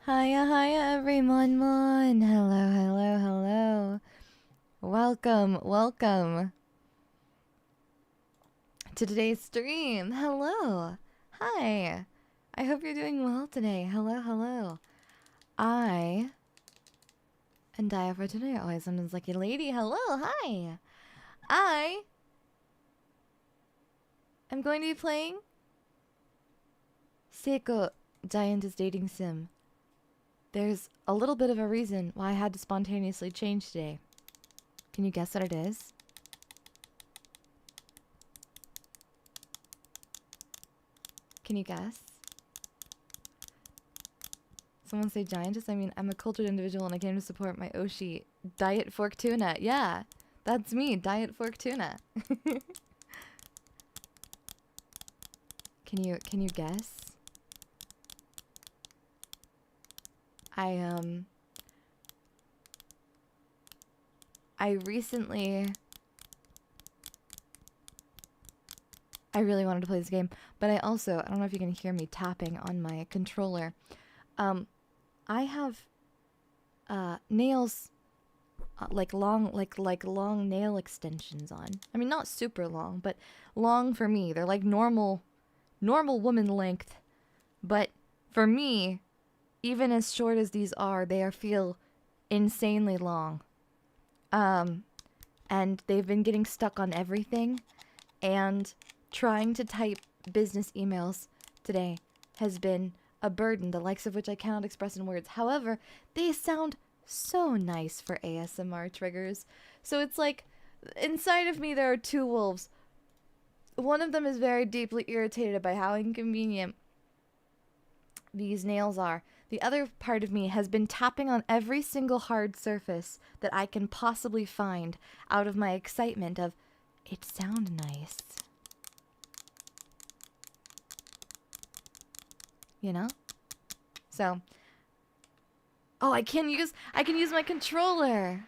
Hiya, hiya, everyone. Hello, hello, hello. Welcome, welcome to today's stream. Hello. Hi. I hope you're doing well today. Hello, hello. I am Daiya for today. Always someone's lucky lady. Hello, hi. I am going to be playing Saeko, Giant's Dating Sim. There's a little bit of a reason why I had to spontaneously change today. Can you guess what it is? Can you guess? Someone say giantess? I mean, I'm a cultured individual and I came to support my Oshi. Diet Fortuna. Yeah, that's me. Diet Fortuna. Can you guess? I really wanted to play this game, but I don't know if you can hear me tapping on my controller. I have nails, like long nail extensions on. I mean, not super long, but long for me. They're like normal woman length, but for me, even as short as these are, they feel insanely long. And they've been getting stuck on everything, and trying to type business emails today has been a burden, the likes of which I cannot express in words. However, they sound so nice for ASMR triggers. So it's like, inside of me there are two wolves. One of them is very deeply irritated by how inconvenient these nails are. The other part of me has been tapping on every single hard surface that I can possibly find out of my excitement of, it sounds nice. You know? So, oh, I can use my controller.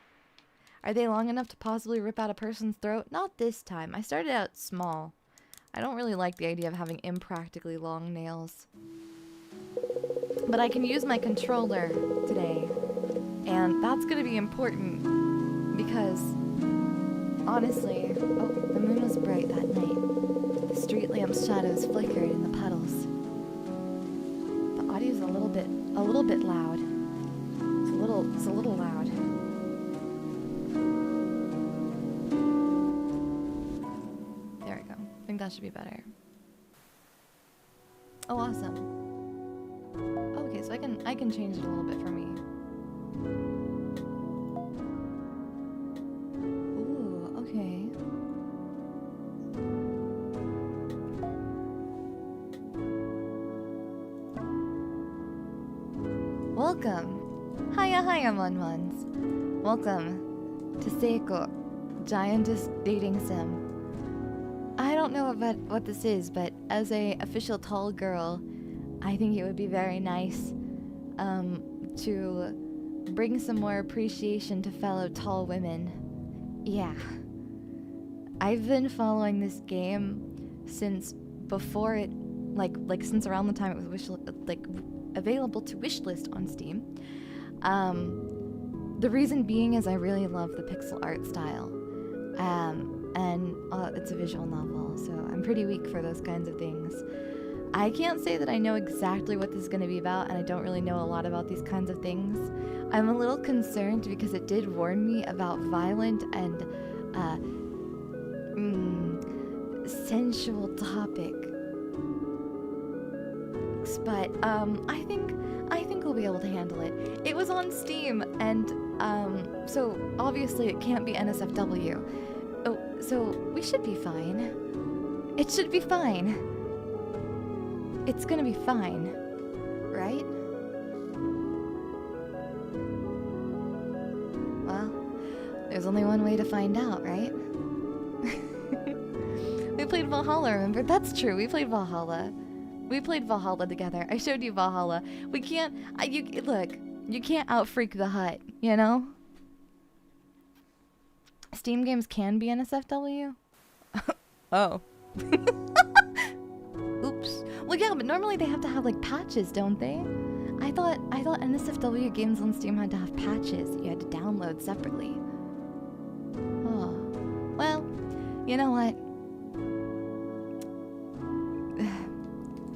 Are they long enough to possibly rip out a person's throat? Not this time. I started out small. I don't really like the idea of having impractically long nails. But I can use my controller today, and that's gonna be important because, honestly, oh, the moon was bright that night. The street lamp's shadows flickered in the puddles. The audio's a little bit loud. It's a little loud. There we go. I think that should be better. Oh, awesome. Okay, so I can change it a little bit for me. Ooh, okay. Welcome. Hiya, Mon-Mons. Welcome to Saeko, Giant's Dating Sim. I don't know about what this is, but as a official tall girl, I think it would be very nice to bring some more appreciation to fellow tall women. Yeah. I've been following this game since before it, like since around the time it was available to wishlist on Steam. The reason being is I really love the pixel art style. And it's a visual novel, so I'm pretty weak for those kinds of things. I can't say that I know exactly what this is going to be about, and I don't really know a lot about these kinds of things. I'm a little concerned because it did warn me about violent and sensual topics. But I think we'll be able to handle it. It was on Steam, and so obviously it can't be NSFW. Oh, so we should be fine. It should be fine. It's gonna be fine, right? Well, there's only one way to find out, right? We played Valhalla, remember? That's true, we played Valhalla. We played Valhalla together. I showed you Valhalla. We can't, look, you can't out-freak the hut, you know? Steam games can be NSFW? Oh. Oops. Well, yeah, but normally they have to have, like, patches, don't they? I thought NSFW games on Steam had to have patches that you had to download separately. Oh. Well, you know what?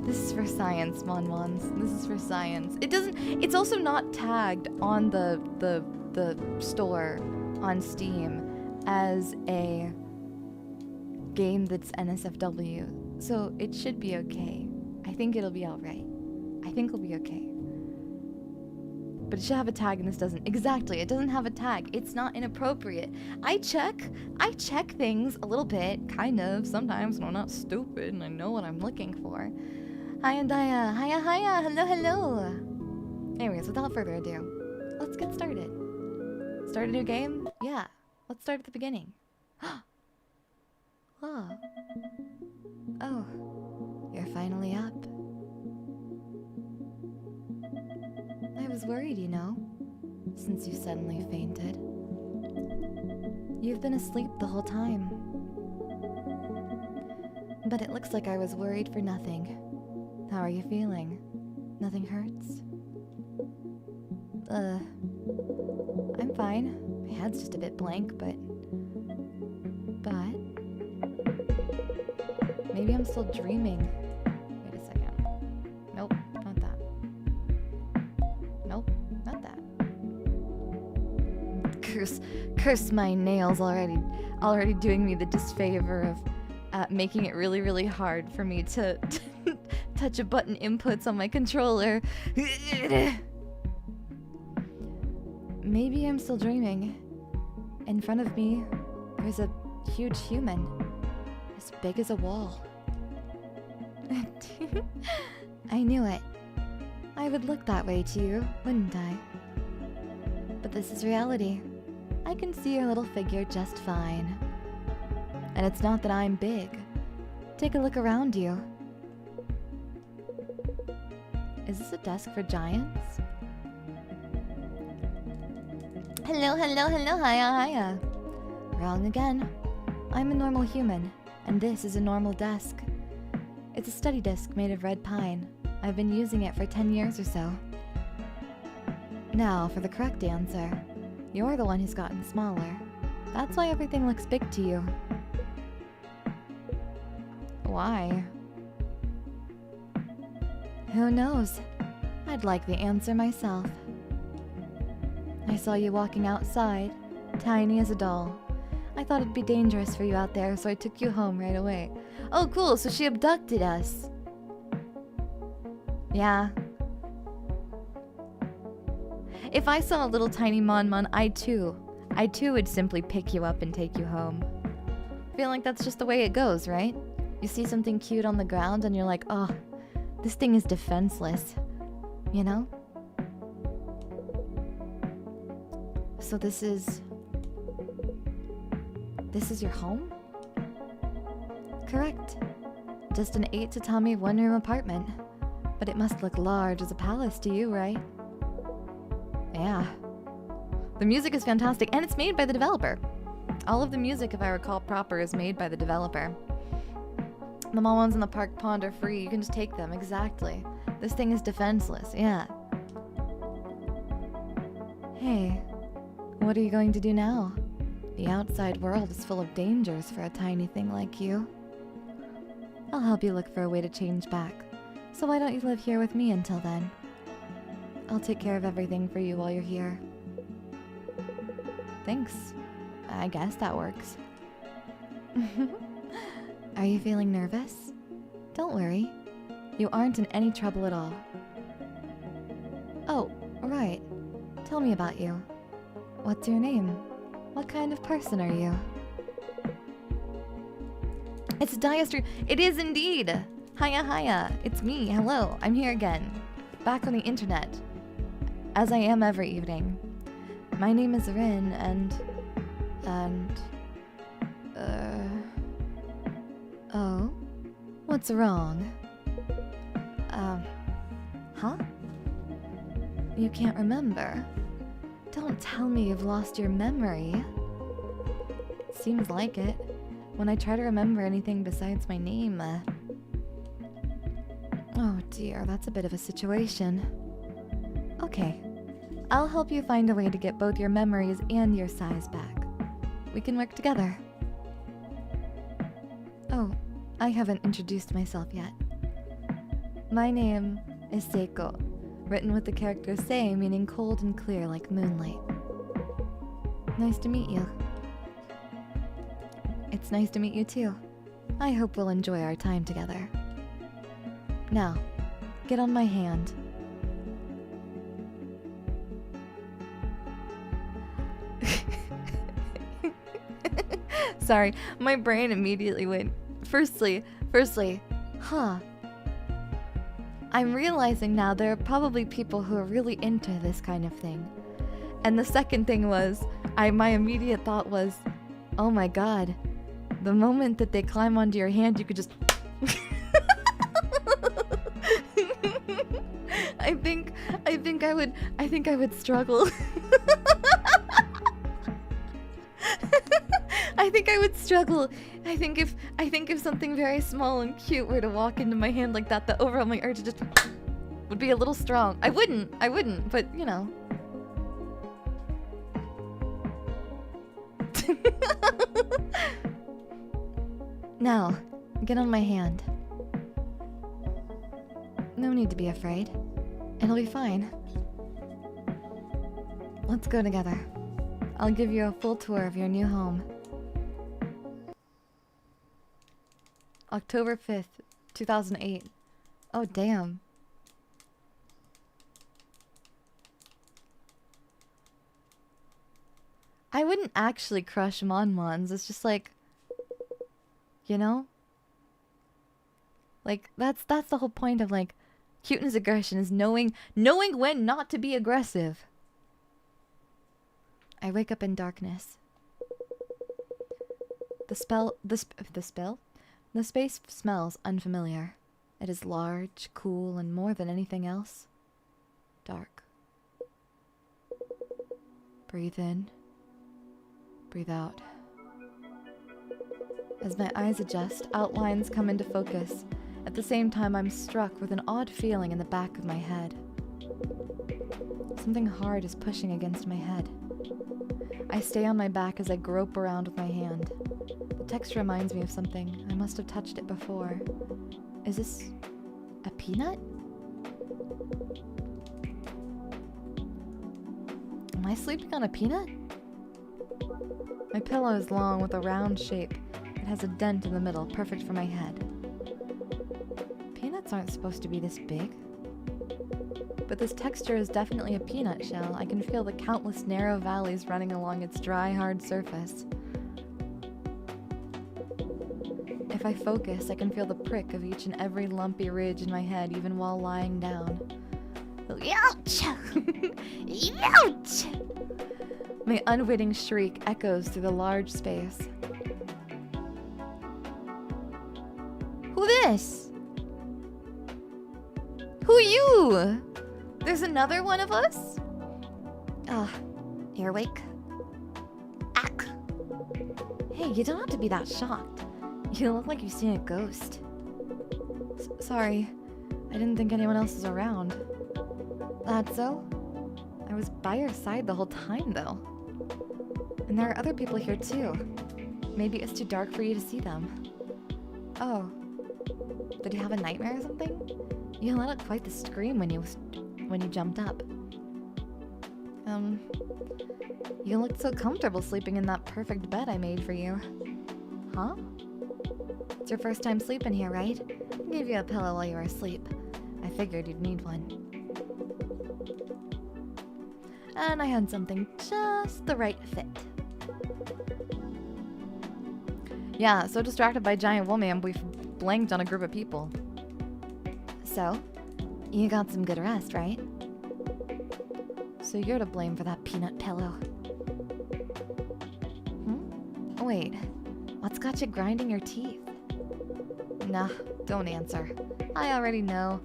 This is for science, Monmons. This is for science. It's also not tagged on the store on Steam as a game that's NSFW. So it should be okay. I think it'll be alright. I think it'll be okay. But it should have a tag and this doesn't. Exactly, it doesn't have a tag. It's not inappropriate. I check things a little bit, kind of, sometimes when I'm not stupid and I know what I'm looking for. Hiya, Daiya. Hiya, hiya. Hello, hello. Anyways, without further ado, let's get started. Start a new game? Yeah. Let's start at the beginning. Oh. Oh. You're finally up. I was worried, you know, since you suddenly fainted. You've been asleep the whole time. But it looks like I was worried for nothing. How are you feeling? Nothing hurts? I'm fine. My head's just a bit blank, but... Maybe I'm still dreaming. Wait a second. Nope, not that. Nope, not that. Curse my nails already doing me the disfavor of making it really, really hard for me to touch a button inputs on my controller. Maybe I'm still dreaming. In front of me, there's a huge human. As big as a wall. I knew it. I would look that way to you, wouldn't I? But this is reality. I can see your little figure just fine. And it's not that I'm big. Take a look around you. Is this a desk for giants? Hello, hello, hello, hiya, hiya. Wrong again. I'm a normal human, and this is a normal desk. It's a study desk made of red pine. I've been using it for 10 years or so. Now, for the correct answer. You're the one who's gotten smaller. That's why everything looks big to you. Why? Who knows? I'd like the answer myself. I saw you walking outside, tiny as a doll. I thought it'd be dangerous for you out there, so I took you home right away. Oh, cool, so she abducted us. Yeah. If I saw a little tiny Mon, I too would simply pick you up and take you home. I feel like that's just the way it goes, right? You see something cute on the ground and you're like, oh, this thing is defenseless. You know? So this is your home? Correct. Just an 8 tatami one-room apartment. But it must look large as a palace to you, right? Yeah. The music is fantastic, and it's made by the developer. All of the music, if I recall proper, is made by the developer. The small ones in the park pond are free. You can just take them. Exactly. This thing is defenseless. Yeah. Hey, what are you going to do now? The outside world is full of dangers for a tiny thing like you. I'll help you look for a way to change back. So why don't you live here with me until then? I'll take care of everything for you while you're here. Thanks. I guess that works. Are you feeling nervous? Don't worry. You aren't in any trouble at all. Oh, right. Tell me about you. What's your name? What kind of person are you? It's Daiya Stream. It is indeed! Hiya, hiya. It's me. Hello. I'm here again. Back on the internet. As I am every evening. My name is Rin, and... Oh? What's wrong? Huh? You can't remember? Don't tell me you've lost your memory. Seems like it. When I try to remember anything besides my name, Oh dear, that's a bit of a situation. Okay. I'll help you find a way to get both your memories and your size back. We can work together. Oh, I haven't introduced myself yet. My name is Saeko, written with the character Se, meaning cold and clear like moonlight. Nice to meet you. It's nice to meet you too. I hope we'll enjoy our time together. Now, get on my hand. Sorry, my brain immediately went, firstly, huh. I'm realizing now there are probably people who are really into this kind of thing. And the second thing was, my immediate thought was, oh my god, the moment that they climb onto your hand, you could just... I think I would struggle. I think I would struggle. I think if something very small and cute were to walk into my hand like that, the overwhelming urge just would be a little strong. I wouldn't, but you know. Now, get on my hand. No need to be afraid. It'll be fine. Let's go together. I'll give you a full tour of your new home. October 5th, 2008. Oh, damn. I wouldn't actually crush Monmons. It's just like, you know? Like, that's the whole point of, like, cuteness aggression is knowing when not to be aggressive. I wake up in darkness. The space smells unfamiliar. It is large, cool, and more than anything else, dark. Breathe in. Breathe out. As my eyes adjust, outlines come into focus. At the same time, I'm struck with an odd feeling in the back of my head. Something hard is pushing against my head. I stay on my back as I grope around with my hand. The texture reminds me of something. I must have touched it before. Is this a peanut? Am I sleeping on a peanut? My pillow is long with a round shape. It has a dent in the middle, perfect for my head. Peanuts aren't supposed to be this big. But this texture is definitely a peanut shell. I can feel the countless narrow valleys running along its dry, hard surface. If I focus, I can feel the prick of each and every lumpy ridge in my head, even while lying down. Ouch! Ouch! My unwitting shriek echoes through the large space. Who this? Who you? There's another one of us? You're awake? Ack! Hey, you don't have to be that shocked. You look like you've seen a ghost. Sorry. I didn't think anyone else was around. That's so? I was by your side the whole time, though. And there are other people here, too. Maybe it's too dark for you to see them. Oh. Did you have a nightmare or something? You let out quite the scream when you jumped up. You looked so comfortable sleeping in that perfect bed I made for you. Huh? It's your first time sleeping here, right? I gave you a pillow while you were asleep. I figured you'd need one. And I had something just the right fit. Yeah, so distracted by giant woman, we've blanked on a group of people. So, you got some good rest, right? So you're to blame for that peanut pillow. Wait, what's got you grinding your teeth? Nah, don't answer. I already know.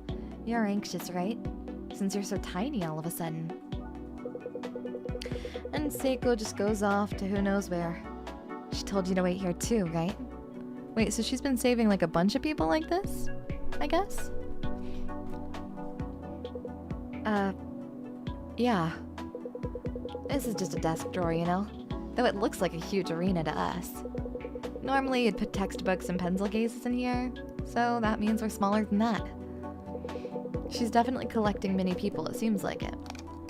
You're anxious, right? Since you're so tiny all of a sudden. And Saeko just goes off to who knows where. She told you to wait here too, right? Wait, so she's been saving like a bunch of people like this? I guess? Yeah. This is just a desk drawer, you know? Though it looks like a huge arena to us. Normally, you'd put textbooks and pencil cases in here, so that means we're smaller than that. She's definitely collecting many people, it seems like it.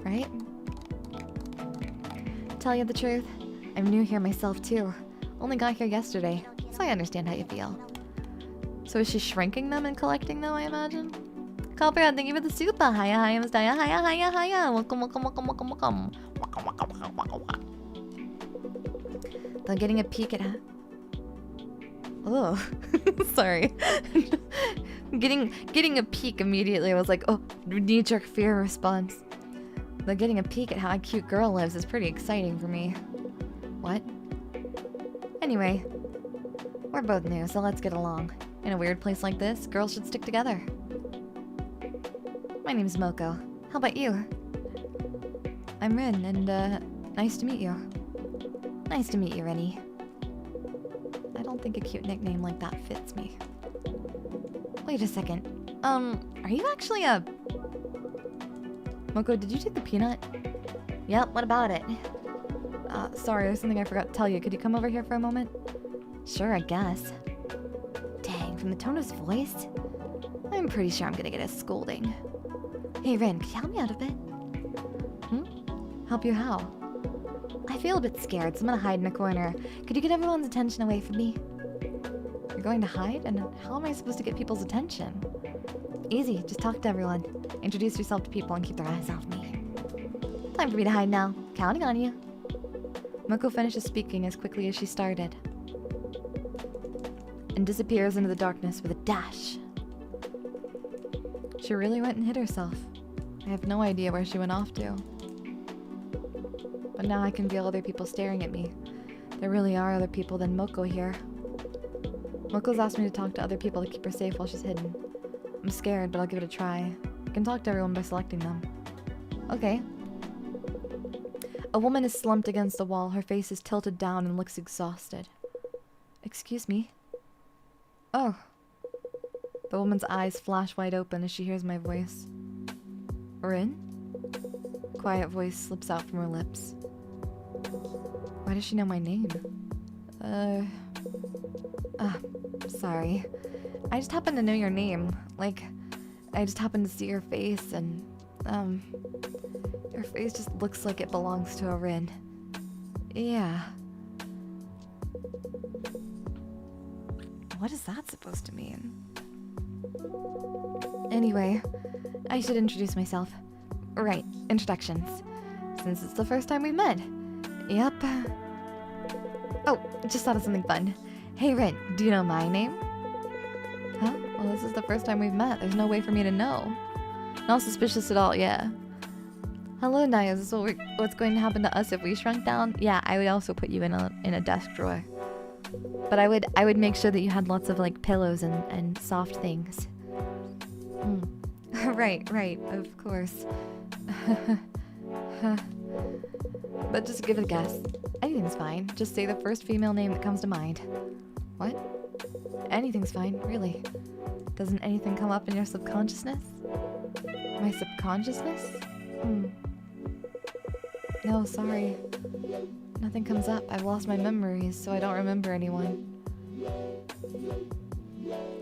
Right? Tell you the truth, I'm new here myself too. Only got here yesterday, so I understand how you feel. So is she shrinking them and collecting them, I imagine? Copperhead, thank you for the super. Hiya, hiya, Miss Daiya. Hiya, hiya, hiya. Welcome, welcome, welcome, welcome, welcome. They're getting a peek at her. Oh, sorry. getting a peek immediately was like, oh, knee-jerk fear response. Though getting a peek at how a cute girl lives is pretty exciting for me. What? Anyway, we're both new, so let's get along. In a weird place like this, girls should stick together. My name's Moko. How about you? I'm Rin, and nice to meet you. Nice to meet you, Rennie. I don't think a cute nickname like that fits me. Wait a second. Are you actually a... Moko, did you take the peanut? Yep, what about it? Sorry, there's something I forgot to tell you. Could you come over here for a moment? Sure, I guess. Dang, from the tone of his voice, I'm pretty sure I'm gonna get a scolding. Hey, Rin, could you help me out a bit? Help you how? I feel a bit scared, so I'm gonna hide in a corner. Could you get everyone's attention away from me? You're going to hide? And how am I supposed to get people's attention? Easy, just talk to everyone. Introduce yourself to people and keep their eyes off me. Time for me to hide now. Counting on you. Moko finishes speaking as quickly as she started. And disappears into the darkness with a dash. She really went and hid herself. I have no idea where she went off to. But now I can feel other people staring at me. There really are other people than Moko here. Moko's asked me to talk to other people to keep her safe while she's hidden. I'm scared, but I'll give it a try. I can talk to everyone by selecting them. Okay. A woman is slumped against the wall. Her face is tilted down and looks exhausted. Excuse me? Oh. The woman's eyes flash wide open as she hears my voice. Rin? Quiet voice slips out from her lips. Why does she know my name? Sorry. I just happen to know your name. Like, I just happen to see your face and, your face just looks like it belongs to a Rin. Yeah. What is that supposed to mean? Anyway, I should introduce myself. Right, introductions. Since it's the first time we've met. Yep. Oh, just thought of something fun. Hey Rin, do you know my name? Huh? Well, this is the first time we've met. There's no way for me to know. Not suspicious at all, yeah. Hello, Daiya. Is this what's going to happen to us if we shrunk down? Yeah, I would also put you in a desk drawer. But I would make sure that you had lots of like pillows and soft things. Right, of course. But just give it a guess. Anything's fine. Just say the first female name that comes to mind. What? Anything's fine, really. Doesn't anything come up in your subconsciousness? My subconsciousness? No, sorry. Nothing comes up. I've lost my memories, so I don't remember anyone.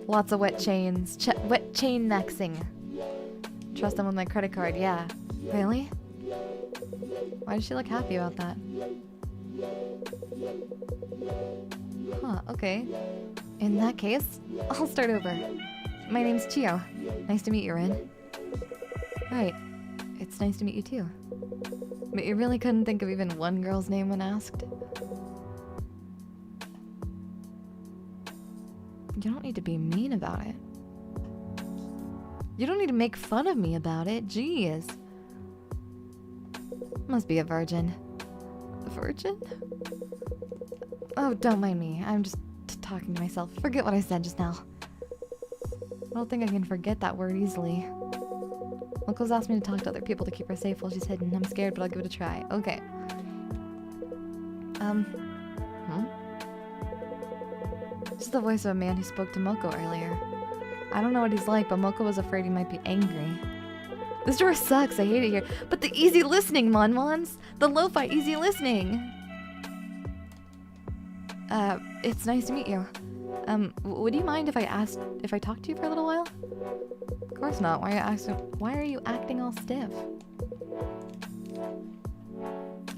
Lots of wet chains. Wet chain maxing. Trust them with my credit card, yeah. Really? Why does she look happy about that? Huh, okay. In that case, I'll start over. My name's Chio. Nice to meet you, Rin. Right. It's nice to meet you too. But you really couldn't think of even one girl's name when asked? You don't need to be mean about it. You don't need to make fun of me about it. Jeez. Must be a virgin. A virgin? Oh, don't mind me. I'm just talking to myself. Forget what I said just now. I don't think I can forget that word easily. Uncle's asked me to talk to other people to keep her safe while she's hidden. I'm scared, but I'll give it a try. Okay. This is the voice of a man who spoke to Moko earlier. I don't know what he's like, but Moko was afraid he might be angry. This drawer sucks. I hate it here. But the easy listening, Mon-Mons. The lo-fi easy listening. It's nice to meet you. Would you mind if I talked to you for a little while? Of course not. Why are you acting all stiff?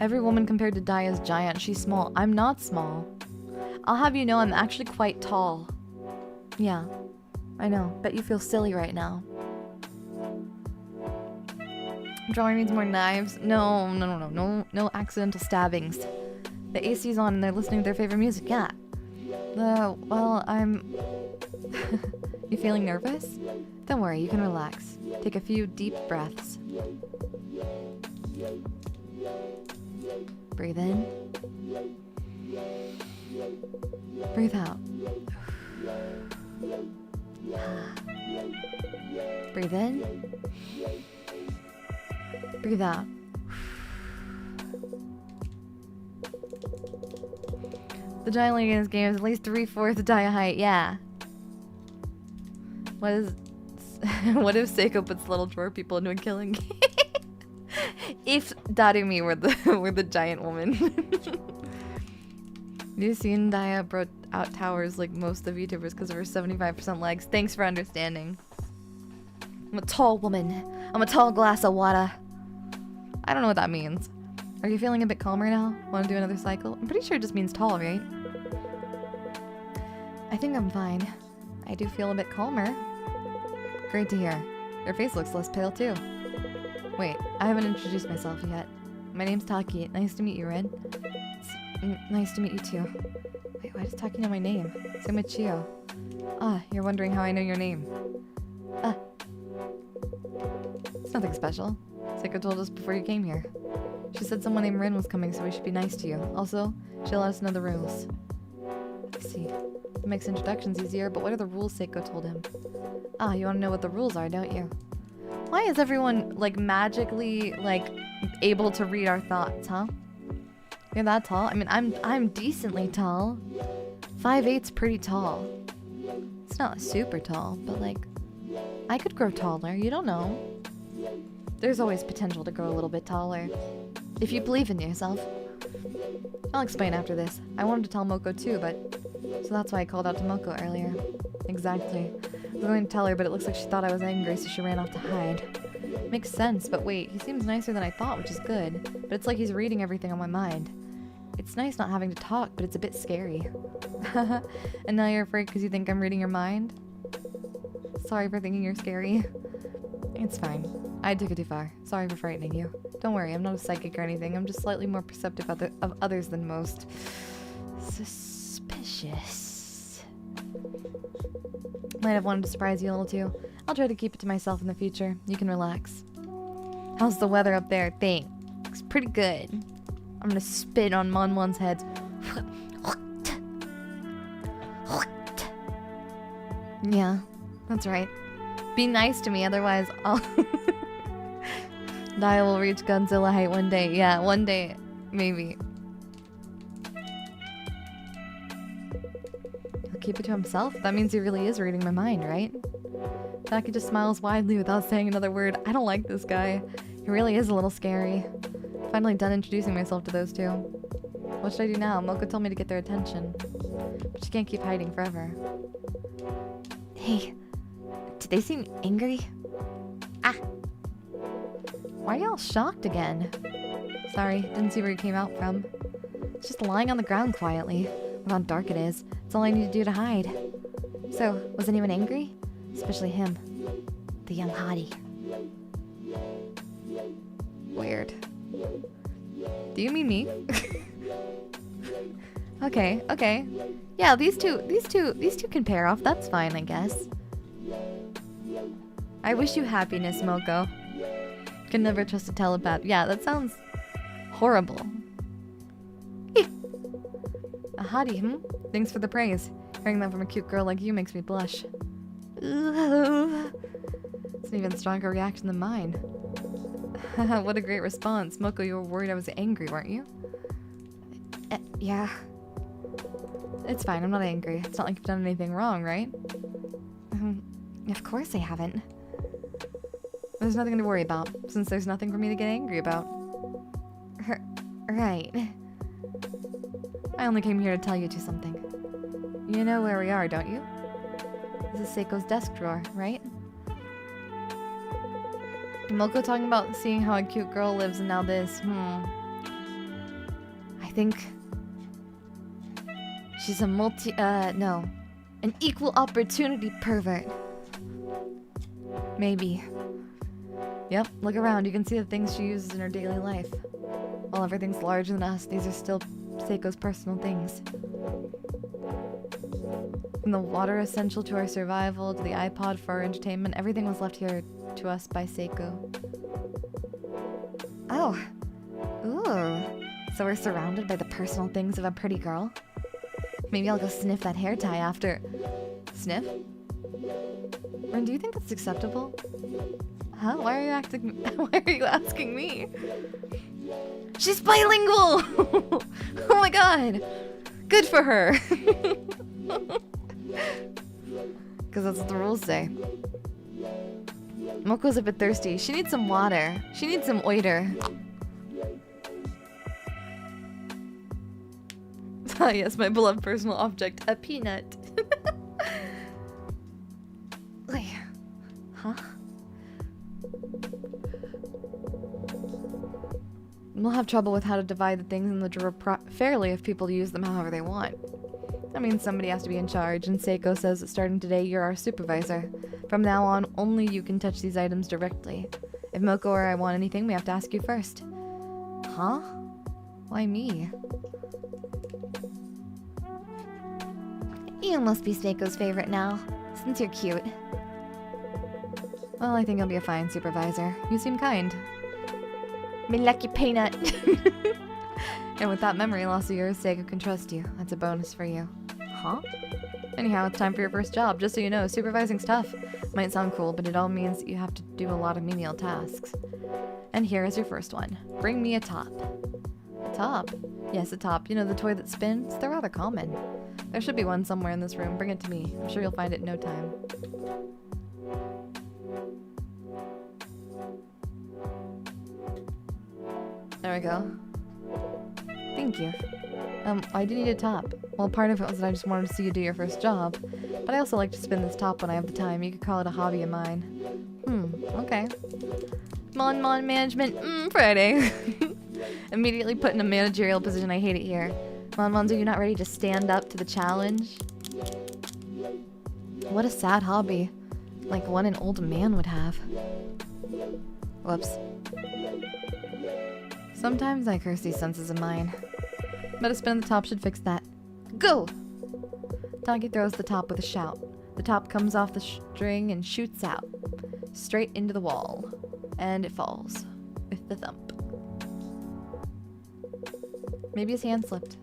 Every woman compared to Daiya is giant. She's small. I'm not small. I'll have you know I'm actually quite tall. Yeah, I know. Bet you feel silly right now. Drawing needs more knives. No accidental stabbings. The AC's on and they're listening to their favorite music. Yeah. Well, I'm... You feeling nervous? Don't worry, you can relax. Take a few deep breaths. Breathe in. Breathe out. Breathe in. Breathe out. The giant lady in this game is at least 3/4 Daiya height. Yeah. What if Saeko puts little drawer people into a killing game? If Darumi were the giant woman. You've seen Daiya broke out towers like most of the VTubers because of her 75% legs. Thanks for understanding. I'm a tall woman. I'm a tall glass of water. I don't know what that means. Are you feeling a bit calmer now? Want to do another cycle? I'm pretty sure it just means tall, right? I think I'm fine. I do feel a bit calmer. Great to hear. Your face looks less pale too. Wait, I haven't introduced myself yet. My name's Taki. Nice to meet you, Red. Nice to meet you too. Wait, why does Taki know my name? So Michio. Ah, you're wondering how I know your name. It's nothing special. Saeko told us before you came here. She said someone named Rin was coming, so we should be nice to you. Also, she'll let us know the rules. I see. It makes introductions easier, but what are the rules Saeko told him? Ah, you want to know what the rules are, don't you? Why is everyone, like, magically, like, able to read our thoughts, huh? You're that tall? I mean, I'm decently tall. 5'8's pretty tall. It's not super tall, but, like, I could grow taller. You don't know. There's always potential to grow a little bit taller. If you believe in yourself. I'll explain after this. I wanted to tell Moko too, but... So that's why I called out to Moko earlier. Exactly. I was going to tell her, but it looks like she thought I was angry, so she ran off to hide. Makes sense, but wait, he seems nicer than I thought, which is good. But it's like he's reading everything on my mind. It's nice not having to talk, but it's a bit scary. And now you're afraid because you think I'm reading your mind? Sorry for thinking you're scary. It's fine. I took it too far. Sorry for frightening you. Don't worry, I'm not a psychic or anything. I'm just slightly more perceptive of others than most. Suspicious. Might have wanted to surprise you a little too. I'll try to keep it to myself in the future. You can relax. How's the weather up there? Thanks. Looks pretty good. I'm gonna spit on Mon-Mon's heads. Yeah, that's right. Be nice to me, otherwise I'll... Daiya will reach Godzilla height one day. Yeah, one day. Maybe. He'll keep it to himself? That means he really is reading my mind, right? Taki just smiles widely without saying another word. I don't like this guy. He really is a little scary. Finally done introducing myself to those two. What should I do now? Moko told me to get their attention. But she can't keep hiding forever. Hey, did they seem angry? Ah! Why are y'all shocked again? Sorry, didn't see where you came out from. It's just lying on the ground quietly. Look how dark it is. It's all I need to do to hide. So, was anyone angry? Especially him. The young hottie. Weird. Do you mean me? Okay. Yeah, these two can pair off. That's fine, I guess. I wish you happiness, Moko. Can never trust a telepath. Yeah, that sounds horrible. A hottie, Thanks for the praise. Hearing that from a cute girl like you makes me blush. Ooh. It's an even stronger reaction than mine. What a great response. Moko, you were worried I was angry, weren't you? Yeah. It's fine, I'm not angry. It's not like you've done anything wrong, right? Of course I haven't. There's nothing to worry about, since there's nothing for me to get angry about. Right. I only came here to tell you two something. You know where we are, don't you? This is Saeko's desk drawer, right? Moko talking about seeing how a cute girl lives and now this. I think... she's a no. An equal opportunity pervert. Maybe. Yep, look around. You can see the things she uses in her daily life. While everything's larger than us, these are still Saeko's personal things. From the water essential to our survival, to the iPod for our entertainment, everything was left here to us by Saeko. Oh. Ooh. So we're surrounded by the personal things of a pretty girl? Maybe I'll go sniff that hair tie after... Sniff? Ren, do you think that's acceptable? Huh? Why are you asking me? She's bilingual! Oh my god! Good for her! Because that's what the rules say. Moko's a bit thirsty. She needs some water. She needs some oiter. Ah yes, my beloved personal object. A peanut. Wait. Huh? We'll have trouble with how to divide the things in the drawer fairly if people use them however they want. I mean, somebody has to be in charge, and Saeko says that starting today, you're our supervisor. From now on, only you can touch these items directly. If Moko or I want anything, we have to ask you first. Huh? Why me? You must be Saeko's favorite now, since you're cute. Well, I think I'll be a fine supervisor. You seem kind. Me lucky peanut. And with that memory loss of yours, Saeko can trust you. That's a bonus for you. Huh? Anyhow, it's time for your first job. Just so you know, supervising's tough. Might sound cool, but it all means that you have to do a lot of menial tasks. And here is your first one. Bring me a top. A top? Yes, a top. You know, the toy that spins? They're rather common. There should be one somewhere in this room. Bring it to me. I'm sure you'll find it in no time. There we go. Thank you. I do need a top. Well, part of it was that I just wanted to see you do your first job. But I also like to spin this top when I have the time. You could call it a hobby of mine. Okay. Mon management. Friday. Immediately put in a managerial position. I hate it here. Mons, are you not ready to stand up to the challenge? What a sad hobby. Like one an old man would have. Whoops. Sometimes I curse these senses of mine. But a spin on the top should fix that. Go! Doggy throws the top with a shout. The top comes off the string and shoots out. Straight into the wall. And it falls. With the thump. Maybe his hand slipped.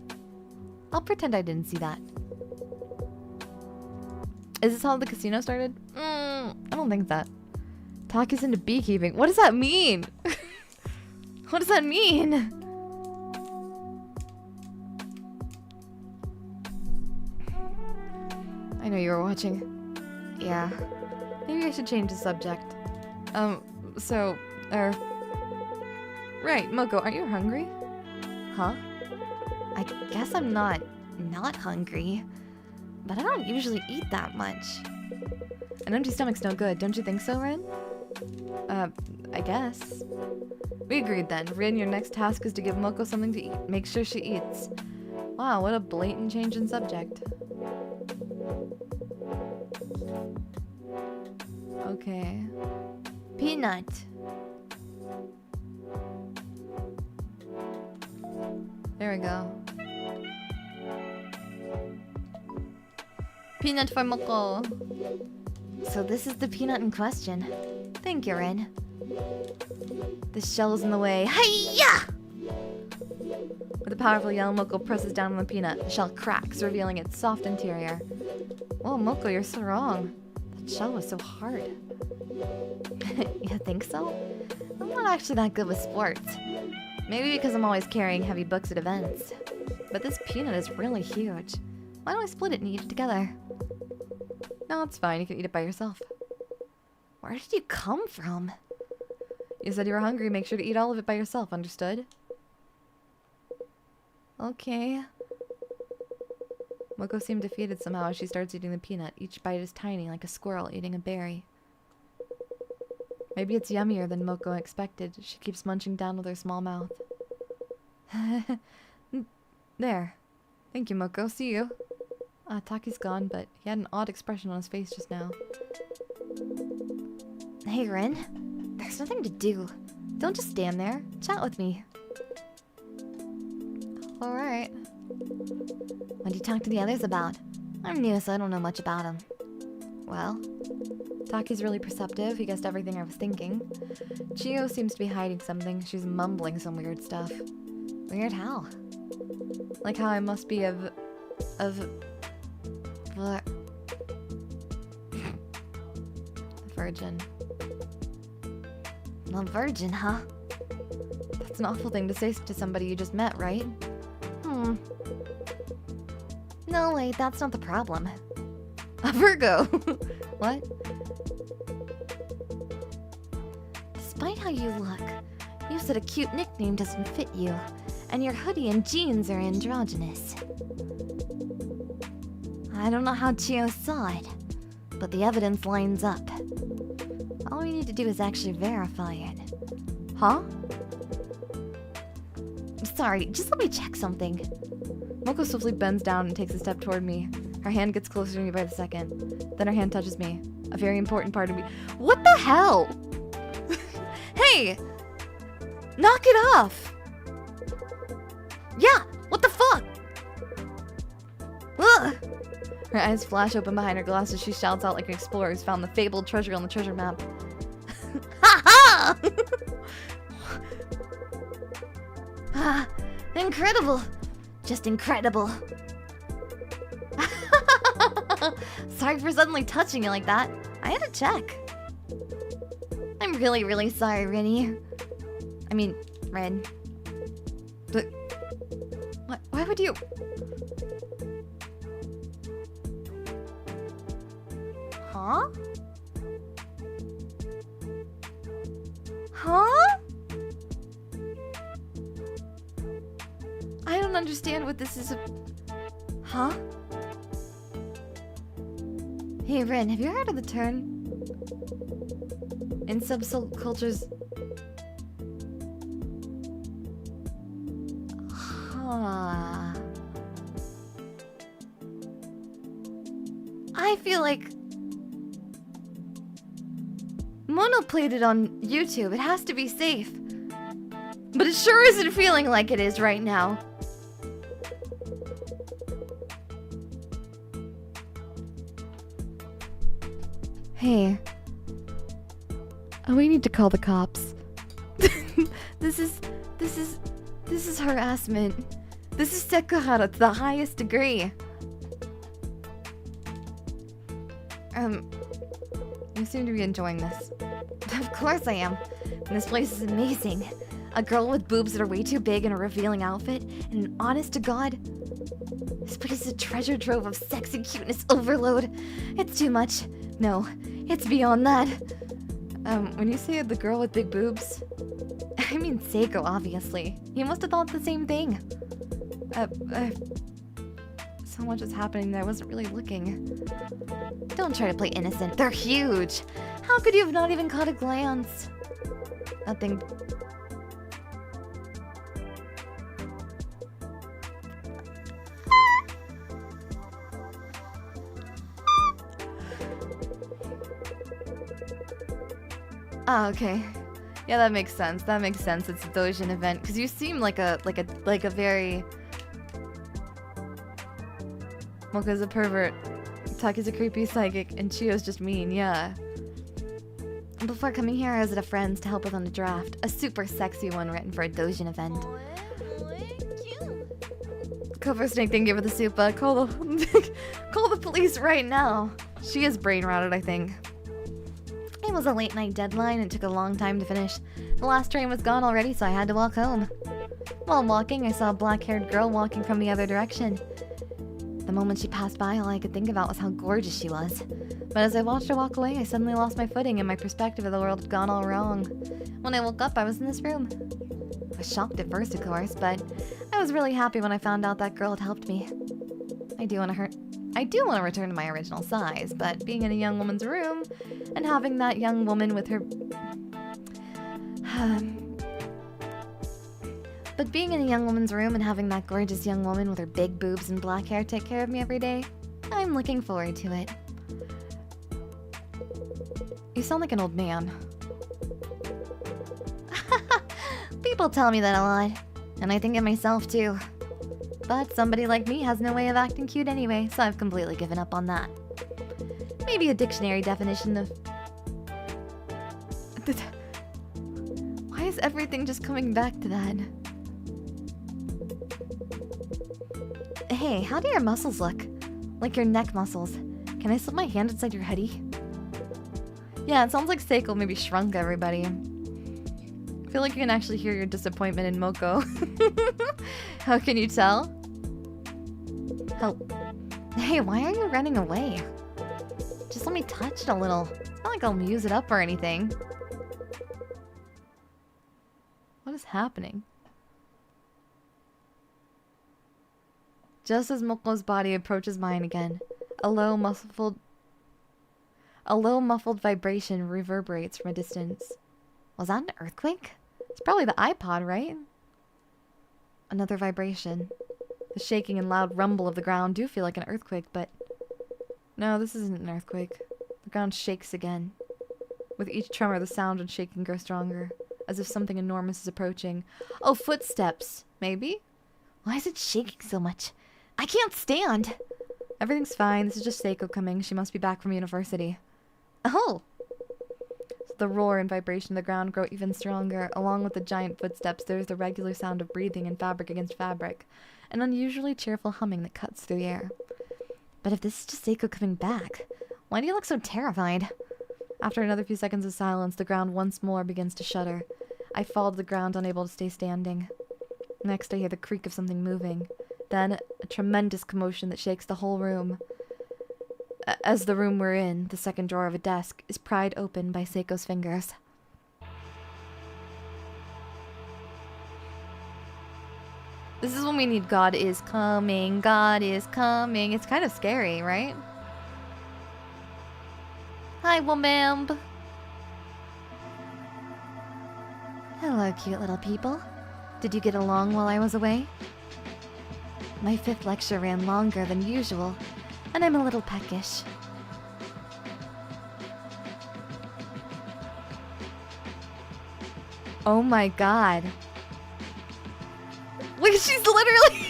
I'll pretend I didn't see that. Is this how the casino started? I don't think that. Taki's into beekeeping. What does that mean? What does that mean? I know you were watching. Yeah. Maybe I should change the subject. Right, Moko, aren't you hungry? Huh? I guess I'm not hungry. But I don't usually eat that much. An empty stomach's no good, don't you think so, Rin? I guess. We agreed then. Rin, your next task is to give Moko something to eat. Make sure she eats. Wow, what a blatant change in subject. Okay. Peanut. There we go. Peanut for Moko. So this is the peanut in question. Thank you, Rin. The shell is in the way. Hiya! With a powerful yell, Moko presses down on the peanut. The shell cracks, revealing its soft interior. Whoa, Moko, you're so wrong. That shell was so hard. You think so? I'm not actually that good with sports. Maybe because I'm always carrying heavy books at events. But this peanut is really huge. Why don't I split it and eat it together? No, it's fine. You can eat it by yourself. Where did you come from? You said you were hungry. Make sure to eat all of it by yourself, understood? Okay. Moko seemed defeated somehow as she starts eating the peanut. Each bite is tiny, like a squirrel eating a berry. Maybe it's yummier than Moko expected. She keeps munching down with her small mouth. There. Thank you, Moko. See you. Taki's gone, but he had an odd expression on his face just now. Hey, Rin. There's nothing to do. Don't just stand there. Chat with me. Alright. What do you talk to the others about? I'm new, so I don't know much about them. Well, Taki's really perceptive. He guessed everything I was thinking. Chio seems to be hiding something. She's mumbling some weird stuff. Weird how? Like how I must be virgin. A virgin, huh? That's an awful thing to say to somebody you just met, right? No, wait, that's not the problem. A Virgo! What? Despite how you look, you said a cute nickname doesn't fit you, and your hoodie and jeans are androgynous. I don't know how Chio saw it, but the evidence lines up. All we need to do is actually verify it. Huh? Sorry, just let me check something. Moko swiftly bends down and takes a step toward me. Her hand gets closer to me by the second. Then her hand touches me. A very important part of me. What the hell? Hey! Knock it off! Yeah! What the fuck? Ugh! Her eyes flash open behind her glasses. She shouts out like an explorer who's found the fabled treasure on the treasure map. Ha ha! Ah, incredible! Just incredible. Sorry for suddenly touching you like that. I had to check. I'm really, really sorry, Rennie. I mean, Ren. But... what? Why would you... Huh? Huh? I don't understand what this is. Huh? Hey, Ren, have you heard of the term? In subcultures... Huh... I feel like... Mono played it on YouTube. It has to be safe. But it sure isn't feeling like it is right now. Hey. Oh, we need to call the cops. This is harassment. This is sekuhara to the highest degree. You seem to be enjoying this. Of course I am. And this place is amazing. A girl with boobs that are way too big in a revealing outfit, and an honest to God, this place is a treasure trove of sex and cuteness overload. It's too much. No, it's beyond that. When you say the girl with big boobs, I mean Saeko, obviously. You must have thought the same thing. So much is happening that I wasn't really looking. Don't try to play innocent. They're huge. How could you have not even caught a glance? Nothing. Oh, okay. Yeah, that makes sense. That makes sense. It's a Dojin event because you seem like a very... Mocha's a pervert, Taki's a creepy psychic, and Chio's just mean, yeah. Before coming here, I was at a friend's to help with on a draft. A super sexy one written for a Dojin event. Cover Snake didn't give her the super. Call the police right now. She is brain rotted, I think. It was a late night deadline and took a long time to finish. The last train was gone already, so I had to walk home. While walking, I saw a black-haired girl walking from the other direction. The moment she passed by, all I could think about was how gorgeous she was. But as I watched her walk away, I suddenly lost my footing and my perspective of the world had gone all wrong. When I woke up, I was in this room. I was shocked at first, of course, but I was really happy when I found out that girl had helped me. I do want to return to my original size, but being in a young woman's room and having that young woman with her... But being in a young woman's room and having that gorgeous young woman with her big boobs and black hair take care of me every day, I'm looking forward to it. You sound like an old man. People tell me that a lot, and I think it myself too. But somebody like me has no way of acting cute anyway, so I've completely given up on that. Maybe a dictionary definition of... Why is everything just coming back to that? Hey, how do your muscles look? Like your neck muscles. Can I slip my hand inside your hoodie? Yeah, it sounds like Saeko maybe shrunk everybody. I feel like you can actually hear your disappointment in Moko. How can you tell? Hey, why are you running away? Just let me touch it a little. It's not like I'll use it up or anything. What is happening? Just as Moko's body approaches mine again, a low muffled vibration reverberates from a distance. Was that an earthquake? It's probably the iPod, right? Another vibration. The shaking and loud rumble of the ground do feel like an earthquake, but... No, this isn't an earthquake. The ground shakes again. With each tremor, the sound and shaking grow stronger, as if something enormous is approaching. Oh, footsteps! Maybe? Why is it shaking so much? I can't stand! Everything's fine. This is just Saeko coming. She must be back from university. Oh! The roar and vibration of the ground grow even stronger. Along with the giant footsteps, there's the regular sound of breathing and fabric against fabric. An unusually cheerful humming that cuts through the air. But if this is just Saeko coming back, why do you look so terrified? After another few seconds of silence, the ground once more begins to shudder. I fall to the ground, unable to stay standing. Next, I hear the creak of something moving. Then, a tremendous commotion that shakes the whole room. As the room we're in, the second drawer of a desk, is pried open by Seiko's fingers. This is when we need God is coming, God is coming. It's kind of scary, right? Hi, woman. Hello, cute little people. Did you get along while I was away? My 5th lecture ran longer than usual, and I'm a little peckish. Oh my god. Wait, she's literally...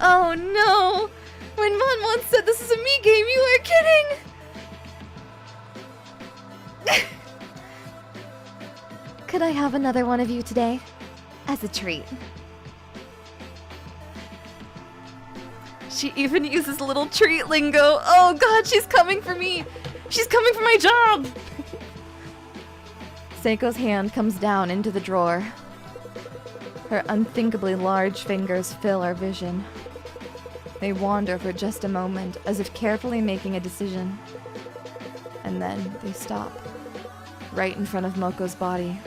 Oh no! When Mon once said this is a me game, you were kidding! Could I have another one of you today? As a treat. She even uses little treat lingo. Oh god, she's coming for me! She's coming for my job! Seiko's hand comes down into the drawer. Her unthinkably large fingers fill our vision. They wander for just a moment, as if carefully making a decision. And then they stop, right in front of Moko's body.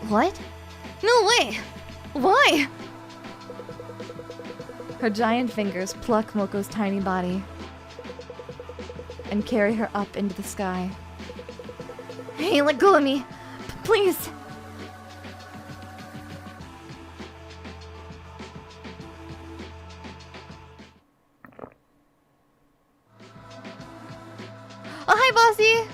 What? No way! Why? Her giant fingers pluck Moko's tiny body and carry her up into the sky. Hey, let go of me! Please! Oh, hi, bossy!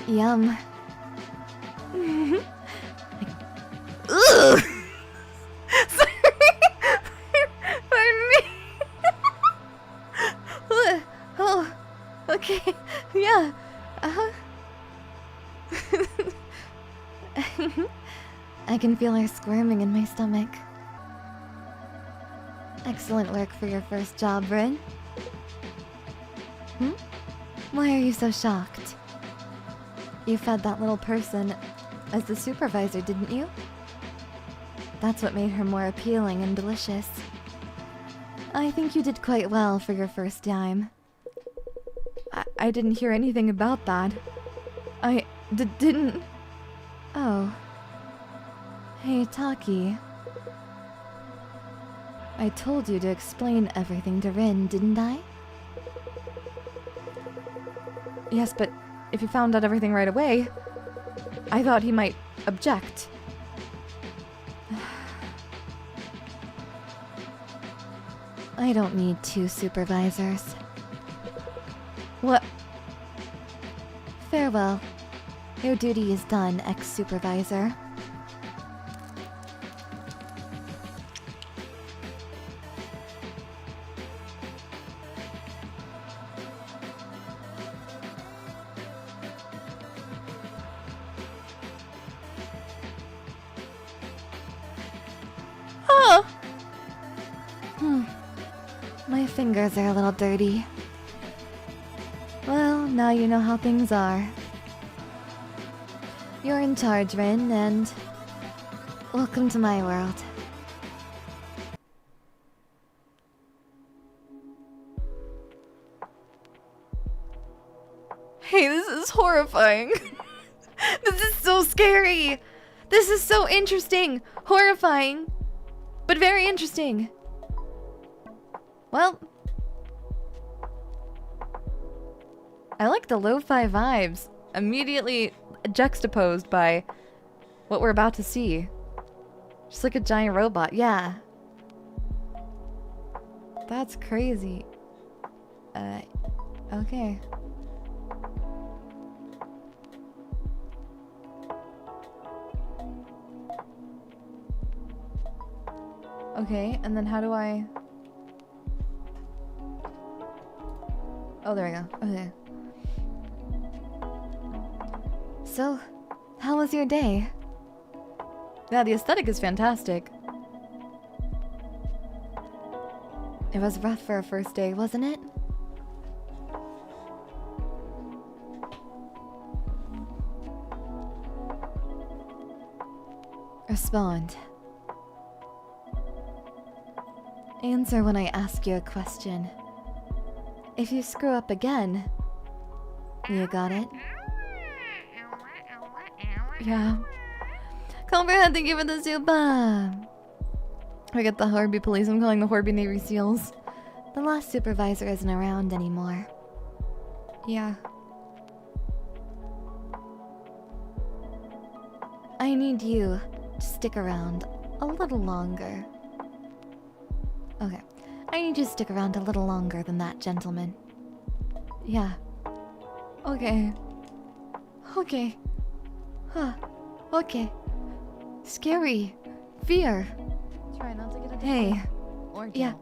Yum. Ugh! Sorry! Pardon me! Oh, okay. Yeah. I can feel her squirming in my stomach. Excellent work for your first job, Bryn. Why are you so shocked? You fed that little person as the supervisor, didn't you? That's what made her more appealing and delicious. I think you did quite well for your first time. I didn't hear anything about that. I didn't... Oh. Hey, Taki. I told you to explain everything to Rin, didn't I? Yes, but if you found out everything right away, I thought he might object. I don't need 2 supervisors. What? Farewell. Your duty is done, ex-supervisor. Oh! My fingers are a little dirty. Well, now you know how things are. You're in charge, Rin, and welcome to my world. Hey, this is horrifying. This is so scary. This is so interesting. Horrifying, but very interesting. Well, I like the lo-fi vibes, immediately juxtaposed by what we're about to see. Just like a giant robot, yeah. That's crazy. Okay. Okay, and then how do I... Oh, there we go. Okay. So, how was your day? Yeah, the aesthetic is fantastic. It was rough for a first day, wasn't it? Respond. Answer when I ask you a question. If you screw up again... You got it? Yeah. Comprehend, thank you for the super! Forget the Horby police, I'm calling the Horby Navy SEALs. The last supervisor isn't around anymore. Yeah. I need you to stick around a little longer. Okay. I need you to stick around a little longer than that, gentleman. Yeah. Okay. Okay. Huh. Okay. Scary. Fear. Try not to get a Hey. Or yeah.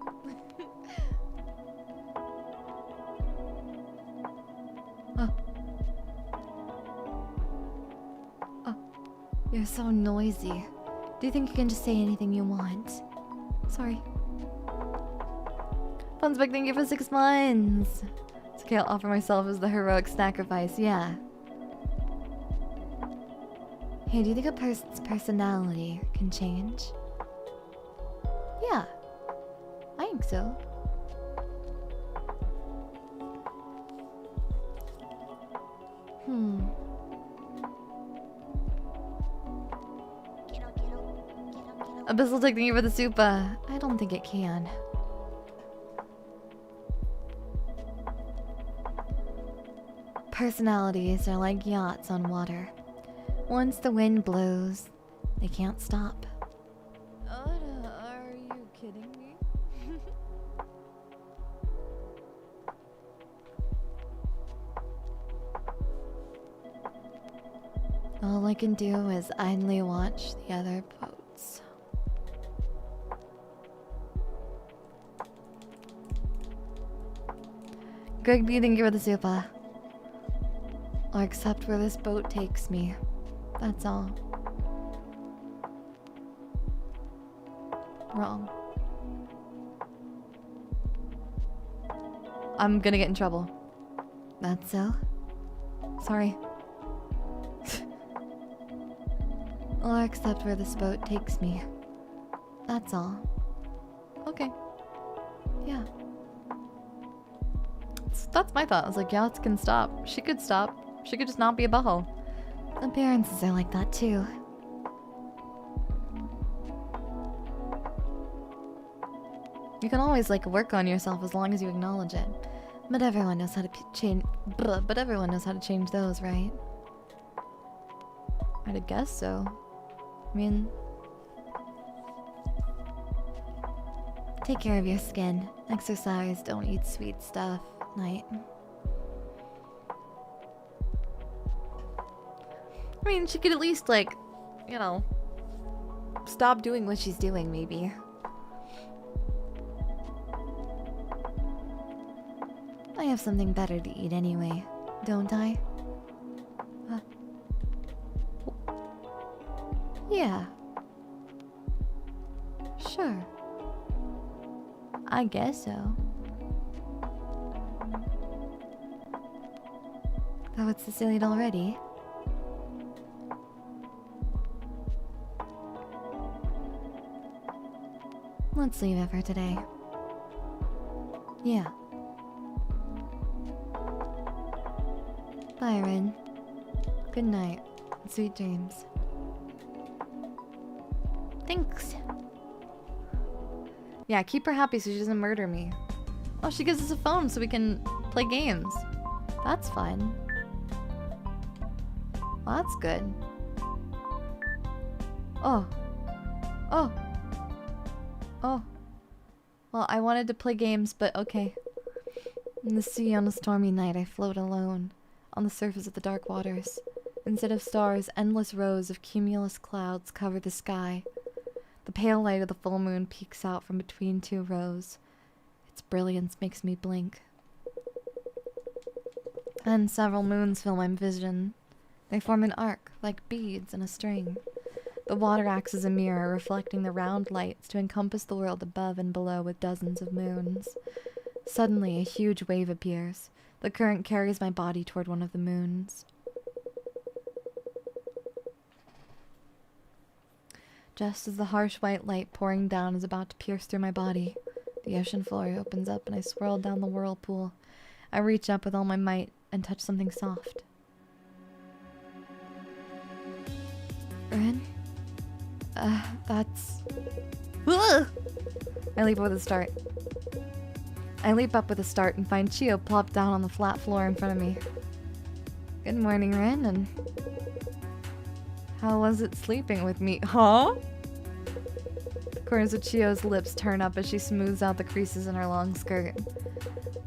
Oh. Oh. You're so noisy. Do you think you can just say anything you want? Sorry. Funspec, thank you for 6 months. It's okay, I'll offer myself as the heroic sacrifice, yeah. Hey, do you think a person's personality can change? Yeah. I think so. Abyssal Tech, thank you for the super. I don't think it can. Personalities are like yachts on water. Once the wind blows, they can't stop. Are you kidding me? All I can do is idly watch the other boats. Greg B, thank you for the super. I'll accept where this boat takes me. That's all. Wrong. I'm gonna get in trouble. That's so? Sorry. I'll accept where this boat takes me. That's all. Okay. Yeah. That's my thought. I was like, yachts can stop. She could stop. She could just not be a butthole. Appearances are like that too. You can always like work on yourself as long as you acknowledge it. But everyone knows how to change. But everyone knows how to change those, right? I'd guess so. I mean, take care of your skin. Exercise. Don't eat sweet stuff. Night. I mean, she could at least like, you know, stop doing what she's doing, maybe. I have something better to eat anyway, don't I? Yeah. Sure. I guess so. Oh, it's Sicilian already? Let's leave it for today. Yeah. Bye, Rin. Good night. Sweet dreams. Thanks. Yeah, keep her happy so she doesn't murder me. Oh, she gives us a phone so we can play games. That's fun. Well, that's good. Oh. Oh. Oh. Well, I wanted to play games, but okay. In the sea on a stormy night, I float alone on the surface of the dark waters. Instead of stars, endless rows of cumulus clouds cover the sky. The pale light of the full moon peeks out from between two rows. Its brilliance makes me blink. And several moons fill my vision. They form an arc, like beads in a string. The water acts as a mirror, reflecting the round lights to encompass the world above and below with dozens of moons. Suddenly, a huge wave appears. The current carries my body toward one of the moons. Just as the harsh white light pouring down is about to pierce through my body, the ocean floor opens up and I swirl down the whirlpool. I reach up with all my might and touch something soft. Rin? That's... Ugh! I leap with a start. I leap up with a start and find Chio plopped down on the flat floor in front of me. Good morning, Rin, and... How was it sleeping with me? Huh? The corners of Chio's lips turn up as she smooths out the creases in her long skirt.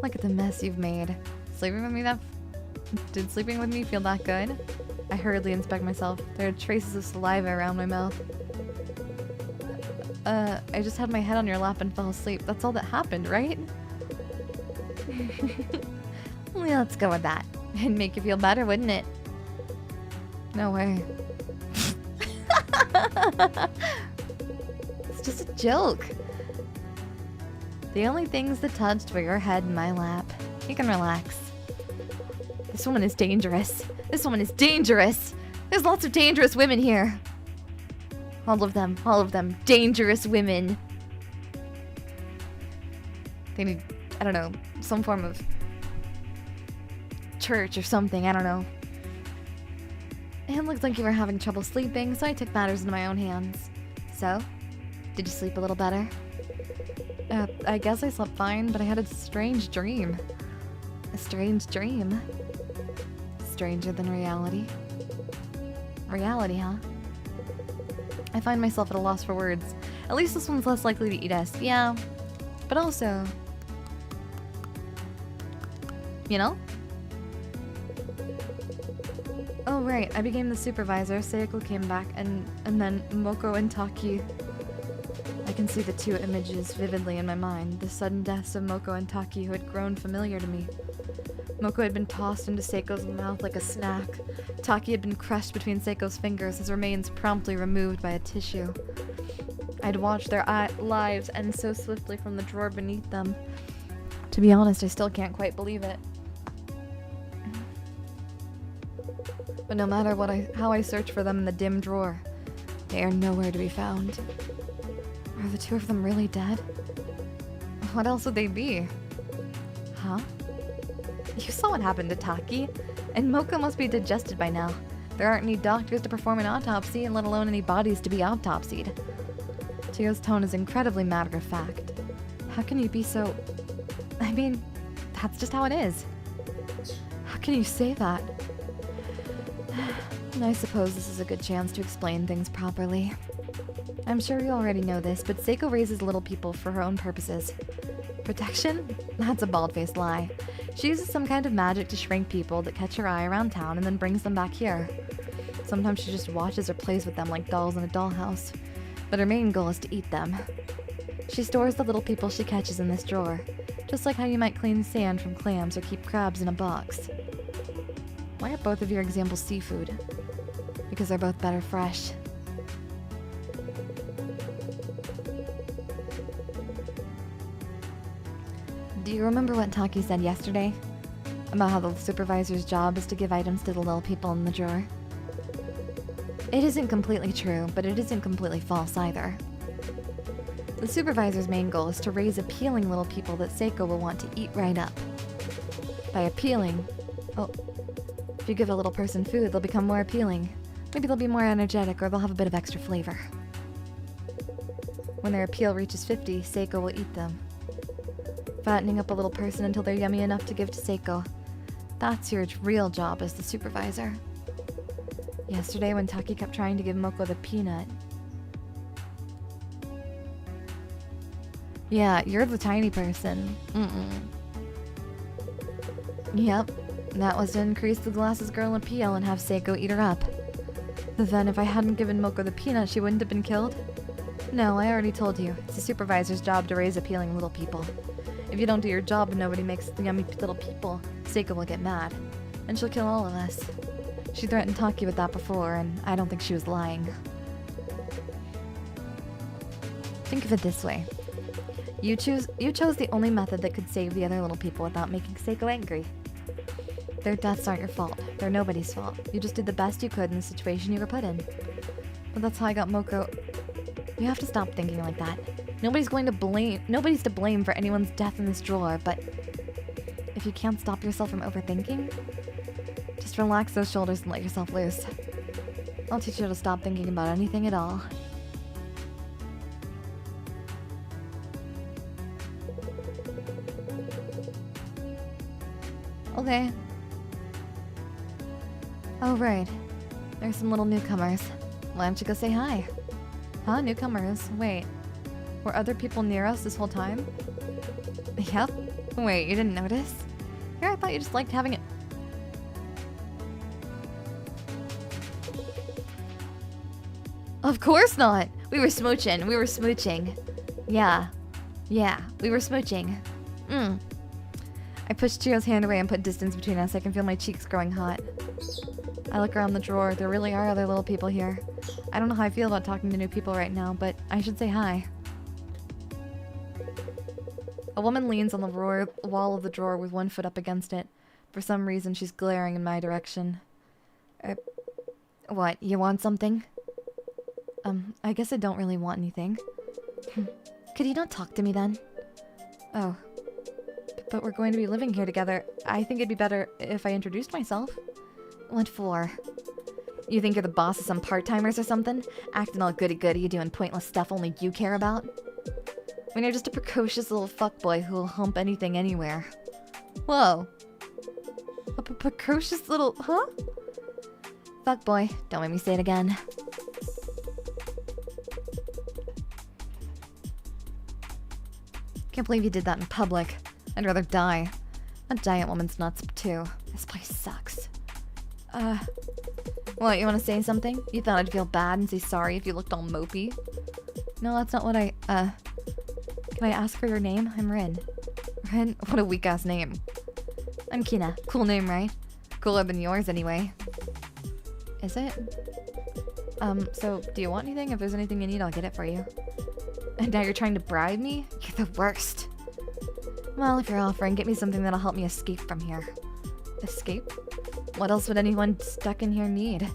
Look at the mess you've made. Sleeping with me Did sleeping with me feel that good? I hurriedly inspect myself. There are traces of saliva around my mouth. I just had my head on your lap and fell asleep. That's all that happened, right? Well, let's go with that. It'd make you feel better, wouldn't it? No way. It's just a joke. The only things that touched were your head and my lap. You can relax. This woman is dangerous. This woman is dangerous. There's lots of dangerous women here. All of them. Dangerous women. They need, I don't know, some form of church or something, I don't know. It looked like you were having trouble sleeping, so I took matters into my own hands. So, did you sleep a little better? I guess I slept fine, but I had a strange dream. A strange dream. Stranger than reality. Reality, huh? I find myself at a loss for words. At least this one's less likely to eat us. Yeah. But also... You know? Oh, right. I became the supervisor. Saeko came back, and then Moko and Taki. I can see the two images vividly in my mind. The sudden deaths of Moko and Taki, who had grown familiar to me. Moko had been tossed into Seiko's mouth like a snack. Taki had been crushed between Seiko's fingers, his remains promptly removed by a tissue. I'd watched their lives end so swiftly from the drawer beneath them. To be honest, I still can't quite believe it. But no matter how I search for them in the dim drawer, they are nowhere to be found. Are the two of them really dead? What else would they be? Huh? You saw what happened to Taki, and Moko must be digested by now. There aren't any doctors to perform an autopsy, and let alone any bodies to be autopsied. Chio's tone is incredibly matter-of-fact. How can you be so... I mean, that's just how it is. How can you say that? I suppose this is a good chance to explain things properly. I'm sure you already know this, but Saeko raises little people for her own purposes. Protection? That's a bald-faced lie. She uses some kind of magic to shrink people that catch her eye around town and then brings them back here. Sometimes she just watches or plays with them like dolls in a dollhouse, but her main goal is to eat them. She stores the little people she catches in this drawer, just like how you might clean sand from clams or keep crabs in a box. Why are both of your examples seafood? Because they're both better fresh. Do you remember what Taki said yesterday? About how the supervisor's job is to give items to the little people in the drawer? It isn't completely true, but it isn't completely false either. The supervisor's main goal is to raise appealing little people that Saeko will want to eat right up. By appealing, well, if you give a little person food, they'll become more appealing. Maybe they'll be more energetic, or they'll have a bit of extra flavor. When their appeal reaches 50, Saeko will eat them. Fattening up a little person until they're yummy enough to give to Saeko. That's your real job as the supervisor. Yesterday, when Taki kept trying to give Moko the peanut... Yeah, you're the tiny person. Yep, that was to increase the glasses girl appeal and have Saeko eat her up. But then if I hadn't given Moko the peanut, she wouldn't have been killed? No, I already told you. It's the supervisor's job to raise appealing little people. If you don't do your job and nobody makes the yummy little people, Saeko will get mad. And she'll kill all of us. She threatened Taki with that before, and I don't think she was lying. Think of it this way. You chose the only method that could save the other little people without making Saeko angry. Their deaths aren't your fault. They're nobody's fault. You just did the best you could in the situation you were put in. But that's how I got Moko... You have to stop thinking like that. Nobody's to blame for anyone's death in this drawer, but... If you can't stop yourself from overthinking, just relax those shoulders and let yourself loose. I'll teach you how to stop thinking about anything at all. Okay. Oh, right. There's some little newcomers. Why don't you go say hi? Huh, newcomers? Wait. Were other people near us this whole time? Yep. Wait, you didn't notice? Here, I thought you just liked having it. Of course not! We were smooching. Yeah. Yeah, we were smooching. I pushed Chio's hand away and put distance between us. I can feel my cheeks growing hot. I look around the drawer. There really are other little people here. I don't know how I feel about talking to new people right now, but I should say hi. A woman leans on the wall of the drawer with one foot up against it. For some reason, she's glaring in my direction. What, you want something? I guess I don't really want anything. Could you not talk to me then? Oh. But we're going to be living here together. I think it'd be better if I introduced myself. What for? You think you're the boss of some part-timers or something? Acting all goody-goody, doing pointless stuff only you care about? When you're just a precocious little fuckboy who'll hump anything anywhere. Whoa. A precocious little... Huh? Fuckboy. Don't make me say it again. Can't believe you did that in public. I'd rather die. That giant woman's nuts, too. This place sucks. What, you want to say something? You thought I'd feel bad and say sorry if you looked all mopey? No, that's not what I, Can I ask for your name? I'm Rin. Rin? What a weak-ass name. I'm Kina. Cool name, right? Cooler than yours, anyway. Is it? So, do you want anything? If there's anything you need, I'll get it for you. And now you're trying to bribe me? You're the worst. Well, if you're offering, get me something that'll help me escape from here. Escape? What else would anyone stuck in here need?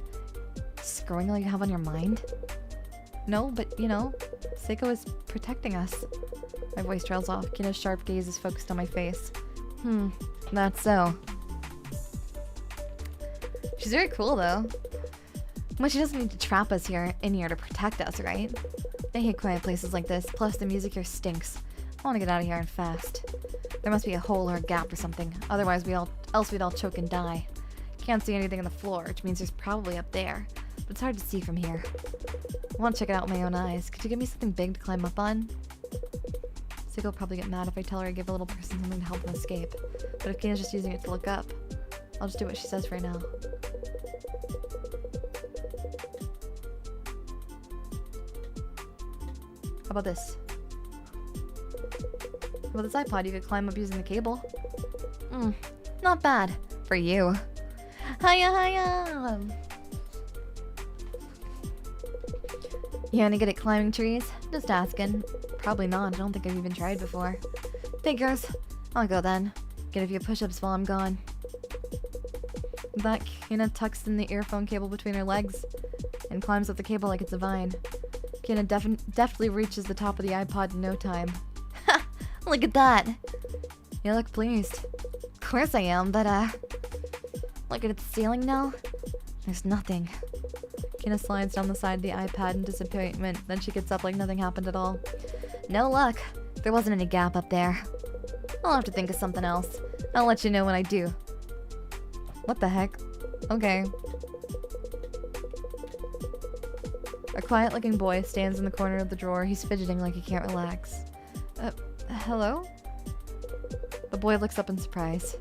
Screwing all you have on your mind? No, but, you know, Saeko is protecting us. My voice trails off. Kina's sharp gaze is focused on my face. That's so. She's very cool, though. Well, she doesn't need to trap us in here to protect us, right? I hate quiet places like this. Plus, the music here stinks. I want to get out of here and fast. There must be a hole or a gap or something. Otherwise, we'd all choke and die. Can't see anything on the floor, which means there's probably up there. But it's hard to see from here. I want to check it out with my own eyes. Could you give me something big to climb up on? Saeko will probably get mad if I tell her I give a little person something to help them escape. But if Kina's just using it to look up, I'll just do what she says right now. How about this? How about this iPod? You could climb up using the cable. Not bad. For you. Hiya, hiya! You any good at climbing trees? Just asking. Probably not. I don't think I've even tried before. Figures. I'll go then. Get a few push-ups while I'm gone. With that, Kina tucks in the earphone cable between her legs and climbs up the cable like it's a vine. Kina deftly reaches the top of the iPod in no time. Ha! Look at that! You look pleased. Of course I am, but look at the ceiling now. There's nothing. Kina slides down the side of the iPad in disappointment, then she gets up like nothing happened at all. No luck. There wasn't any gap up there. I'll have to think of something else. I'll let you know when I do. What the heck? Okay. A quiet-looking boy stands in the corner of the drawer. He's fidgeting like he can't relax. Hello? The boy looks up in surprise.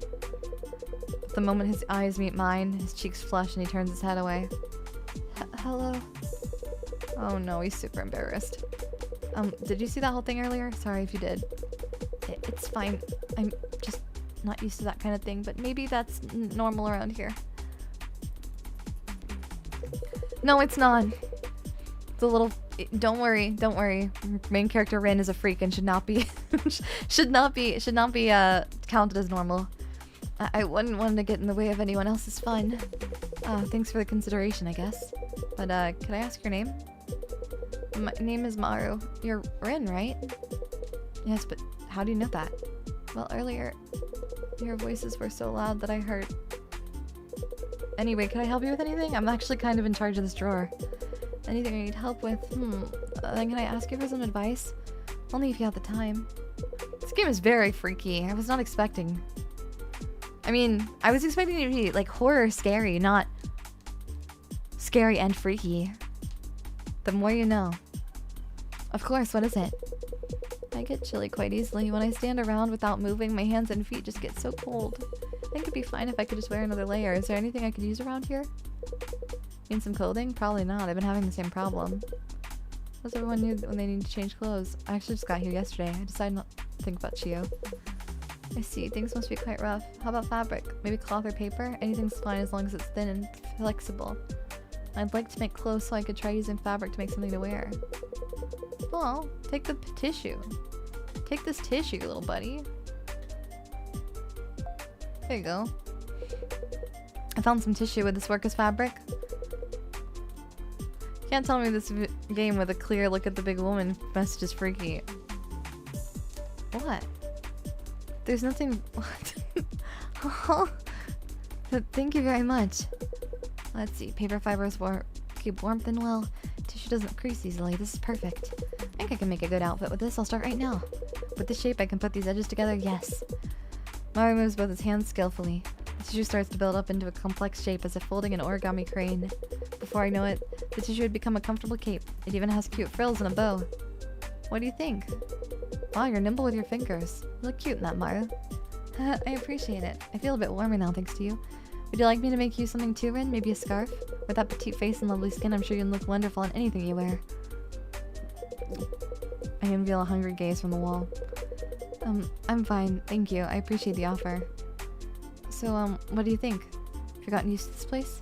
But the moment his eyes meet mine, his cheeks flush and he turns his head away. Hello? Oh no, he's super embarrassed. Did you see that whole thing earlier? Sorry if you did. It's fine. I'm just not used to that kind of thing, but maybe that's normal around here. No, it's not. It's a little... Don't worry, don't worry. Main character Rin is a freak and should not be counted as normal. I wouldn't want to get in the way of anyone else's fun. Thanks for the consideration, I guess. But could I ask your name? My name is Maru. You're Rin, right? Yes, but how do you know that? Well, earlier, your voices were so loud that I heard. Anyway, can I help you with anything? I'm actually kind of in charge of this drawer. Anything I need help with? Then can I ask you for some advice? Only if you have the time. This game is very freaky. I was not expecting... I mean, I was expecting it to be, like, horror scary, not scary and freaky. The more you know. Of course, what is it? I get chilly quite easily. When I stand around without moving, my hands and feet just get so cold. I think it'd be fine if I could just wear another layer. Is there anything I could use around here? Need some clothing? Probably not. I've been having the same problem. What's everyone need when they need to change clothes? I actually just got here yesterday. I decided not to think about Chio. I see. Things must be quite rough. How about fabric? Maybe cloth or paper? Anything's fine as long as it's thin and flexible. I'd like to make clothes so I could try using fabric to make something to wear. Well, take the tissue. Take this tissue, little buddy. There you go. I found some tissue. Would this work as fabric? Can't tell me this game with a clear look at the big woman message is freaky. What? There's nothing... What? Thank you very much. Let's see. Paper fibers keep warmth and well. Tissue doesn't crease easily. This is perfect. I think I can make a good outfit with this. I'll start right now. With this shape, I can put these edges together. Yes. Mario moves both his hands skillfully. The tissue starts to build up into a complex shape as if folding an origami crane. Before I know it, the tissue had become a comfortable cape. It even has cute frills and a bow. What do you think? Wow, you're nimble with your fingers. You look cute in that, Maru. I appreciate it. I feel a bit warmer now, thanks to you. Would you like me to make you something too, Rin? Maybe a scarf? With that petite face and lovely skin, I'm sure you'd look wonderful in anything you wear. I unveil a hungry gaze from the wall. I'm fine. Thank you. I appreciate the offer. So, what do you think? Have you gotten used to this place?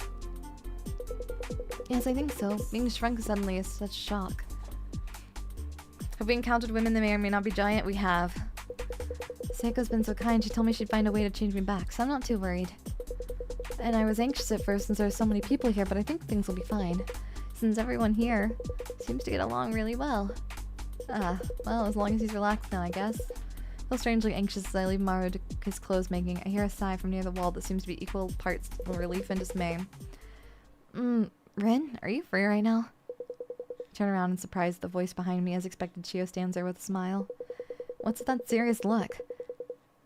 Yes, I think so. Being shrunk suddenly is such a shock. Have we encountered women that may or may not be giant? We have. Saeko's been so kind. She told me she'd find a way to change me back, so I'm not too worried. And I was anxious at first since there are so many people here, but I think things will be fine. Since everyone here seems to get along really well. Well, as long as he's relaxed now, I guess. I feel strangely anxious as I leave Maru to his clothes making. I hear a sigh from near the wall that seems to be equal parts of relief and dismay. Rin, are you free right now? I turn around in surprise at the voice behind me. As expected, Chio stands there with a smile. What's with that serious look?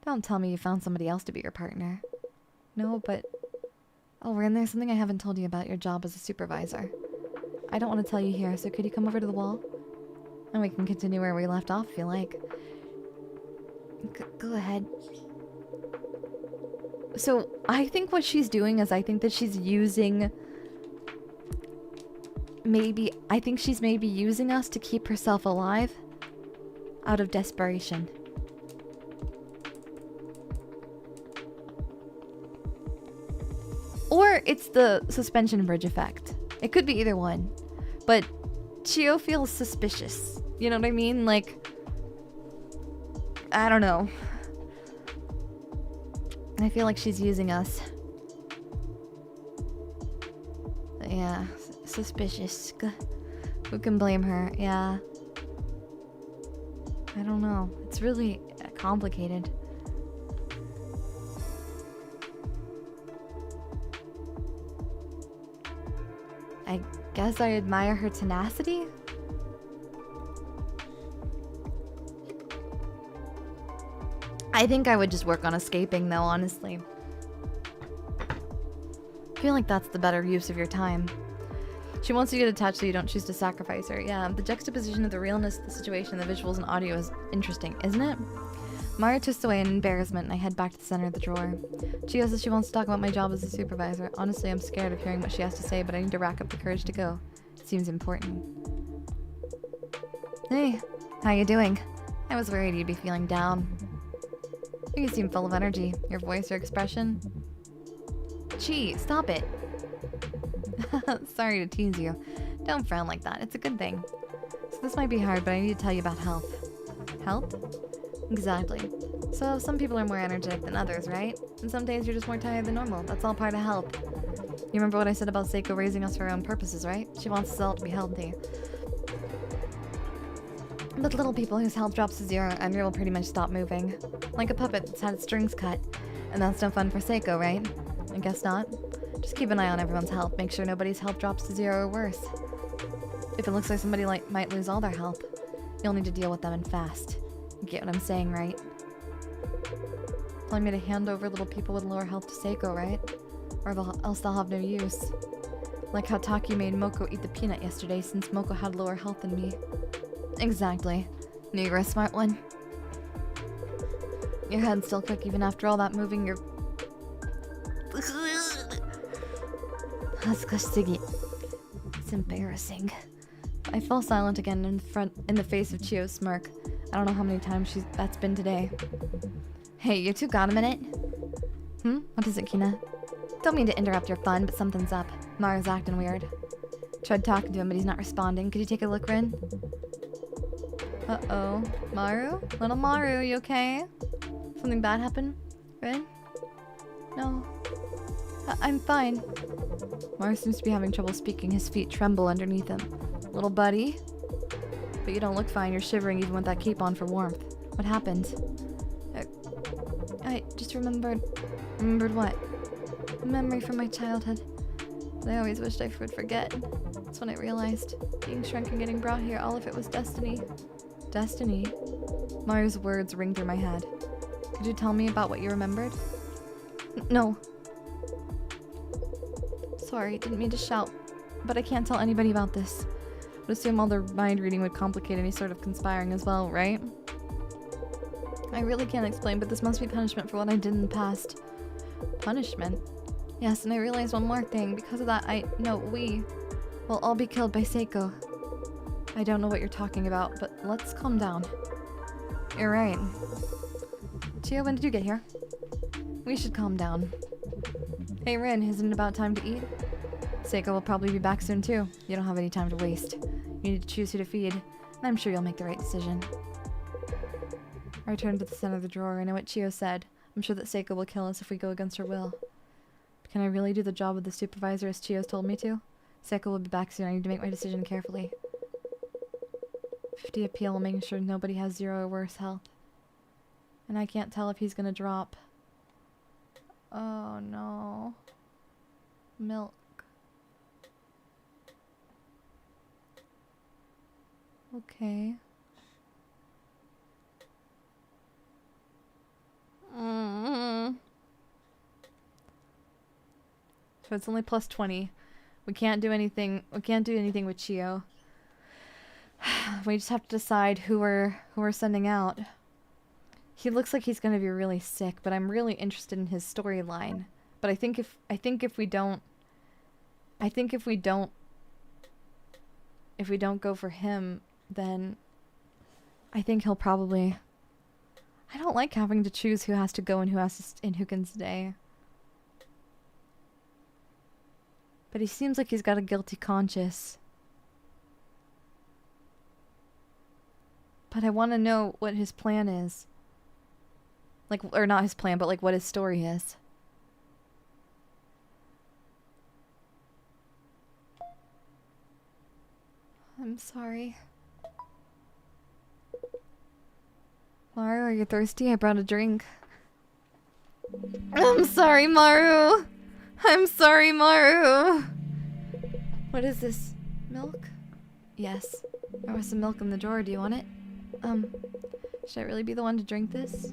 Don't tell me you found somebody else to be your partner. No, but... Oh, Rin, there's something I haven't told you about your job as a supervisor. I don't want to tell you here, so could you come over to the wall? And we can continue where we left off if you like. Go ahead. So, I think what she's doing is I think that she's using... I think she's maybe using us to keep herself alive out of desperation. Or it's the suspension bridge effect. It could be either one. But Chio feels suspicious. You know what I mean? Like, I don't know. I feel like she's using us. Yeah, suspicious. Who can blame her? Yeah. I don't know. It's really complicated. I guess I admire her tenacity? I think I would just work on escaping though, honestly. I feel like that's the better use of your time. She wants you to get attached so you don't choose to sacrifice her. Yeah, the juxtaposition of the realness of the situation, the visuals and audio is interesting, isn't it? Mario twists away in embarrassment and I head back to the center of the drawer. Chio says she wants to talk about my job as a supervisor. Honestly, I'm scared of hearing what she has to say, but I need to rack up the courage to go. It seems important. Hey, how you doing? I was worried you'd be feeling down. You seem full of energy. Your voice, your expression. Gee, stop it. Sorry to tease you. Don't frown like that. It's a good thing. So this might be hard, but I need to tell you about health. Health? Exactly. So some people are more energetic than others, right? And some days you're just more tired than normal. That's all part of health. You remember what I said about Saeko raising us for her own purposes, right? She wants us all to be healthy. But little people whose health drops to zero and will pretty much stop moving. Like a puppet that's had its strings cut. And that's no fun for Saeko, right? I guess not. Just keep an eye on everyone's health. Make sure nobody's health drops to zero or worse. If it looks like somebody might lose all their health, you'll need to deal with them and fast. You get what I'm saying, right? Telling me to hand over little people with lower health to Saeko, right? Or else they'll have no use. Like how Taki made Moko eat the peanut yesterday since Moko had lower health than me. Exactly. Knew you were a smart one. Your head's still quick even after all that moving your... It's embarrassing. I fell silent again in the face of Chio's smirk. I don't know how many times that's been today. Hey, you two got a minute? What is it, Kina? Don't mean to interrupt your fun, but something's up. Maru's acting weird. Tried talking to him, but he's not responding. Could you take a look, Rin? Uh-oh. Maru? Little Maru, you okay? Something bad happened? Rin? No. I'm fine. Maru seems to be having trouble speaking. His feet tremble underneath him. Little buddy? But you don't look fine. You're shivering even with that cape on for warmth. What happened? I just remembered... Remembered what? A memory from my childhood. But I always wished I would forget. That's when I realized. Being shrunken, getting brought here, all of it was destiny. Destiny? Maru's words ring through my head. Could you tell me about what you remembered? No. Sorry, didn't mean to shout. But I can't tell anybody about this. Would assume all the mind reading would complicate any sort of conspiring as well, right? I really can't explain, but this must be punishment for what I did in the past. Punishment? Yes, and I realized one more thing. Because of that, we will all be killed by Saeko. I don't know what you're talking about, but let's calm down. You're right. Chio, when did you get here? We should calm down. Hey Rin, isn't it about time to eat? Saeko will probably be back soon too. You don't have any time to waste. You need to choose who to feed, and I'm sure you'll make the right decision. I return to the center of the drawer. I know what Chio said. I'm sure that Saeko will kill us if we go against her will. Can I really do the job of the supervisor as Chio's told me to? Saeko will be back soon. I need to make my decision carefully. 50 appeal, making sure nobody has 0 or worse health. And I can't tell if he's gonna drop. Oh no. Milk. Okay. So it's only plus 20. We can't do anything. We can't do anything with Chio. We just have to decide who we're sending out. He looks like he's gonna be really sick, but I'm really interested in his storyline. But I think if we don't go for him, then I think he'll probably. I don't like having to choose who has to go and who has to who can stay. But he seems like he's got a guilty conscience. But I want to know what his plan is. Like, or not his plan, but like what his story is. I'm sorry. Maru, are you thirsty? I brought a drink. I'm sorry, Maru. I'm sorry, Maru. What is this? Milk? Yes. There was some milk in the drawer. Do you want it? Should I really be the one to drink this?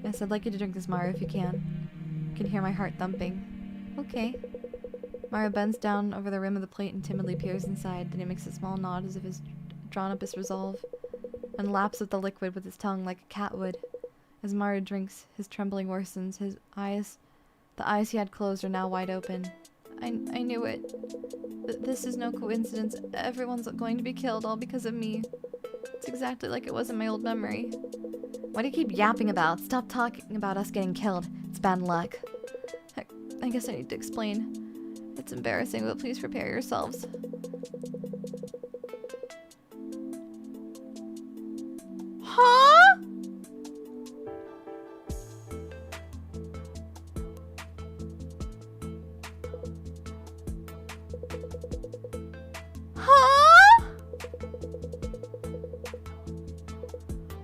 Yes, I'd like you to drink this, Maru, if you can. You can hear my heart thumping. Okay. Maru bends down over the rim of the plate and timidly peers inside. Then he makes a small nod as if he's drawn up his resolve, and laps at the liquid with his tongue like a cat would. As Maru drinks, his trembling worsens. The eyes he had closed are now wide open. I knew it. This is no coincidence. Everyone's going to be killed, all because of me. It's exactly like it was in my old memory. What do you keep yapping about? Stop talking about us getting killed. It's bad luck. I guess I need to explain. It's embarrassing, but please prepare yourselves. Huh? Huh?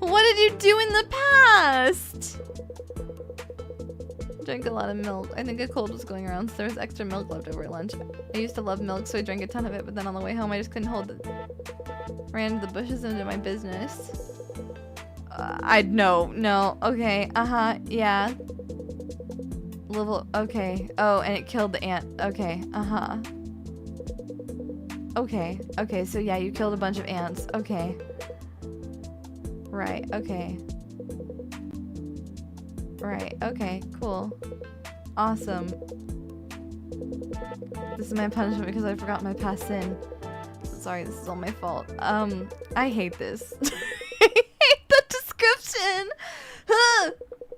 What did you do in the past? Drank a lot of milk. I think a cold was going around, so there was extra milk left over at lunch. I used to love milk, so I drank a ton of it, but then on the way home I just couldn't hold it. Ran into the bushes and into my business. No. Okay, yeah. Okay. Oh, and it killed the ant. Okay, Okay, so yeah, you killed a bunch of ants. Okay. Right, okay. Right, okay, cool. Awesome. This is my punishment because I forgot my past sin. Sorry, this is all my fault. I hate this. I hate the description!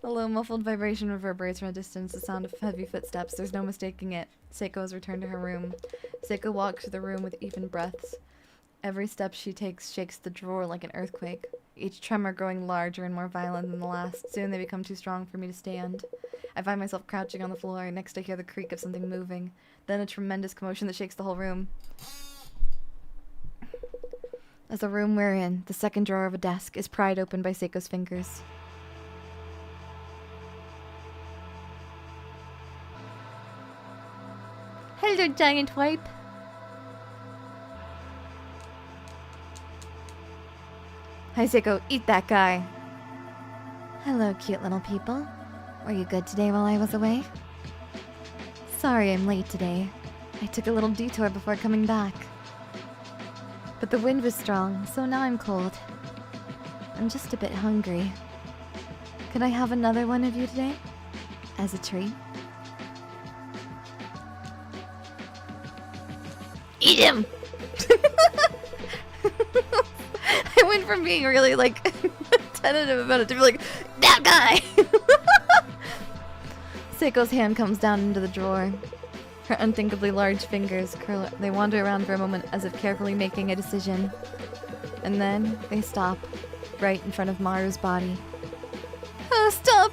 A low muffled vibration reverberates from a distance, the sound of heavy footsteps. There's no mistaking it. Saeko has returned to her room. Saeko walks through the room with even breaths. Every step she takes shakes the drawer like an earthquake, each tremor growing larger and more violent than the last. Soon they become too strong for me to stand. I find myself crouching on the floor. Next I hear the creak of something moving, then a tremendous commotion that shakes the whole room. As the room we're in, the second drawer of a desk is pried open by Seiko's fingers. Hello, giant wipe. Hi, Saeko. Eat that guy. Hello, cute little people. Were you good today while I was away? Sorry I'm late today. I took a little detour before coming back. But the wind was strong, so now I'm cold. I'm just a bit hungry. Could I have another one of you today? As a treat? Eat him! I went from being really, like, tentative about it to be like, that guy! Seiko's hand comes down into the drawer. Her unthinkably large fingers curl. They wander around for a moment as if carefully making a decision. And then they stop, right in front of Maru's body. Oh, stop!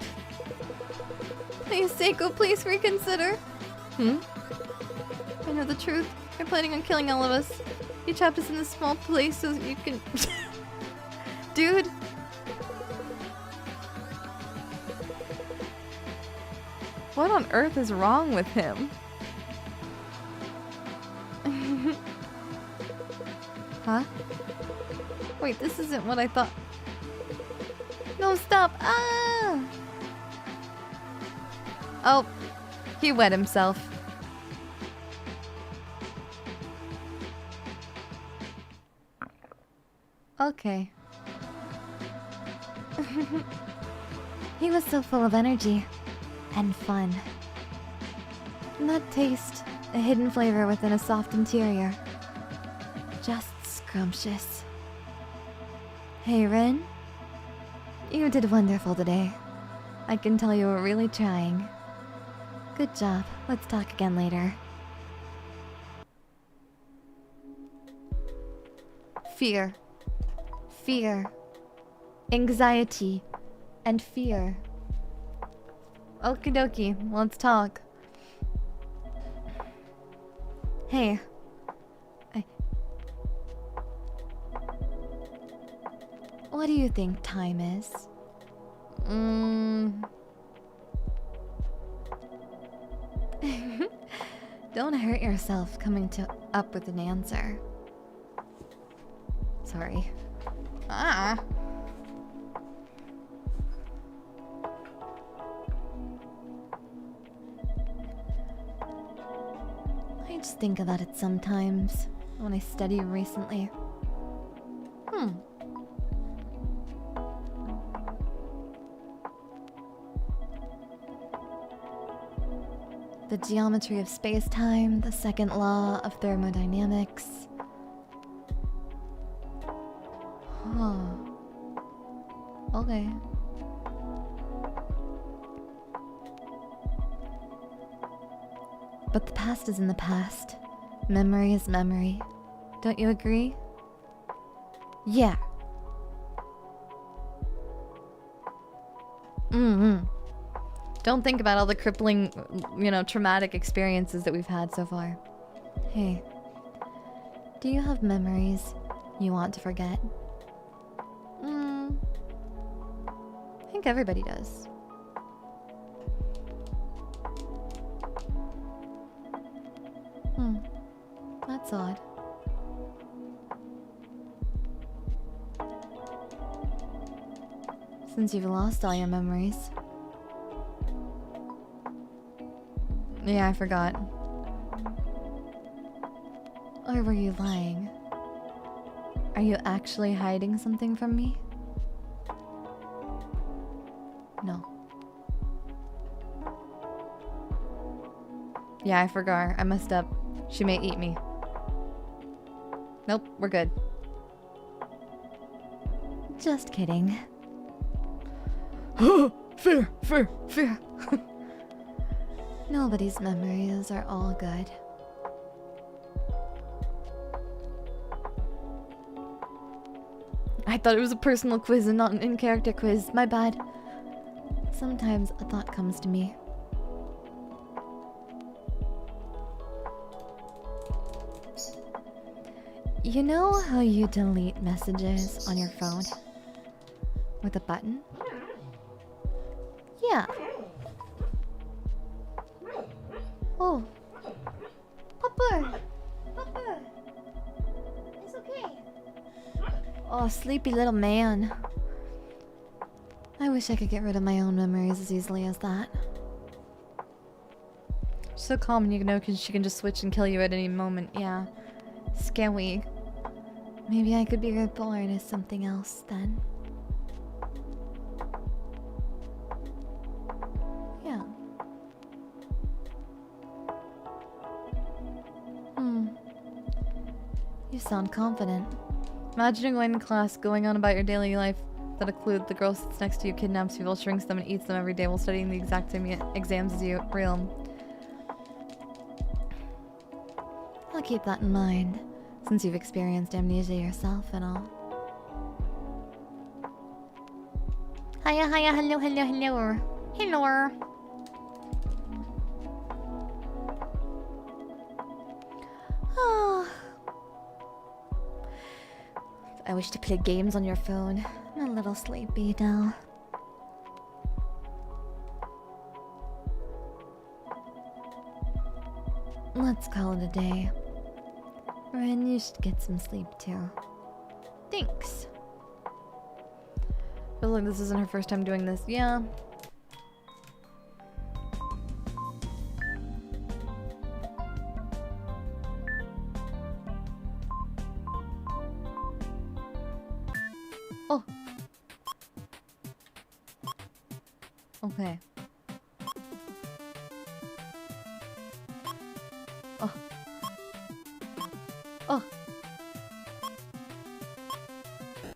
Please, Saeko, please reconsider. I know the truth. You're planning on killing all of us. You trapped us in this small place so you can... Dude! What on earth is wrong with him? Huh? Wait, this isn't what I thought. No, stop! Ah! Oh, he wet himself. Okay. He was so full of energy and fun. Not taste, a hidden flavor within a soft interior. Just scrumptious. Hey, Rin. You did wonderful today. I can tell you were really trying. Good job. Let's talk again later. Fear. Fear. Anxiety. And fear. Okie dokie, let's talk. Hey. What do you think time is? Don't hurt yourself coming up with an answer. Sorry. Ah. I just think about it sometimes when I study recently. The geometry of space-time, the second law of thermodynamics. Huh. Okay. But the past is in the past. Memory is memory. Don't you agree? Yeah. Don't think about all the crippling, traumatic experiences that we've had so far. Hey. Do you have memories you want to forget? I think everybody does. That's odd. Since you've lost all your memories. Yeah, I forgot. Or were you lying? Are you actually hiding something from me? No. Yeah, I forgot. I messed up. She may eat me. Nope, we're good. Just kidding. Fear, fear, fear. Nobody's memories are all good. I thought it was a personal quiz and not an in-character quiz. My bad. Sometimes a thought comes to me. You know how you delete messages on your phone? With a button? Yeah. Oh. Papa! Papa! It's okay. Oh, sleepy little man. I wish I could get rid of my own memories as easily as that. She's so calm and you know she can just switch and kill you at any moment, yeah. Scary. Maybe I could be reborn as something else then. Yeah. You sound confident. Imagining going to class, going on about your daily life that include the girl sits next to you, kidnaps people, shrinks them, and eats them every day while studying the exact same exams as you. Real. I'll keep that in mind, since you've experienced amnesia yourself and all. Hiya, hiya, hello, hello, hello. Hello. Oh. I wish to play games on your phone. a little sleepy now. Let's call it a day. Ren, you should get some sleep too. Thanks. Feels like this isn't her first time doing this. Yeah. Oh. Okay. Oh. Oh.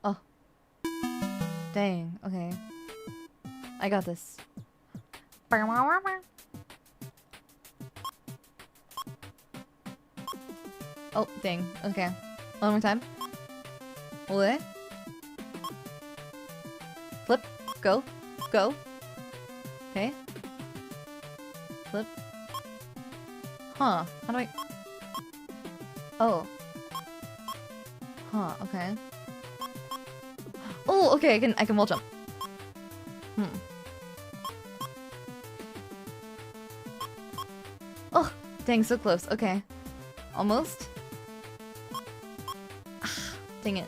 Oh. Dang. Okay. I got this. Oh, dang. Okay. One more time. What? Flip. Go. Go. Okay. Flip. Huh. How do I... Oh. Huh, okay. Oh, okay, I can wall jump. Oh, dang, so close. Okay. Almost. Dang it.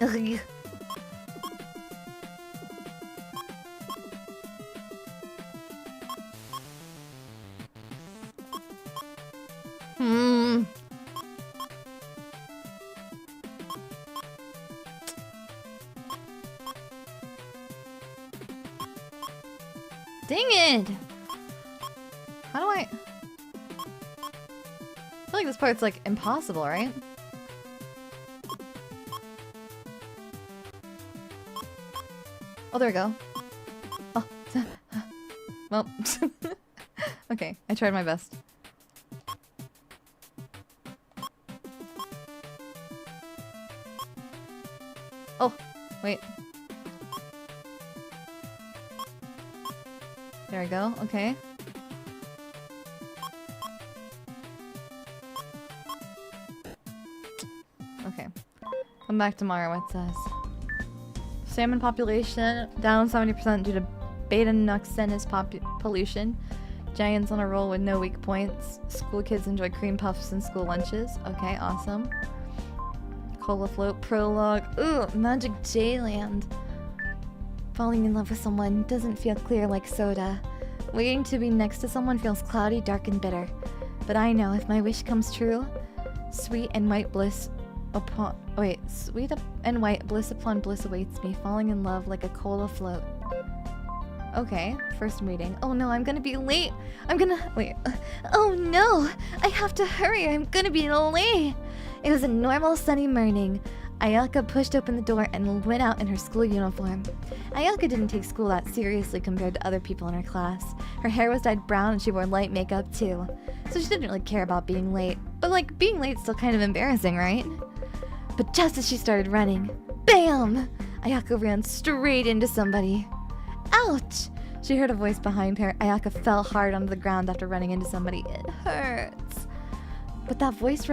Ugh. Dang it! How do I... I feel like this part's like impossible, right? Oh, there we go. Oh. Well. Okay, I tried my best. Oh, wait. There we go, okay. Okay. Come back tomorrow, it says. Salmon population down 70% due to beta-nuxenus pollution. Giants on a roll with no weak points. School kids enjoy cream puffs and school lunches. Okay, awesome. Cola float prologue. Ooh, Magic J-Land. Falling in love with someone doesn't feel clear like soda. Waiting to be next to someone feels cloudy, dark, and bitter. But I know if my wish comes true, sweet and white bliss upon... Wait, sweet and white bliss upon bliss awaits me, falling in love like a cola float. Okay, first meeting. Oh no, I'm gonna be late! Wait. Oh no! I have to hurry, I'm gonna be late! It was a normal sunny morning. Ayaka pushed open the door and went out in her school uniform. Ayaka didn't take school that seriously compared to other people in her class. Her hair was dyed brown and she wore light makeup too. So she didn't really care about being late. But like, being late's still kind of embarrassing, right? But just as she started running, BAM! Ayaka ran straight into somebody. Ouch! She heard a voice behind her. Ayaka fell hard onto the ground after running into somebody. It hurts. But that voice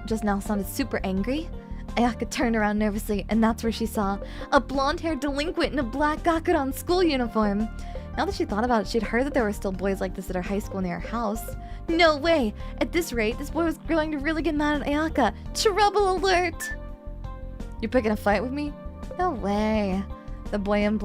just now sounded super angry. Ayaka turned around nervously, and that's where she saw a blonde-haired delinquent in a black Gakuran school uniform. Now that she thought about it, she'd heard that there were still boys like this at her high school near her house. No way! At this rate, this boy was going to really get mad at Ayaka. Trouble alert! You picking a fight with me? No way. The boy in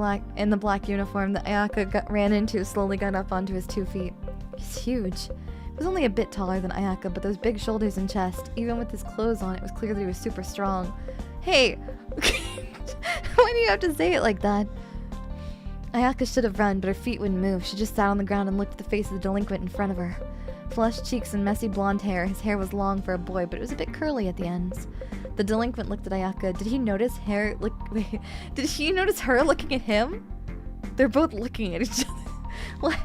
the black uniform that Ayaka ran into slowly got up onto his 2 feet. He's huge. He was only a bit taller than Ayaka, but those big shoulders and chest, even with his clothes on, it was clear that he was super strong. Hey! Why do you have to say it like that? Ayaka should have run, but her feet wouldn't move. She just sat on the ground and looked at the face of the delinquent in front of her. Flushed cheeks and messy blonde hair. His hair was long for a boy, but it was a bit curly at the ends. The delinquent looked at Ayaka. Did he notice Did she notice her looking at him? They're both looking at each other. What?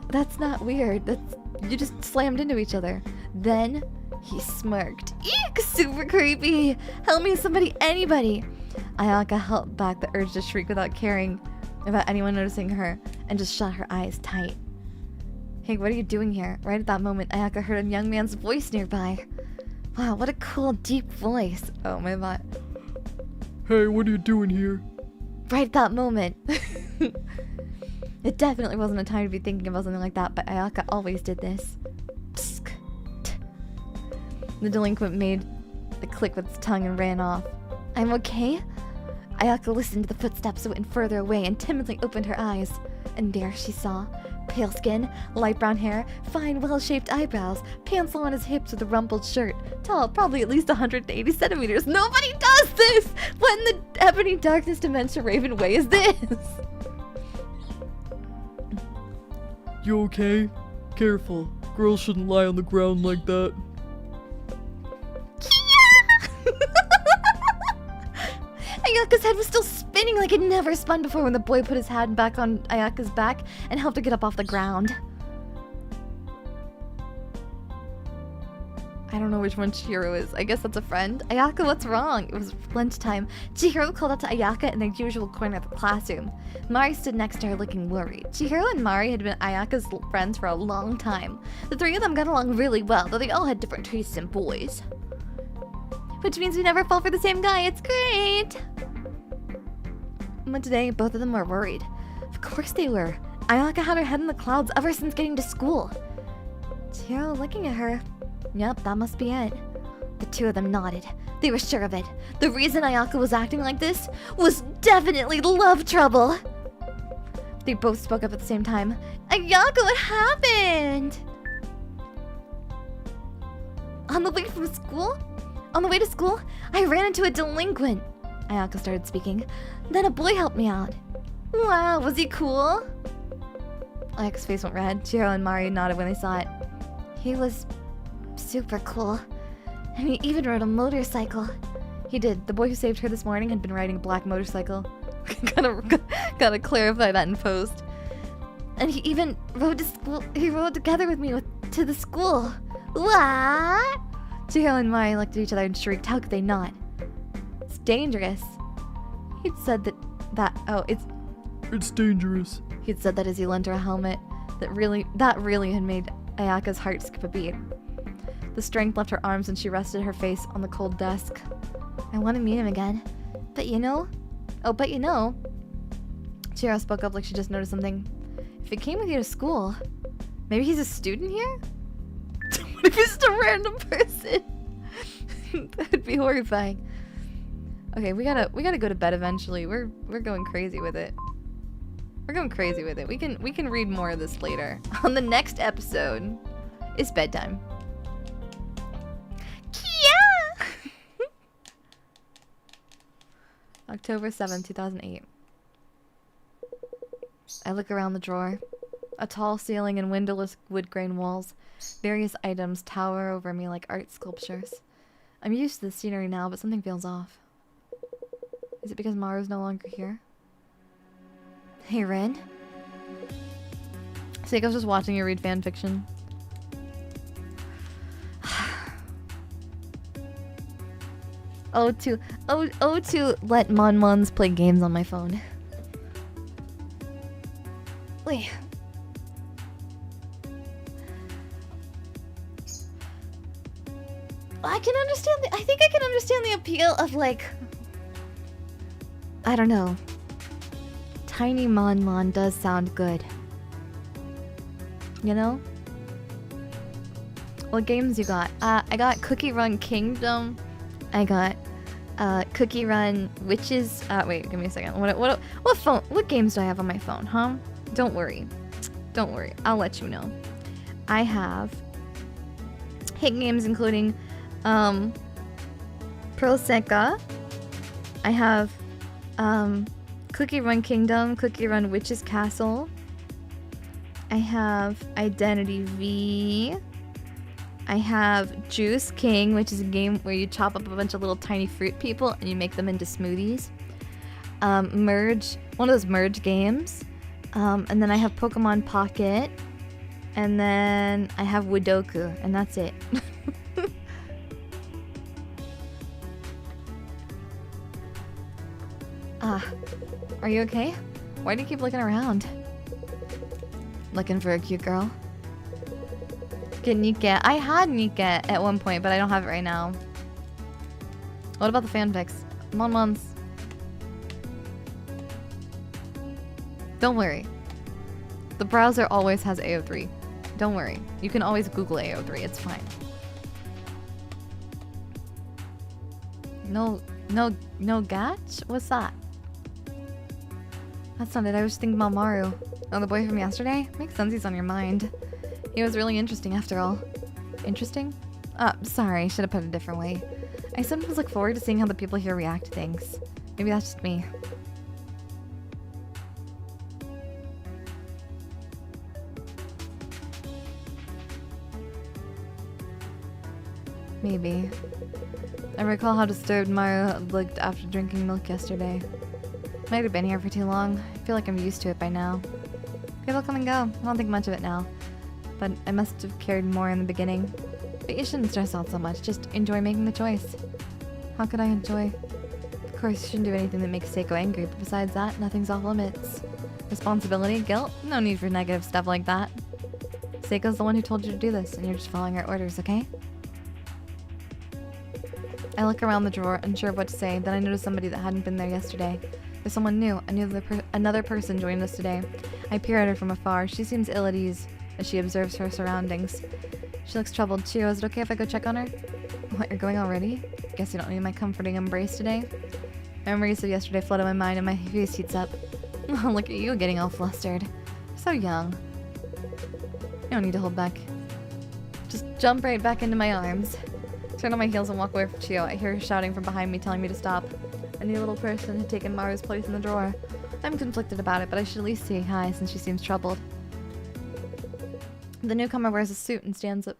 That's not weird. You just slammed into each other. Then he smirked. Eek! Super creepy! Help me, somebody, anybody! Ayaka held back the urge to shriek without caring about anyone noticing her, and just shut her eyes tight. Hey, what are you doing here? Right at that moment, Ayaka heard a young man's voice nearby. Wow, what a cool, deep voice. Oh, my god. Hey, what are you doing here? Right at that moment. It definitely wasn't a time to be thinking about something like that, but Ayaka always did this. Psk. The delinquent made a click with its tongue and ran off. I'm okay? Ayaka listened to the footsteps that went further away and timidly opened her eyes. And there she saw pale skin, light brown hair, fine, well-shaped eyebrows, pants low on his hips with a rumpled shirt, tall, probably at least 180 centimeters. Nobody does this! What in the ebony darkness dementia raven way is this? You okay? Careful. Girls shouldn't lie on the ground like that. Ayaka's head was still spinning like it never spun before when the boy put his hand back on Ayaka's back and helped her get up off the ground. I don't know which one Chihiro is. I guess that's a friend. Ayaka, what's wrong? It was lunchtime. Chihiro called out to Ayaka in their usual corner of the classroom. Mari stood next to her looking worried. Chihiro and Mari had been Ayaka's friends for a long time. The three of them got along really well, though they all had different tastes in boys. Which means we never fall for the same guy. It's great! But today, both of them were worried. Of course they were. Ayaka had her head in the clouds ever since getting to school. Chihiro looking at her. Yep, that must be it. The two of them nodded. They were sure of it. The reason Ayaka was acting like this was definitely love trouble. They both spoke up at the same time. Ayaka, what happened? On the way to school, I ran into a delinquent. Ayaka started speaking. Then a boy helped me out. Wow, was he cool? Ayaka's face went red. Chihiro and Mari nodded when they saw it. He was super cool. And he even rode a motorcycle. He did. The boy who saved her this morning had been riding a black motorcycle. gotta clarify that in post. And he even rode to school. He rode together with me to the school. What? Chihiro and Mari looked at each other and shrieked. How could they not? It's dangerous. He'd said it's dangerous. He'd said that as he lent her a helmet. That really had made Ayaka's heart skip a beat. The strength left her arms and she rested her face on the cold desk. I want to meet him again. But you know... Chihiro spoke up like she just noticed something. If he came with you to school, maybe he's a student here? What if he's just a random person? That would be horrifying. Okay, we gotta go to bed eventually. We're going crazy with it. We're going crazy with it. We can read more of this later. On the next episode, it's bedtime. Yeah! October 7th, 2008. I look around the drawer. A tall ceiling and windowless wood grain walls. Various items tower over me like art sculptures. I'm used to the scenery now, but something feels off. Is it because Maru's no longer here? Hey, Rin. Saeko's just watching you read fanfiction. to let Mon-Mons play games on my phone. Wait. I think I can understand the appeal of, like, I don't know. Tiny Mon does sound good. You know? What games you got? I got Cookie Run Kingdom. I got Cookie Run Witches. Wait, give me a second. What games do I have on my phone, huh? Don't worry. Don't worry. I'll let you know. I have hit games including Prosecca. I have Cookie Run Kingdom, Cookie Run Witch's Castle. I have Identity V. I have Juice King, which is a game where you chop up a bunch of little tiny fruit people and you make them into smoothies. Merge, one of those merge games. And then I have Pokemon Pocket. And then I have Woodoku, and that's it. Are you okay? Why do you keep looking around? Looking for a cute girl? Get Nike. I had Nike at one point, but I don't have it right now. What about the fanfics? Mons. Don't worry. The browser always has AO3. Don't worry. You can always Google AO3. It's fine. No Gatch? What's that? That's not it. I was thinking about Maru. Oh, the boy from yesterday? Makes sense he's on your mind. He was really interesting after all. Interesting? Sorry. Should have put it a different way. I sometimes look forward to seeing how the people here react to things. Maybe that's just me. Maybe. I recall how disturbed Maru looked after drinking milk yesterday. Might have been here for too long. I feel like I'm used to it by now. People come and go. I don't think much of it now. But I must have cared more in the beginning. But you shouldn't stress out so much. Just enjoy making the choice. How could I enjoy? Of course, you shouldn't do anything that makes Saeko angry, but besides that, nothing's off limits. Responsibility, guilt? No need for negative stuff like that. Saeko's the one who told you to do this, and you're just following her orders, okay? I look around the drawer, unsure of what to say, then I notice somebody that hadn't been there yesterday. There's someone new. Another person joined us today. I peer at her from afar. She seems ill at ease as she observes her surroundings. She looks troubled. Chio, is it okay if I go check on her? What, you're going already? Guess you don't need my comforting embrace today? Memories of yesterday flood in my mind and my face heats up. Oh, look at you getting all flustered. You're so young. You don't need to hold back. Just jump right back into my arms. Turn on my heels and walk away from Chio. I hear her shouting from behind me, telling me to stop. A new little person had taken Maru's place in the drawer. I'm conflicted about it, but I should at least say hi since she seems troubled. The newcomer wears a suit and stands up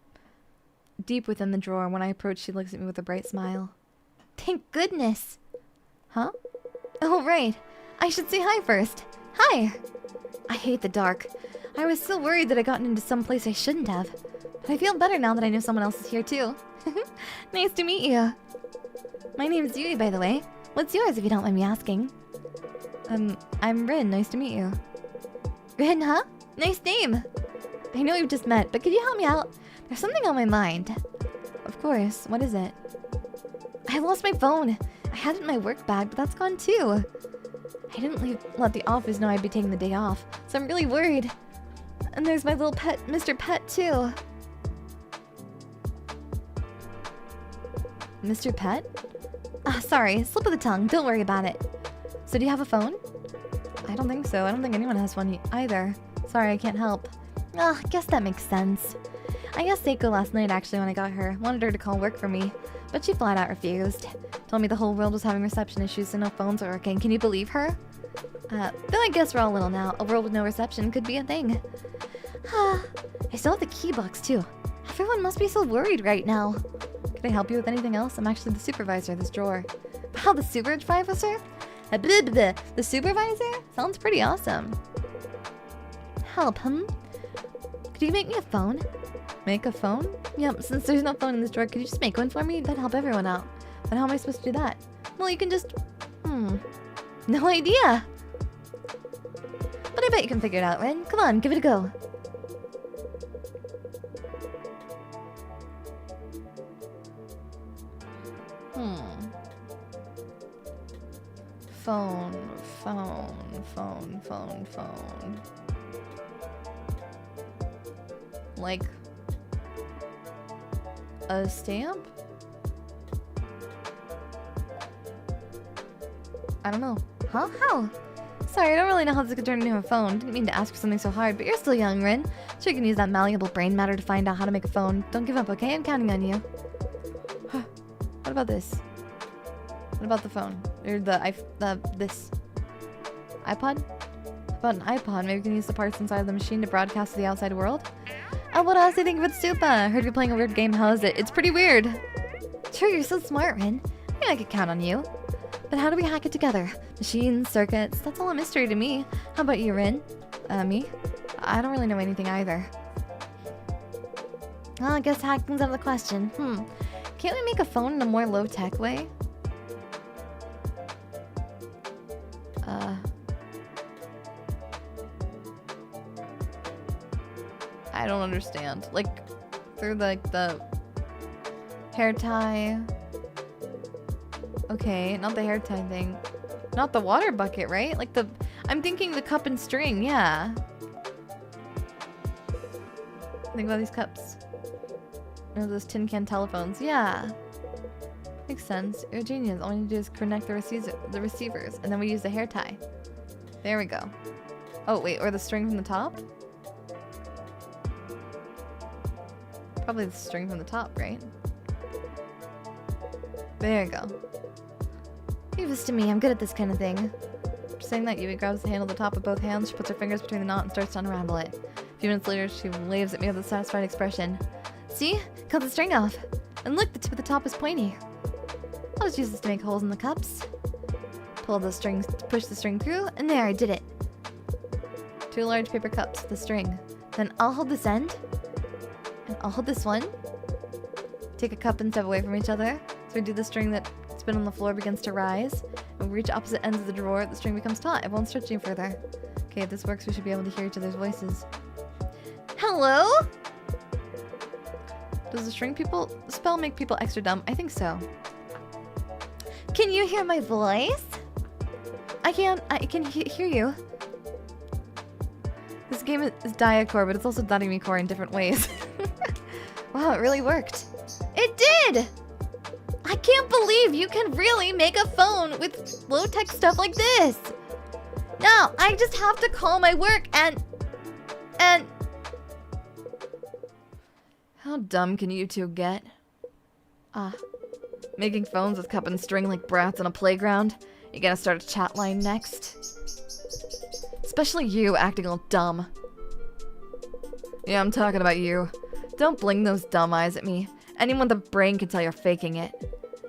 deep within the drawer. When I approach, she looks at me with a bright smile. Thank goodness! Huh? Oh, right. I should say hi first. Hi! I hate the dark. I was so worried that I'd gotten into some place I shouldn't have. But I feel better now that I know someone else is here, too. Nice to meet you. My name's Yui, by the way. What's yours, if you don't mind me asking? I'm Rin. Nice to meet you. Rin, huh? Nice name. I know we've just met, but could you help me out? There's something on my mind. Of course. What is it? I lost my phone. I had it in my work bag, but that's gone too. I didn't let the office know I'd be taking the day off, so I'm really worried. And there's my little pet, Mr. Pet, too. Mr. Pet? Sorry, slip of the tongue. Don't worry about it. So do you have a phone? I don't think so. I don't think anyone has one either. Sorry, I can't help. I guess that makes sense. I asked Saeko last night, actually, when I got her. Wanted her to call work for me, but she flat out refused. Told me the whole world was having reception issues, so no phones are working. Can you believe her? Though I guess we're all little now. A world with no reception could be a thing. I still have the key box, too. Everyone must be so worried right now. Could I help you with anything else? I'm actually the supervisor of this drawer. Wow, the supervisor? The supervisor? Sounds pretty awesome. Help, Could you make me a phone? Make a phone? Yep, since there's no phone in this drawer, could you just make one for me? That'd help everyone out. But how am I supposed to do that? Well, you can just... No idea! But I bet you can figure it out, Ren. Come on, give it a go. Phone. Like... a stamp? I don't know. Huh? How? Sorry, I don't really know how this could turn into a phone. Didn't mean to ask for something so hard, but you're still young, Rin. Sure you can use that malleable brain matter to find out how to make a phone. Don't give up, okay? I'm counting on you. What about this? What about the phone? Or this... iPod? About an iPod, maybe we can use the parts inside the machine to broadcast to the outside world? Oh, what else do you think of it, Stupa? Heard you're playing a weird game. How is it? It's pretty weird. Sure, you're so smart, Rin. I mean, I could count on you. But how do we hack it together? Machines, circuits, that's all a mystery to me. How about you, Rin? Me? I don't really know anything either. Well, I guess hacking's out of the question. Can't we make a phone in a more low-tech way? I don't understand. Like, through like the hair tie. Okay, not the hair tie thing. Not the water bucket, right? Like the... I'm thinking the cup and string, yeah. Think about these cups. Or those tin can telephones, yeah. Makes sense. You're a genius. All we need to do is connect the receivers, and then we use the hair tie. There we go. Oh, wait, or the string from the top? Probably the string from the top, right? There you go. Leave this to me. I'm good at this kind of thing. Saying that, Yui grabs the handle at the top of both hands. She puts her fingers between the knot and starts to unravel it. A few minutes later, she waves at me with a satisfied expression. See? Cut the string off. And look, the tip of the top is pointy. I'll just use this to make holes in the cups. Pull the strings, push the string through, and there, I did it. 2 large paper cups with the string. Then I'll hold this end. And I'll hold this one. Take a cup and step away from each other. So we do the string that's been on the floor begins to rise. And we reach opposite ends of the drawer, the string becomes taut. It won't stretch any further. Okay, if this works, we should be able to hear each other's voices. Hello? Does the spell make people extra dumb? I think so. Can you hear my voice? I can hear you. This game is Daiya-core, but it's also Daiyabolical in different ways. Wow, it really worked. It did! I can't believe you can really make a phone with low-tech stuff like this! Now, I just have to call my work and... How dumb can you two get? Making phones with cup and string like brats on a playground? You gotta start a chat line next. Especially you, acting all dumb. Yeah, I'm talking about you. Don't bling those dumb eyes at me. Anyone with a brain can tell you're faking it.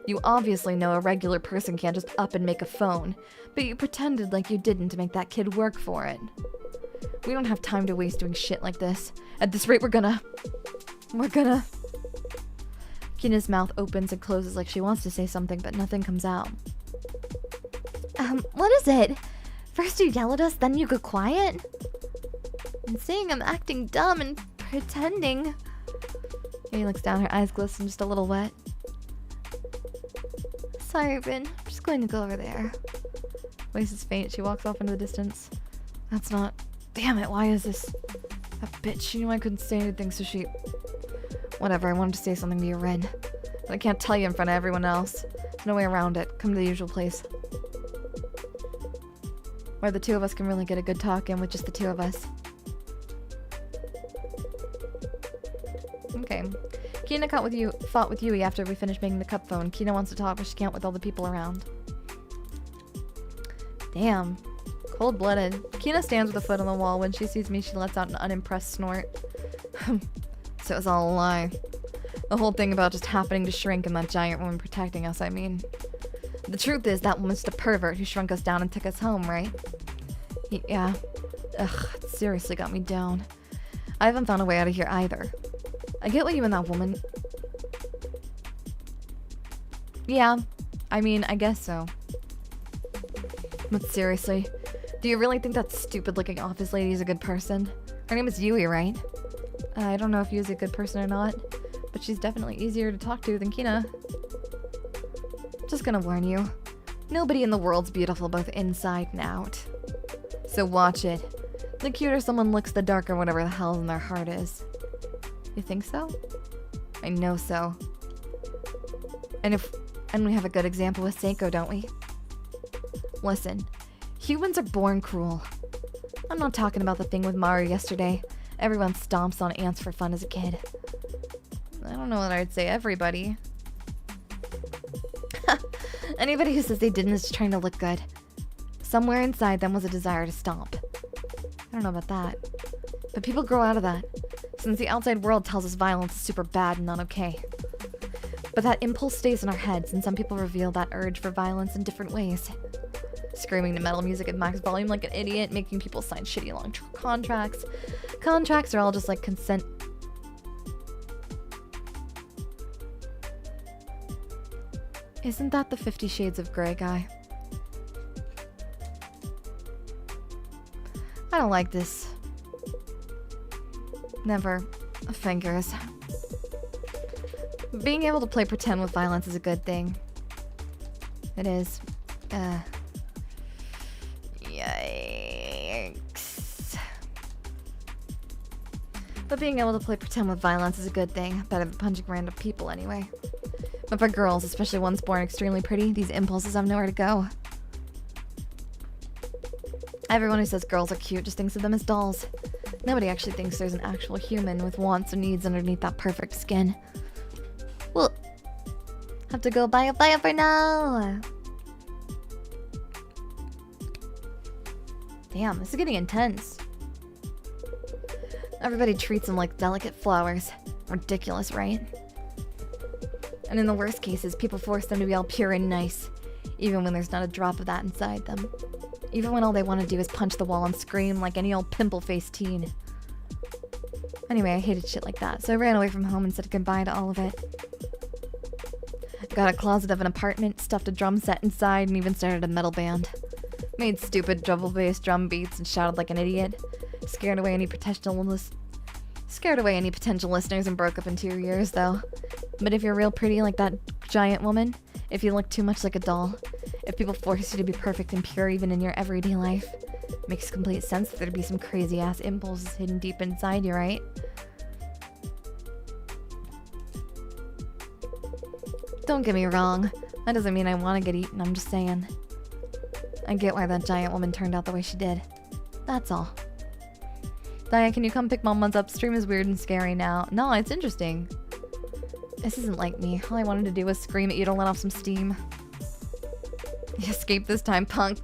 You obviously know a regular person can't just up and make a phone, but you pretended like you didn't to make that kid work for it. We don't have time to waste doing shit like this. At this rate, we're gonna... Kina's mouth opens and closes like she wants to say something, but nothing comes out. What is it? First you yell at us, then you go quiet? I'm saying I'm acting dumb and pretending. Kina looks down, her eyes glisten just a little wet. Sorry, Rin. I'm just going to go over there. Voice is faint. She walks off into the distance. That's not... Damn it, why is this... That bitch, she knew I couldn't say anything, so she... Whatever, I wanted to say something to you, Rin. But I can't tell you in front of everyone else. No way around it. Come to the usual place. Where the two of us can really get a good talk in with just the two of us. Okay. Kina fought with Yui after we finished making the cup phone. Kina wants to talk, but she can't with all the people around. Damn. Cold-blooded. Kina stands with a foot on the wall. When she sees me, she lets out an unimpressed snort. So it was all a lie. The whole thing about just happening to shrink and that giant woman protecting us, I mean. The truth is, that woman's the pervert who shrunk us down and took us home, right? Yeah. Ugh, it seriously got me down. I haven't found a way out of here either. I get what you and that woman... Yeah. I mean, I guess so. But seriously, do you really think that stupid-looking office lady is a good person? Her name is Yui, right? I don't know if Yui's a good person or not, but she's definitely easier to talk to than Kina. Just gonna warn you. Nobody in the world's beautiful both inside and out. So watch it. The cuter someone looks, the darker whatever the hell in their heart is. You think so? I know so. And we have a good example with Saeko, don't we? Listen, humans are born cruel. I'm not talking about the thing with Maru yesterday. Everyone stomps on ants for fun as a kid. I don't know whether I'd say everybody. Anybody who says they didn't is just trying to look good. Somewhere inside them was a desire to stomp. I don't know about that. But people grow out of that, since the outside world tells us violence is super bad and not okay. But that impulse stays in our heads, and some people reveal that urge for violence in different ways. Screaming to metal music at max volume like an idiot, making people sign shitty long contracts. Contracts are all just like consent. Isn't that the 50 Shades of Grey guy? I don't like this. Never. Fingers. Being able to play pretend with violence is a good thing. It is. Yikes. But being able to play pretend with violence is a good thing. Better than punching random people anyway. But for girls, especially ones born extremely pretty, these impulses have nowhere to go. Everyone who says girls are cute just thinks of them as dolls. Nobody actually thinks there's an actual human with wants and needs underneath that perfect skin. Well, have to go buy a fire for now. Damn, this is getting intense. Everybody treats them like delicate flowers. Ridiculous, right? And in the worst cases, people force them to be all pure and nice, even when there's not a drop of that inside them. Even when all they want to do is punch the wall and scream like any old pimple-faced teen. Anyway, I hated shit like that, so I ran away from home and said goodbye to all of it. Got a closet of an apartment, stuffed a drum set inside, and even started a metal band. Made stupid double-bass drum beats and shouted like an idiot. Scared away any potential listeners and broke up in 2 years, though. But if you're real pretty like that giant woman, if you look too much like a doll, if people force you to be perfect and pure even in your everyday life, it makes complete sense that there'd be some crazy-ass impulses hidden deep inside you, right? Don't get me wrong. That doesn't mean I want to get eaten, I'm just saying. I get why that giant woman turned out the way she did. That's all. Daiya, can you come pick Mom once up? Stream is weird and scary now. No, it's interesting. This isn't like me. All I wanted to do was scream at you to let off some steam. You escaped this time, punk.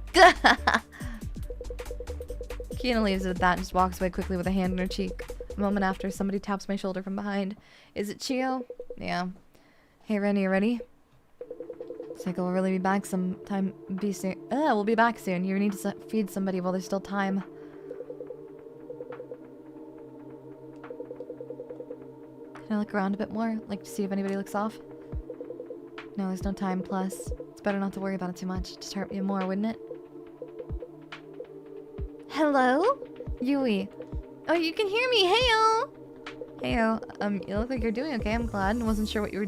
Kiana leaves it at that and just walks away quickly with a hand on her cheek. A moment after, somebody taps my shoulder from behind. Is it Chio? Yeah. Hey, Ren, you ready? Saeko will really be back sometime. We'll be back soon. You need to feed somebody while there's still time. Can I look around a bit more? Like to see if anybody looks off? No, there's no time. Plus, it's better not to worry about it too much. Just hurt you more, wouldn't it? Hello? Yui. Oh, you can hear me. Heyo! Heyo. You look like you're doing okay. I'm glad. I wasn't sure what you were...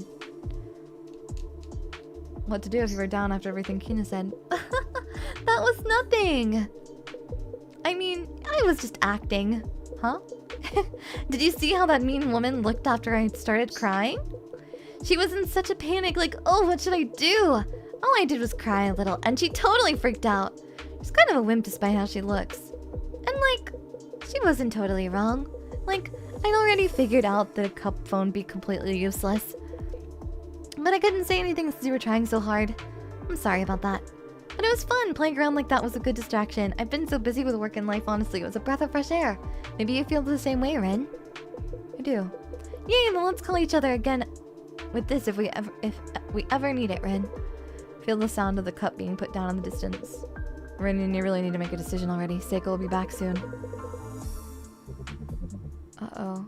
what to do if you were down after everything Kina said. That was nothing! I mean, I was just acting. Huh? Did you see how that mean woman looked after I started crying? She was in such a panic, like, oh, what should I do? All I did was cry a little, and she totally freaked out. She's kind of a wimp despite how she looks. And, like, she wasn't totally wrong. Like, I'd already figured out that a cup phone would be completely useless. But I couldn't say anything since you were trying so hard. I'm sorry about that. But it was fun. Playing around like that was a good distraction. I've been so busy with work and life, honestly. It was a breath of fresh air. Maybe you feel the same way, Ren? I do. Yay, then let's call each other again with this if we ever need it, Ren. Feel the sound of the cup being put down in the distance. Ren, you really need to make a decision already. Saeko will be back soon. Uh-oh.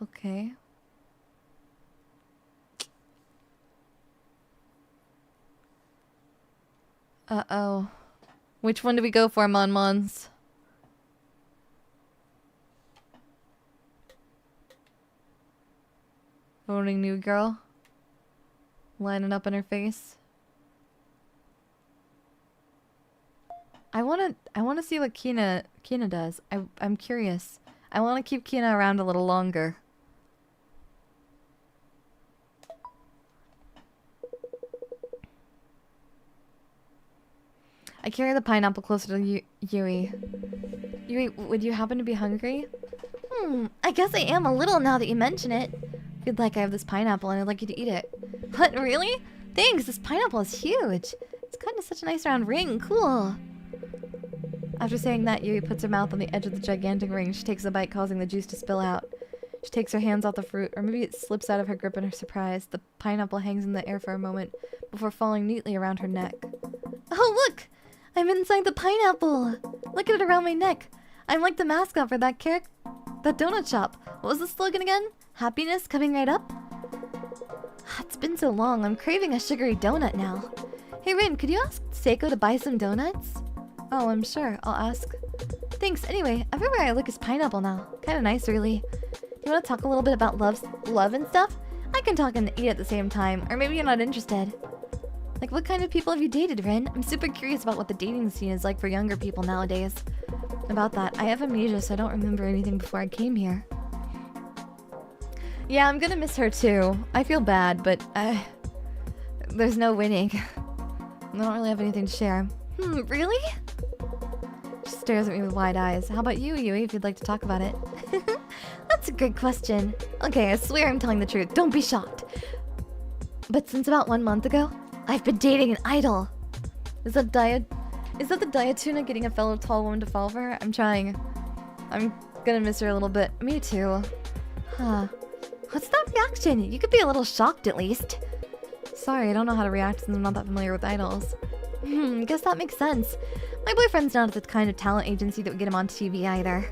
Okay. Uh-oh. Which one do we go for, Mon-Mons? Voting new girl? Lining up in her face? I wanna see what Kina does. I'm curious. I wanna keep Kina around a little longer. I carry the pineapple closer to Yui. Yui, would you happen to be hungry? I guess I am a little now that you mention it. If you'd like, I have this pineapple and I'd like you to eat it. What, really? Thanks, this pineapple is huge. It's kind of such a nice round ring, cool. After saying that, Yui puts her mouth on the edge of the gigantic ring. She takes a bite, causing the juice to spill out. She takes her hands off the fruit, or maybe it slips out of her grip in her surprise. The pineapple hangs in the air for a moment, before falling neatly around her neck. Oh, look! I'm inside the pineapple! Look at it around my neck! I'm like the mascot for that donut shop. What was the slogan again? Happiness coming right up? It's been so long, I'm craving a sugary donut now. Hey Rin, could you ask Saeko to buy some donuts? Oh, I'm sure. I'll ask. Thanks. Anyway, everywhere I look is pineapple now. Kinda nice, really. You wanna talk a little bit about love and stuff? I can talk and eat at the same time, or maybe you're not interested. Like, what kind of people have you dated, Rin? I'm super curious about what the dating scene is like for younger people nowadays. About that, I have amnesia, so I don't remember anything before I came here. Yeah, I'm gonna miss her too. I feel bad, but there's no winning. I don't really have anything to share. Really? She stares at me with wide eyes. How about you, Yui, if you'd like to talk about it? That's a good question. Okay, I swear I'm telling the truth. Don't be shocked. But since about 1 month ago, I've been dating an idol. Is that the Daiyatuna getting a fellow tall woman to fall for her? I'm trying. I'm gonna miss her a little bit. Me too. Huh. What's that reaction? You could be a little shocked at least. Sorry, I don't know how to react since I'm not that familiar with idols. Guess that makes sense. My boyfriend's not at the kind of talent agency that would get him on TV either.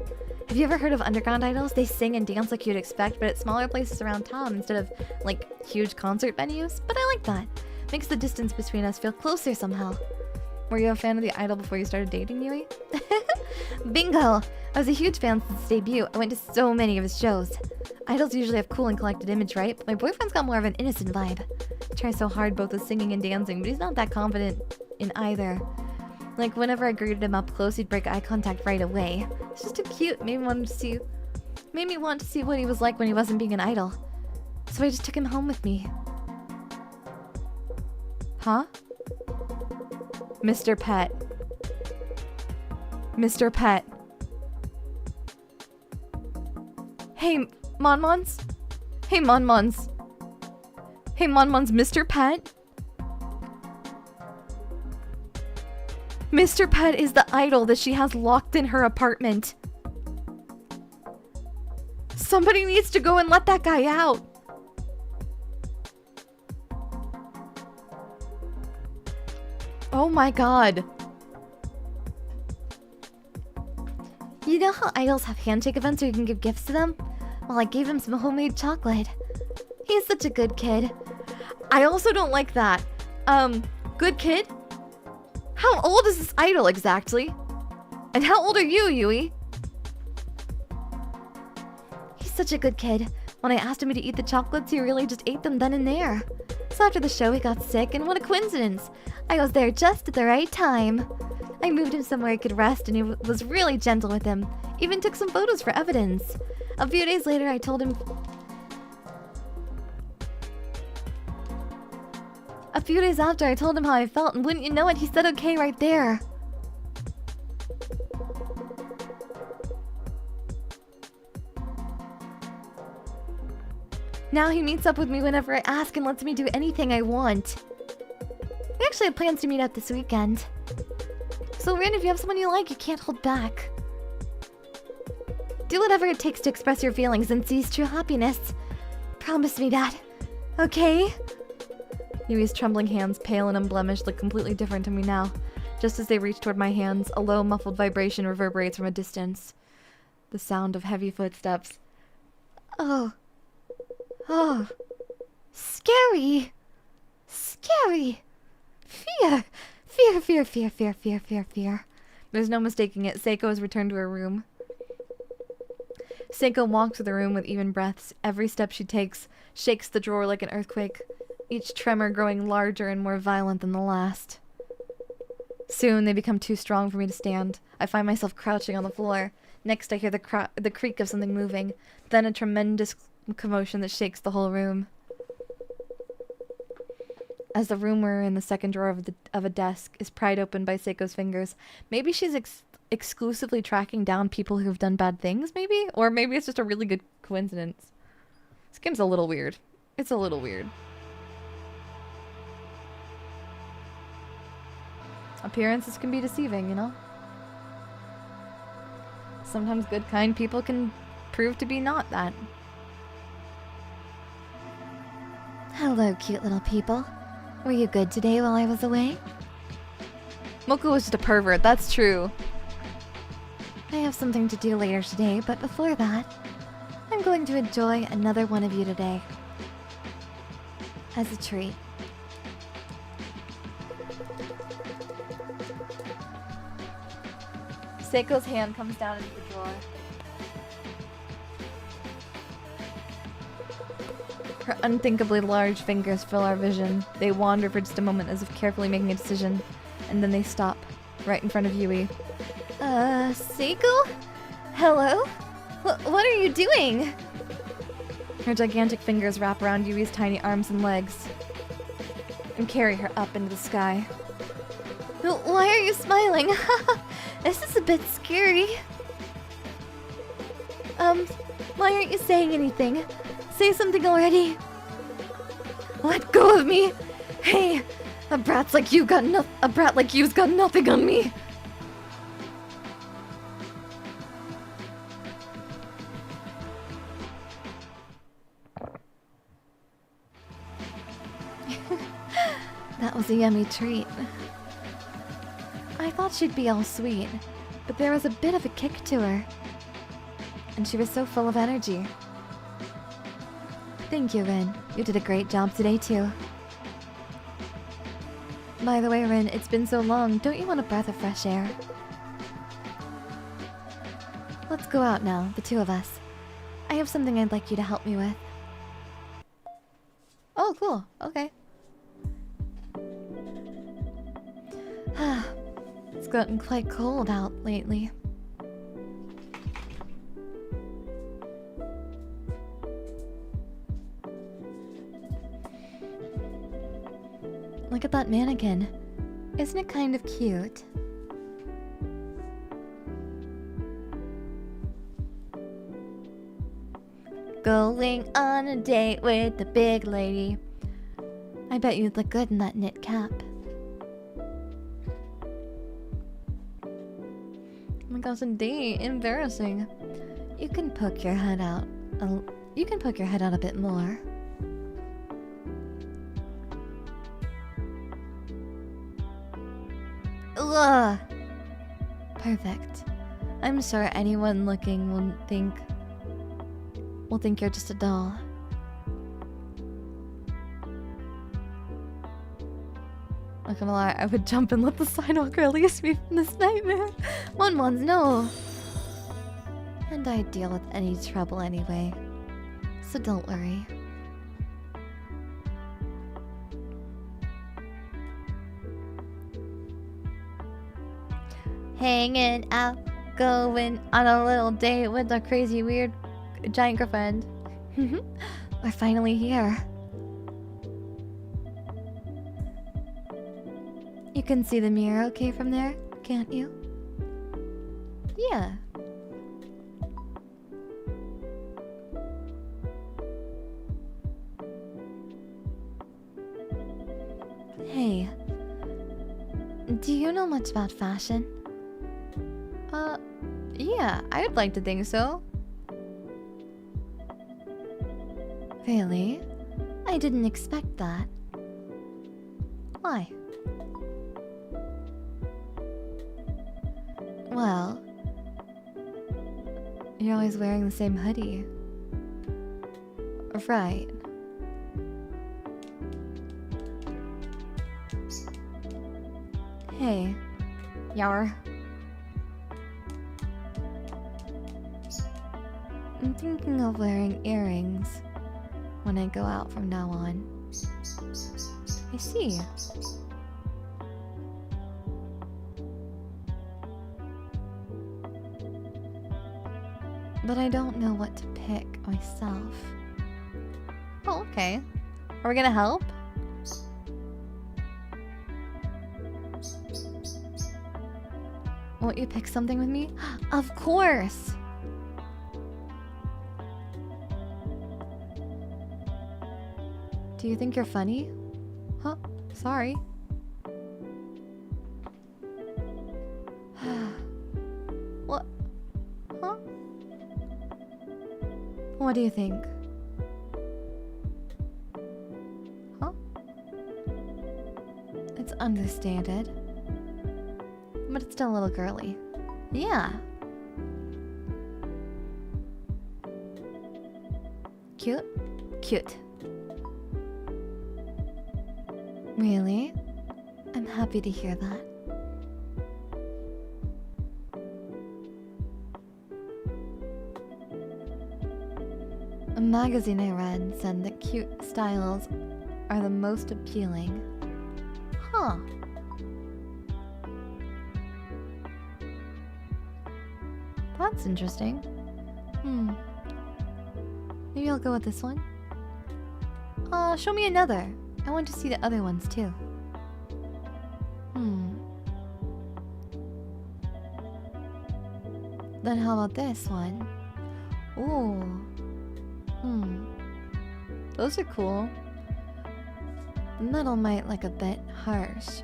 Have you ever heard of underground idols? They sing and dance like you'd expect, but at smaller places around town instead of, like, huge concert venues. But I like that. Makes the distance between us feel closer somehow. Were you a fan of the idol before you started dating, Yui? Bingo! I was a huge fan since his debut. I went to so many of his shows. Idols usually have cool and collected image, right? But my boyfriend's got more of an innocent vibe. He tries so hard both with singing and dancing, but he's not that confident in either. Like, whenever I greeted him up close, he'd break eye contact right away. It's just too cute. Made me want to see what he was like when he wasn't being an idol. So I just took him home with me. Huh? Mr. Pet. Mr. Pet. Hey, Monmons? Hey, Monmons. Hey, Monmons, Mr. Pet? Mr. Pet is the idol that she has locked in her apartment. Somebody needs to go and let that guy out. Oh my god. You know how idols have handshake events where you can give gifts to them? Well, I gave him some homemade chocolate. He's such a good kid. I also don't like that. Good kid? How old is this idol exactly? And how old are you, Yui? He's such a good kid. When I asked him to eat the chocolates, he really just ate them then and there. So after the show, he got sick, and what a coincidence. I was there just at the right time. I moved him somewhere he could rest, and he was really gentle with him. Even took some photos for evidence. A few days later, I told him... A few days after, I told him how I felt, and wouldn't you know it, he said okay right there. Now he meets up with me whenever I ask and lets me do anything I want. We actually have plans to meet up this weekend. So Rin, if you have someone you like, you can't hold back. Do whatever it takes to express your feelings and seize true happiness. Promise me that, okay? Yui's trembling hands, pale and unblemished, look completely different to me now. Just as they reach toward my hands, a low, muffled vibration reverberates from a distance. The sound of heavy footsteps. Oh. Oh. Scary. Scary. Fear. Fear, fear, fear, fear, fear, fear, fear. There's no mistaking it. Saeko has returned to her room. Saeko walks through the room with even breaths. Every step she takes shakes the drawer like an earthquake, each tremor growing larger and more violent than the last. Soon they become too strong for me to stand. I find myself crouching on the floor. Next I hear the creak of something moving, then a tremendous commotion that shakes the whole room. As the room we're in, the second drawer of a desk is pried open by Seiko's fingers. Maybe she's exclusively tracking down people who've done bad things, maybe? Or maybe it's just a really good coincidence. This game's a little weird. It's a little weird. Appearances can be deceiving, you know? Sometimes good, kind people can prove to be not that. Hello, cute little people. Were you good today while I was away? Moku was just a pervert, that's true. I have something to do later today, but before that, I'm going to enjoy another one of you today. As a treat. Saeko's hand comes down into the drawer. Her unthinkably large fingers fill our vision. They wander for just a moment as if carefully making a decision, and then they stop, right in front of Yui. Saeko? Hello? What are you doing? Her gigantic fingers wrap around Yui's tiny arms and legs and carry her up into the sky. Why are you smiling? This is a bit scary. Why aren't you saying anything? Say something already. Let go of me. Hey, a brat like you's got nothing on me. That was a yummy treat. I thought she'd be all sweet, but there was a bit of a kick to her. And she was so full of energy. Thank you, Rin. You did a great job today, too. By the way, Rin, it's been so long. Don't you want a breath of fresh air? Let's go out now, the two of us. I have something I'd like you to help me with. Oh, cool. Okay. It's gotten quite cold out lately. Look at that mannequin. Isn't it kind of cute? Going on a date with the big lady. I bet you'd look good in that knit cap. Oh my gosh, a date. Embarrassing. You can poke your head out. You can poke your head out a bit more. Ugh. Perfect. I'm sure anyone looking will think you're just a doll. Not gonna lie, I would jump and let the sidewalk release me from this nightmare. Ones, no. And I'd deal with any trouble anyway. So don't worry. Hanging out, going on a little date with our crazy, weird, giant girlfriend. We're finally here. You can see the mirror okay from there, can't you? Yeah. Hey, do you know much about fashion? Yeah, I'd like to think so. Really? I didn't expect that. Why? Well, you're always wearing the same hoodie. Right. Hey, Yar. I'm thinking of wearing earrings when I go out from now on. I see. But I don't know what to pick myself. Oh, okay. Are we gonna help? Won't you pick something with me? Of course! Do you think you're funny? Huh? Sorry. What? Huh? What do you think? Huh? It's understated. But it's still a little girly. Yeah. Cute? Cute. Really? I'm happy to hear that. A magazine I read said that cute styles are the most appealing. Huh. That's interesting. Maybe I'll go with this one. Show me another. I want to see the other ones too. Then how about this one? Ooh. Those are cool. The metal might look a bit harsh,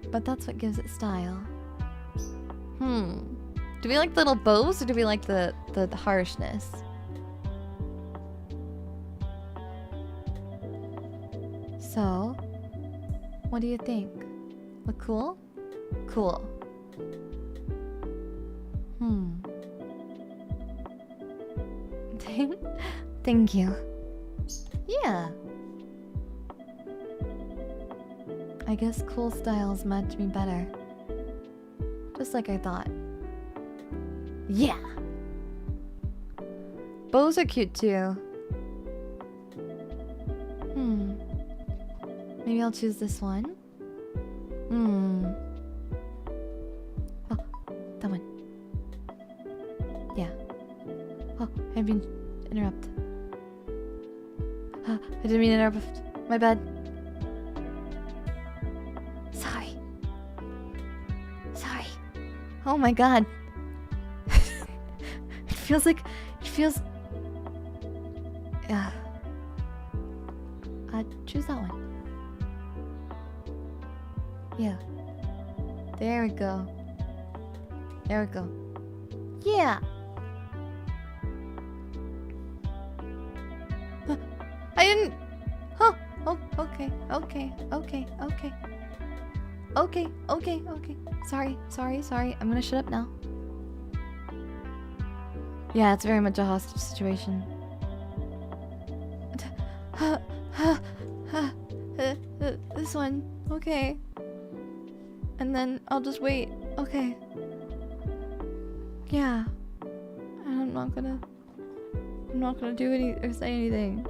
but that's what gives it style. Do we like the little bows or do we like the harshness? So, what do you think? Look cool? Cool. Thank you. Yeah. I guess cool styles match me better. Just like I thought. Yeah! Bows are cute too. Maybe I'll choose this one. Oh, that one. Yeah. Oh, I didn't mean to interrupt. I didn't mean to interrupt. My bad. Sorry. Sorry. Oh my god. It feels like... Yeah. Choose that one. Yeah. There we go. There we go. Yeah! I didn't... Huh. Oh, okay. Okay. Sorry. I'm gonna shut up now. Yeah, it's very much a hostage situation. This one. Okay. And then I'll just wait. Okay. Yeah. I'm not gonna do any or say anything.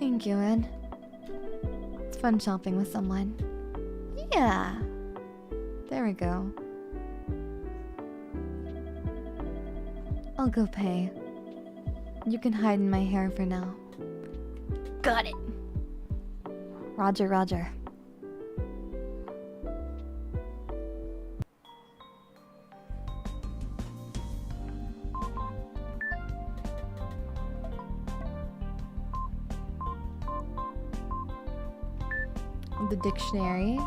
Thank you, Ed. It's fun shopping with someone. Yeah. There we go. I'll go pay. You can hide in my hair for now. Got it. Roger. The dictionary.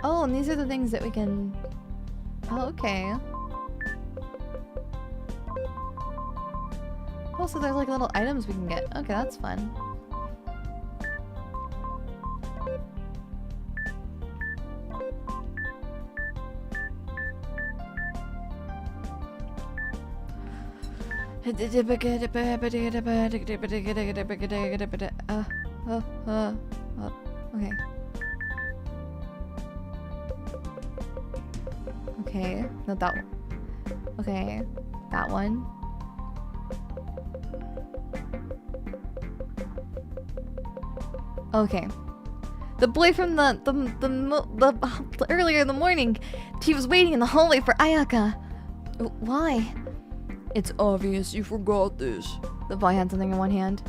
Oh, and these are the things that we can... Oh, okay. Oh, so there's like little items we can get. Okay, that's fun. Okay, not that one. Okay, that one. Okay. The boy from the earlier in the morning, he was waiting in the hallway for Ayaka. Why? It's obvious you forgot this. The boy had something in one hand.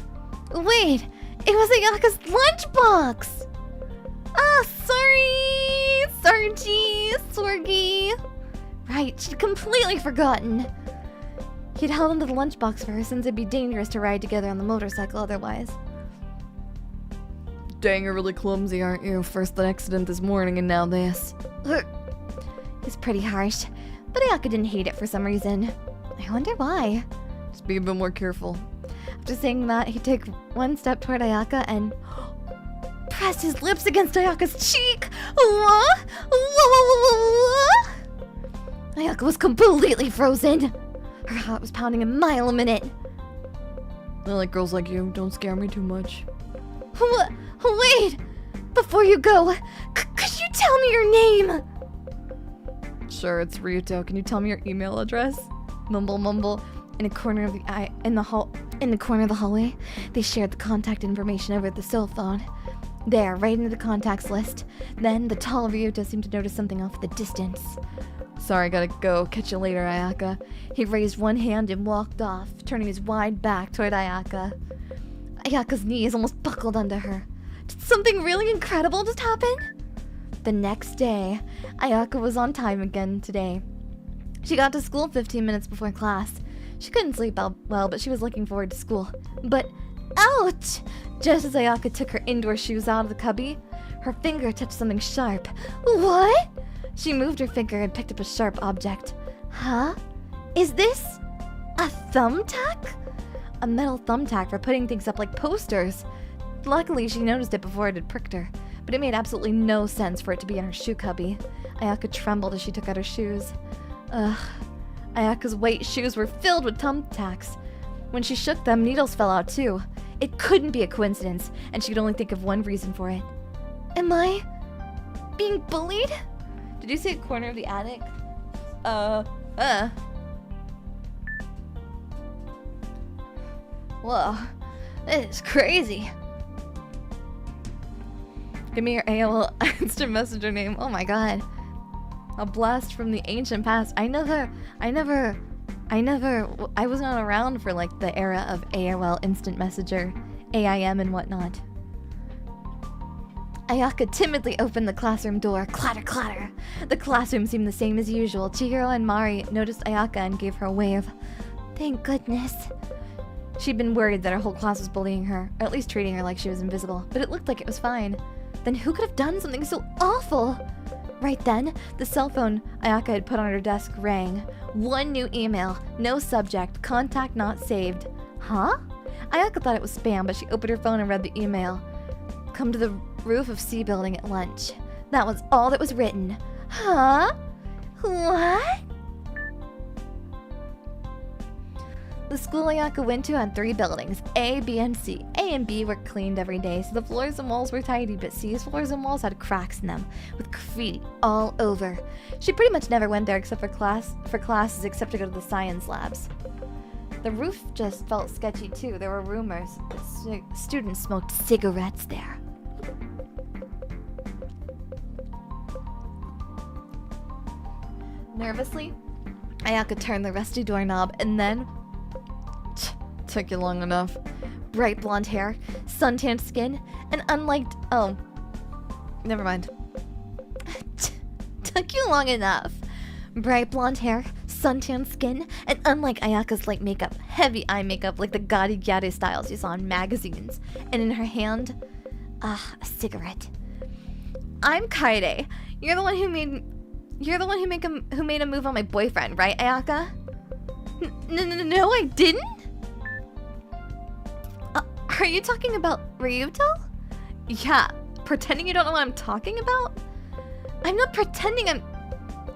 Wait! It was Ayaka's lunchbox! Ah, sorry! Sorgy! Right, she'd completely forgotten. He'd held onto the lunchbox for her since it'd be dangerous to ride together on the motorcycle otherwise. Dang, you're really clumsy, aren't you? First the accident this morning and now this. It's pretty harsh, but Ayaka didn't hate it for some reason. I wonder why. Just be a bit more careful. After saying that, he'd take one step toward Ayaka and pressed his lips against Ayaka's cheek. Ayaka was completely frozen. Her heart was pounding a mile a minute. I like girls like you. Don't scare me too much. Wait! Before you go, could you tell me your name? Sure, it's Ryuto. Can you tell me your email address? Mumble mumble. In a corner of the corner of the hallway, they shared the contact information over the cell phone. There, right into the contacts list. Then the tall Ryuto seemed to notice something off in the distance. Sorry, gotta go. Catch you later, Ayaka. He raised one hand and walked off, turning his wide back toward Ayaka. Ayaka's knees almost buckled under her. Did something really incredible just happen? The next day, Ayaka was on time again today. She got to school 15 minutes before class. She couldn't sleep well, but she was looking forward to school. But, ouch! Just as Ayaka took her indoor shoes out of the cubby, her finger touched something sharp. What? She moved her finger and picked up a sharp object. Huh? Is this a thumbtack? A metal thumbtack for putting things up like posters. Luckily, she noticed it before it had pricked her, but it made absolutely no sense for it to be in her shoe cubby. Ayaka trembled as she took out her shoes. Ugh. Ayaka's white shoes were filled with thumbtacks. When she shook them, needles fell out too. It couldn't be a coincidence, and she could only think of one reason for it. Am I being bullied? Did you say a corner of the attic? Whoa, this is crazy. Give me your AOL Instant Messenger name. Oh my god. A blast from the ancient past. I was not around for like the era of AOL Instant Messenger, AIM and whatnot. Ayaka timidly opened the classroom door. Clatter, clatter. The classroom seemed the same as usual. Chihiro and Mari noticed Ayaka and gave her a wave. Thank goodness. She'd been worried that her whole class was bullying her, or at least treating her like she was invisible, but it looked like it was fine. Then who could have done something so awful? Right then, the cell phone Ayaka had put on her desk rang. One new email, no subject, contact not saved. Huh? Ayaka thought it was spam, but she opened her phone and read the email. Come to the roof of C building at lunch. That was all that was written. Huh? What? The school Ayaka went to had 3 buildings, A, B, and C. A and B were cleaned every day, so the floors and walls were tidy, but C's floors and walls had cracks in them, with graffiti all over. She pretty much never went there except for classes except to go to the science labs. The roof just felt sketchy too. There were rumors that students smoked cigarettes there. Nervously, Ayaka turned the rusty doorknob and then... Took you long enough. Bright blonde hair, suntanned skin, and unliked... Oh. Never mind. Took you long enough. Bright blonde hair, suntanned skin, and unlike Ayaka's light makeup, heavy eye makeup like the gaudy gyare styles you saw in magazines. And in her hand, a cigarette. I'm Kaede. You're the one who made a move on my boyfriend, right, Ayaka? No, I didn't? Are you talking about Ryuto? Yeah, pretending you don't know what I'm talking about? I'm not pretending I'm...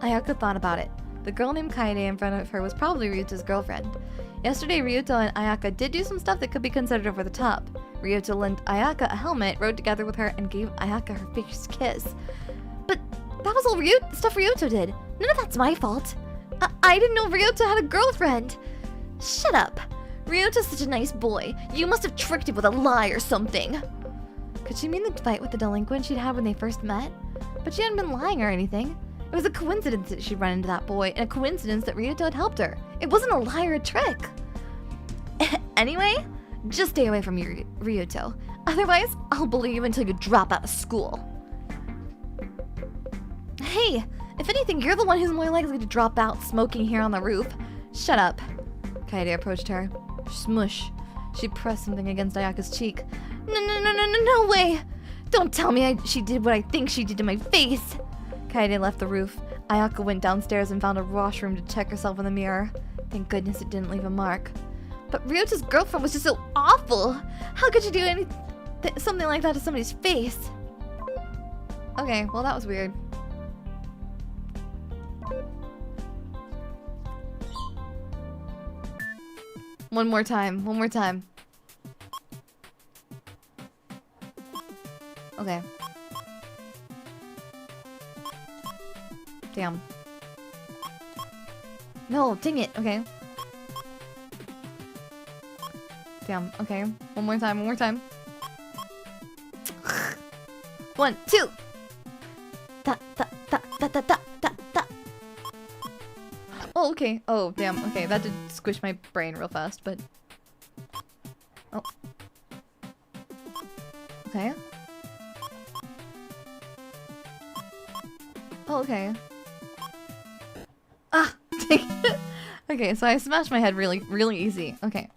Ayaka thought about it. The girl named Kaede in front of her was probably Ryuto's girlfriend. Yesterday, Ryuto and Ayaka did do some stuff that could be considered over the top. Ryuto lent Ayaka a helmet, rode together with her, and gave Ayaka her first kiss. But that was all stuff Ryuto did. None of that's my fault. I didn't know Ryuto had a girlfriend. Shut up. Ryuto's such a nice boy. You must have tricked him with a lie or something. Could she mean the fight with the delinquent she'd had when they first met? But she hadn't been lying or anything. It was a coincidence that she'd run into that boy, and a coincidence that Ryuto had helped her. It wasn't a lie or a trick. Anyway, just stay away from Ryuto. Otherwise, I'll bully you until you drop out of school. Hey, if anything, you're the one who's more likely to drop out smoking here on the roof. Shut up. Kaede approached her. Smush. She pressed something against Ayaka's cheek. No way! Don't tell me she did what I think she did to my face! Kaede left the roof. Ayaka went downstairs and found a washroom to check herself in the mirror. Thank goodness it didn't leave a mark. But Ryuto's girlfriend was just so awful! How could you do something like that to somebody's face? Okay, well that was weird. One more time. Okay. Damn. No, dang it. Okay. Damn. Okay. One more time. One more time. 1, 2. Da da da da da da da da. Oh, okay. Oh, damn. Okay, that did squish my brain real fast, but. Oh. Okay. Oh, okay. Ah! Okay, so I smashed my head really, really easy. Okay.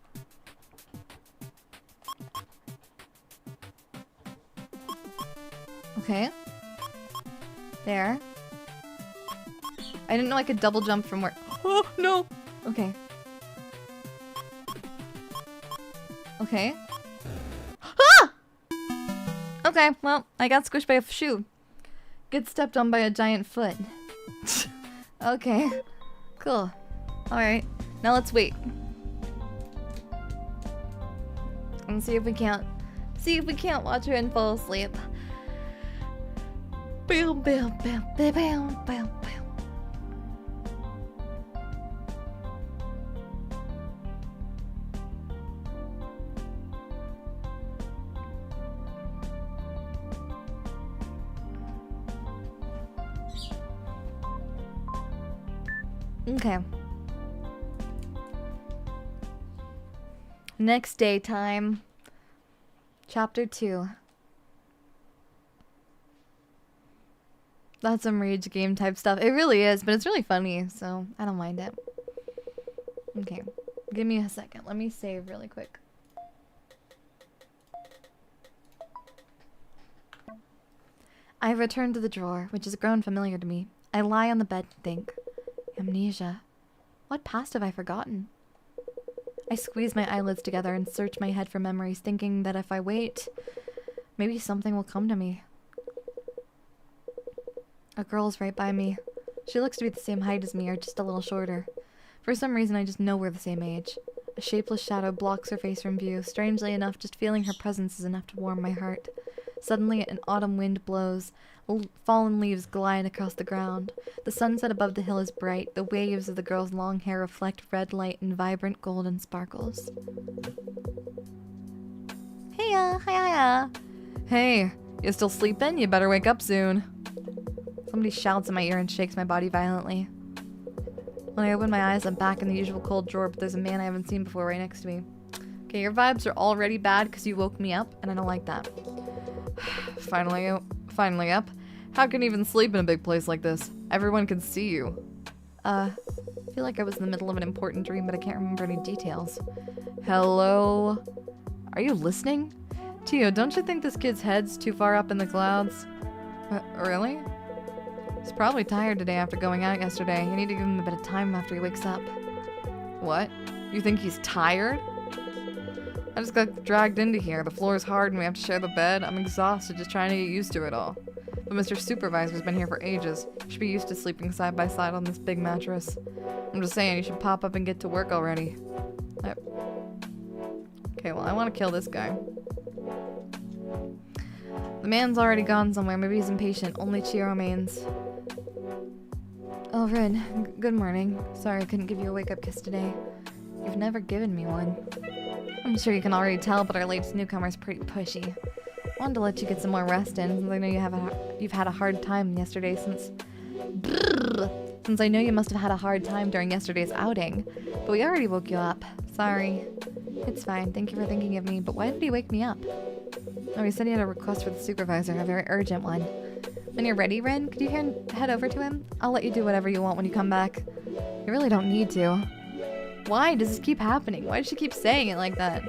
Okay. There. I didn't know I could double jump from where- Oh, no! Okay. Okay. Ah! Okay, well, I got squished by a shoe. Get stepped on by a giant foot. Okay. Cool. Alright. Now let's wait. And see if we can't watch her and fall asleep. Bam bam bam bam bam bam bam. Okay. Next day time. Chapter 2. That's some rage game type stuff. It really is, but it's really funny, so I don't mind it. Okay. Give me a second. Let me save really quick. I return to the drawer, which has grown familiar to me. I lie on the bed and think. Amnesia. What past have I forgotten? I squeeze my eyelids together and search my head for memories, thinking that if I wait, maybe something will come to me. A girl's right by me. She looks to be the same height as me, or just a little shorter. For some reason, I just know we're the same age. A shapeless shadow blocks her face from view. Strangely enough, just feeling her presence is enough to warm my heart. Suddenly, an autumn wind blows. Fallen leaves glide across the ground. The sunset above the hill is bright. The waves of the girl's long hair reflect red light in vibrant golden sparkles. Heya, hiya. Hey, you still sleeping? You better wake up soon. Somebody shouts in my ear and shakes my body violently. When I open my eyes, I'm back in the usual cold drawer, but there's a man I haven't seen before right next to me. Okay, your vibes are already bad because you woke me up, and I don't like that. Finally up. How can you even sleep in a big place like this? Everyone can see you. I feel like I was in the middle of an important dream, but I can't remember any details. Hello? Are you listening? Tio, don't you think this kid's head's too far up in the clouds? Really? He's probably tired today after going out yesterday. You need to give him a bit of time after he wakes up. What? You think he's tired? I just got dragged into here. The floor is hard and we have to share the bed. I'm exhausted just trying to get used to it all. But Mr. Supervisor's been here for ages. You should be used to sleeping side by side on this big mattress. I'm just saying, you should pop up and get to work already. Okay, well, I want to kill this guy. The man's already gone somewhere. Maybe he's impatient. Only Chio remains. Oh, Rin. Good morning. Sorry I couldn't give you a wake-up kiss today. You've never given me one. I'm sure you can already tell, but our latest newcomer's pretty pushy. Wanted to let you get some more rest in, since I know you've had a hard time yesterday since I know you must have had a hard time during yesterday's outing. But we already woke you up. Sorry. It's fine. Thank you for thinking of me, but why did he wake me up? Oh, he said he had a request for the supervisor, a very urgent one. When you're ready, Rin, could you head over to him? I'll let you do whatever you want when you come back. You really don't need to. Why does this keep happening? Why does she keep saying it like that?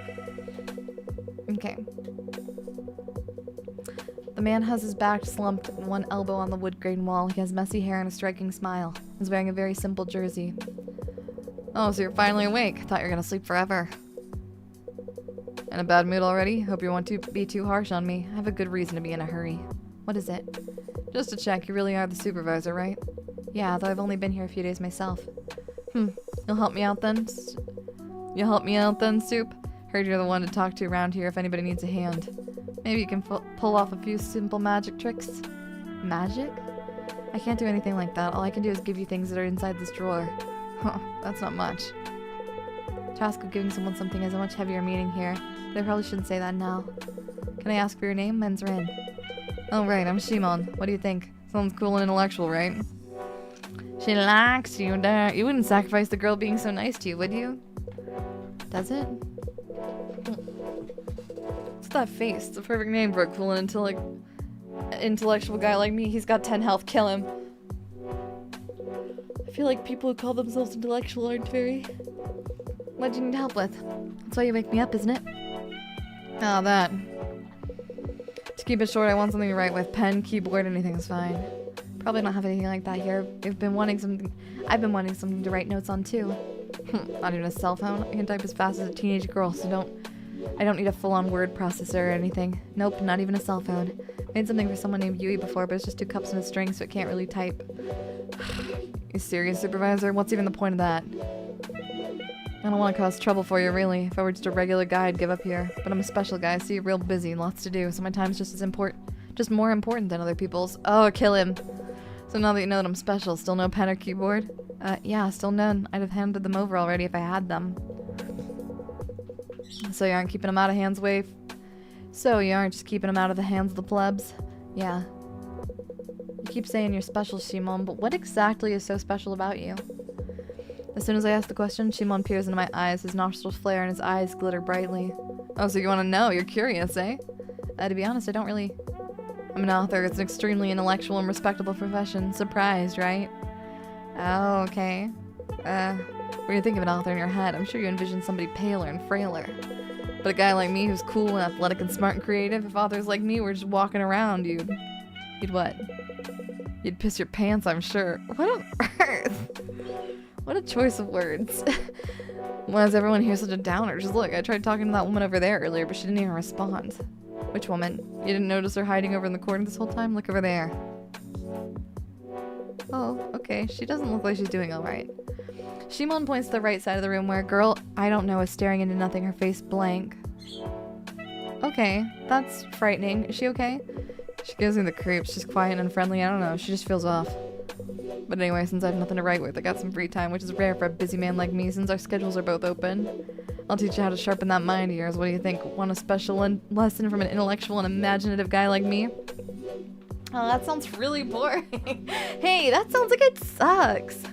Okay. The man has his back slumped and one elbow on the wood grain wall. He has messy hair and a striking smile. He's wearing a very simple jersey. Oh, so you're finally awake. Thought you were gonna sleep forever. In a bad mood already? Hope you won't be too harsh on me. I have a good reason to be in a hurry. What is it? Just to check, you really are the supervisor, right? Yeah, though I've only been here a few days myself. You'll help me out then? Soup? Heard you're the one to talk to around here if anybody needs a hand. Maybe you can pull off a few simple magic tricks? Magic? I can't do anything like that. All I can do is give you things that are inside this drawer. Huh, that's not much. Task of giving someone something is a much heavier meaning here, but I probably shouldn't say that now. Can I ask for your name? Mine's Rin. Oh right, I'm Shimon. What do you think? Sounds cool and intellectual, right? She likes you, there. You wouldn't sacrifice the girl being so nice to you, would you? Does it? What's that face? It's a perfect name for a cool and intellectual guy like me. He's got 10 health. Kill him. I feel like people who call themselves intellectual aren't very... What do you need help with? That's why you wake me up, isn't it? Ah, that. To keep it short, I want something to write with. Pen, keyboard, anything's fine. Probably don't have anything like that here. I've been wanting something to write notes on too. Not even a cell phone. I can type as fast as a teenage girl, so I don't need a full-on word processor or anything. Nope, not even a cell phone. Made something for someone named Yui before, but it's just 2 cups and a string, so it can't really type. You serious, supervisor? What's even the point of that? I don't want to cause trouble for you, really. If I were just a regular guy, I'd give up here. But I'm a special guy, so you're real busy, lots to do, so my time's just more important than other people's. Oh, kill him. So now that you know that I'm special, still no pen or keyboard? Yeah, still none. I'd have handed them over already if I had them. So you aren't keeping them out of hands, Wave? So you aren't just keeping them out of the hands of the plebs? Yeah. You keep saying you're special, Shimon, but what exactly is so special about you? As soon as I ask the question, Shimon peers into my eyes, his nostrils flare and his eyes glitter brightly. Oh, so you want to know? You're curious, eh? To be honest, I don't really... I'm an author. It's an extremely intellectual and respectable profession. Surprised, right? Oh, okay. When you think of an author in your head, I'm sure you envision somebody paler and frailer. But a guy like me who's cool and athletic and smart and creative, if authors like me were just walking around, you'd what? You'd piss your pants, I'm sure. What on earth? What a choice of words. Why is everyone here such a downer? Just look, I tried talking to that woman over there earlier, but she didn't even respond. Which woman? You didn't notice her hiding over in the corner this whole time? Look over there. Oh, okay. She doesn't look like she's doing alright. Shimon points to the right side of the room where a girl I don't know is staring into nothing, her face blank. Okay, that's frightening. Is she okay? She gives me the creeps. She's quiet and unfriendly. I don't know. She just feels off. But anyway, since I have nothing to write with, I got some free time, which is rare for a busy man like me since our schedules are both open. I'll teach you how to sharpen that mind of yours. What do you think? Want a special lesson from an intellectual and imaginative guy like me? Oh, that sounds really boring. Hey, that sounds like it sucks.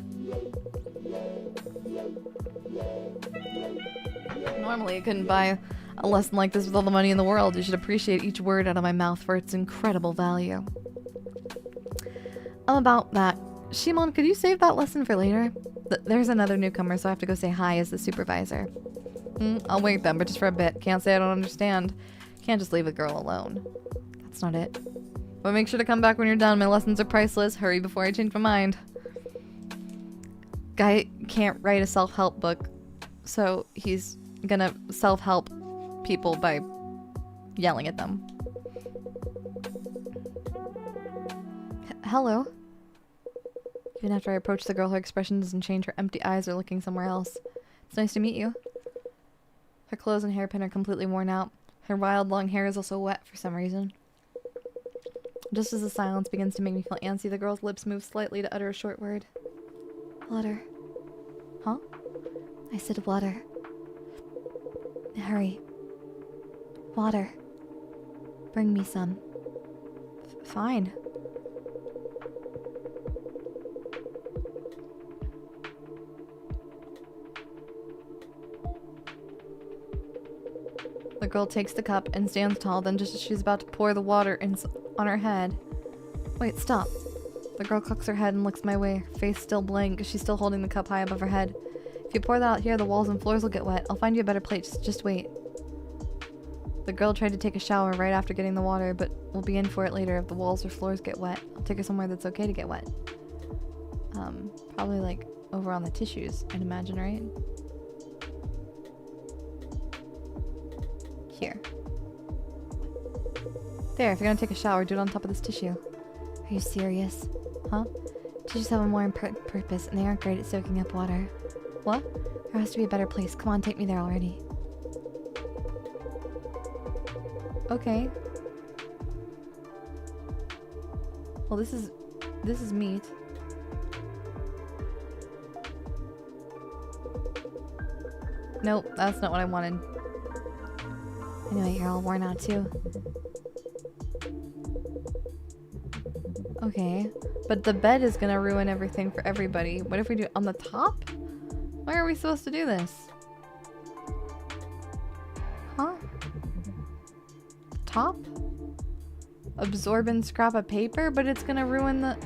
Normally, I couldn't buy a lesson like this with all the money in the world. You should appreciate each word out of my mouth for its incredible value. About that, Shimon, could you save that lesson for later? There's another newcomer, so I have to go say hi as the supervisor. I'll wait then, but just for a bit. Can't say I don't understand. Can't just leave a girl alone. That's not it. But make sure to come back when you're done. My lessons are priceless. Hurry before I change my mind. Guy can't write a self-help book, so he's gonna self-help people by yelling at them. Hello. Even after I approach the girl, her expression doesn't change. Her empty eyes are looking somewhere else. It's nice to meet you. Her clothes and hairpin are completely worn out. Her wild long hair is also wet for some reason. Just as the silence begins to make me feel antsy, the girl's lips move slightly to utter a short word. Water. Huh? I said water. Hurry. Water. Bring me some. Fine. The girl takes the cup and stands tall, then just as she's about to pour the water on her head. Wait, stop. The girl cocks her head and looks my way, her face still blank. She's still holding the cup high above her head. If you pour that out here, the walls and floors will get wet. I'll find you a better place. Just wait. The girl tried to take a shower right after getting the water, but we'll be in for it later if the walls or floors get wet. I'll take her somewhere that's okay to get wet. Probably like over on the tissues, I'd imagine, right? Here. There, if you're gonna take a shower, do it on top of this tissue. Are you serious? Huh? Tissues have a more important purpose, and they aren't great at soaking up water. What? There has to be a better place. Come on, take me there already. Okay. Well, this is meat. Nope, that's not what I wanted. Anyway, you're all worn out too. Okay, but the bed is gonna ruin everything for everybody. What if we do it on the top? Why are we supposed to do this? Huh? Top? Absorbent scrap of paper, but it's gonna ruin the...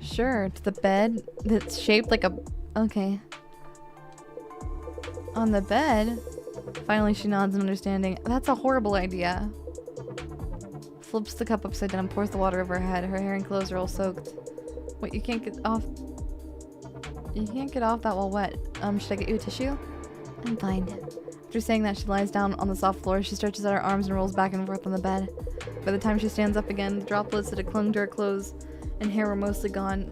Sure, it's the bed that's shaped like a... Okay. On the bed? Finally she nods in understanding. That's a horrible idea. Flips the cup upside down, pours the water over her head. Her hair and clothes are all soaked. Wait, you can't get off... You can't get off that while wet. Should I get you a tissue? I'm fine. After saying that, she lies down on the soft floor. She stretches out her arms and rolls back and forth on the bed. By the time she stands up again, the droplets that had clung to her clothes and hair were mostly gone,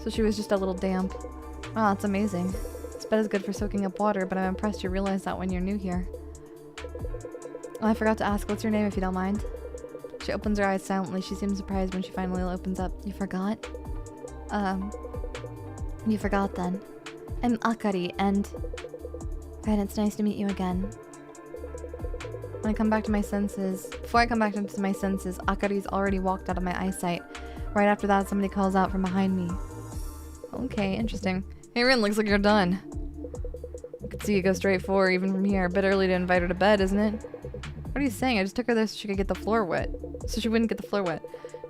so she was just a little damp. Wow, that's amazing. This bed is good for soaking up water, but I'm impressed you realize that when you're new here. Oh, I forgot to ask, what's your name if you don't mind? She opens her eyes silently. She seems surprised when she finally opens up. You forgot? You forgot then. I'm Akari, and it's nice to meet you again. When I come back to my senses, before I come back into my senses, Akari's already walked out of my eyesight. Right after that, somebody calls out from behind me. Okay, interesting. Hey Rin, looks like you're done. I could see you go straight for her even from here. A bit early to invite her to bed, isn't it? What are you saying? I just took her there so she could get the floor wet. So she wouldn't get the floor wet.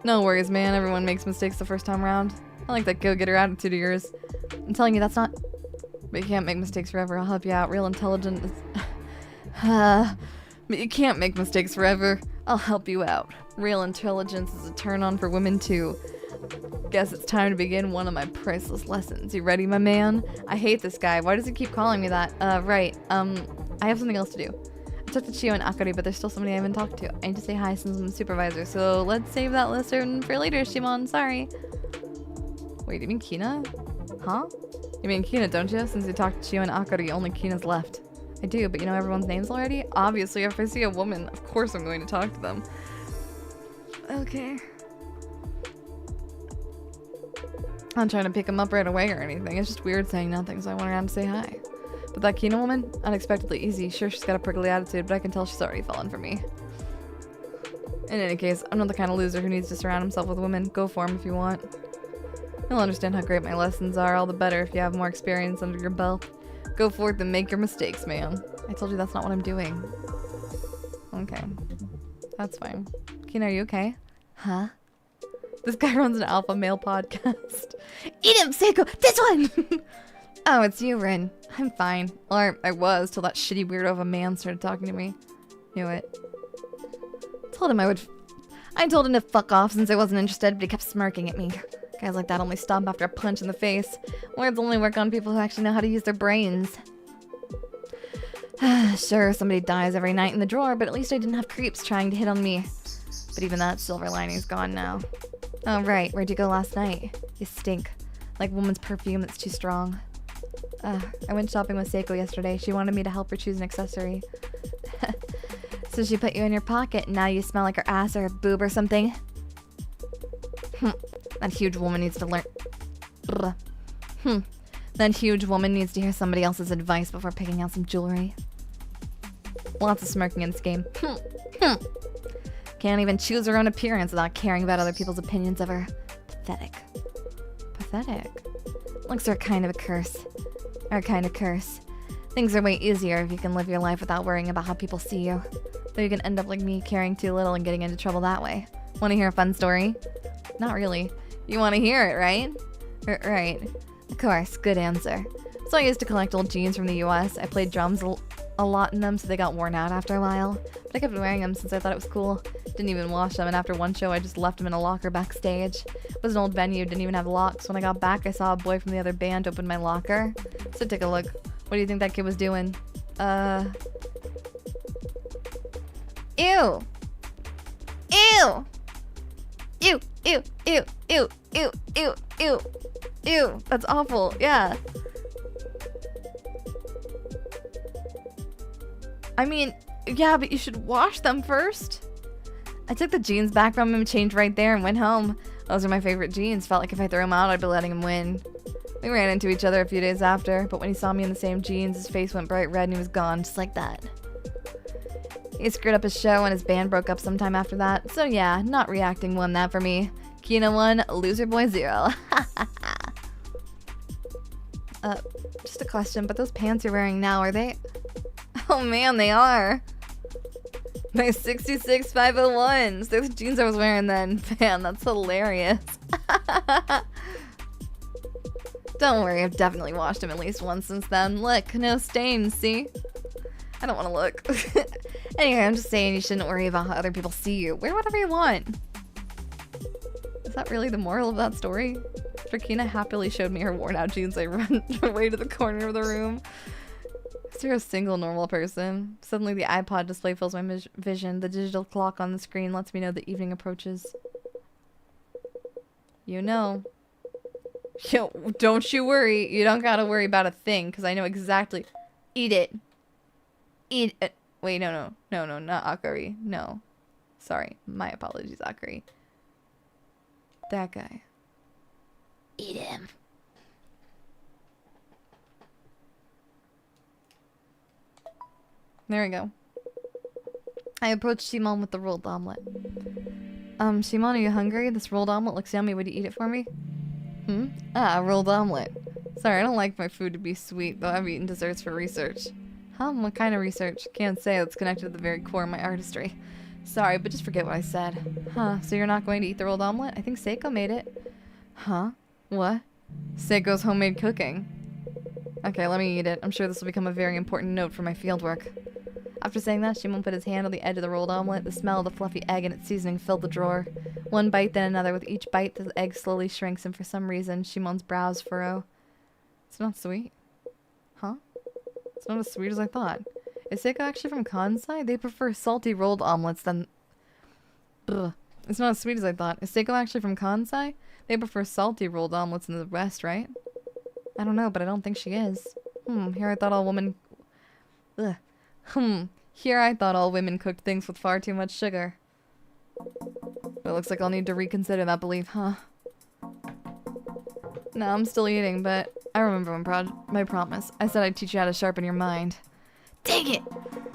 No worries, man. Everyone makes mistakes the first time around. I like that go-getter attitude of yours. I'm telling you, that's not... But you can't make mistakes forever. I'll help you out. Real intelligent is... But you can't make mistakes forever. I'll help you out. Real intelligence is a turn-on for women, too. Guess it's time to begin one of my priceless lessons. You ready, my man? I hate this guy. Why does he keep calling me that? Right. I have something else to do. I talked to Chio and Akari, but there's still somebody I haven't talked to. I need to say hi since I'm the supervisor, so let's save that lesson for later, Shimon. Sorry. Wait, you mean Kina? Huh? You mean Kina, don't you? Since you talked to Chio and Akari, only Kina's left. I do, but you know everyone's names already? Obviously, if I see a woman, of course I'm going to talk to them. Okay. I'm not trying to pick him up right away or anything. It's just weird saying nothing, so I went around to say hi. But that Kina woman? Unexpectedly easy. Sure, she's got a prickly attitude, but I can tell she's already fallen for me. In any case, I'm not the kind of loser who needs to surround himself with women. Go for him if you want. You'll understand how great my lessons are, all the better if you have more experience under your belt. Go forth and make your mistakes, man. I told you that's not what I'm doing. Okay. That's fine. Kina, are you okay? Huh? This guy runs an alpha male podcast. Eat him, Saeko! This one! Oh, it's you, Rin. I'm fine. Or I was, till that shitty weirdo of a man started talking to me. Knew it. I told him to fuck off since I wasn't interested, but he kept smirking at me. Guys like that only stop after a punch in the face. Words only work on people who actually know how to use their brains. Sure, somebody dies every night in the drawer, but at least I didn't have creeps trying to hit on me. But even that silver lining's gone now. Oh, right. Where'd you go last night? You stink. Like woman's perfume that's too strong. I went shopping with Saeko yesterday. She wanted me to help her choose an accessory. So she put you in your pocket, and now you smell like her ass or a boob or something? That huge woman needs to learn... That huge woman needs to hear somebody else's advice before picking out some jewelry. Lots of smirking in this game. Can't even choose her own appearance without caring about other people's opinions of her. Pathetic. Pathetic. Looks are kind of a curse. Are kind of curse. Things are way easier if you can live your life without worrying about how people see you. Though you can end up like me, caring too little and getting into trouble that way. Want to hear a fun story? Not really. You want to hear it, right? Right. Of course, good answer. So I used to collect old jeans from the US. I played drums a lot in them, so they got worn out after a while. But I kept wearing them since I thought it was cool. Didn't even wash them, and after one show, I just left them in a locker backstage. It was an old venue, didn't even have locks. When I got back, I saw a boy from the other band open my locker. So take a look. What do you think that kid was doing? Ew! Ew! Ew! Ew! Ew! Ew! Ew! Ew! Ew! Ew! That's awful. Yeah. I mean, yeah, but you should wash them first. I took the jeans back from him, changed right there, and went home. Those are my favorite jeans. Felt like if I threw them out, I'd be letting him win. We ran into each other a few days after, but when he saw me in the same jeans, his face went bright red and he was gone, just like that. He screwed up his show and his band broke up sometime after that, so yeah, not reacting won that for me. Kina 1, loser boy 0. Just a question, but those pants you're wearing now, are they... Oh man, they are. My 66 501s. Those jeans I was wearing then. Man, that's hilarious. Don't worry, I've definitely washed them at least once since then. Look, no stains, see? I don't want to look. Anyway, I'm just saying you shouldn't worry about how other people see you. Wear whatever you want. Is that really the moral of that story? Drakina happily showed me her worn out jeans. I run away to the corner of the room. Is there a single normal person? Suddenly the iPod display fills my vision. The digital clock on the screen lets me know the evening approaches. You know. Yo, don't you worry. You don't gotta worry about a thing, because I know exactly. Eat it. Eat it. Wait, no, not Akari. No. Sorry. My apologies, Akari. That guy. Eat him. There we go. I approached Shimon with the rolled omelet. Shimon, are you hungry? This rolled omelet looks yummy. Would you eat it for me? Ah, rolled omelet. Sorry, I don't like my food to be sweet, though I've eaten desserts for research. Huh? What kind of research? Can't say. It's connected to the very core of my artistry. Sorry, but just forget what I said. Huh, so you're not going to eat the rolled omelet? I think Saeko made it. Huh? What? Seiko's homemade cooking. Okay, let me eat it. I'm sure this will become a very important note for my fieldwork. After saying that, Shimon put his hand on the edge of the rolled omelet. The smell of the fluffy egg and its seasoning filled the drawer. One bite, then another. With each bite, the egg slowly shrinks, and for some reason, Shimon's brows furrow. It's not sweet. Huh? It's not as sweet as I thought. Is Saeko actually from Kansai? They prefer salty rolled omelets than... Ugh. It's not as sweet as I thought. Is Saeko actually from Kansai? They prefer salty rolled omelets than the rest, right? I don't know, but I don't think she is. Here I thought all women... Ugh. Here I thought all women cooked things with far too much sugar. It looks like I'll need to reconsider that belief, huh? No, I'm still eating, but I remember my promise. I said I'd teach you how to sharpen your mind. Dang it!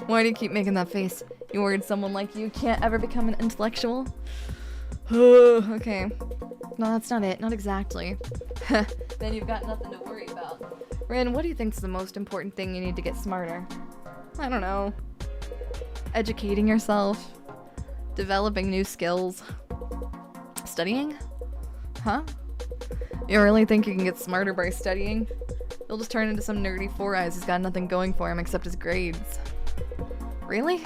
Why do you keep making that face? You worried someone like you can't ever become an intellectual? Okay. No, that's not it. Not exactly. Then you've got nothing to worry about. Rin, what do you think's the most important thing you need to get smarter? I don't know. Educating yourself. Developing new skills. Studying? Huh? You really think you can get smarter by studying? You'll just turn into some nerdy four-eyes who's got nothing going for him except his grades. Really?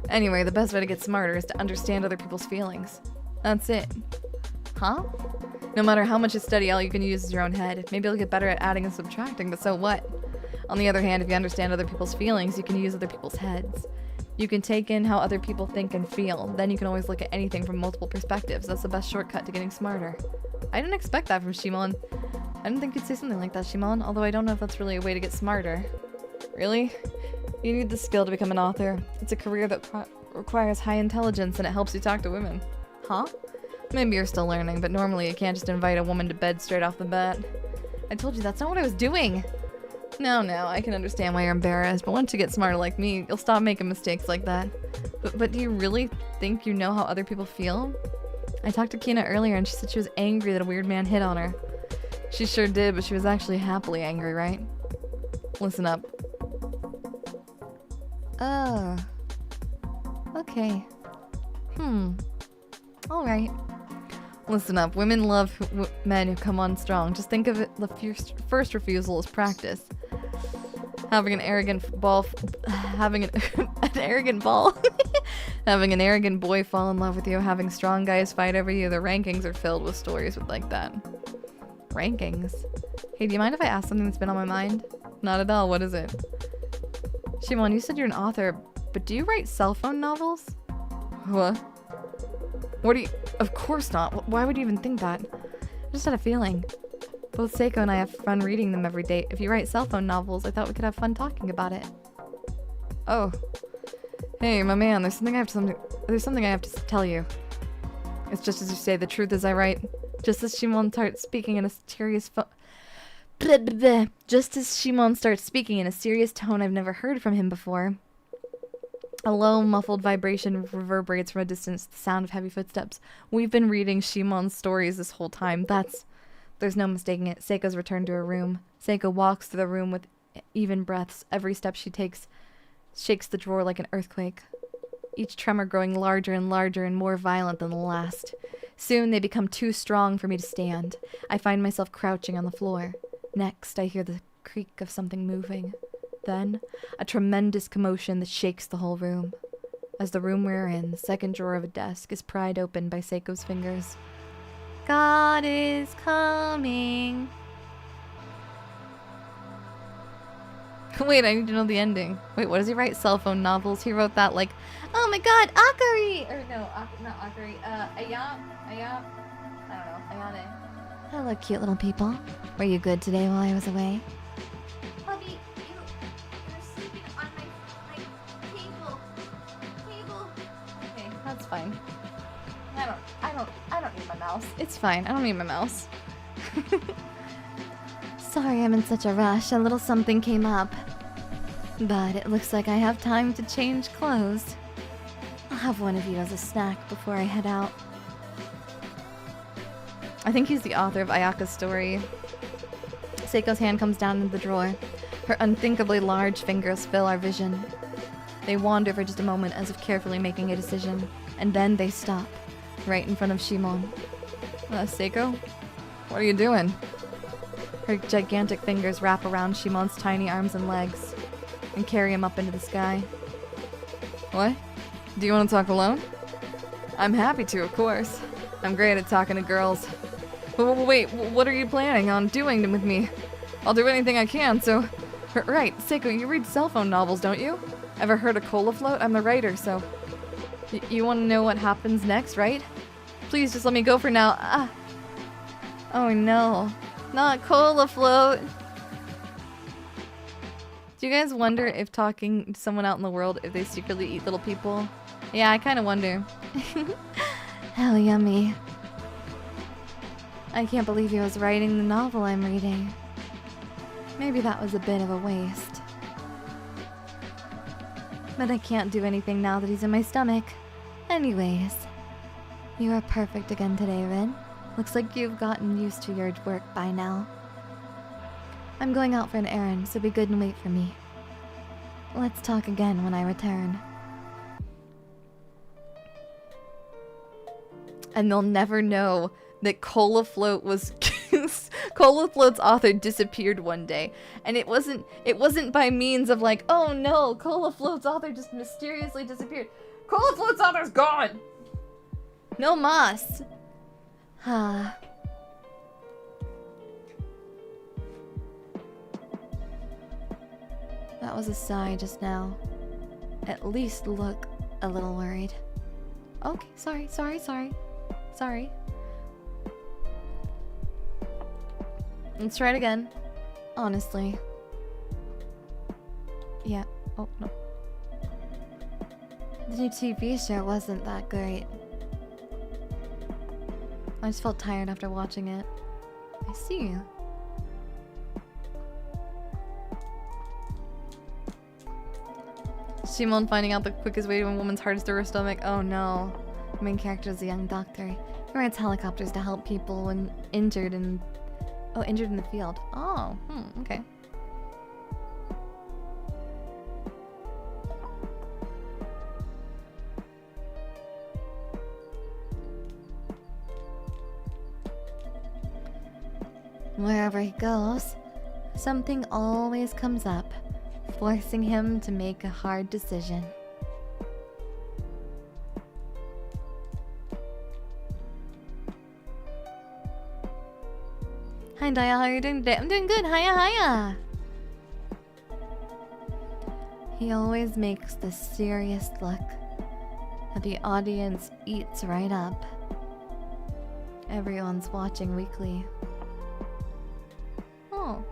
Anyway, the best way to get smarter is to understand other people's feelings. That's it. Huh? No matter how much you study, all you can use is your own head. Maybe you'll get better at adding and subtracting, but so what? On the other hand, if you understand other people's feelings, you can use other people's heads. You can take in how other people think and feel. Then you can always look at anything from multiple perspectives. That's the best shortcut to getting smarter. I didn't expect that from Shimon. I didn't think you'd say something like that, Shimon, although I don't know if that's really a way to get smarter. Really? You need the skill to become an author. It's a career that requires high intelligence, and it helps you talk to women. Huh? Maybe you're still learning, but normally you can't just invite a woman to bed straight off the bat. I told you that's not what I was doing! No, I can understand why you're embarrassed, but once you get smarter like me, you'll stop making mistakes like that. But do you really think you know how other people feel? I talked to Kina earlier and she said she was angry that a weird man hit on her. She sure did, but she was actually happily angry, right? Listen up. Okay. Alright. Listen up. Women love men who come on strong. Just think of it, the first refusal as practice. Having an arrogant ball... having an arrogant boy fall in love with you. Having strong guys fight over you. The rankings are filled with stories with like that. Rankings? Hey, do you mind if I ask something that's been on my mind? Not at all. What is it? Shimon, you said you're an author, but do you write cell phone novels? What? What do you... Of course not. Why would you even think that? I just had a feeling. Both Saeko and I have fun reading them every day. If you write cell phone novels, I thought we could have fun talking about it. Oh. Hey, my man, there's something I have to tell you. It's just as you say, the truth is I write. Just as Shimon starts speaking in a serious Just as Shimon starts speaking in a serious tone I've never heard from him before, a low, muffled vibration reverberates from a distance, the sound of heavy footsteps. We've been reading Shimon's stories this whole time. There's no mistaking it. Seiko's returned to her room. Saeko walks through the room with even breaths. Every step she takes shakes the drawer like an earthquake, each tremor growing larger and more violent than the last. Soon they become too strong for me to stand. I find myself crouching on the floor. Next, I hear the creak of something moving. Then, a tremendous commotion that shakes the whole room. As the room we're in, the second drawer of a desk is pried open by Seiko's fingers. God is coming. Wait, I need to know the ending. Wait, what does he write? Cell phone novels. He wrote that like, oh my god, Akari! Or no, not Akari. Ayane. I don't know. Ayane. Hello, cute little people. Were you good today while I was away? Hubby, you're sleeping on my table. Okay, that's fine. I don't need my mouse. It's fine. I don't need my mouse. Sorry I'm in such a rush. A little something came up. But it looks like I have time to change clothes. I'll have one of you as a snack before I head out. I think he's the author of Ayaka's story. Seiko's hand comes down into the drawer. Her unthinkably large fingers fill our vision. They wander for just a moment as if carefully making a decision, and then they stop, right in front of Shimon. Saeko? What are you doing? Her gigantic fingers wrap around Shimon's tiny arms and legs and carry him up into the sky. What? Do you want to talk alone? I'm happy to, of course. I'm great at talking to girls. Wait, what are you planning on doing with me? I'll do anything I can, so... Right, Saeko, you read cell phone novels, don't you? Ever heard of Cola Float? I'm the writer, so... You want to know what happens next, right? Please just let me go for now. Oh no. Not Cola Float. Do you guys wonder if talking to someone out in the world, if they secretly eat little people? Yeah, I kind of wonder. Hell yummy. I can't believe he was writing the novel I'm reading. Maybe that was a bit of a waste. But I can't do anything now that he's in my stomach. Anyways, you are perfect again today, Rin. Looks like you've gotten used to your work by now. I'm going out for an errand, so be good and wait for me. Let's talk again when I return. And they'll never know that Cola Float was... Cola Float's author disappeared one day. And it wasn't by means of like, oh no, Cola Float's author just mysteriously disappeared. Cola Float's author's gone! No mas. Ah. That was a sigh just now. At least look a little worried. Okay, sorry. Let's try it again. Honestly. Yeah. Oh, no. The new TV show wasn't that great. I just felt tired after watching it. I see. Shimon finding out the quickest way to a woman's heart is through her stomach. Oh no. The main character is a young doctor. He rides helicopters to help people when injured in the field. Oh, okay. Wherever he goes, something always comes up, forcing him to make a hard decision. Hi Daiya, how are you doing today? I'm doing good. Hiya. He always makes the serious look that the audience eats right up. Everyone's watching weekly. Oh.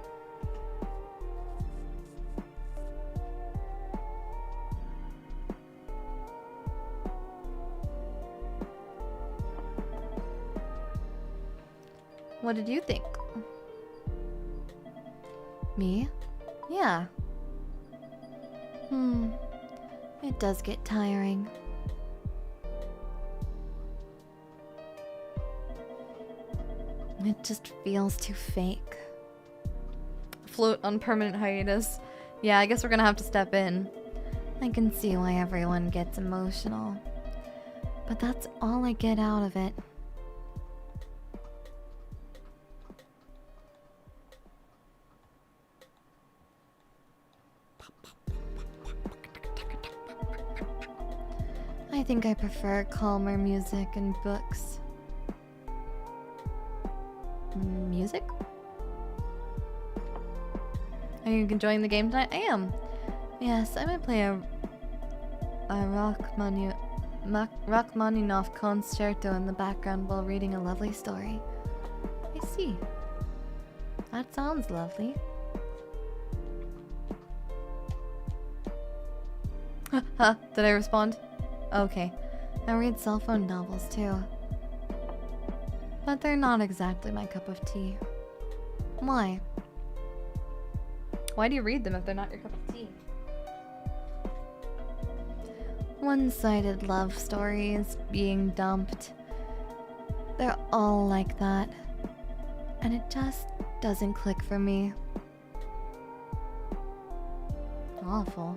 What did you think? Me? Yeah. It does get tiring. It just feels too fake. Float on permanent hiatus. Yeah, I guess we're gonna have to step in. I can see why everyone gets emotional. But that's all I get out of it. I think I prefer calmer music and books. Music? Are you enjoying the game tonight? I am. Yes, I might play a Rachmaninoff concerto in the background while reading a lovely story. I see. That sounds lovely. Huh? Did I respond? Okay. I read cell phone novels too. But they're not exactly my cup of tea. Why? Why do you read them if they're not your cup of tea? One-sided love stories, being dumped. They're all like that. And it just doesn't click for me. Awful.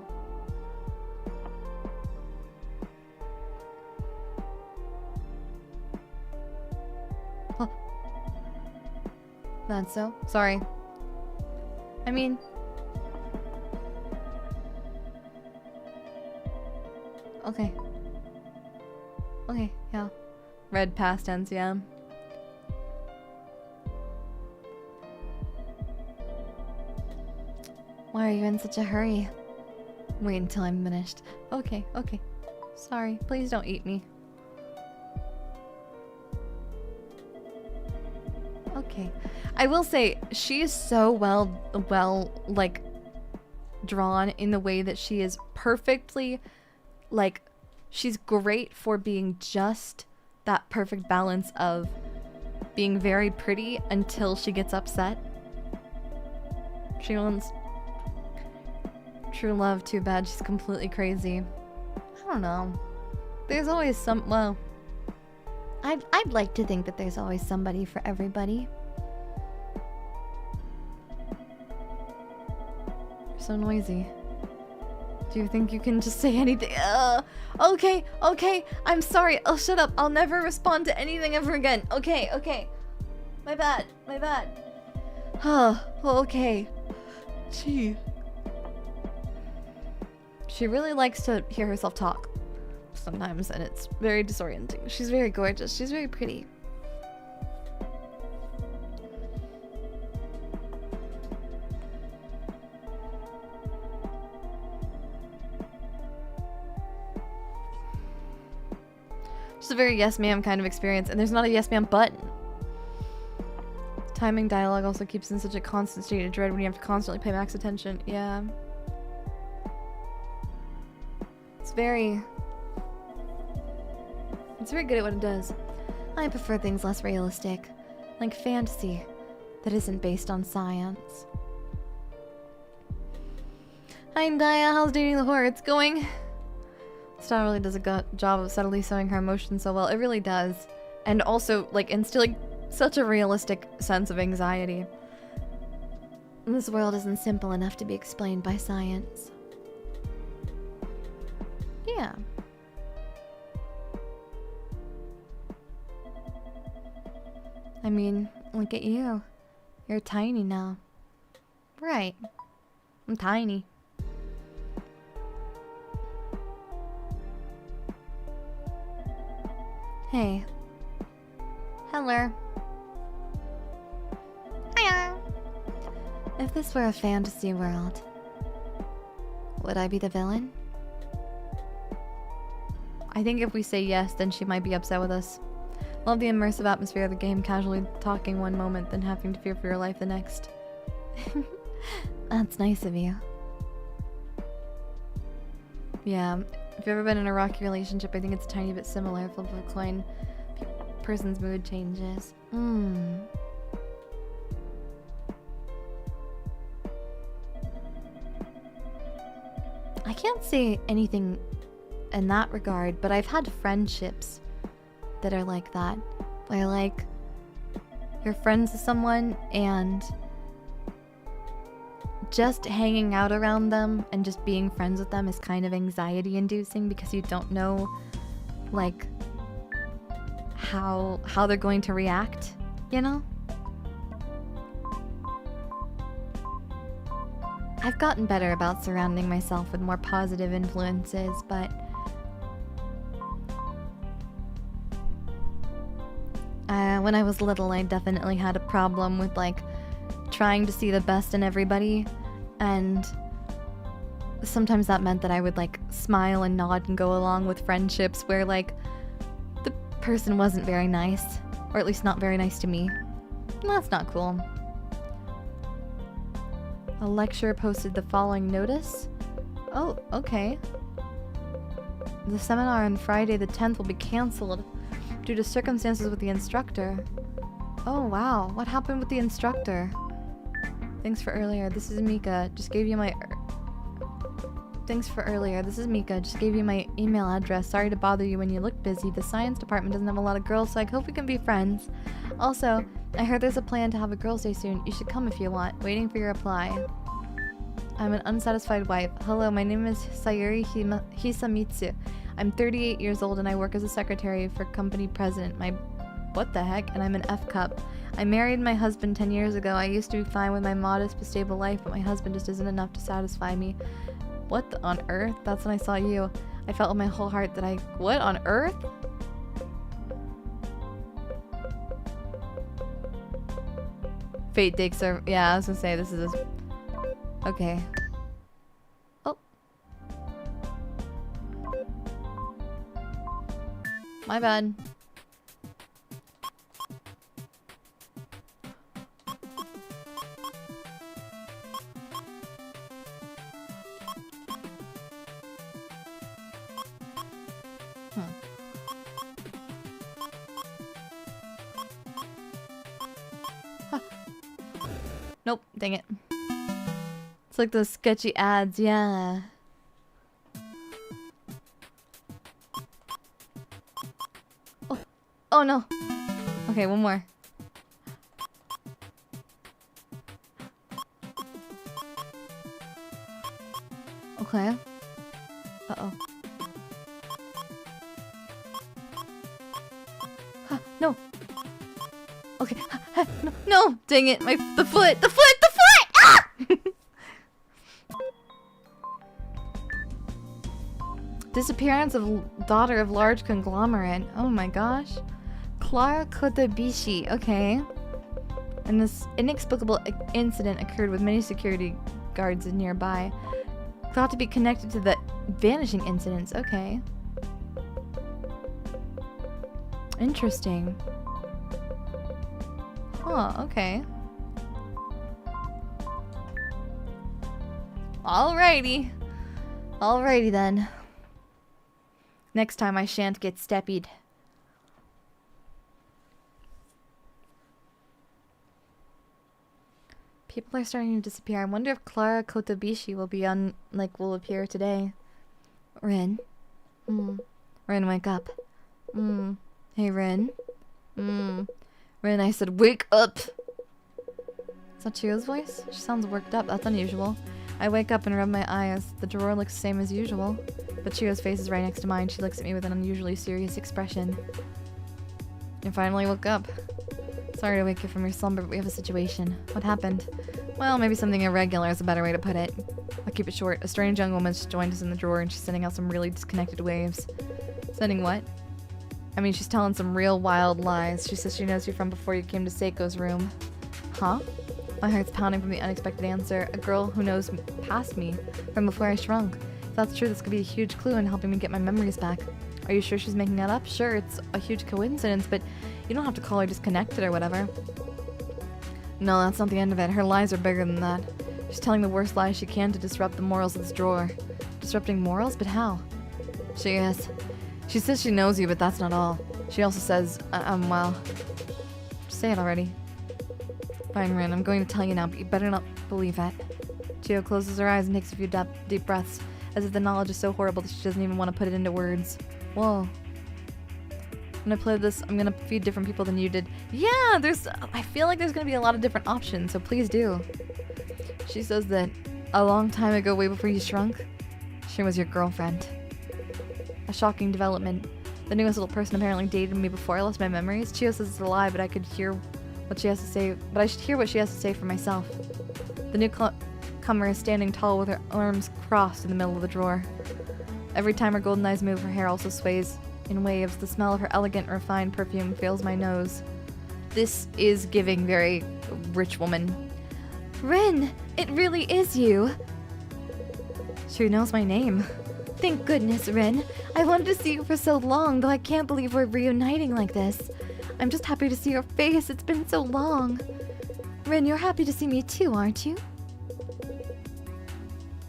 Huh. That's so? Sorry. I mean... Okay. Okay, yeah. Red past tense, yeah. Why are you in such a hurry? Wait until I'm finished. Okay, okay. Sorry, please don't eat me. Okay. I will say, she is so well, like, drawn in the way that she is perfectly... Like, she's great for being just that perfect balance of being very pretty until she gets upset. She wants true love, too bad she's completely crazy. I don't know. There's always some, well... I'd like to think that there's always somebody for everybody. You're so noisy. Do you think you can just say anything? Okay, okay, I'm sorry. Oh, shut up. I'll never respond to anything ever again. Okay, okay. My bad, my bad. Okay. Gee. She really likes to hear herself talk sometimes, and it's very disorienting. She's very gorgeous. She's very pretty. It's a very yes ma'am kind of experience, and there's not a yes ma'am button. Timing dialogue also keeps in such a constant state of dread when you have to constantly pay max attention. Yeah. It's very good at what it does. I prefer things less realistic, like fantasy that isn't based on science. Hi Daiya, how's dating the horror? It's going. Style really does a good job of subtly showing her emotions so well. It really does. And also, like, instilling such a realistic sense of anxiety. This world isn't simple enough to be explained by science. Yeah. I mean, look at you. You're tiny now. Right. I'm tiny. Hey. Hello. Hiya. If this were a fantasy world, would I be the villain? I think if we say yes, then she might be upset with us. Love the immersive atmosphere of the game, casually talking one moment, then having to fear for your life the next. That's nice of you. Yeah, if you've ever been in a rocky relationship, I think it's a tiny bit similar. Flip of a coin, person's mood changes. can't say anything in that regard, but I've had friendships that are like that. Where like you're friends with someone and just hanging out around them and just being friends with them is kind of anxiety inducing because you don't know like how they're going to react, you know? I've gotten better about surrounding myself with more positive influences, but when I was little, I definitely had a problem with like trying to see the best in everybody, and sometimes that meant that I would like smile and nod and go along with friendships where like the person wasn't very nice, or at least not very nice to me. And that's not cool. A lecturer posted the following notice. Oh, okay. The seminar on Friday the 10th will be cancelled due to circumstances with the instructor. Oh wow, what happened with the instructor? Thanks for earlier, this is Mika. Just gave you my... Thanks for earlier, this is Mika. Just gave you my email address. Sorry to bother you when you look busy. The science department doesn't have a lot of girls, so I hope we can be friends. Also, I heard there's a plan to have a girls' day soon. You should come if you want. Waiting for your reply. I'm an unsatisfied wife. Hello, my name is Sayuri Hisamitsu. I'm 38 years old and I work as a secretary for company president. What the heck? And I'm an F cup. I married my husband 10 years ago. I used to be fine with my modest but stable life, but my husband just isn't enough to satisfy me. What on earth? That's when I saw you. I felt with my whole heart that what on earth? Fate dicks are... Yeah, I was gonna say, this is... Okay. Oh. My bad. Huh. Nope, dang it. It's like those sketchy ads, yeah. Oh, oh no. Okay, one more. Okay. Uh-oh. Huh, no. Okay. No, no! Dang it, the foot! Ah! Disappearance of daughter of large conglomerate. Oh my gosh. Clara Kotobishi. Okay. And this inexplicable incident occurred with many security guards nearby. Thought to be connected to the vanishing incidents. Okay. Interesting. Huh, okay. Alrighty. Alrighty then. Next time I shan't get steppied. People are starting to disappear. I wonder if Clara Kotobishi will be will appear today. Rin. Rin, wake up. Hey, Rin. Rin, I said, wake up! Is that Chio's voice? She sounds worked up. That's unusual. I wake up and rub my eyes. The drawer looks the same as usual. But Chio's face is right next to mine. She looks at me with an unusually serious expression. You finally woke up. Sorry to wake you from your slumber, but we have a situation. What happened? Well, maybe something irregular is a better way to put it. I'll keep it short. A strange young woman just joined us in the drawer and she's sending out some really disconnected waves. Sending what? I mean, she's telling some real wild lies. She says she knows you from before you came to Saeko's room. Huh? My heart's pounding from the unexpected answer. A girl who knows past me from before I shrunk. If that's true, this could be a huge clue in helping me get my memories back. Are you sure she's making that up? Sure, it's a huge coincidence, but you don't have to call her disconnected or whatever. No, that's not the end of it. Her lies are bigger than that. She's telling the worst lies she can to disrupt the morals of this drawer. Disrupting morals? But how? She is. She says she knows you, but that's not all. She also says, well... Just say it already. Fine, Rin, I'm going to tell you now, but you better not believe it. Chio closes her eyes and takes a few deep breaths. as if the knowledge is so horrible that she doesn't even want to put it into words. Whoa. When I play this, I'm gonna feed different people than you did. Yeah, I feel like there's gonna be a lot of different options, so please do. She says that a long time ago, way before you shrunk, she was your girlfriend. A shocking development. The newest little person apparently dated me before I lost my memories. Chio says it's a lie, but I could hear what she has to say. But I should hear what she has to say for myself. The newcomer is standing tall with her arms crossed in the middle of the drawer. Every time her golden eyes move, her hair also sways in waves. The smell of her elegant, refined perfume fills my nose. This is giving very rich woman. Rin, it really is you. She knows my name. Thank goodness, Rin. I wanted to see you for so long, though I can't believe we're reuniting like this. I'm just happy to see your face. It's been so long. Rin, you're happy to see me too, aren't you?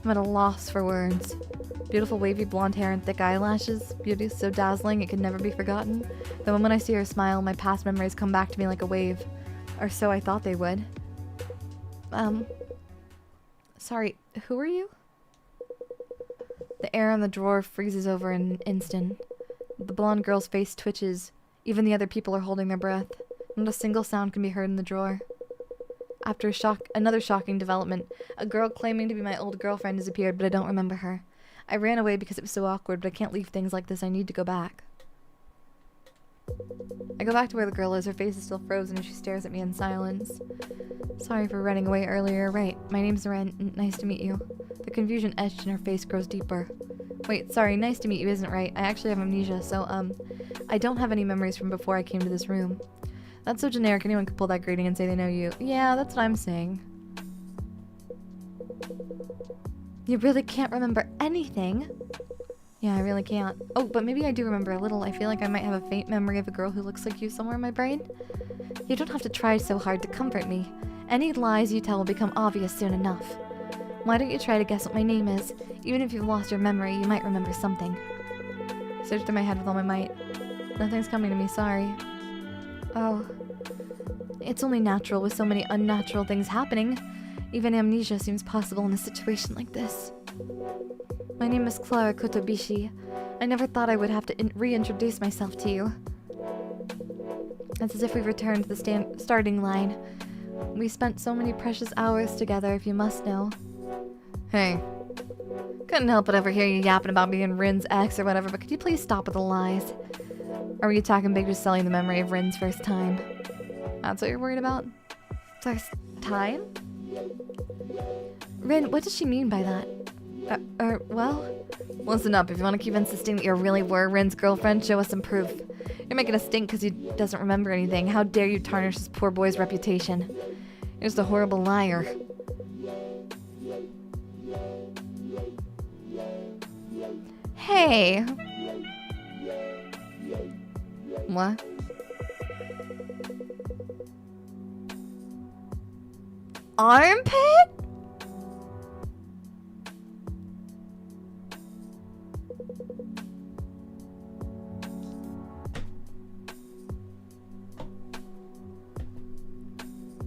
I'm at a loss for words. Beautiful wavy blonde hair and thick eyelashes. Beauty is so dazzling it can never be forgotten. The moment I see her smile, my past memories come back to me like a wave. Or so I thought they would. Sorry, who are you? The air in the drawer freezes over in an instant. The blonde girl's face twitches. Even the other people are holding their breath. Not a single sound can be heard in the drawer. After another shocking development, a girl claiming to be my old girlfriend has appeared, but I don't remember her. I ran away because it was so awkward, but I can't leave things like this. I need to go back. I go back to where the girl is. Her face is still frozen and she stares at me in silence. Sorry for running away earlier. Right, my name's Ren. Nice to meet you. The confusion etched in her face grows deeper. Wait, sorry, nice to meet you isn't right. I actually have amnesia, so, I don't have any memories from before I came to this room. That's so generic, anyone could pull that greeting and say they know you. Yeah, that's what I'm saying. You really can't remember anything? Yeah, I really can't. Oh, but maybe I do remember a little. I feel like I might have a faint memory of a girl who looks like you somewhere in my brain. You don't have to try so hard to comfort me. Any lies you tell will become obvious soon enough. Why don't you try to guess what my name is? Even if you've lost your memory, you might remember something. I searched through my head with all my might. Nothing's coming to me, sorry. Oh. It's only natural with so many unnatural things happening. Even amnesia seems possible in a situation like this. My name is Clara Kotobishi. I never thought I would have to reintroduce myself to you. It's as if we returned to the starting line. We spent so many precious hours together, if you must know. Hey. Couldn't help but overhear you yapping about being Rin's ex or whatever, but could you please stop with the lies? Or were you talking big just selling the memory of Rin's first time? That's what you're worried about? First time? Rin, what does she mean by that? Well... Listen up, if you want to keep insisting that you really were Rin's girlfriend, show us some proof. You're making us stink because he doesn't remember anything. How dare you tarnish this poor boy's reputation? You're just a horrible liar. Hey! What? Armpit?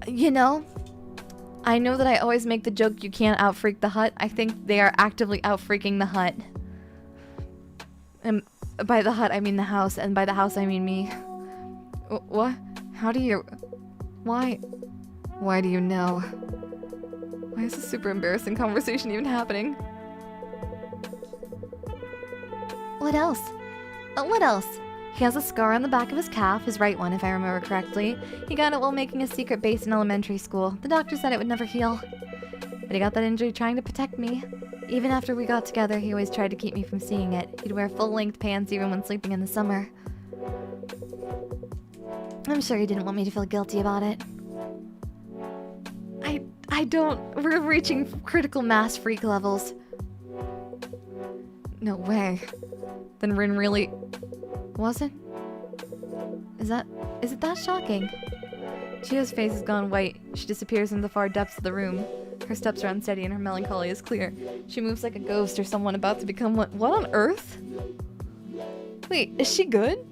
You know, I know that I always make the joke you can't out-freak the hut. I think they are actively out-freaking the hut. And by the hut, I mean the house, and by the house, I mean me. What? How do you... Why? Why do you know? Why is this super embarrassing conversation even happening? What else? What else? He has a scar on the back of his calf, his right one if I remember correctly. He got it while making a secret base in elementary school. The doctor said it would never heal. But he got that injury trying to protect me. Even after we got together, he always tried to keep me from seeing it. He'd wear full-length pants even when sleeping in the summer. I'm sure he didn't want me to feel guilty about it. I don't... We're reaching critical mass freak levels. No way. Then Rin really... wasn't? Is it that shocking? Chio's face has gone white. She disappears into the far depths of the room. Her steps are unsteady and her melancholy is clear. She moves like a ghost or someone about to become what on earth? Wait, is she good?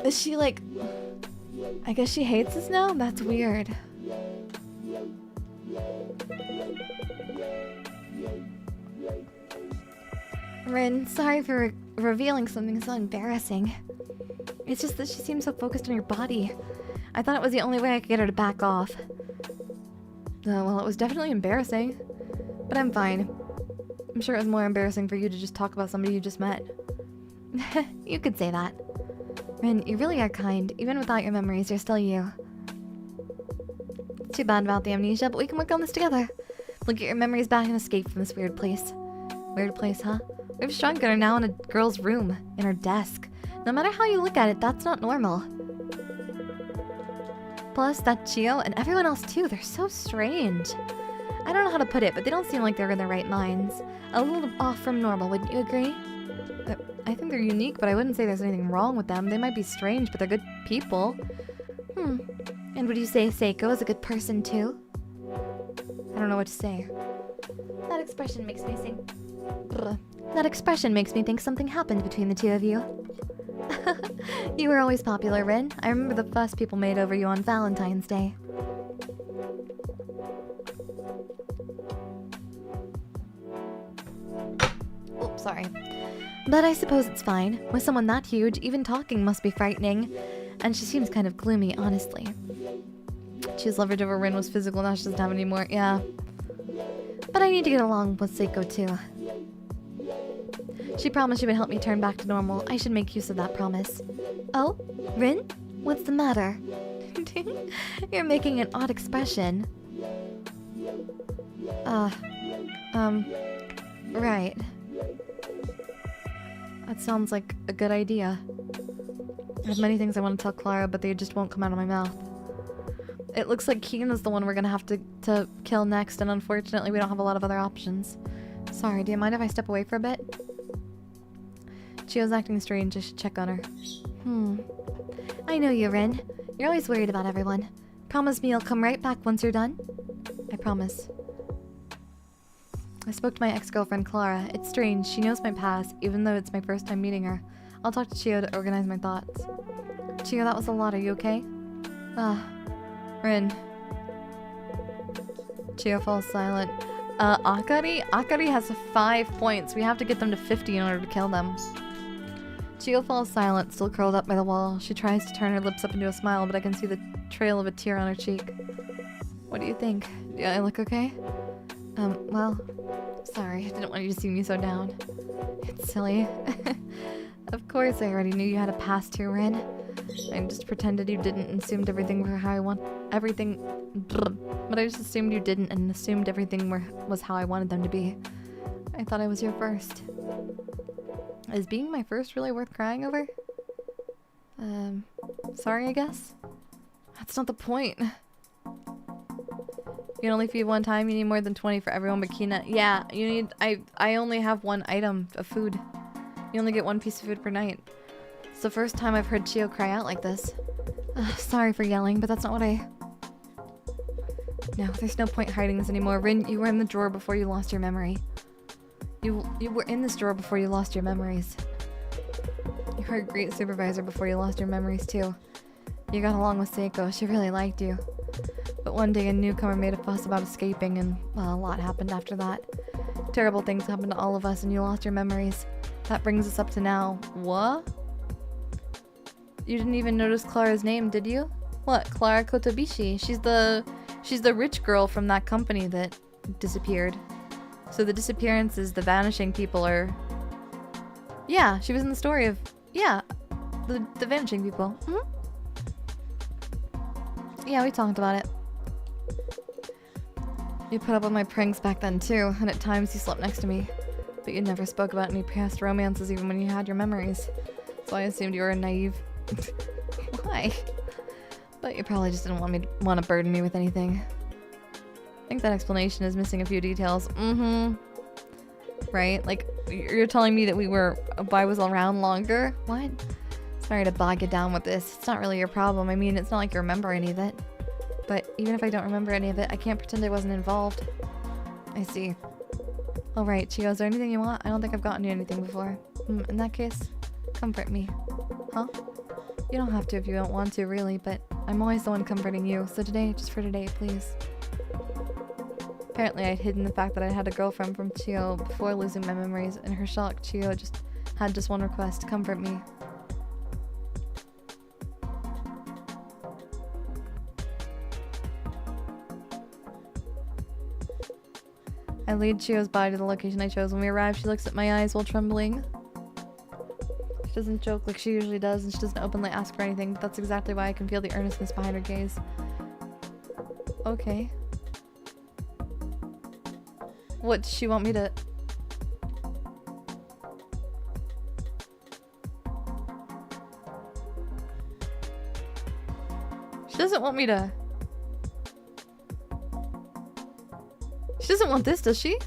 Is she like... I guess she hates us now? That's weird. Rin, sorry for revealing something so embarrassing. It's just that she seems so focused on your body. I thought it was the only way I could get her to back off. Well, it was definitely embarrassing. But I'm fine. I'm sure it was more embarrassing for you to just talk about somebody you just met. You could say that. Rin, you really are kind. Even without your memories, you're still you. It's too bad about the amnesia, but we can work on this together. We'll get your memories back and escape from this weird place. Weird place, huh? We've shrunken her now in a girl's room, in her desk. No matter how you look at it, that's not normal. Plus, that Chio and everyone else too, they're so strange. I don't know how to put it, but they don't seem like they're in their right minds. A little off from normal, wouldn't you agree? I think they're unique, but I wouldn't say there's anything wrong with them. They might be strange, but they're good people. And would you say Saeko is a good person too? I don't know what to say. That expression makes me think... That expression makes me think something happened between the two of you. You were always popular, Rin. I remember the fuss people made over you on Valentine's Day. Oops, sorry. But I suppose it's fine. With someone that huge, even talking must be frightening. And she seems kind of gloomy, honestly. She was leverage over Rin was physical, now she doesn't have any more. Yeah. But I need to get along with Saeko too. She promised she would help me turn back to normal. I should make use of that promise. Oh? Rin? What's the matter? You're making an odd expression. Right. That sounds like a good idea. I have many things I want to tell Clara, but they just won't come out of my mouth. It looks like Keena's the one we're gonna have to kill next, and unfortunately we don't have a lot of other options. Sorry, do you mind if I step away for a bit? Chio's acting strange, I should check on her. I know you, Rin. You're always worried about everyone. Promise me you'll come right back once you're done? I promise. I spoke to my ex-girlfriend Clara. It's strange, she knows my past, even though it's my first time meeting her. I'll talk to Chio to organize my thoughts. Chio, that was a lot, are you okay? Rin. Chio falls silent. Akari? Akari has 5 points. We have to get them to 50 in order to kill them. Chio falls silent, still curled up by the wall. She tries to turn her lips up into a smile, but I can see the trail of a tear on her cheek. What do you think? Do I look okay? Well, sorry. I didn't want you to see me so down. It's silly. Of course I already knew you had a past here, Rin. I just pretended you didn't and assumed everything were how I want... Everything... But I just assumed you didn't and assumed everything was how I wanted them to be. I thought I was your first. Is being my first really worth crying over? Sorry, I guess? That's not the point. You can only feed one time, you need more than 20 for everyone but Kina. Yeah, you need... I only have one item of food. You only get one piece of food per night. It's the first time I've heard Chio cry out like this. Sorry for yelling, but that's not what I... No, there's no point hiding this anymore. Rin, you were in the drawer before you lost your memory. You were in this drawer before you lost your memories. You were a great supervisor before you lost your memories too. You got along with Saeko, she really liked you. But one day a newcomer made a fuss about escaping and, well, a lot happened after that. Terrible things happened to all of us and you lost your memories. That brings us up to now. What? You didn't even notice Clara's name, did you? What? Clara Kotobishi. She's the rich girl from that company that disappeared. So the disappearances, the vanishing people are... Yeah, she was in the story of... Yeah, the vanishing people. Yeah, we talked about it. You put up with my pranks back then too, and at times you slept next to me. But you never spoke about any past romances even when you had your memories. So I assumed you were naive. Why? But you probably just didn't want to burden me with anything. I think that explanation is missing a few details. Right? Like, you're telling me that I was around longer? What? Sorry to bog you down with this. It's not really your problem. I mean, it's not like you remember any of it. But even if I don't remember any of it, I can't pretend I wasn't involved. I see. Alright, Chio, is there anything you want? I don't think I've gotten you anything before. In that case, comfort me. Huh? You don't have to if you don't want to, really, but I'm always the one comforting you, so today, just for today, please. Apparently, I'd hidden the fact that I had a girlfriend from Chio before losing my memories. In her shock, Chio had just one request: comfort me. I lead Chio's body to the location I chose. When we arrive, she looks at my eyes while trembling. She doesn't joke like she usually does, and she doesn't openly ask for anything, but that's exactly why I can feel the earnestness behind her gaze. Okay. What, does she want me to... She doesn't want me to... She doesn't want this, does she?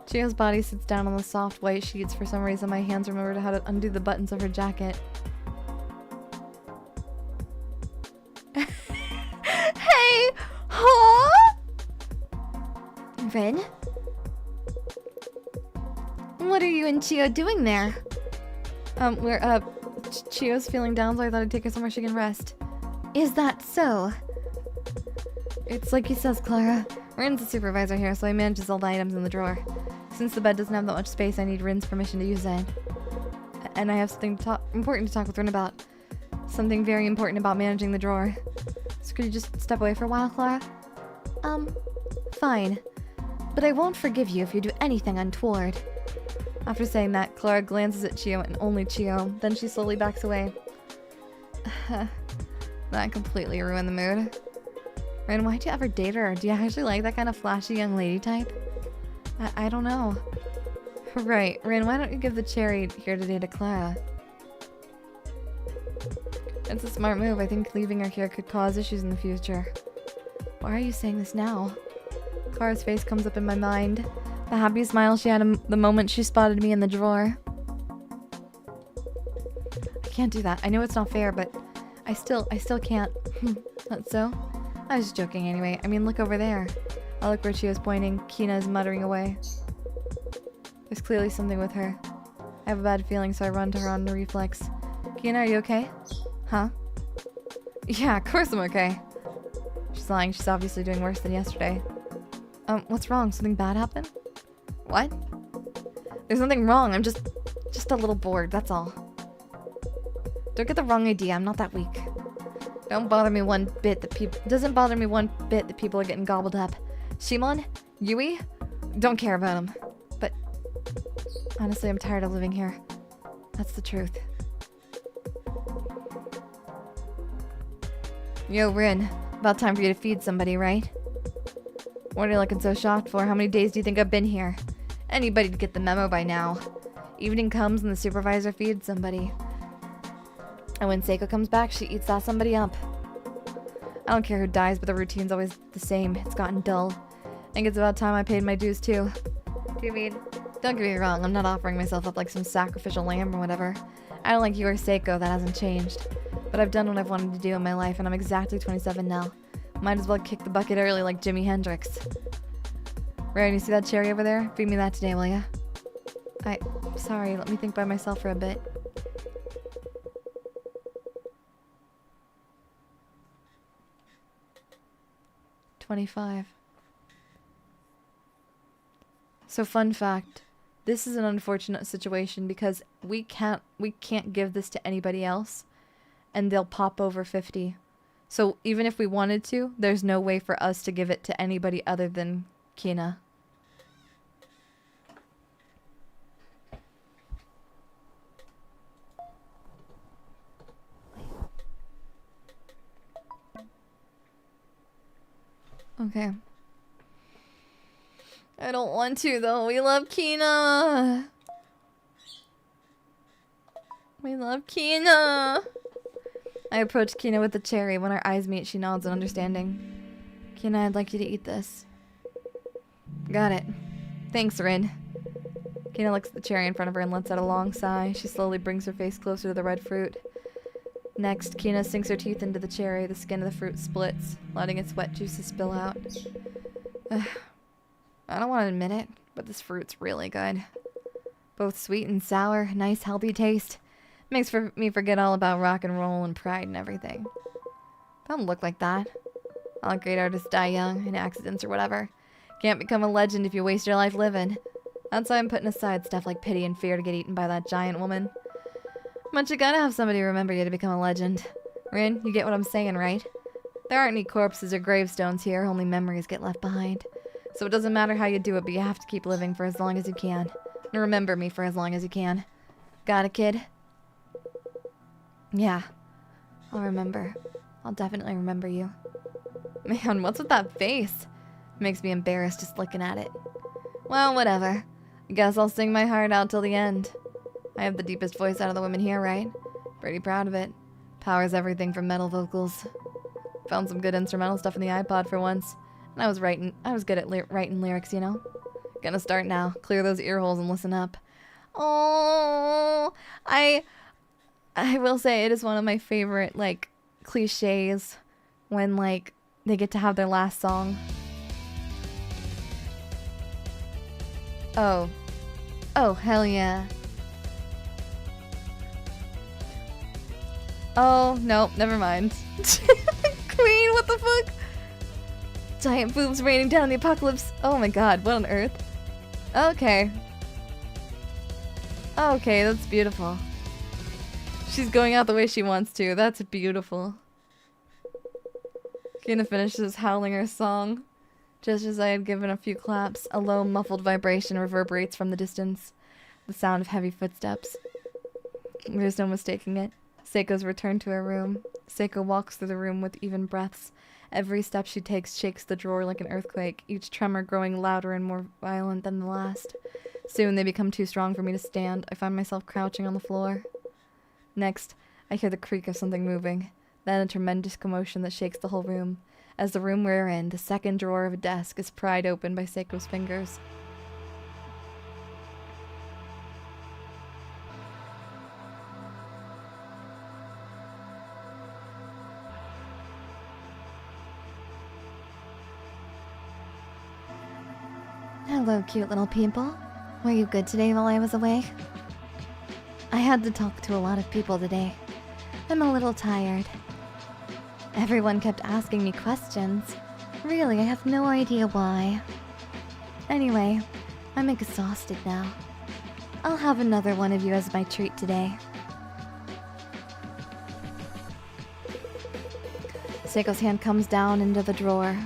Chio's body sits down on the soft white sheets. For some reason, my hands remembered how to undo the buttons of her jacket. Hey! Huh? Rin? What are you and Chio doing there? Chio's feeling down, so I thought I'd take her somewhere she can rest. Is that so? It's like he says, Clara. Rin's the supervisor here, so he manages all the items in the drawer. Since the bed doesn't have that much space, I need Rin's permission to use it. And I have something important to talk with Rin about. Something very important about managing the drawer. So could you just step away for a while, Clara? Fine. But I won't forgive you if you do anything untoward. After saying that, Clara glances at Chio and only Chio. Then she slowly backs away. That completely ruined the mood. Rin, why'd you ever date her? Do you actually like that kind of flashy young lady type? I don't know. Right, Rin, why don't you give the cherry here today to Clara? It's a smart move. I think leaving her here could cause issues in the future. Why are you saying this now? Clara's face comes up in my mind. The happy smile she had the moment she spotted me in the drawer. I can't do that. I know it's not fair, but I still can't. That's so? I was just joking anyway. I mean, look over there. I look where she was pointing. Kina is muttering away. There's clearly something with her. I have a bad feeling, so I run to her on the reflex. Kina, are you okay? Huh? Yeah, of course I'm okay. She's lying. She's obviously doing worse than yesterday. What's wrong? Something bad happened? What? There's nothing wrong. I'm just a little bored, that's all. Don't get the wrong idea. I'm not that weak. Don't bother me one bit that doesn't bother me one bit that people are getting gobbled up. Shimon? Yui? Don't care about them. But honestly, I'm tired of living here. That's the truth. Yo, Rin. About time for you to feed somebody, right? What are you looking so shocked for? How many days do you think I've been here? Anybody'd get the memo by now. Evening comes and the supervisor feeds somebody. And when Saeko comes back, she eats that somebody up. I don't care who dies, but the routine's always the same. It's gotten dull. I think it's about time I paid my dues too. Do you mean? Don't get me wrong, I'm not offering myself up like some sacrificial lamb or whatever. I don't like you or Saeko, that hasn't changed. But I've done what I've wanted to do in my life, and I'm exactly 27 now. Might as well kick the bucket early like Jimi Hendrix. Ryan, you see that cherry over there? Feed me that today, will ya? Sorry, let me think by myself for a bit. $25. So fun fact, this is an unfortunate situation because we can't give this to anybody else and they'll pop over 50. So even if we wanted to, there's no way for us to give it to anybody other than Kina. Okay. I don't want to though. We love Kina. We love Kina. I approach Kina with the cherry. When our eyes meet, she nods in understanding. Kina, I'd like you to eat this. Got it. Thanks, Rin. Kina looks at the cherry in front of her and lets out a long sigh. She slowly brings her face closer to the red fruit. Next, Kina sinks her teeth into the cherry. The skin of the fruit splits, letting its wet juices spill out. I don't want to admit it, but this fruit's really good. Both sweet and sour, nice healthy taste. Makes me forget all about rock and roll and pride and everything. Don't look like that. All great artists die young in accidents or whatever. Can't become a legend if you waste your life living. That's why I'm putting aside stuff like pity and fear to get eaten by that giant woman. But you gotta have somebody remember you to become a legend. Rin, you get what I'm saying, right? There aren't any corpses or gravestones here, only memories get left behind. So it doesn't matter how you do it, but you have to keep living for as long as you can. And remember me for as long as you can. Got it, kid? Yeah. I'll remember. I'll definitely remember you. Man, what's with that face? Makes me embarrassed just looking at it. Well, whatever. I guess I'll sing my heart out till the end. I have the deepest voice out of the women here, right? Pretty proud of it. Powers everything from metal vocals. Found some good instrumental stuff in the iPod for once. And I was good at writing lyrics, you know? Gonna start now. Clear those ear holes and listen up. Oh, I will say it is one of my favorite, like, cliches when, like, they get to have their last song. Oh. Oh, hell yeah. Oh, no, never mind. Queen, what the fuck? Giant boobs raining down the apocalypse. Oh my god, what on earth? Okay. Okay, that's beautiful. She's going out the way she wants to. That's beautiful. Kina finishes howling her song. Just as I had given a few claps, a low, muffled vibration reverberates from the distance. The sound of heavy footsteps. There's no mistaking it. Saeko's returned to her room. Saeko walks through the room with even breaths. Every step she takes shakes the drawer like an earthquake, each tremor growing louder and more violent than the last. Soon they become too strong for me to stand. I find myself crouching on the floor. Next, I hear the creak of something moving, then a tremendous commotion that shakes the whole room. As the room we're in, the second drawer of a desk is pried open by Saeko's fingers. Hello, cute little people. Were you good today while I was away? I had to talk to a lot of people today. I'm a little tired. Everyone kept asking me questions. Really, I have no idea why. Anyway, I'm exhausted now. I'll have another one of you as my treat today. Saeko's hand comes down into the drawer.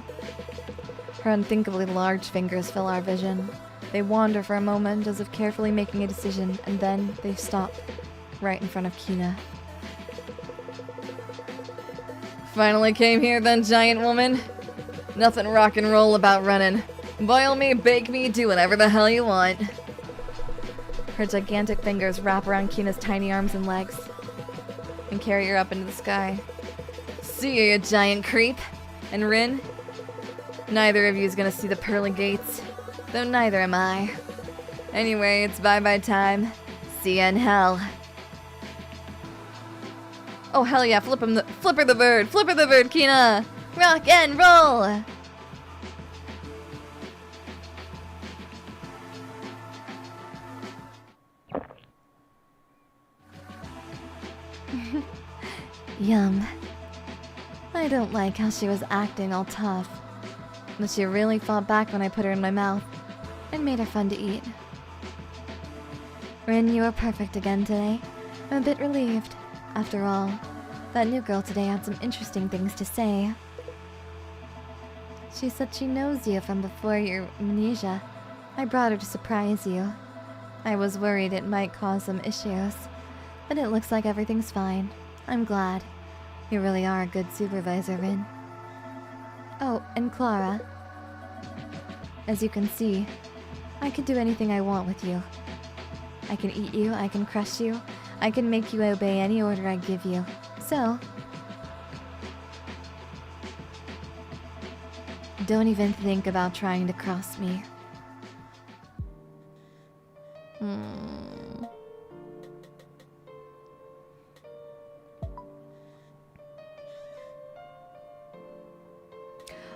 Her unthinkably large fingers fill our vision. They wander for a moment as if carefully making a decision, and then they stop right in front of Kina. Finally came here then, giant woman. Nothing rock and roll about running. Boil me, bake me, do whatever the hell you want. Her gigantic fingers wrap around Kina's tiny arms and legs and carry her up into the sky. See you giant creep. And Rin? Neither of you is gonna see the pearly gates, though neither am I. Anyway, it's bye-bye time. See ya in hell. Oh hell yeah, flipper the bird, Kina! Rock and roll! Yum. I don't like how she was acting all tough. But she really fought back when I put her in my mouth and made her fun to eat. Rin, you were perfect again today. I'm a bit relieved. After all, that new girl today had some interesting things to say. She said she knows you from before your amnesia. I brought her to surprise you. I was worried it might cause some issues, but it looks like everything's fine. I'm glad. You really are a good supervisor, Rin. Oh, and Clara. As you can see, I can do anything I want with you. I can eat you, I can crush you, I can make you obey any order I give you. So, don't even think about trying to cross me.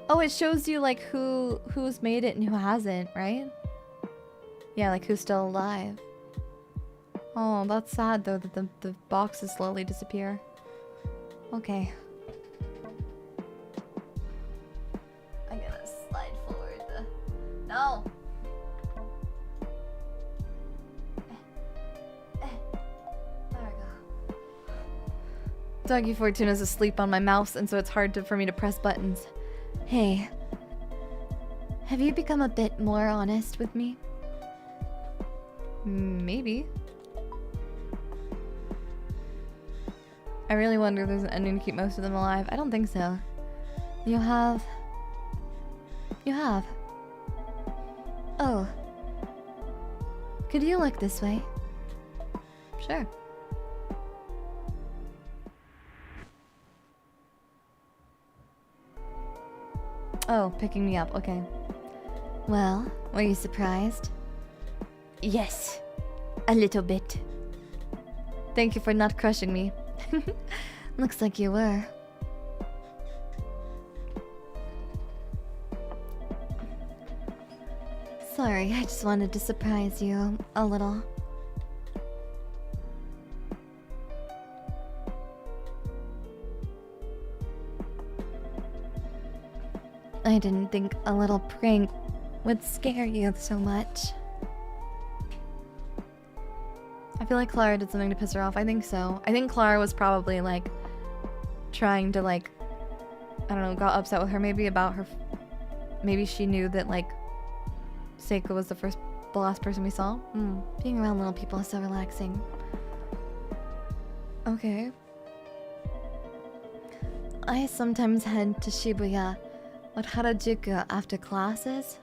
Oh, it shows you like who's made it and who hasn't, right? Yeah, like who's still alive. Oh, that's sad though that the boxes slowly disappear. Okay. I'm gonna slide forward the... No! There we go. Doggy Fortuna's asleep on my mouse, and so it's hard for me to press buttons. Hey, have you become a bit more honest with me? Maybe. I really wonder if there's an ending to keep most of them alive. I don't think so. You have. Oh. Could you look this way? Sure. Oh, picking me up. Okay. Well, were you surprised? Yes. A little bit. Thank you for not crushing me. Looks like you were. Sorry, I just wanted to surprise you a little. I didn't think a little prank would scare you so much. I feel like Clara did something to piss her off. I think so. I think Clara was probably like trying to like, I don't know, got upset with her maybe about her. Maybe she knew that like Saeko was the last person we saw. Being around little people is so relaxing. Okay. I sometimes head to Shibuya or Harajuku after classes.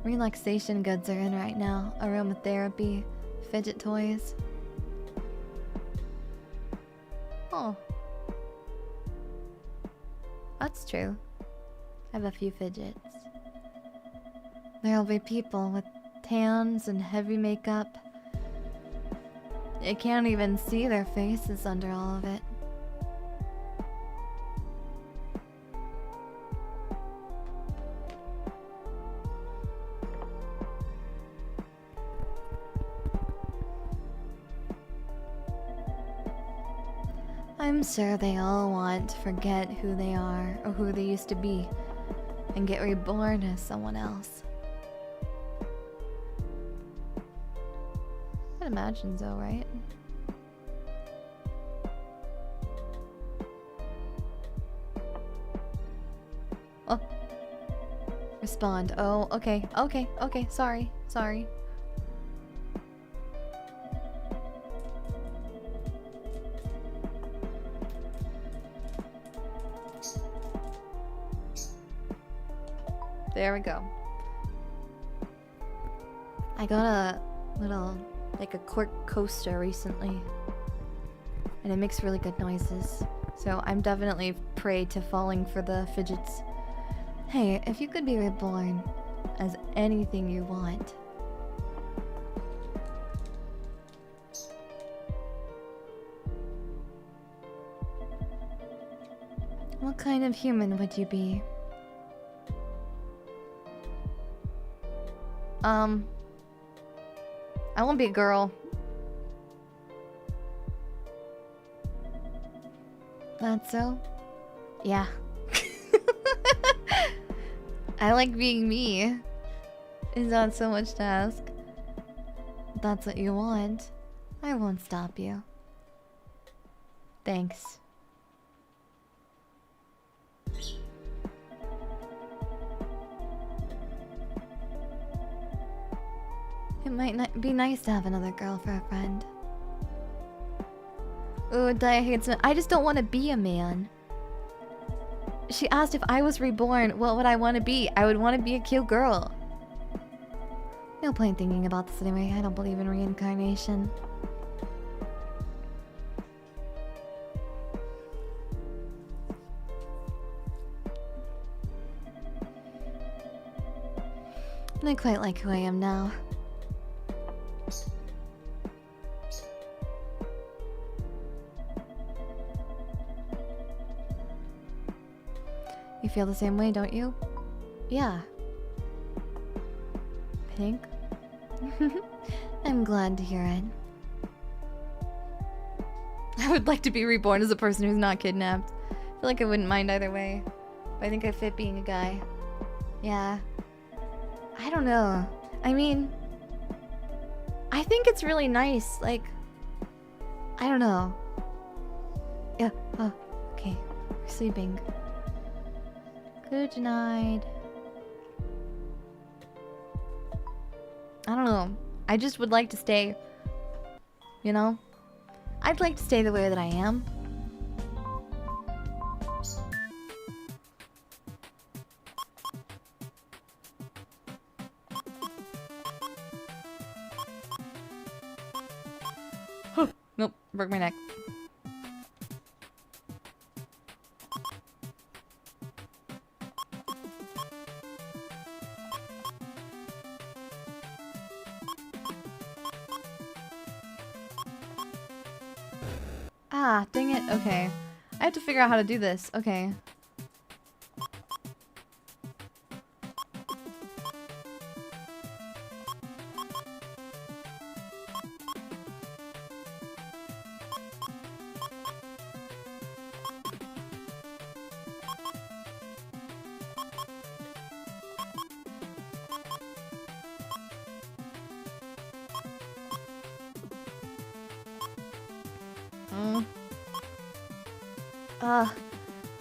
Relaxation goods are in right now. Aromatherapy, fidget toys. Oh. That's true. I have a few fidgets. There'll be people with tans and heavy makeup. You can't even see their faces under all of it. I'm sure they all want to forget who they are or who they used to be and get reborn as someone else. I'd imagine so, right? Oh. Respond. Oh, okay. Okay. Sorry. There we go. I got a little, like a cork coaster recently. And it makes really good noises. So I'm definitely prey to falling for the fidgets. Hey, if you could be reborn as anything you want, what kind of human would you be? I won't be a girl. That's so? Yeah. I like being me. It's not so much to ask. If that's what you want, I won't stop you. Thanks. It might be nice to have another girl for a friend. Ooh, Daiya hates men. I just don't want to be a man. She asked if I was reborn, what would I want to be? I would want to be a cute girl. No point thinking about this anyway. I don't believe in reincarnation. I quite like who I am now. You feel the same way, don't you? Yeah. Pink? I'm glad to hear it. I would like to be reborn as a person who's not kidnapped. I feel like I wouldn't mind either way. But I think I fit being a guy. Yeah. I don't know. I mean, I think it's really nice. Like, I don't know. Yeah. Oh, okay. We're sleeping. Good night. I don't know. I just would like to stay, you know? I'd like to stay the way that I am. Nope, broke my neck. Ah, dang it. Okay. I have to figure out how to do this. Okay.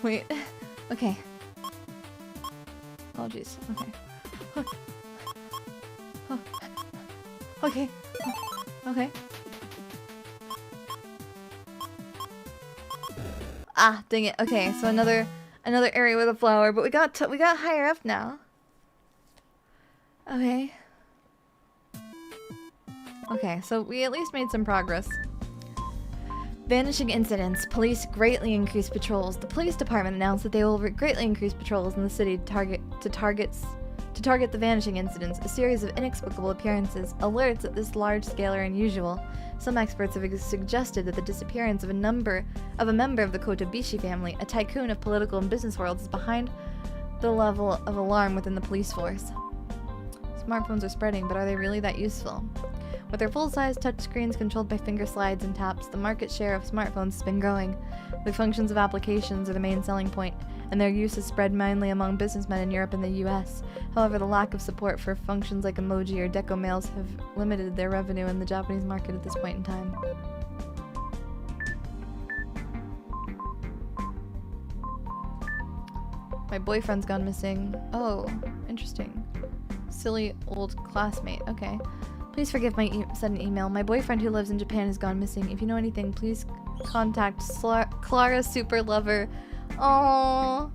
Wait. Okay. Oh, jeez. Okay. Okay. Okay. Ah, dang it. Okay, so another area with a flower, but we got higher up now. Okay. Okay, so we at least made some progress. Vanishing incidents. Police greatly increase patrols. The police department announced that they will greatly increase patrols in the city to target the vanishing incidents. A series of inexplicable appearances. Alerts at this large scale are unusual. Some experts have suggested that the disappearance of a member of the Kotobishi family, a tycoon of political and business worlds, is behind the level of alarm within the police force. Smartphones are spreading, but are they really that useful? With their full-size touchscreens controlled by finger slides and taps, the market share of smartphones has been growing. The functions of applications are the main selling point, and their use is spread mainly among businessmen in Europe and the US. However, the lack of support for functions like emoji or deco mails have limited their revenue in the Japanese market at this point in time. My boyfriend's gone missing. Oh, interesting. Silly old classmate. Okay. Please forgive my sudden email. My boyfriend who lives in Japan has gone missing. If you know anything, please contact Clara Super Lover. Oh,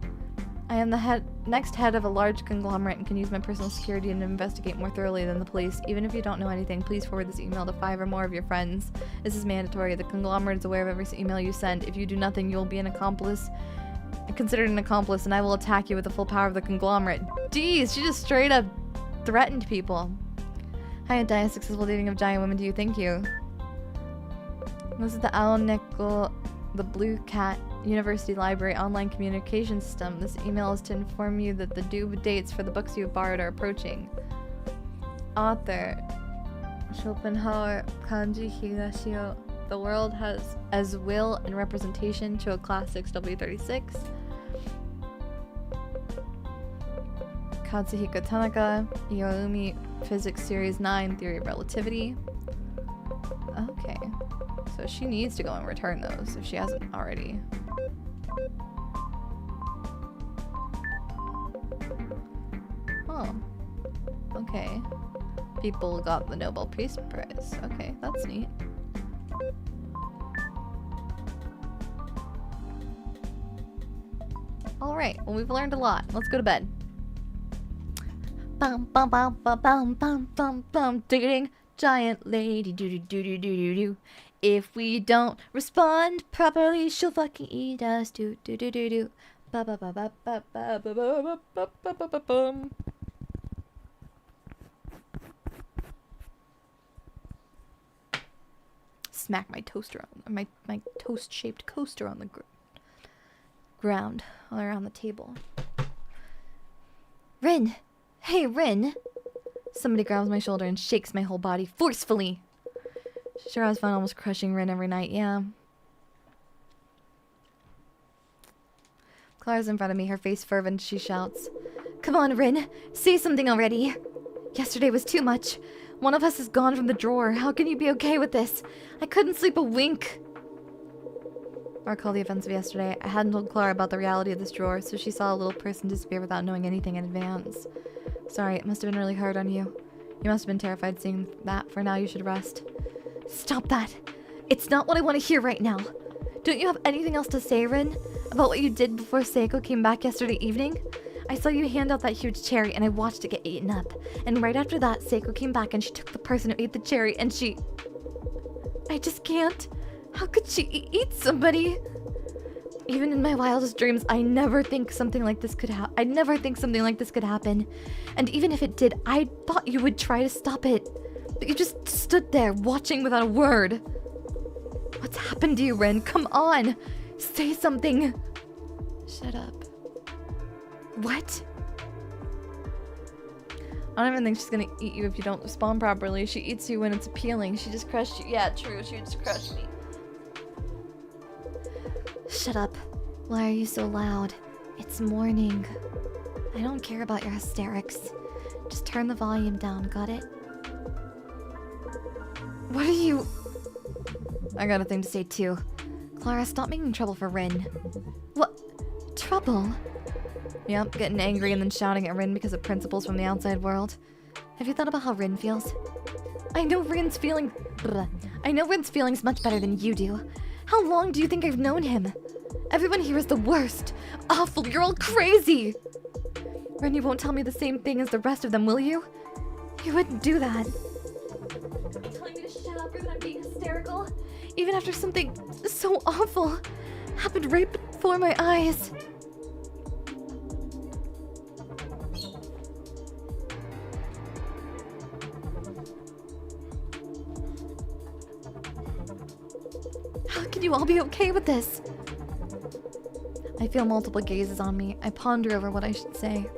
I am the next head of a large conglomerate and can use my personal security and investigate more thoroughly than the police. Even if you don't know anything, please forward this email to 5 or more of your friends. This is mandatory. The conglomerate is aware of every email you send. If you do nothing, you will be an accomplice, considered an accomplice, and I will attack you with the full power of the conglomerate. Jeez, she just straight up threatened people. Hi, Daiya, successful dating of giant women to you. Thank you. This is the Aoneko, the Blue Cat University Library online communication system. This email is to inform you that the due dates for the books you have borrowed are approaching. Author Schopenhauer, Kanji Higashio. The world has as will and representation to a classics W36. Katsuhiko Tanaka, Ioumi Physics Series 9, Theory of Relativity. Okay. So she needs to go and return those if she hasn't already. Oh. Okay. People got the Nobel Peace Prize. Okay, that's neat. Alright, well we've learned a lot. Let's go to bed. Bum bum bum bum bum bum bum bum. Dating giant lady doo doo doo doo doo doo. If we don't respond properly, she'll fucking eat us. Doo doo doo doo doo. Ba ba ba ba ba ba ba ba ba ba ba ba bum. Smack my toaster on my toast-shaped coaster on the ground all around the table. Rin! Hey, Rin! Somebody grabs my shoulder and shakes my whole body forcefully. Sure has fun almost crushing Rin every night, yeah. Clara's in front of me, her face fervent. She shouts, "Come on, Rin! Say something already! Yesterday was too much. One of us is gone from the drawer. How can you be okay with this? I couldn't sleep a wink." I recall the events of yesterday. I hadn't told Clara about the reality of this drawer, so she saw a little person disappear without knowing anything in advance. Sorry, it must have been really hard on you. You must have been terrified seeing that. For now, you should rest. Stop that! It's not what I want to hear right now. Don't you have anything else to say, Rin? About what you did before Saeko came back yesterday evening? I saw you hand out that huge cherry and I watched it get eaten up. And right after that, Saeko came back and she took the person who ate the cherry and she... I just can't. How could she eat somebody? Even in my wildest dreams, I never think something like this could happen. I never think something like this could happen. And even if it did, I thought you would try to stop it. But you just stood there, watching without a word. What's happened to you, Rin? Come on! Say something! Shut up. What? I don't even think she's gonna eat you if you don't respond properly. She eats you when it's appealing. She just crushed you. Yeah, true. She just crushed me. Shut up. Why are you so loud? It's morning. I don't care about your hysterics. Just turn the volume down, got it? What are you... I got a thing to say too. Clara, stop making trouble for Rin. What? Trouble? Yep, getting angry and then shouting at Rin because of principles from the outside world. Have you thought about how Rin feels? I know Rin's feeling... I know Rin's feelings much better than you do. How long do you think I've known him? Everyone here is the worst. Awful, you're all crazy! Rin, you won't tell me the same thing as the rest of them, will you? You wouldn't do that. You're telling me to shut up or that I'm being hysterical? Even after something so awful happened right before my eyes. How can you all be okay with this? I feel multiple gazes on me. I ponder over what I should say.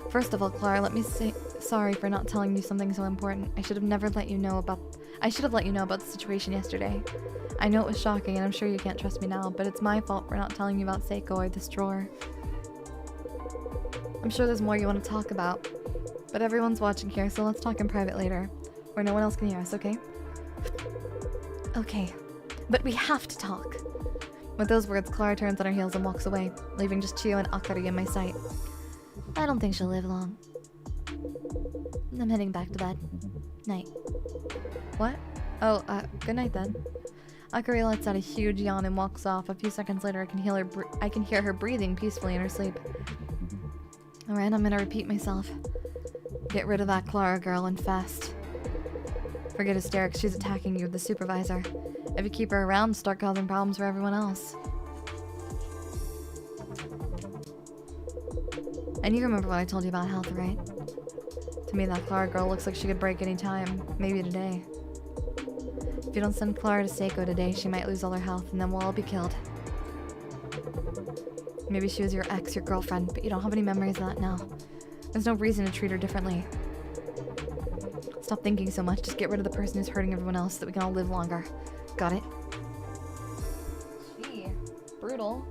First of all, Clara, let me say sorry for not telling you something so important. I should have let you know about the situation yesterday. I know it was shocking and I'm sure you can't trust me now, but it's my fault for not telling you about Saeko or this drawer. I'm sure there's more you want to talk about, but everyone's watching here, so let's talk in private later, where no one else can hear us, okay? Okay, but we have to talk. With those words, Clara turns on her heels and walks away, leaving just Chio and Akari in my sight. I don't think she'll live long. I'm heading back to bed. Night. What? Oh, good night then. Akari lets out a huge yawn and walks off. A few seconds later, I can hear her breathing peacefully in her sleep. Alright, I'm gonna repeat myself. Get rid of that Clara girl and fast. Forget hysterics, she's attacking you, the supervisor. If you keep her around, start causing problems for everyone else. And you remember what I told you about health, right? To me, that Clara girl looks like she could break any time. Maybe today. If you don't send Clara to Saeko today, she might lose all her health, and then we'll all be killed. Maybe she was your ex, your girlfriend, but you don't have any memories of that now. There's no reason to treat her differently. Stop thinking so much. Just get rid of the person who's hurting everyone else so that we can all live longer. Got it? Gee. Brutal.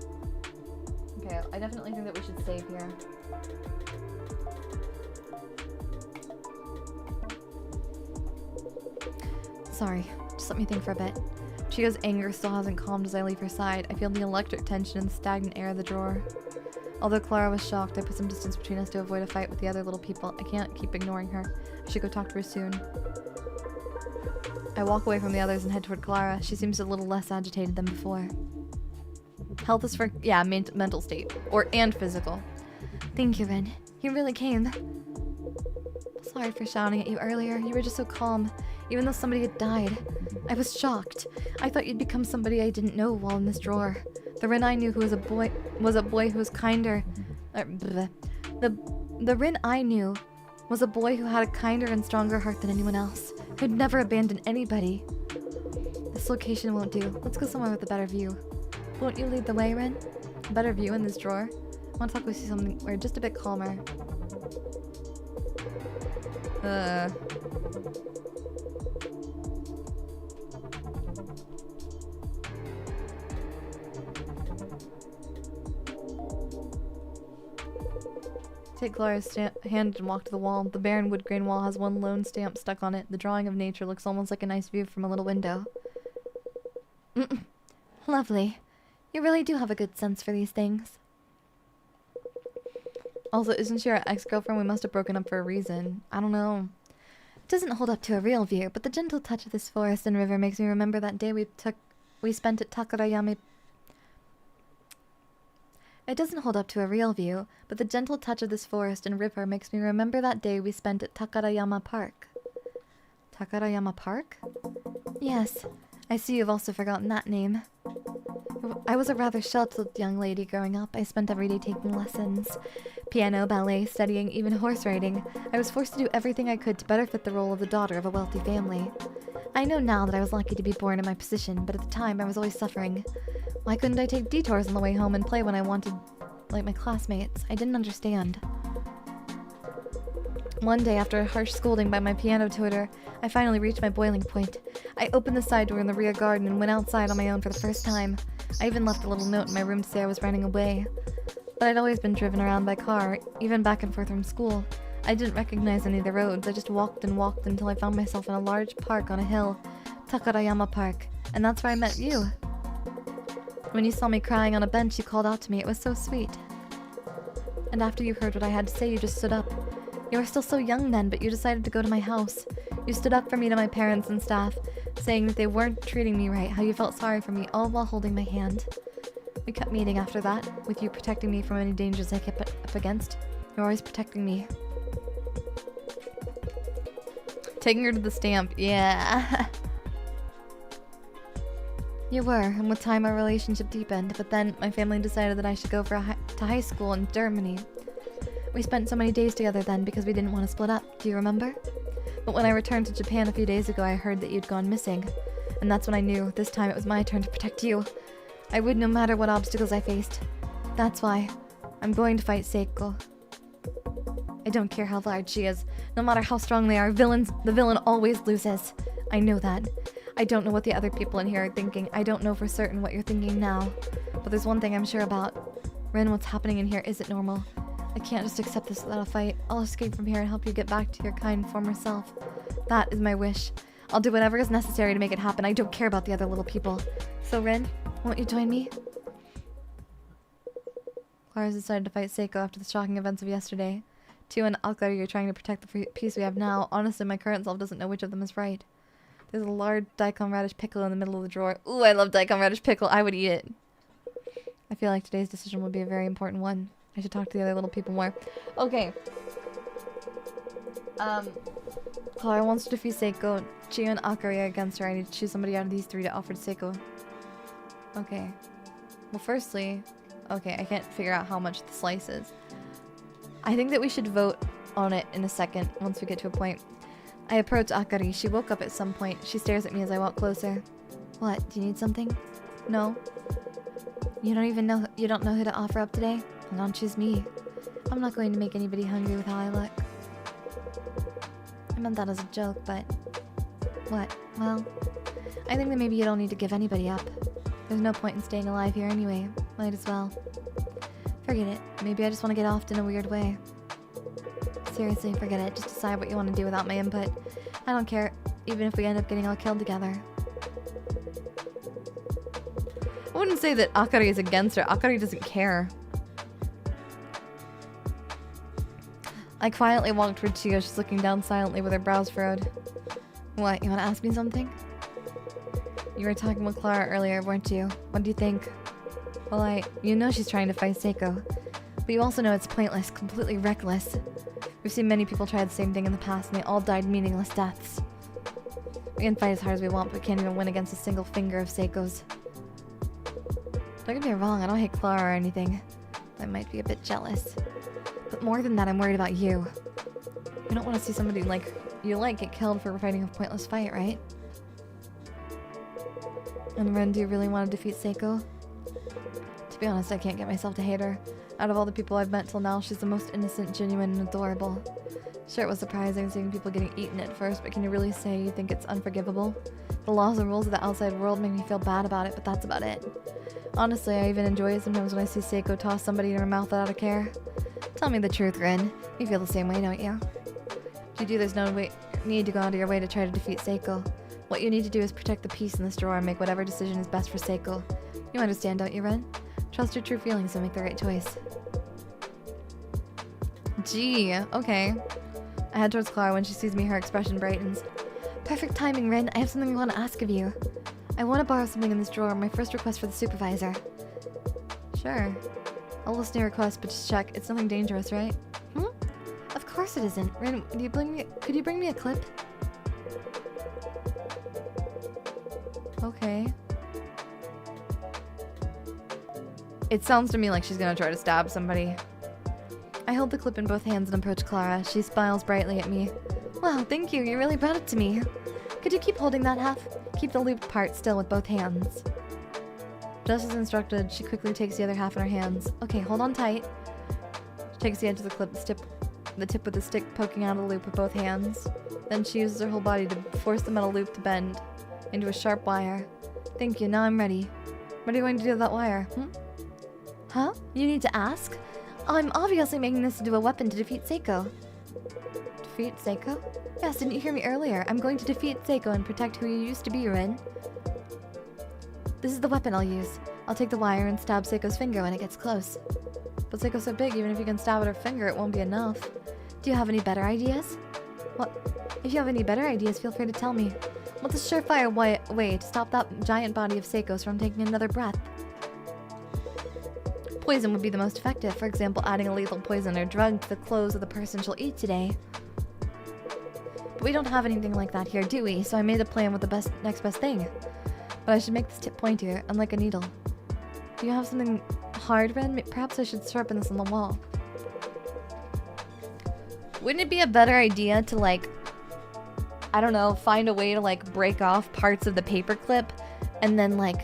Okay, I definitely think that we should save here. Sorry. Just let me think for a bit. Chio's anger still hasn't calmed as I leave her side. I feel the electric tension and stagnant air of the drawer. Although Clara was shocked, I put some distance between us to avoid a fight with the other little people. I can't keep ignoring her. I should go talk to her soon. I walk away from the others and head toward Clara. She seems a little less agitated than before. Health is for, yeah, mental state. And physical. Thank you, Rin. You really came. Sorry for shouting at you earlier. You were just so calm, even though somebody had died. I was shocked. I thought you'd become somebody I didn't know while in this drawer. The Rin I knew who was a boy who was kinder. The Rin I knew was a boy who had a kinder and stronger heart than anyone else, who'd never abandoned anybody. This location won't do. Let's go somewhere with a better view. Won't you lead the way, Rin? A better view in this drawer? I want to talk with you something where just a bit calmer. Take Clara's hand and walk to the wall. The barren wood grain wall has one lone stamp stuck on it. The drawing of nature looks almost like a nice view from a little window. Lovely. You really do have a good sense for these things. Also, isn't she our ex-girlfriend? We must have broken up for a reason. I don't know. It doesn't hold up to a real view, but the gentle touch of this forest and river makes me remember that day we spent at Takarayama. It doesn't hold up to a real view, but the gentle touch of this forest and river makes me remember that day we spent at Takarayama Park. Takarayama Park? Yes, I see you've also forgotten that name. I was a rather sheltered young lady growing up. I spent every day taking lessons. Piano, ballet, studying, even horse riding. I was forced to do everything I could to better fit the role of the daughter of a wealthy family. I know now that I was lucky to be born in my position, but at the time I was always suffering. Why couldn't I take detours on the way home and play when I wanted, like my classmates? I didn't understand. One day, after a harsh scolding by my piano tutor, I finally reached my boiling point. I opened the side door in the rear garden and went outside on my own for the first time. I even left a little note in my room to say I was running away. But I'd always been driven around by car, even back and forth from school. I didn't recognize any of the roads. I just walked and walked until I found myself in a large park on a hill, Takarayama Park, and that's where I met you. When you saw me crying on a bench, you called out to me. It was so sweet. And after you heard what I had to say, you just stood up. You were still so young then, but you decided to go to my house. You stood up for me to my parents and staff, saying that they weren't treating me right, how you felt sorry for me, all while holding my hand. We kept meeting after that, with you protecting me from any dangers I kept up against. You're always protecting me. Taking her to the stamp, yeah. You were, and with time our relationship deepened, but then my family decided that I should go to high school in Germany. We spent so many days together then because we didn't want to split up, do you remember? But when I returned to Japan a few days ago, I heard that you'd gone missing. And that's when I knew, this time it was my turn to protect you. I would no matter what obstacles I faced. That's why I'm going to fight Saeko. I don't care how large she is. No matter how strong they are, the villain always loses. I know that. I don't know what the other people in here are thinking. I don't know for certain what you're thinking now. But there's one thing I'm sure about. Ren, what's happening in here isn't normal. I can't just accept this without a fight. I'll escape from here and help you get back to your kind former self. That is my wish. I'll do whatever is necessary to make it happen. I don't care about the other little people. So Ren, won't you join me? Clara's decided to fight Saeko after the shocking events of yesterday. Tio and Akari are trying to protect the peace we have now. Honestly, my current self doesn't know which of them is right. There's a large daikon radish pickle in the middle of the drawer. Ooh, I love daikon radish pickle. I would eat it. I feel like today's decision will be a very important one. I should talk to the other little people more. Okay. Clara wants to defeat Saeko. Chio and Akari are against her. I need to choose somebody out of these three to offer to Saeko. Okay. Well, firstly... Okay, I can't figure out how much the slice is. I think that we should vote on it in a second, once we get to a point. I approach Akari. She woke up at some point. She stares at me as I walk closer. What? Do you need something? No. You don't know who to offer up today? Well, don't choose me. I'm not going to make anybody hungry with how I look. I meant that as a joke, but... What? Well, I think that maybe you don't need to give anybody up. There's no point in staying alive here anyway. Might as well. Forget it. Maybe I just want to get off in a weird way. Seriously, forget it. Just decide what you want to do without my input. I don't care, even if we end up getting all killed together. I wouldn't say that Akari is against her. Akari doesn't care. I quietly walked toward Chio. She's looking down silently with her brows furrowed. What, you want to ask me something? You were talking with Clara earlier, weren't you? What do you think? Well, you know she's trying to fight Saeko. But you also know it's pointless, completely reckless. We've seen many people try the same thing in the past, and they all died meaningless deaths. We can fight as hard as we want, but we can't even win against a single finger of Seiko's. Don't get me wrong, I don't hate Clara or anything. I might be a bit jealous. But more than that, I'm worried about you. You don't want to see somebody you get killed for fighting a pointless fight, right? And Ren, do you really want to defeat Saeko? To To be honest, I can't get myself to hate her. Out of all the people I've met till now, she's the most innocent, genuine, and adorable. Sure, it was surprising seeing people getting eaten at first, but can you really say you think it's unforgivable? The laws and rules of the outside world make me feel bad about it, but that's about it. Honestly, I even enjoy it sometimes when I see Saeko toss somebody in her mouth without a care. Tell me the truth, Rin. You feel the same way, don't you? If you do, there's no need to go out of your way to try to defeat Saeko. What you need to do is protect the peace in this drawer and make whatever decision is best for Saeko. You understand, don't you, Rin? Trust your true feelings and make the right choice. Gee, okay. I head towards Clara. When she sees me, her expression brightens. Perfect timing, Rin. I have something I want to ask of you. I want to borrow something in this drawer. My first request for the supervisor. Sure. I'll listen to your request, but just check. It's nothing dangerous, right? Hmm? Of course it isn't. Rin, could you bring me a clip? Okay. It sounds to me like she's gonna try to stab somebody. I hold the clip in both hands and approach Clara. She smiles brightly at me. Wow, thank you. You really brought it to me. Could you keep holding that half? Keep the looped part still with both hands. Just as instructed, she quickly takes the other half in her hands. Okay, hold on tight. She takes the edge of the clip, the tip with the stick poking out of the loop with both hands. Then she uses her whole body to force the metal loop to bend into a sharp wire. Thank you, now I'm ready. What are you going to do with that wire? Huh? You need to ask? I'm obviously making this into a weapon to defeat Saeko. Defeat Saeko? Yes, didn't you hear me earlier? I'm going to defeat Saeko and protect who you used to be, Rin. This is the weapon I'll use. I'll take the wire and stab Seiko's finger when it gets close. But Saiko's so big, even if you can stab at her finger, it won't be enough. Do you have any better ideas? What? If you have any better ideas, feel free to tell me. What's a surefire way to stop that giant body of Seiko's from taking another breath? Poison would be the most effective. For example, adding a lethal poison or drug to the clothes of the person she'll eat today. But we don't have anything like that here, do we? So I made a plan with the next best thing. But I should make this tip pointier, unlike a needle. Do you have something hard, Ren? Perhaps I should sharpen this on the wall. Wouldn't it be a better idea to, like, I don't know, find a way to, like, break off parts of the paperclip and then, like,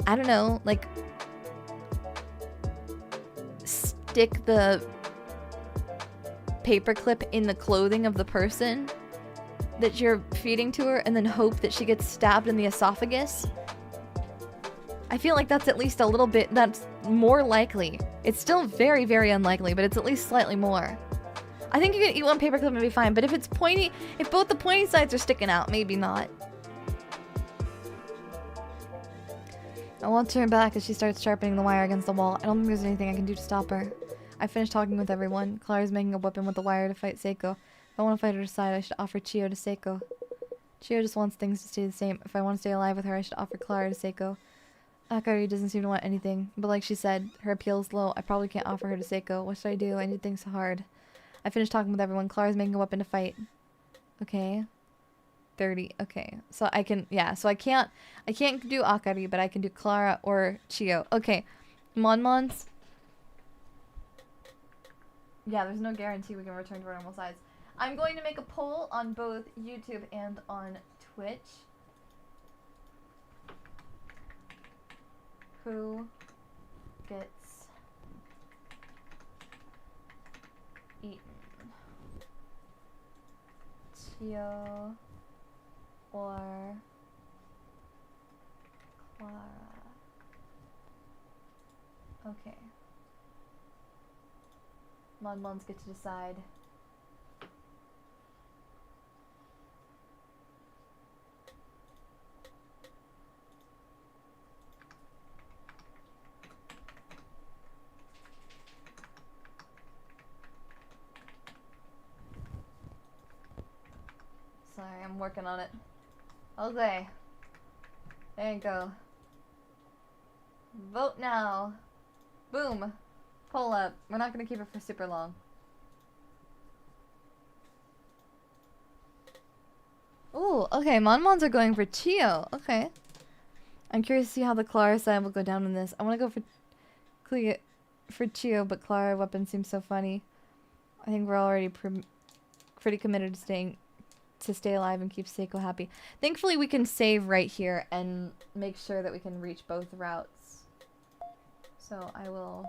I don't know, like, stick the paperclip in the clothing of the person that you're feeding to her and then hope that she gets stabbed in the esophagus? I feel like that's at least a little bit, that's more likely. It's still very, very unlikely, but it's at least slightly more. I think you can eat one paperclip and be fine, but if it's pointy, if both the pointy sides are sticking out, maybe not. I want to turn back as she starts sharpening the wire against the wall. I don't think there's anything I can do to stop her. I finished talking with everyone. Clara's making a weapon with the wire to fight Saeko. If I want to fight her aside, I should offer Chiyo to Saeko. Chiyo just wants things to stay the same. If I want to stay alive with her, I should offer Clara to Saeko. Akari doesn't seem to want anything, but like she said, her appeal is low. I probably can't offer her to Saeko. What should I do? I need things hard. I finished talking with everyone. Clara's making a weapon to fight. Okay. 30. Okay. So I can, yeah, so I can't do Akari, but I can do Clara or Chiyo. Okay. Monmons. Yeah, there's no guarantee we can return to our normal size. I'm going to make a poll on both YouTube and on Twitch. Who gets eaten? Chiyo or Clara? Okay. Monmons get to decide. Sorry, I'm working on it. Okay. There you go. Vote now. Boom. Pull up. We're not gonna keep it for super long. Ooh, okay. Monmons are going for Chiyo. Okay. I'm curious to see how the Clara side will go down in this. I want to go for Chiyo, but Clara weapon seems so funny. I think we're already pretty committed to stay alive and keep Saeko happy. Thankfully, we can save right here and make sure that we can reach both routes. So I will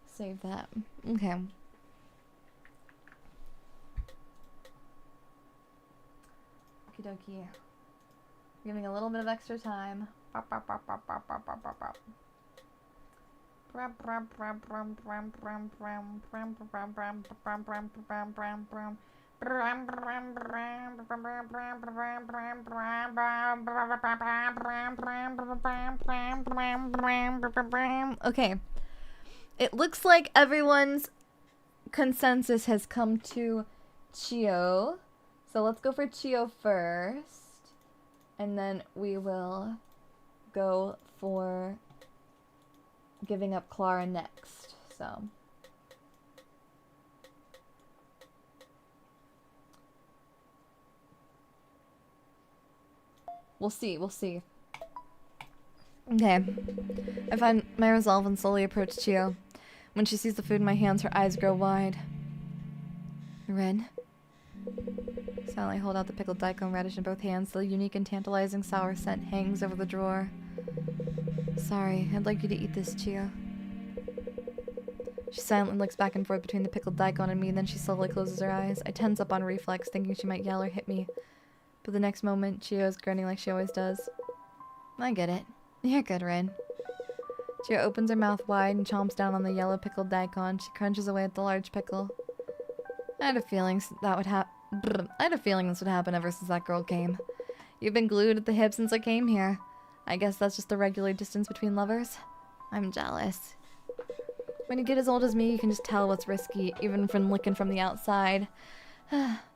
save that. Okay. Okie dokie. Giving a little bit of extra time. Okay. It looks like everyone's consensus has come to Chio. So let's go for Chio first. And then we will go for giving up Clara next. So we'll see. Okay. I find my resolve and slowly approach Chio. When she sees the food in my hands, her eyes grow wide. Rin. Silently hold out the pickled daikon radish in both hands. The unique and tantalizing sour scent hangs over the drawer. Sorry, I'd like you to eat this, Chio. She silently looks back and forth between the pickled daikon and me, then she slowly closes her eyes. I tense up on reflex, thinking she might yell or hit me. But the next moment, Chio is grinning like she always does. I get it. You're good, Rin. Chio opens her mouth wide and chomps down on the yellow pickled daikon. She crunches away at the large pickle. I had a feeling this would happen ever since that girl came. You've been glued at the hip since I came here. I guess that's just the regular distance between lovers. I'm jealous. When you get as old as me, you can just tell what's risky, even from looking from the outside.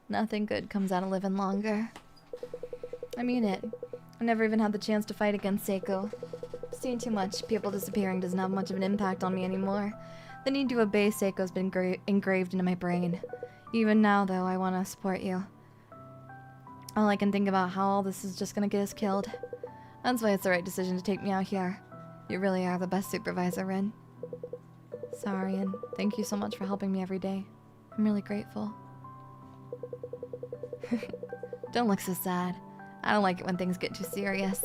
Nothing good comes out of living longer. I mean it. I never even had the chance to fight against Saeko. Seen too much. People disappearing doesn't have much of an impact on me anymore. The need to obey Saeko's been engraved into my brain. Even now, though, I want to support you. All I can think about how all this is just gonna get us killed. That's why it's the right decision to take me out here. You really are the best supervisor, Rin. Sorry, and thank you so much for helping me every day. I'm really grateful. Don't look so sad. I don't like it when things get too serious.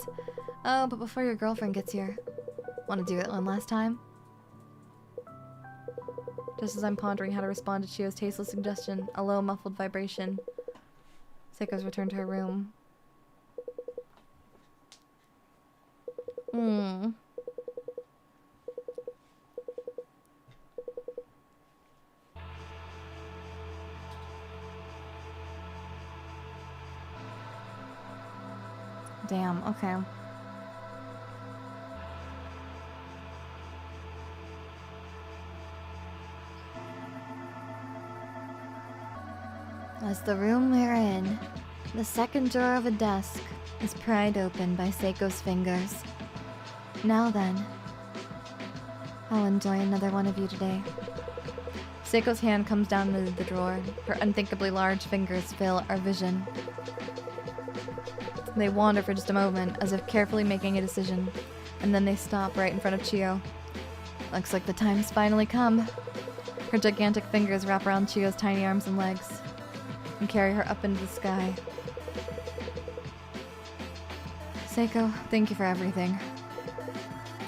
Oh, but before your girlfriend gets here, want to do it one last time? Just as I'm pondering how to respond to Chio's tasteless suggestion, a low, muffled vibration. Saeko's returned to her room. Damn, okay. As the room we're in, the second drawer of a desk is pried open by Saeko's fingers. Now then, I'll enjoy another one of you today. Saeko's hand comes down into the drawer. Her unthinkably large fingers fill our vision. They wander for just a moment, as if carefully making a decision, and then they stop right in front of Chio. Looks like the time's finally come. Her gigantic fingers wrap around Chio's tiny arms and legs, and carry her up into the sky. Saeko, thank you for everything.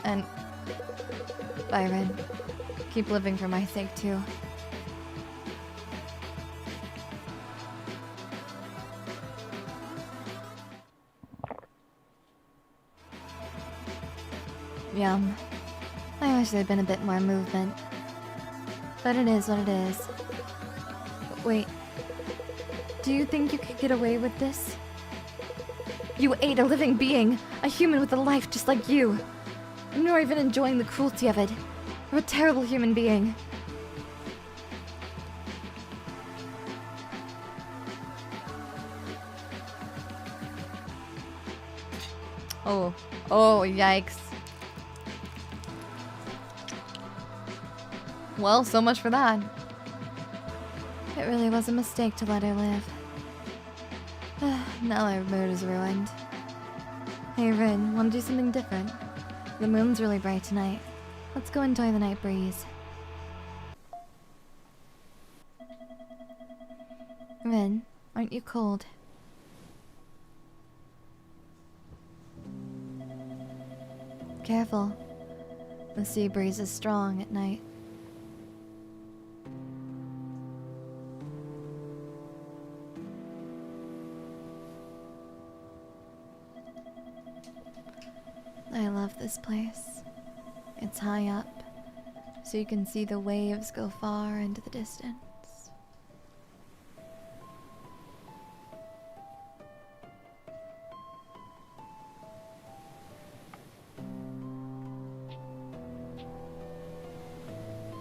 And Byron, keep living for my sake too. Yum. I wish there'd been a bit more movement. But it is what it is. But wait. Do you think you could get away with this? You ate a living being, a human with a life just like you. And you're even enjoying the cruelty of it. You're a terrible human being. Oh. Oh, yikes. Well, so much for that. It really was a mistake to let her live. Now our mood is ruined. Hey Rin, wanna do something different? The moon's really bright tonight. Let's go enjoy the night breeze. Rin, aren't you cold? careful. The sea breeze is strong at night. I love this place. It's high up, so you can see the waves go far into the distance.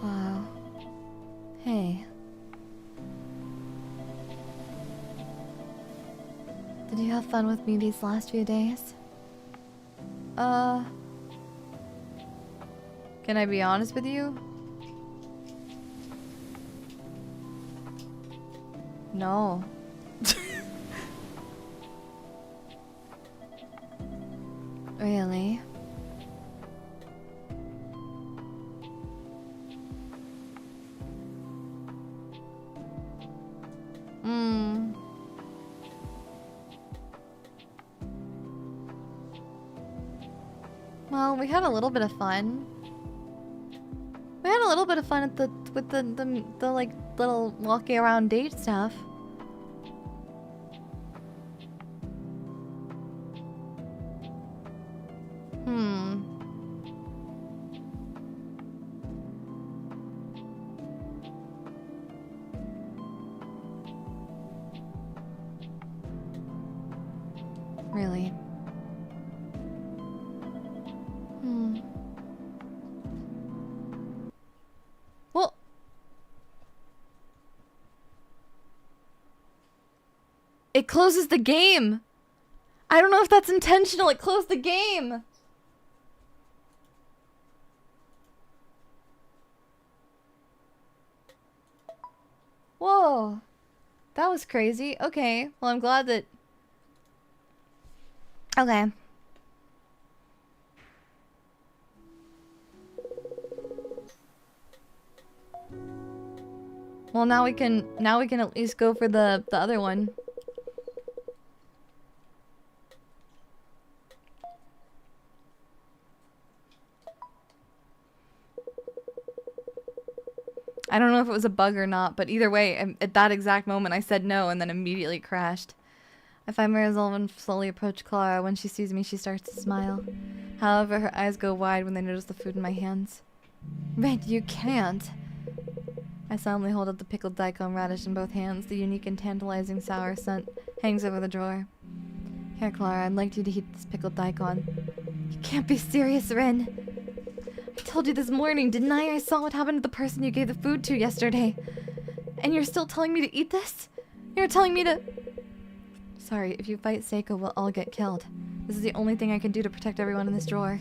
Wow. Hey. Did you have fun with me these last few days? Can I be honest with you? No. Really? Well, we had a little bit of fun. We had a little bit of fun at with the like little walking around date stuff. Really? Well, it closes the game. I don't know if that's intentional. It closed the game. Whoa. That was crazy. Okay. Well, I'm glad that... Okay. Well, now we can at least go for the other one. I don't know if it was a bug or not, but either way, at that exact moment I said no and then immediately crashed. I find my resolve and slowly approach Clara. When she sees me, she starts to smile. However, her eyes go wide when they notice the food in my hands. Red, you can't. I solemnly hold up the pickled daikon radish in both hands. The unique and tantalizing sour scent hangs over the drawer. Here, Clara, I'd like you to eat this pickled daikon. You can't be serious, Ren. I told you this morning, didn't I? I saw what happened to the person you gave the food to yesterday. And you're still telling me to eat this? You're telling me to... Sorry, if you fight Saeko, we'll all get killed. This is the only thing I can do to protect everyone in this drawer.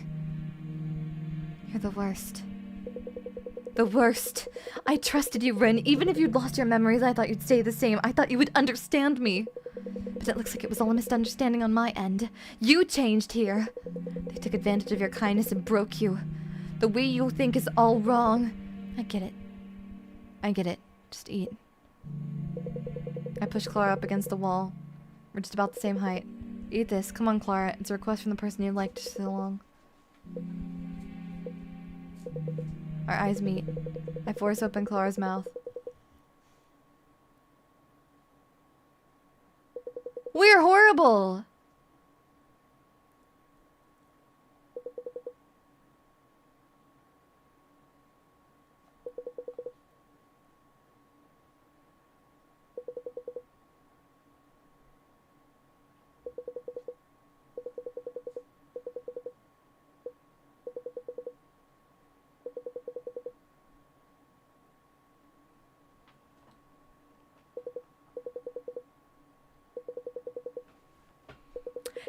You're the worst. The worst. I trusted you, Rin. Even if you'd lost your memories, I thought you'd stay the same. I thought you would understand me. But it looks like it was all a misunderstanding on my end. You changed here. They took advantage of your kindness and broke you. The way you think is all wrong. I get it. I get it. Just eat. I push Clara up against the wall. We're just about the same height. Eat this. Come on, Clara. It's a request from the person you liked so long. Our eyes meet. I force open Clara's mouth. We're horrible!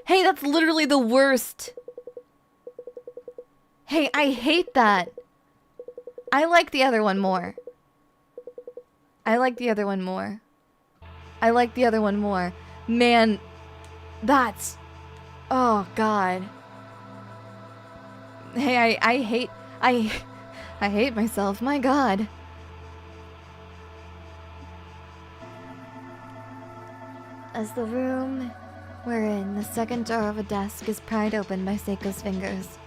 Hey, that's literally the worst. Hey, I hate that. I like the other one more. I like the other one more. I like the other one more. Man, that's... Oh, God. Hey, I hate myself. My God. As the room we're in, the second drawer of a desk is pried open by Saeko's fingers.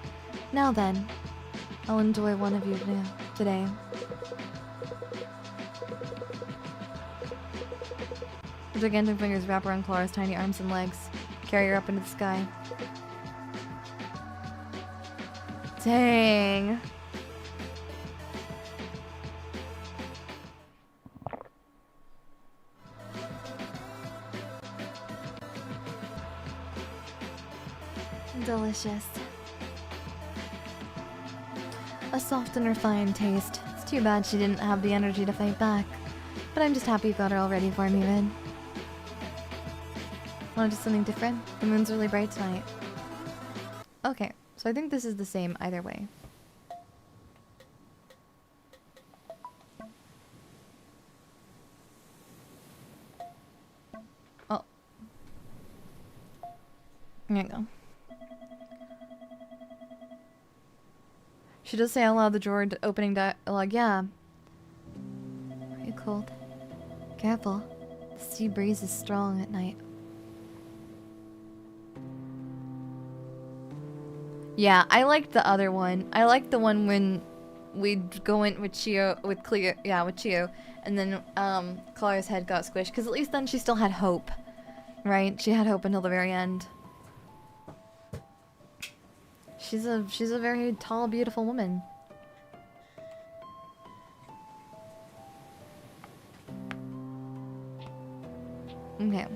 Now then, I'll enjoy one of you today. The gigantic fingers wrap around Clara's tiny arms and legs, carry her up into the sky. Dang. Delicious. A soft and refined taste. It's too bad she didn't have the energy to fight back. But I'm just happy you got her all ready for me, Rin. Wanna do something different? The moon's really bright tonight. Okay, so I think this is the same either way. Oh. There you go. She does say out loud the drawer opening dialogue. Yeah. Are you cold? Careful. The sea breeze is strong at night. Yeah, I liked the other one. I liked the one when we'd go in with Chio, with Cleo, yeah, with Chio, and then Clara's head got squished, because at least then she still had hope, right? She had hope until the very end. She's a very tall, beautiful woman. Okay.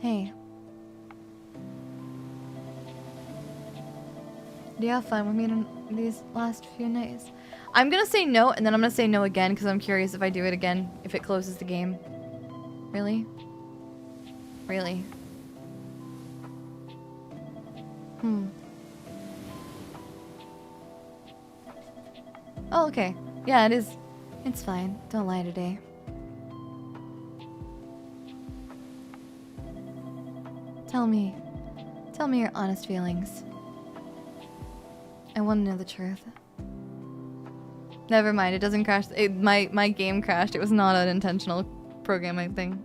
Hey. Do you have fun with me in these last few nights? I'm gonna say no, and then I'm gonna say no again, because I'm curious if I do it again, if it closes the game. Really? Really? Oh, okay. Yeah, it is. It's fine. Don't lie today. Tell me your honest feelings. I want to know the truth. Never mind, it doesn't crash. My game crashed. It was not an intentional programming thing.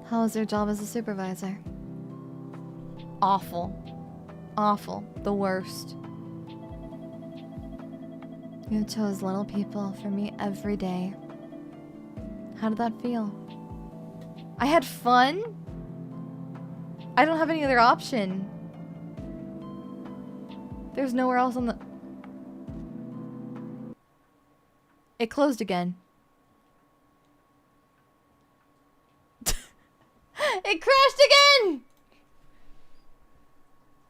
How was your job as a supervisor? Awful. Awful. The worst. You chose little people for me every day. How did that feel? I had fun? I don't have any other option. There's nowhere else on the... It closed again. It crashed again!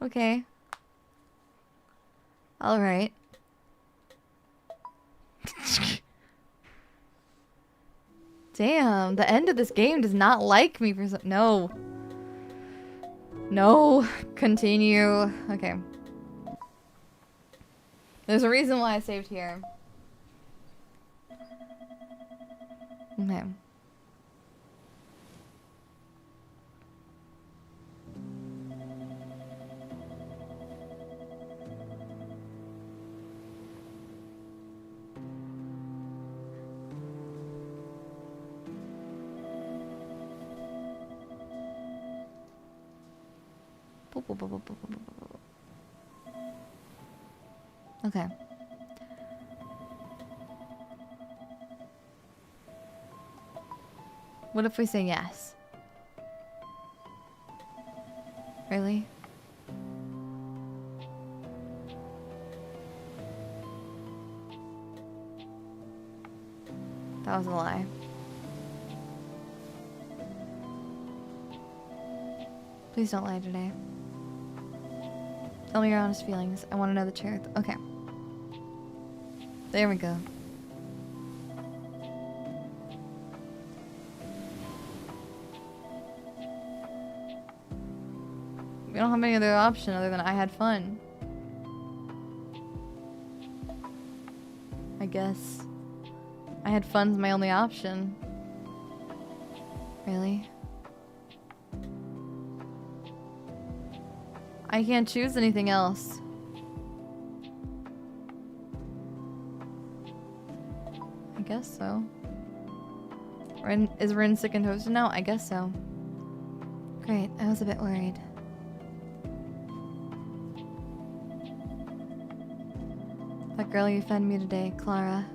Okay. Alright. Damn, the end of this game does not like me for some... No. No. Continue. Okay. There's a reason why I saved here. Okay. Okay. What if we say yes? Really? That was a lie. Please don't lie today. Tell me your honest feelings. I want to know the truth. Okay. There we go. We don't have any other option other than I had fun. I guess. I had fun's my only option. Really? I can't choose anything else. I guess so. Is Rin sick and toasted now? I guess so. Great, I was a bit worried. That girl you fed me today, Clara.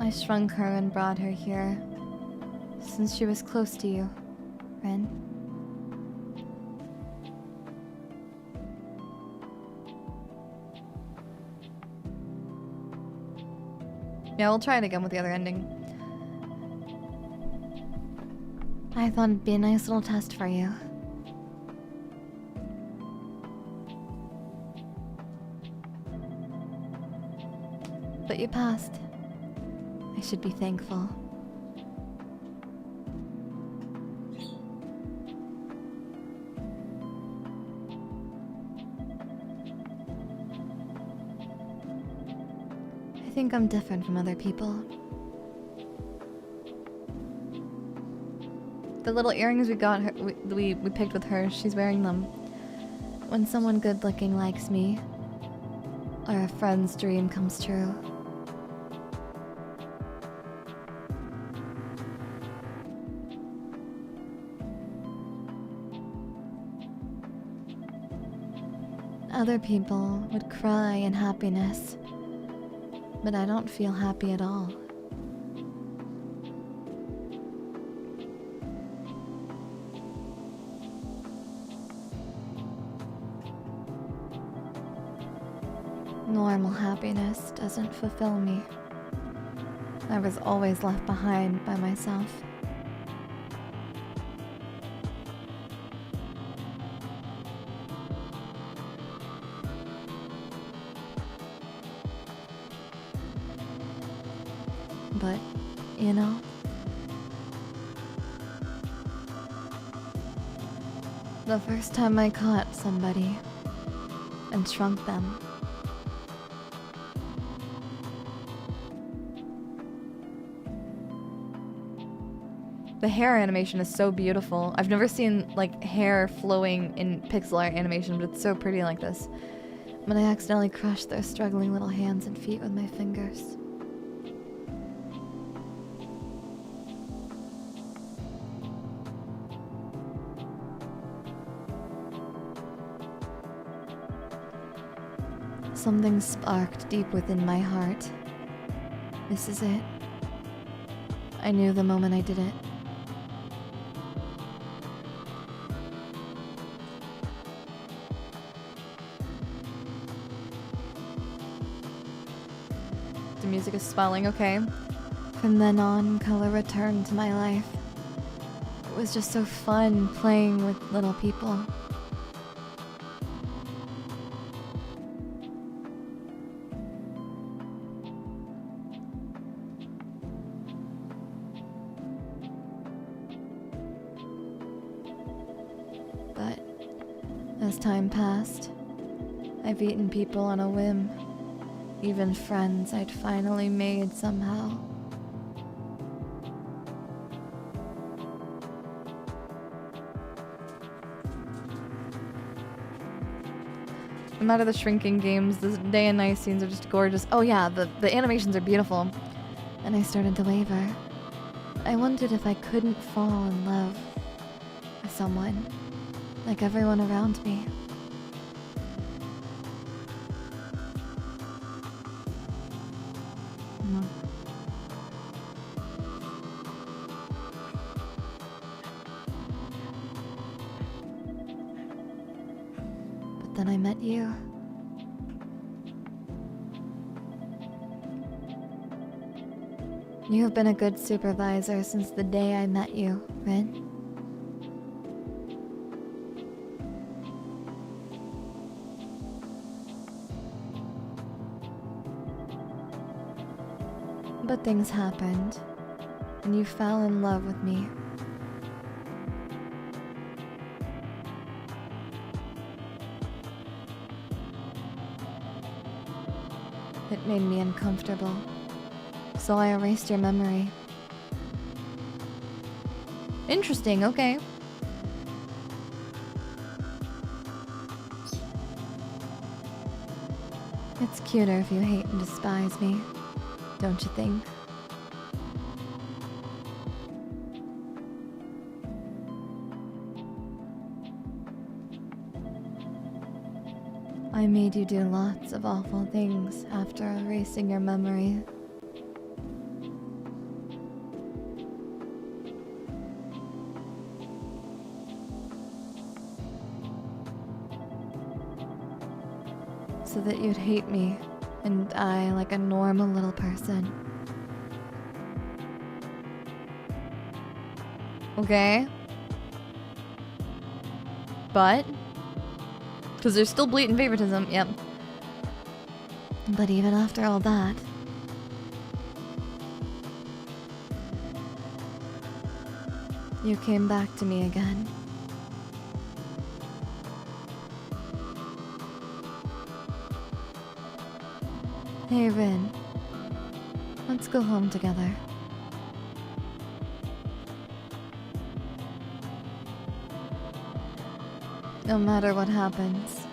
I shrunk her and brought her here, since she was close to you, Ren. Yeah, we'll try it again with the other ending. I thought it'd be a nice little test for you. But you passed. I should be thankful. I think I'm different from other people. The little earrings we got her, we picked with her, she's wearing them. When someone good-looking likes me, or a friend's dream comes true. Other people would cry in happiness, but I don't feel happy at all. Normal happiness doesn't fulfill me. I was always left behind by myself. But, you know, the first time I caught somebody and shrunk them, The hair animation is so beautiful. I've never seen like hair flowing in pixel art animation, but it's so pretty like this. but I accidentally crushed their struggling little hands and feet with my fingers. Something sparked deep within my heart. This is it. I knew the moment I did it. The music is swelling, okay. From then on, color returned to my life. It was just so fun playing with little people. But as time passed, I've eaten people on a whim. Even friends I'd finally made somehow. No matter the shrinking games, the day and night scenes are just gorgeous. Oh yeah, the animations are beautiful. And I started to waver. I wondered if I couldn't fall in love with someone, like everyone around me. But then I met you. You have been a good supervisor since the day I met you, Rin. But things happened, and you fell in love with me. It made me uncomfortable, so I erased your memory. Interesting, okay. It It's cuter if you hate and despise me, don't you think? I made you do lots of awful things after erasing your memory. So that you'd hate me and die like a normal little person. Okay. But? Because there's still blatant favoritism, yep. But even after all that, you came back to me again. Hey, Rin. Let's go home together. No matter what happens,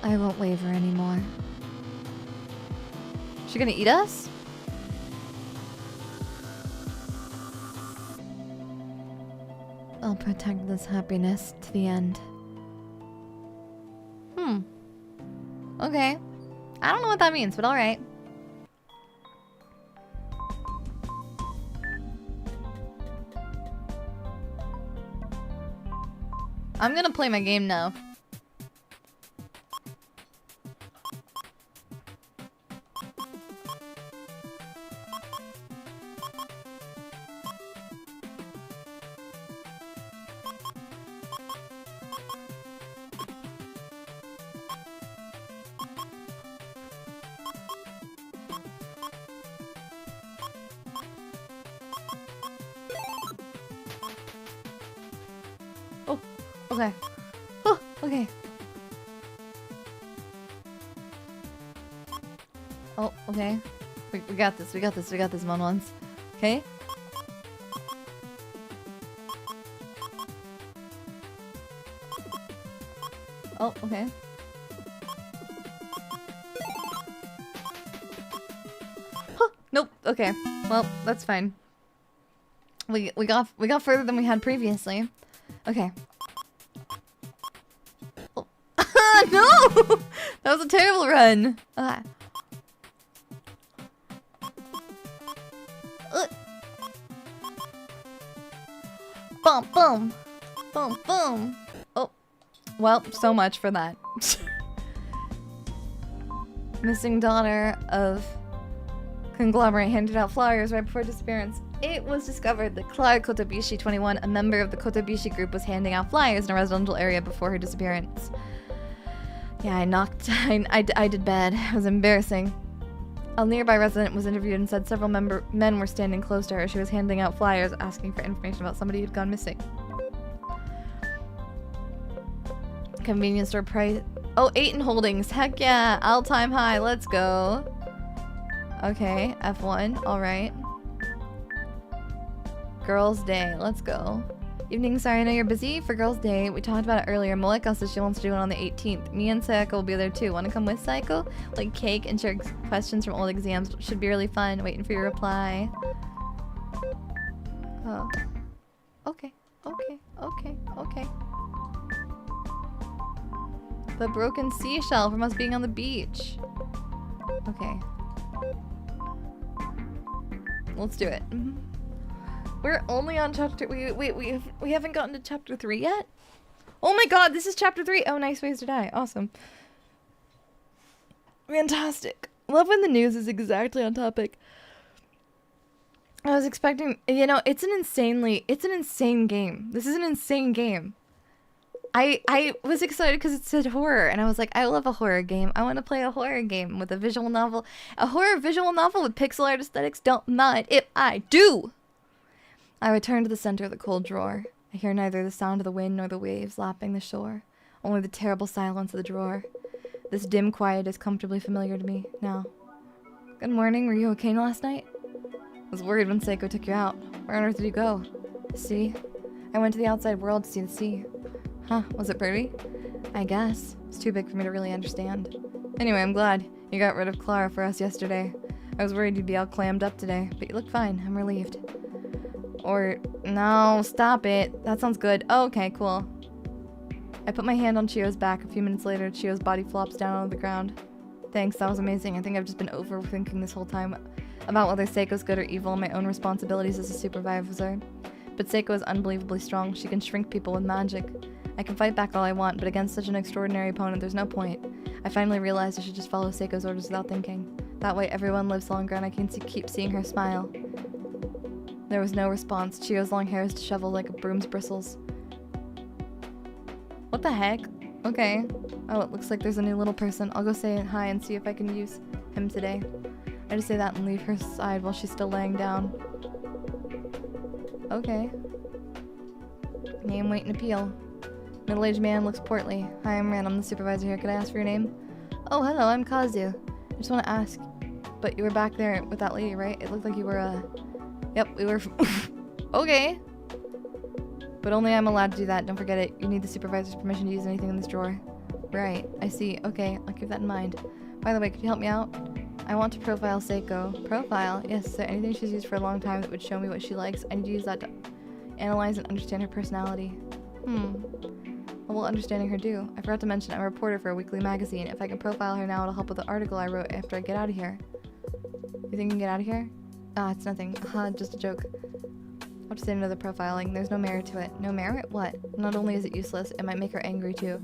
I won't waver anymore. She gonna eat us? I'll protect this happiness to the end. Okay. I don't know what that means, but alright. I'm gonna play my game now. Okay. Oh, okay. Oh, okay. We got this, we got this, we got this, Monwans. Okay? Oh, okay. Huh, nope, okay. Well, that's fine. We got further than we had previously. Okay. No! That was a terrible run. Boom, boom. Boom, boom. Oh. Well, so much for that. Missing daughter of conglomerate handed out flyers right before disappearance. It was discovered that Clara Kotobishi 21, a member of the Kotobishi group, was handing out flyers in a residential area before her disappearance. Yeah, I did bad. It was embarrassing. A nearby resident was interviewed and said several men were standing close to her. She was handing out flyers asking for information about somebody who'd gone missing. Convenience store price. Oh, 8 in holdings. Heck yeah. All time high. Let's go. Okay, F1. Alright. Girls' Day. Let's go. Evening, sorry, I know you're busy. For Girls' Day, we talked about it earlier. Moeka says she wants to do it on the 18th. Me and Saeko will be there too. Want to come with Saeko? Like cake and share questions from old exams. Should be really fun. Waiting for your reply. Oh. Okay. Okay. Okay. Okay. The broken seashell from us being on the beach. Okay. Let's do it. We're only on chapter... We haven't gotten to chapter 3 yet? Oh my god, this is chapter 3! Oh, nice ways to die. Awesome. Fantastic. Love when the news is exactly on topic. I was expecting... You know, it's an insane game. This is an insane game. I was excited because it said horror, and I was like, I love a horror game. I want to play a horror game with a visual novel. A horror visual novel with pixel art aesthetics? Don't mind if I do! I return to the center of the cold drawer. I hear neither the sound of the wind nor the waves lapping the shore, only the terrible silence of the drawer. This dim quiet is comfortably familiar to me now. Good morning, were you okay last night? I was worried when Saeko took you out. Where on earth did you go? The sea? I went to the outside world to see the sea. Huh, was it pretty? I guess. It's too big for me to really understand. Anyway, I'm glad. You You got rid of Clara for us yesterday. I was worried you'd be all clammed up today, but you look fine. I'm relieved. Or, no, stop it. That sounds good. Oh, okay, cool. I put my hand on Chio's back. A few minutes later, Chio's body flops down on the ground. Thanks, that was amazing. I think I've just been overthinking this whole time about whether Saeko's good or evil and my own responsibilities as a supervisor. But Saeko is unbelievably strong. She can shrink people with magic. I can fight back all I want, but against such an extraordinary opponent, there's no point. I finally realized I should just follow Saeko's orders without thinking. That way everyone lives longer and I can keep seeing her smile. There was no response. Chio's long hair is disheveled like a broom's bristles. What the heck? Okay. Oh, it looks like there's a new little person. I'll go say hi and see if I can use him today. I just say that and leave her side while she's still laying down. Okay. Name, weight, and appeal. Middle-aged man looks portly. Hi, I'm Ran. I'm the supervisor here. Could I ask for your name? Oh, hello. I'm Kazu. I just want to ask. But you were back there with that lady, right? It looked like you were, Yep, we were... Okay. But only I'm allowed to do that. Don't forget it. You need the supervisor's permission to use anything in this drawer. Right. I see. Okay. I'll keep that in mind. By the way, could you help me out? I want to profile Saeko. Profile? Yes. Is there anything she's used for a long time that would show me what she likes? I need to use that to analyze and understand her personality. What will understanding her do? I forgot to mention I'm a reporter for a weekly magazine. If I can profile her now, it'll help with the article I wrote after I get out of here. You think you can get out of here? Ah, it's nothing. Haha, just a joke. I'll just say another profiling. There's no merit to it. No merit? What? Not only is it useless, it might make her angry too.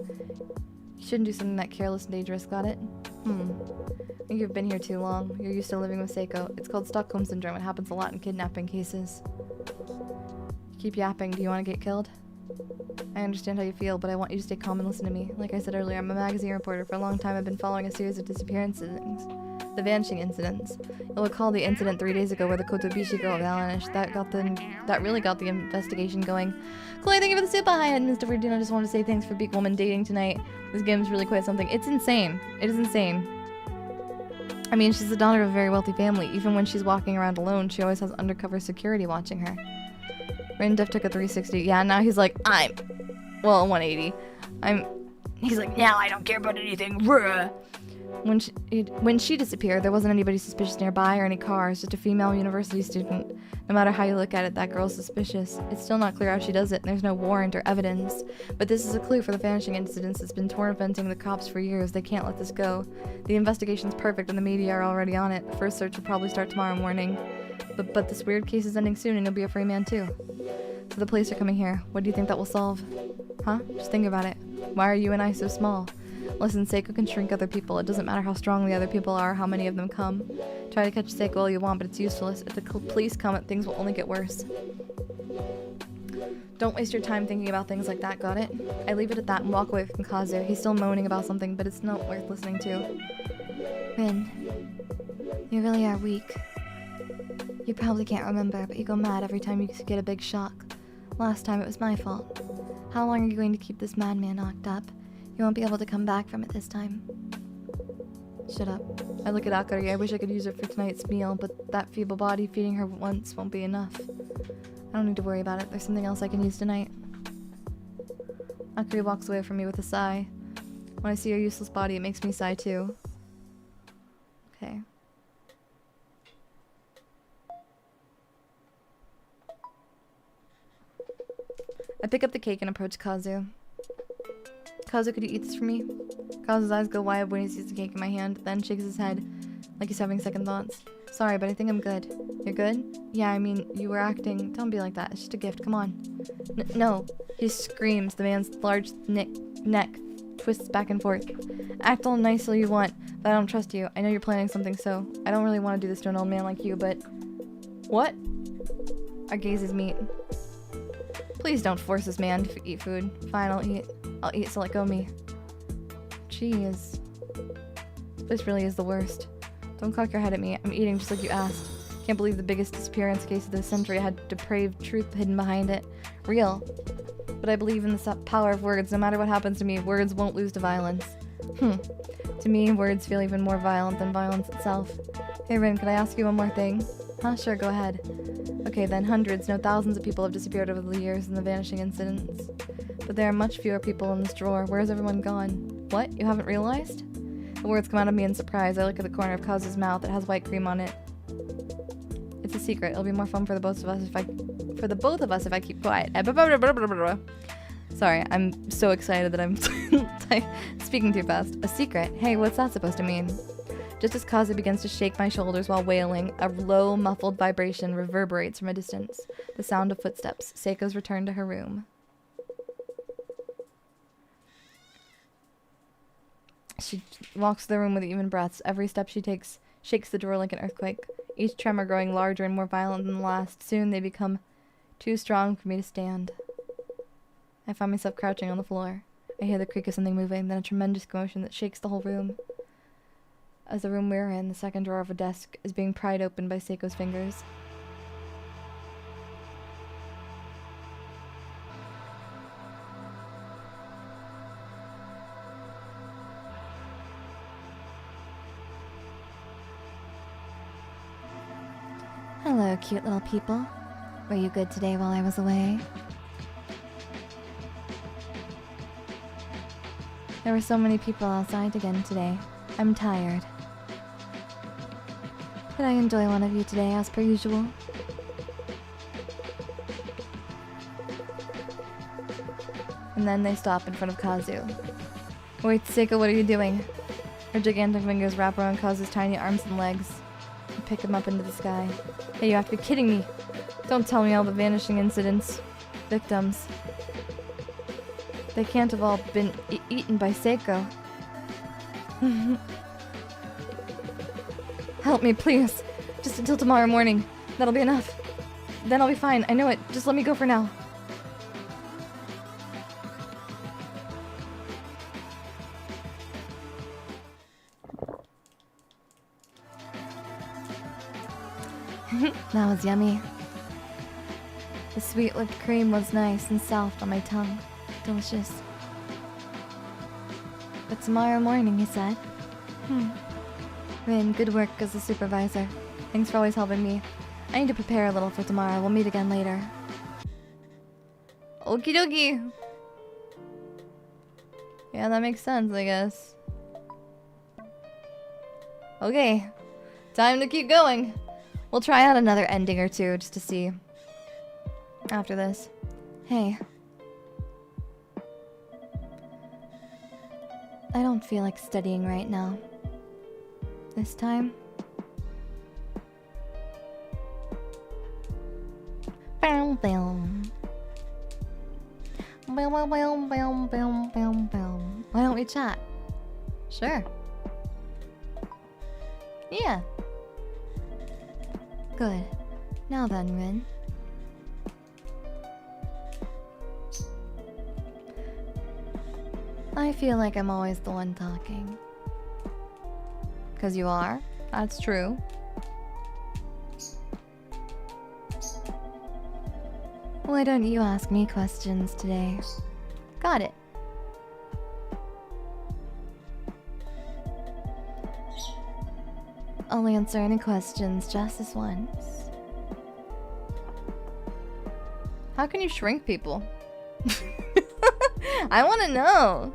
You shouldn't do something that careless and dangerous, got it? I think you've been here too long. You're used to living with Saeko. It's called Stockholm Syndrome. It happens a lot in kidnapping cases. Keep yapping. Do you want to get killed? I understand how you feel, but I want you to stay calm and listen to me. Like I said earlier, I'm a magazine reporter. For a long time, I've been following a series of disappearances. The vanishing incidents. You'll recall the incident 3 days ago where the Kotobishi girl vanished. That really got the investigation going. Chloe, thank you for the super hi, and Mr. Fortuna. I just want to say thanks for Big Woman dating tonight. This game's really quite something. It's insane. It is insane. I mean, she's the daughter of a very wealthy family. Even when she's walking around alone, she always has undercover security watching her. Rindef took a 360. Yeah, now he's like, well, 180. He's like, now I don't care about anything. When she disappeared, there wasn't anybody suspicious nearby or any cars, just a female university student. No matter how you look at it, that girl's suspicious. It's still not clear how she does it, and there's no warrant or evidence. But this is a clue for the vanishing incidents that's been tormenting the cops for years. They can't let this go. The investigation's perfect and the media are already on it. The first search will probably start tomorrow morning. But this weird case is ending soon and you'll be a free man too. So the police are coming here. What do you think that will solve? Huh? Just think about it. Why are you and I so small? Listen, Saeko can shrink other people. It doesn't matter how strong the other people are, how many of them come. Try to catch Saeko all you want, but it's useless. If the police come, things will only get worse. Don't waste your time thinking about things like that, got it? I leave it at that and walk away from Kazu. He's still moaning about something, but it's not worth listening to. Rin, you really are weak. You probably can't remember, but you go mad every time you get a big shock. Last time it was my fault. How long are you going to keep this madman knocked up? You won't be able to come back from it this time. Shut up. I look at Akari. I wish I could use her for tonight's meal, but that feeble body feeding her once won't be enough. I don't need to worry about it. There's something else I can use tonight. Akari walks away from me with a sigh. When I see her useless body, it makes me sigh too. Okay. I pick up the cake and approach Kazu. Kazu, could you eat this for me? Kazu's eyes go wide when he sees the cake in my hand, then shakes his head like he's having second thoughts. Sorry, but I think I'm good. You're good? Yeah, I mean, you were acting. Don't be like that. It's just a gift. Come on. No. He screams. The man's large neck twists back and forth. Act all nice all you want, but I don't trust you. I know you're planning something, so I don't really want to do this to an old man like you, but... What? Our gazes meet. Please don't force this man to eat food. Fine, I'll eat, so let go of me. Jeez. This really is the worst. Don't cock your head at me. I'm eating just like you asked. Can't believe the biggest disappearance case of the century had depraved truth hidden behind it. Real. But I believe in the power of words. No matter what happens to me, words won't lose to violence. To me, words feel even more violent than violence itself. Hey Rin, could I ask you one more thing? Huh? Sure, go ahead. Okay then, hundreds, no thousands of people have disappeared over the years in the vanishing incidents. But there are much fewer people in this drawer. Where has everyone gone? What? You haven't realized? The words come out of me in surprise. I look at the corner of Kazu's mouth. It has white cream on it. It's a secret. It'll be more fun for the both of us if I keep quiet. Sorry, I'm so excited that I'm speaking too fast. A secret? Hey, what's that supposed to mean? Just as Kazu begins to shake my shoulders while wailing, a low, muffled vibration reverberates from a distance. The sound of footsteps. Saeko's returned to her room. She walks the room with even breaths. Every step she takes shakes the door like an earthquake, each tremor growing larger and more violent than the last. Soon they become too strong for me to stand. I find myself crouching on the floor. I hear the creak of something moving, then a tremendous commotion that shakes the whole room. As the room we're in, the second drawer of a desk is being pried open by Saeko's fingers. Hello, cute little people. Were you good today while I was away? There were so many people outside again today. I'm tired. Did I enjoy one of you today as per usual? And then they stop in front of Kazu. Wait, Saeko, what are you doing? Her gigantic fingers wrap around Kazu's tiny arms and legs and pick him up into the sky. Hey, you have to be kidding me. Don't tell me all the vanishing incidents. Victims. They can't have all been eaten by Saeko. Help me, please. Just until tomorrow morning. That'll be enough. Then I'll be fine. I know it. Just let me go for now. That was yummy. The sweet whipped cream was nice and soft on my tongue. Delicious. But tomorrow morning, he said. Rin, good work as a supervisor. Thanks for always helping me. I need to prepare a little for tomorrow. We'll meet again later. Okie dokie. Yeah, that makes sense, I guess. Okay. Time to keep going. We'll try out another ending or two just to see. After this. Hey. I don't feel like studying right now. This time. Bow, bow. Bow, bow, bow, bow, bow, bow, bow. Why don't we chat? Sure. Yeah. Good. Now then, Rin. I feel like I'm always the one talking. 'Cause you are. That's true. Why don't you ask me questions today? Got it. I'll answer any questions just this once. How can you shrink people? I want to know.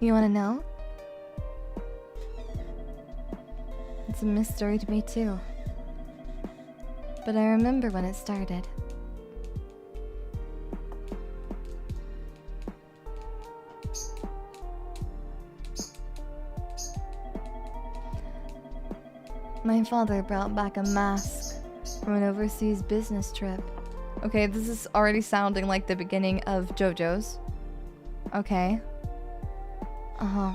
You want to know? It's a mystery to me too. But I remember when it started. My father brought back a mask from an overseas business trip. Okay, this is already sounding like the beginning of JoJo's. Okay. Uh-huh.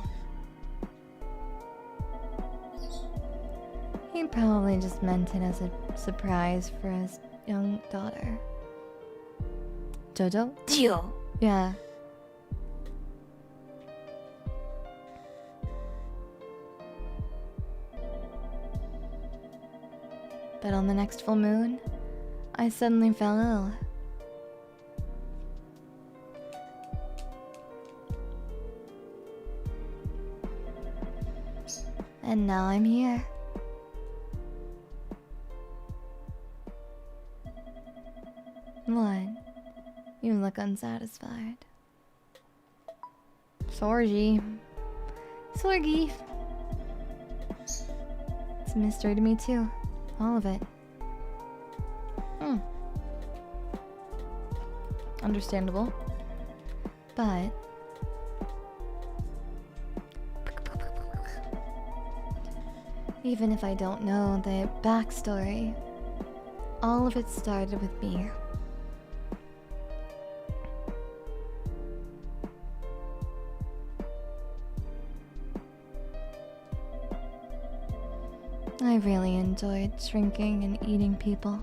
He probably just meant it as a surprise for his young daughter. Jojo? Dio! Yeah. But on the next full moon, I suddenly fell ill. And now I'm here. unsatisfied. Sorgy. Sorgy. It's a mystery to me too. All of it. Understandable. But even if I don't know the backstory, all of it started with me. I really enjoyed shrinking and eating people.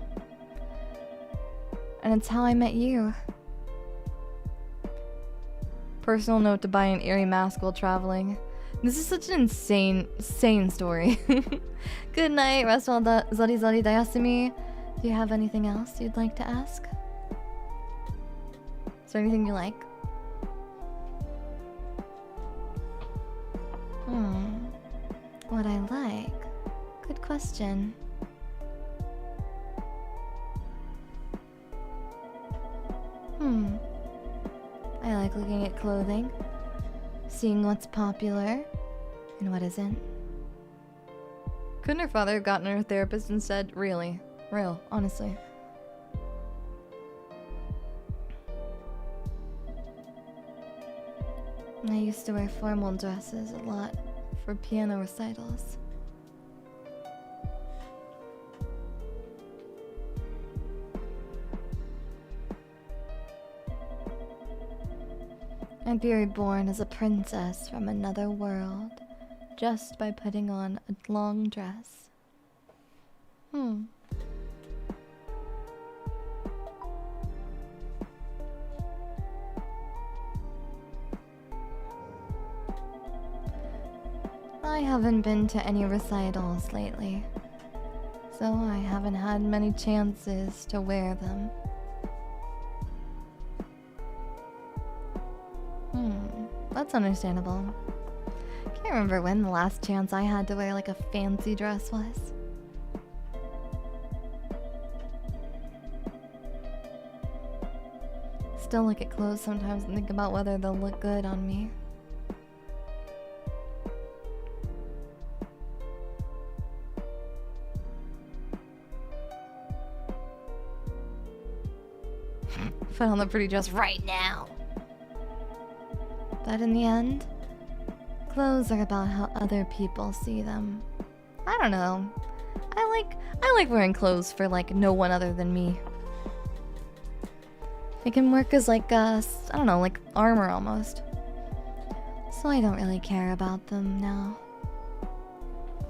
And it's how I met you. Personal note to buy an eerie mask while traveling. This is such an insane story. Good night, rest well, Zori Zori Dayasumi. Do you have anything else you'd like to ask? Is there anything you like? What I like? Good question. I like looking at clothing, seeing what's popular and what isn't. Couldn't her father have gotten her a therapist instead? Really? Real, honestly. I used to wear formal dresses a lot for piano recitals. I'd be reborn as a princess from another world just by putting on a long dress. I haven't been to any recitals lately, so I haven't had many chances to wear them. That's understandable. Can't remember when the last chance I had to wear like a fancy dress was. Still look at clothes sometimes and think about whether they'll look good on me. Put on the pretty dress right now. But in the end, clothes are about how other people see them. I don't know. I like wearing clothes for like no one other than me. It can work as like I don't know, like armor almost. So I don't really care about them now.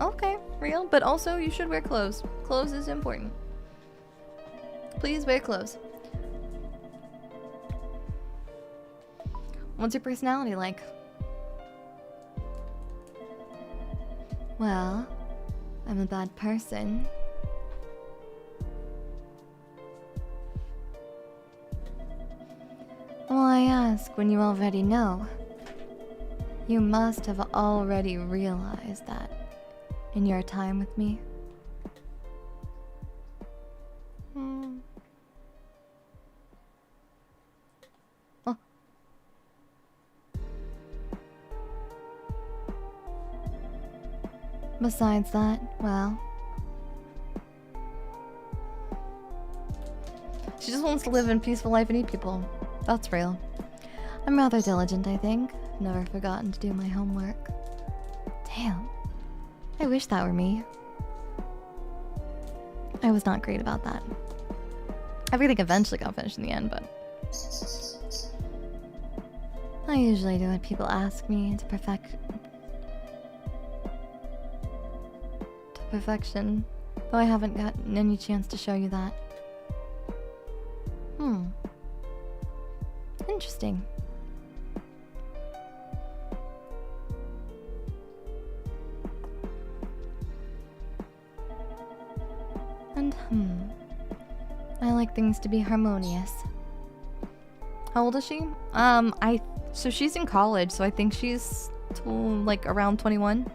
Okay, real, but also you should wear clothes. Clothes is important. Please wear clothes. What's your personality like? Well, I'm a bad person. Well, I ask when you already know. You must have already realized that in your time with me. Besides that, well, she just wants to live a peaceful life and eat people. That's real. I'm rather diligent, I think. Never forgotten to do my homework. Damn. I wish that were me. I was not great about that. Everything eventually got finished in the end, but I usually do what people ask me to perfection, though I haven't gotten any chance to show you that. Interesting. And I like things to be harmonious. How old is she? So she's in college, so I think she's like around 21.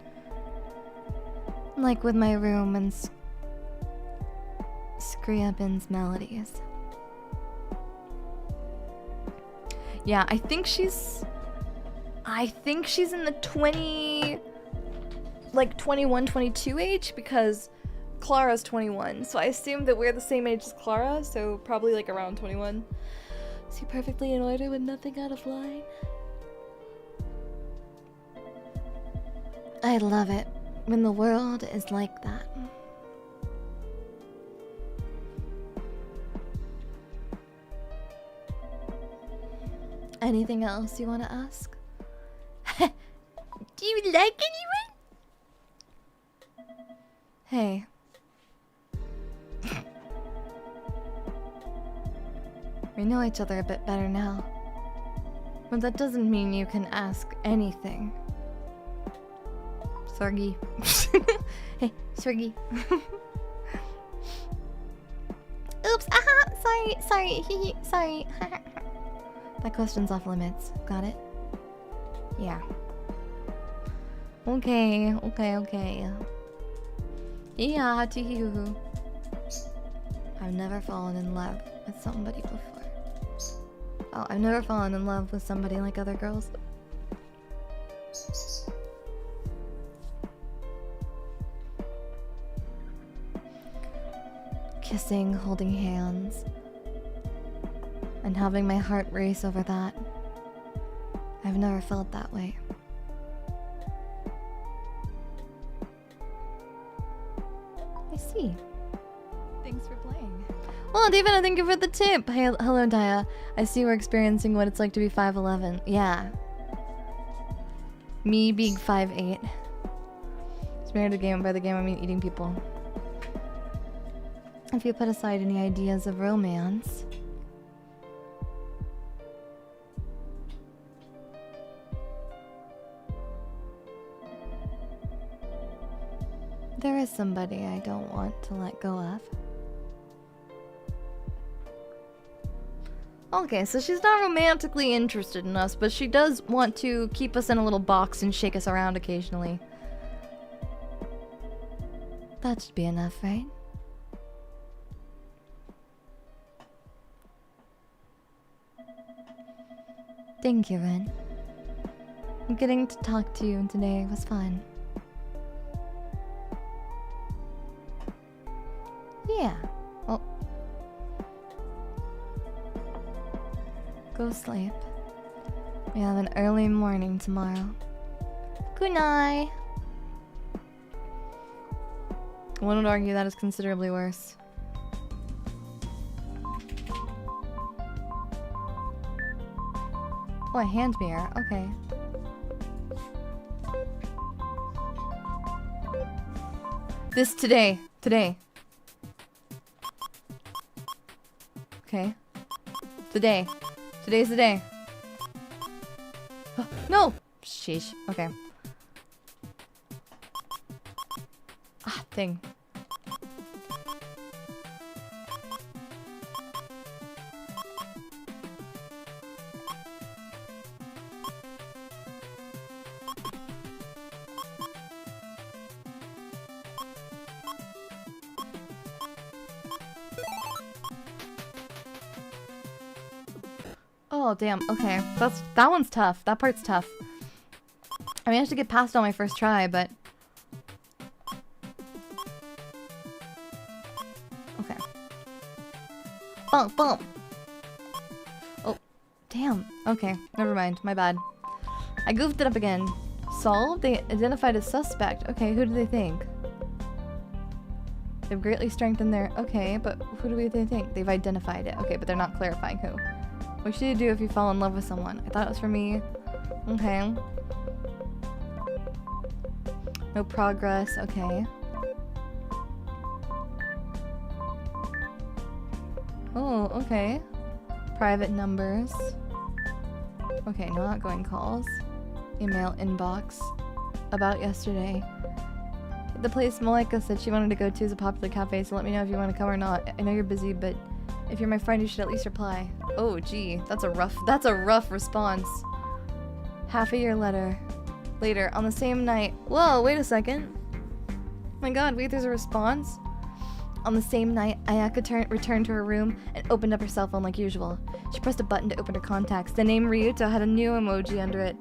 Like with my room and Skriabin's melodies. Yeah, I think she's in the 20, like 21, 22 age because Clara's 21. So I assume that we're the same age as Clara, so probably like around 21. Is he perfectly in order with nothing out of line? I love it when the world is like that. Anything else you want to ask? Do you like anyone? Hey. We know each other a bit better now. But that doesn't mean you can ask anything. Sorry. Hey, sorry. Oops, sorry, sorry. That question's off limits. Got it? Yeah. Okay. Yeah, tee-hoo-hoo. I've never fallen in love with somebody before. Oh, I've never fallen in love with somebody like other girls. Kissing, holding hands, and having my heart race over that. I've never felt that way. I see. Thanks for playing. Oh, David, thank you for the tip. Hey, hello, Daiya. I see we're experiencing what it's like to be 5'11". Yeah. Me being 5'8". It's married to game, and by the game I mean eating people. If you put aside any ideas of romance... there is somebody I don't want to let go of. Okay, so she's not romantically interested in us, but she does want to keep us in a little box and shake us around occasionally. That should be enough, right? Thank you, Ren. Getting to talk to you today was fun. Yeah. Oh. Go sleep. We have an early morning tomorrow. Good night. One would argue that is considerably worse. Oh, a hand mirror. Okay. This today. Okay. Today. Today's the day. No! Sheesh. Okay. Ah, thing. Oh, damn. Okay. That one's tough. That part's tough. I managed to get past on my first try, but... okay. Bump! Oh, damn. Okay, never mind. My bad. I goofed it up again. Solved? They identified a suspect. Okay, who do they think? They've greatly strengthened their... okay, but who do they think? They've identified it. Okay, but they're not clarifying who. What should you do if you fall in love with someone? I thought it was for me. Okay. No progress. Okay. Oh, okay. Private numbers. Okay, no outgoing calls. Email inbox. About yesterday. The place Malika said she wanted to go to is a popular cafe, so let me know if you want to come or not. I know you're busy, but if you're my friend, you should at least reply. Oh, gee, that's a rough response. Half a year later, on the same night. Whoa, wait a second. Oh my god, wait, there's a response? On the same night, Ayaka returned to her room and opened up her cell phone like usual. She pressed a button to open her contacts. The name Ryuto had a new emoji under it.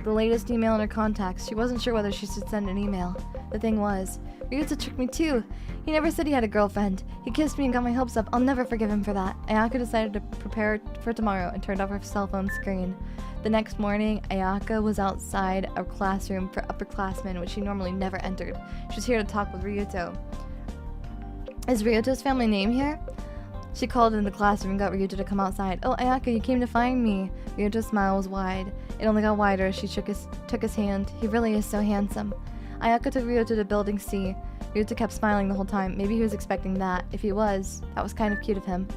The latest email in her contacts. She wasn't sure whether she should send an email. The thing was, Ryuto tricked me too. He never said he had a girlfriend. He kissed me and got my hopes up. I'll never forgive him for that. Ayaka decided to prepare for tomorrow and turned off her cell phone screen. The next morning, Ayaka was outside a classroom for upperclassmen, which she normally never entered. She was here to talk with Ryuto. Is Ryuto's family name here? She called in the classroom and got Ryuto to come outside. Oh, Ayaka, you came to find me. Ryuto's smile was wide. It only got wider as she took his hand. He really is so handsome. Ayaka took Ryuto to Building C. Ryuto kept smiling the whole time. Maybe he was expecting that. If he was, that was kind of cute of him.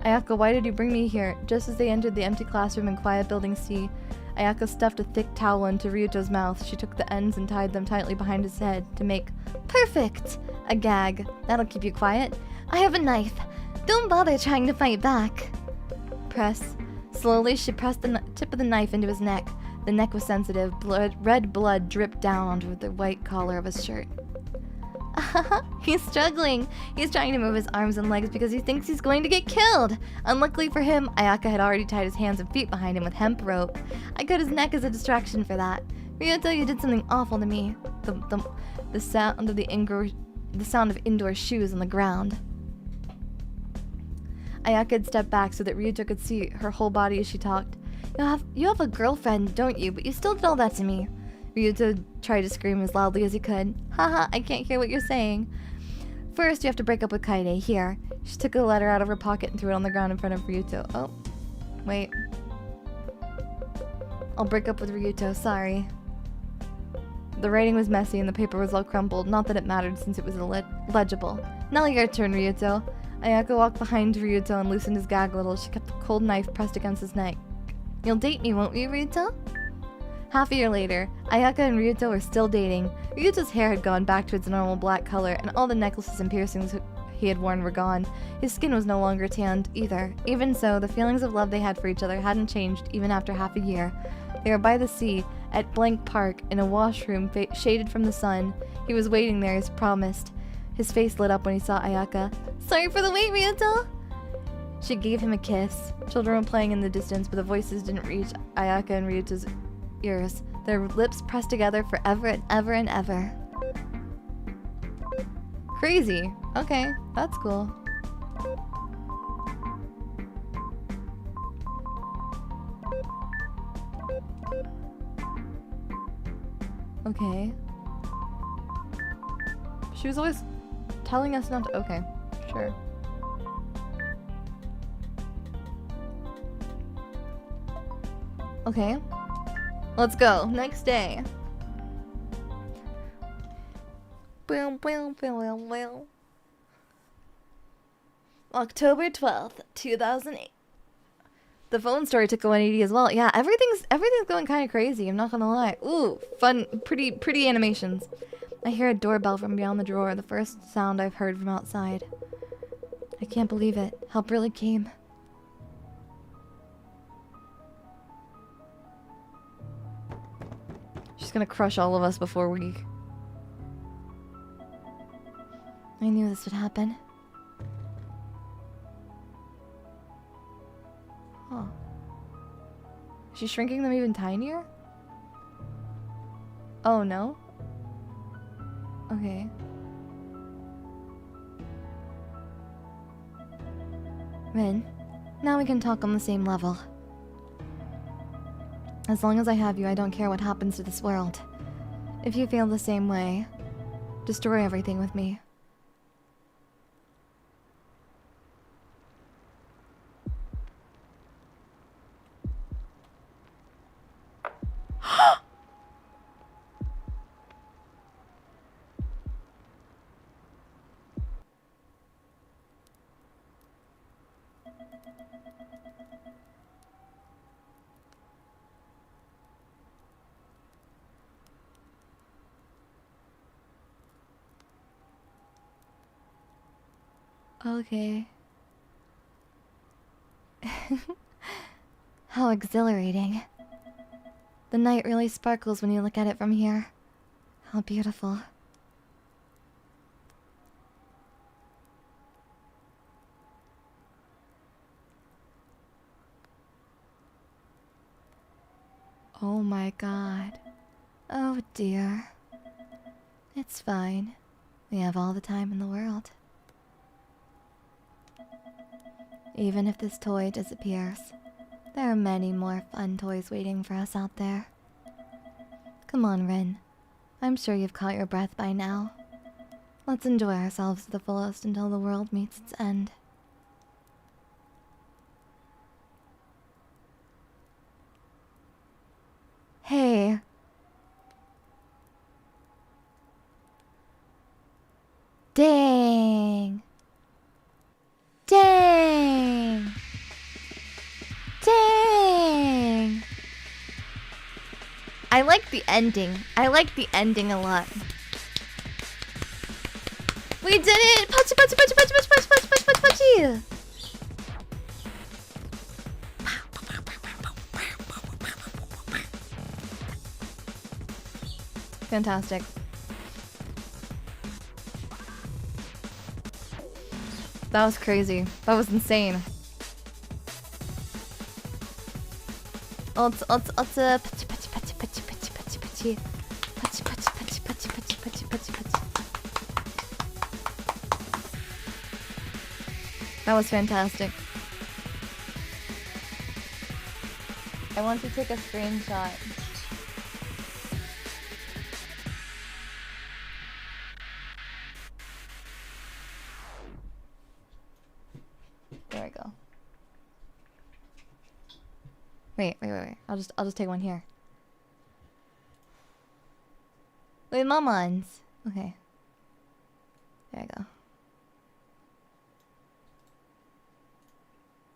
Ayaka, why did you bring me here? Just as they entered the empty classroom in quiet Building C, Ayaka stuffed a thick towel into Ryuto's mouth. She took the ends and tied them tightly behind his head to make perfect a gag. That'll keep you quiet. I have a knife. Don't bother trying to fight back. Press. Slowly, she pressed the tip of the knife into his neck. The neck was sensitive. Red blood dripped down onto the white collar of his shirt. He's struggling. He's trying to move his arms and legs because he thinks he's going to get killed. Unluckily for him, Ayaka had already tied his hands and feet behind him with hemp rope. I cut his neck as a distraction for that. Ryuto, you did something awful to me. The sound of indoor shoes on the ground. Ayaka had stepped back so that Ryuto could see her whole body as she talked. You have a girlfriend, don't you? But you still did all that to me. Ryuto tried to scream as loudly as he could. Haha, I can't hear what you're saying. First, you have to break up with Kaede. Here. She took a letter out of her pocket and threw it on the ground in front of Ryuto. Oh, wait. I'll break up with Ryuto, sorry. The writing was messy and the paper was all crumpled. Not that it mattered since it was illegible. Now your turn, Ryuto. Ayaka walked behind Ryuto and loosened his gag a little. She kept the cold knife pressed against his neck. You'll date me, won't you, Ryuto? Half a year later, Ayaka and Ryuto were still dating. Ryuto's hair had gone back to its normal black color, and all the necklaces and piercings he had worn were gone. His skin was no longer tanned, either. Even so, the feelings of love they had for each other hadn't changed even after half a year. They were by the sea, at Blank Park, in a washroom shaded from the sun. He was waiting there as promised. His face lit up when he saw Ayaka. Sorry for the wait, Ryuto! She gave him a kiss. Children were playing in the distance, but the voices didn't reach Ayaka and Ryuto's ears. Their lips pressed together forever and ever and ever. Crazy. Okay, that's cool. Okay. She was always telling us not to. Okay, sure. Okay. Let's go. Next day. October 12th, 2008. The phone story took a 180 as well. Yeah, everything's going kind of crazy. I'm not gonna lie. Ooh, fun, pretty animations. I hear a doorbell from beyond the drawer. The first sound I've heard from outside. I can't believe it. Help really came. She's gonna crush all of us before we... I knew this would happen. Huh. Is she shrinking them even tinier? Oh, no? Okay. Rin, now we can talk on the same level. As long as I have you, I don't care what happens to this world. If you feel the same way, destroy everything with me. Okay. How exhilarating. The night really sparkles when you look at it from here. How beautiful. Oh my god. Oh dear. It's fine. We have all the time in the world. Even if this toy disappears, there are many more fun toys waiting for us out there. Come on, Rin. I'm sure you've caught your breath by now. Let's enjoy ourselves to the fullest until the world meets its end. Hey. Dang. Dang. Dang. I like the ending. I like the ending a lot. We did it! Punchy, punchy, punchy, punchy, punchy, punchy, punchy, punchy, punchy, punchy! Fantastic. That was crazy. That was insane. Patchy, patchy, patchy, patchy, patchy, patchy, patchy. Patchy, patchy, patchy, patchy, patchy, patchy, patchy, patchy. That was fantastic. I want to take a screenshot. There we go. Wait. I'll just take one here. Wait, Momons. Okay. There we go.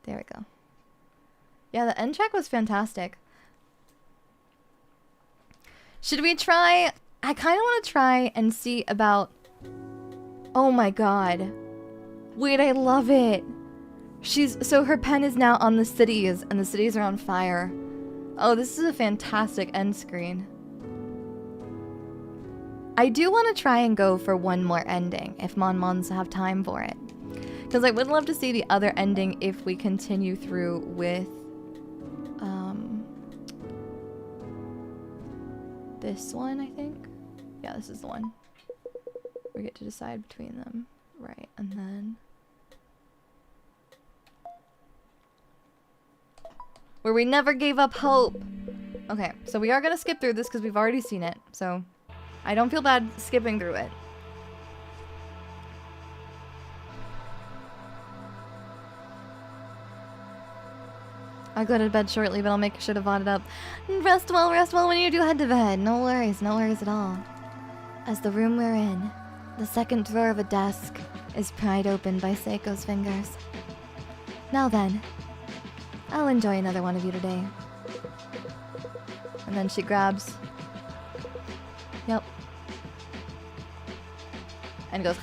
There we go. Yeah, the end track was fantastic. Should we try? I kind of want to try and see about... Oh my god. Wait, I love it. So her pen is now on the cities, and the cities are on fire. Oh, this is a fantastic end screen. I do want to try and go for one more ending, if Mons have time for it. Because I would love to see the other ending if we continue through with... this one, I think? Yeah, this is the one. We get to decide between them. Right, and then... where we never gave up hope. Okay, so we are gonna skip through this because we've already seen it, so I don't feel bad skipping through it. I'll go to bed shortly, but I'll make sure to VOD it up. Rest well when you do head to bed. No worries at all. As the room we're in, the second drawer of a desk is pried open by Saeko's fingers. Now then, I'll enjoy another one of you today. And then she grabs... Yep. And goes...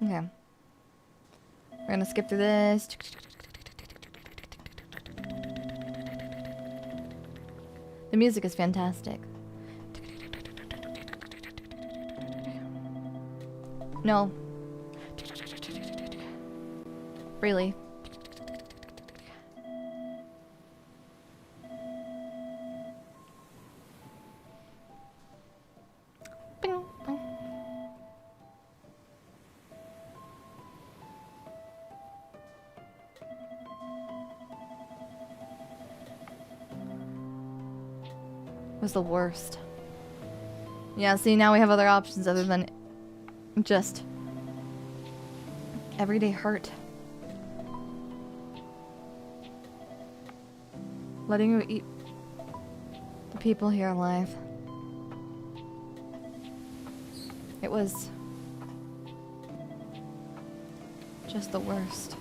Okay. We're gonna skip through this. The music is fantastic. No. Really. Bing, bing. Was the worst. Yeah, see, now we have other options other than just everyday hurt. Letting you eat the people here alive. It was just the worst.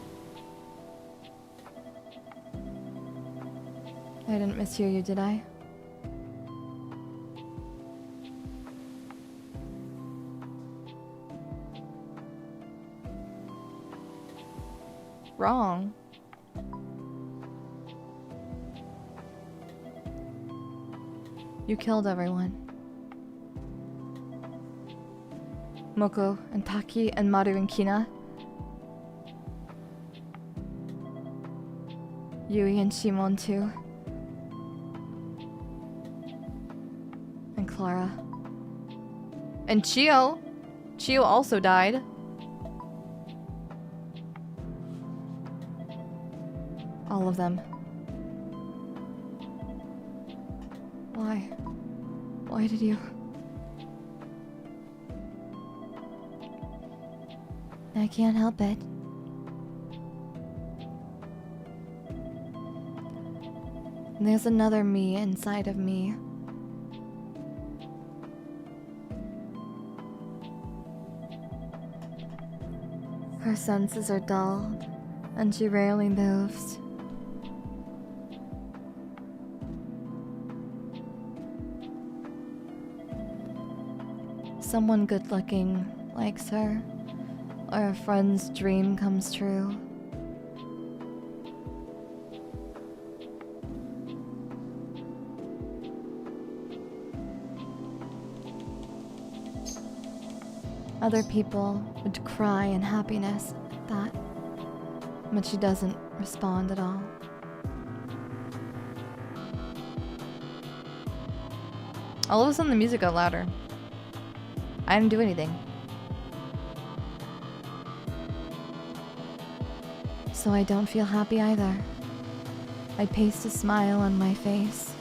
I didn't mishear you, did I? wrong? You killed everyone. Moko and Taki and Maru and Kina. Yui and Shimon too. And Clara. And Chio. Chio also died. All of them. Why? Why did you? I can't help it. There's another me inside of me. Her senses are dulled, and she rarely moves. Someone good-looking likes her, or a friend's dream comes true. Other people would cry in happiness at that, but she doesn't respond at all. All of a sudden the music got louder. I didn't do anything. So I don't feel happy either. I paste a smile on my face,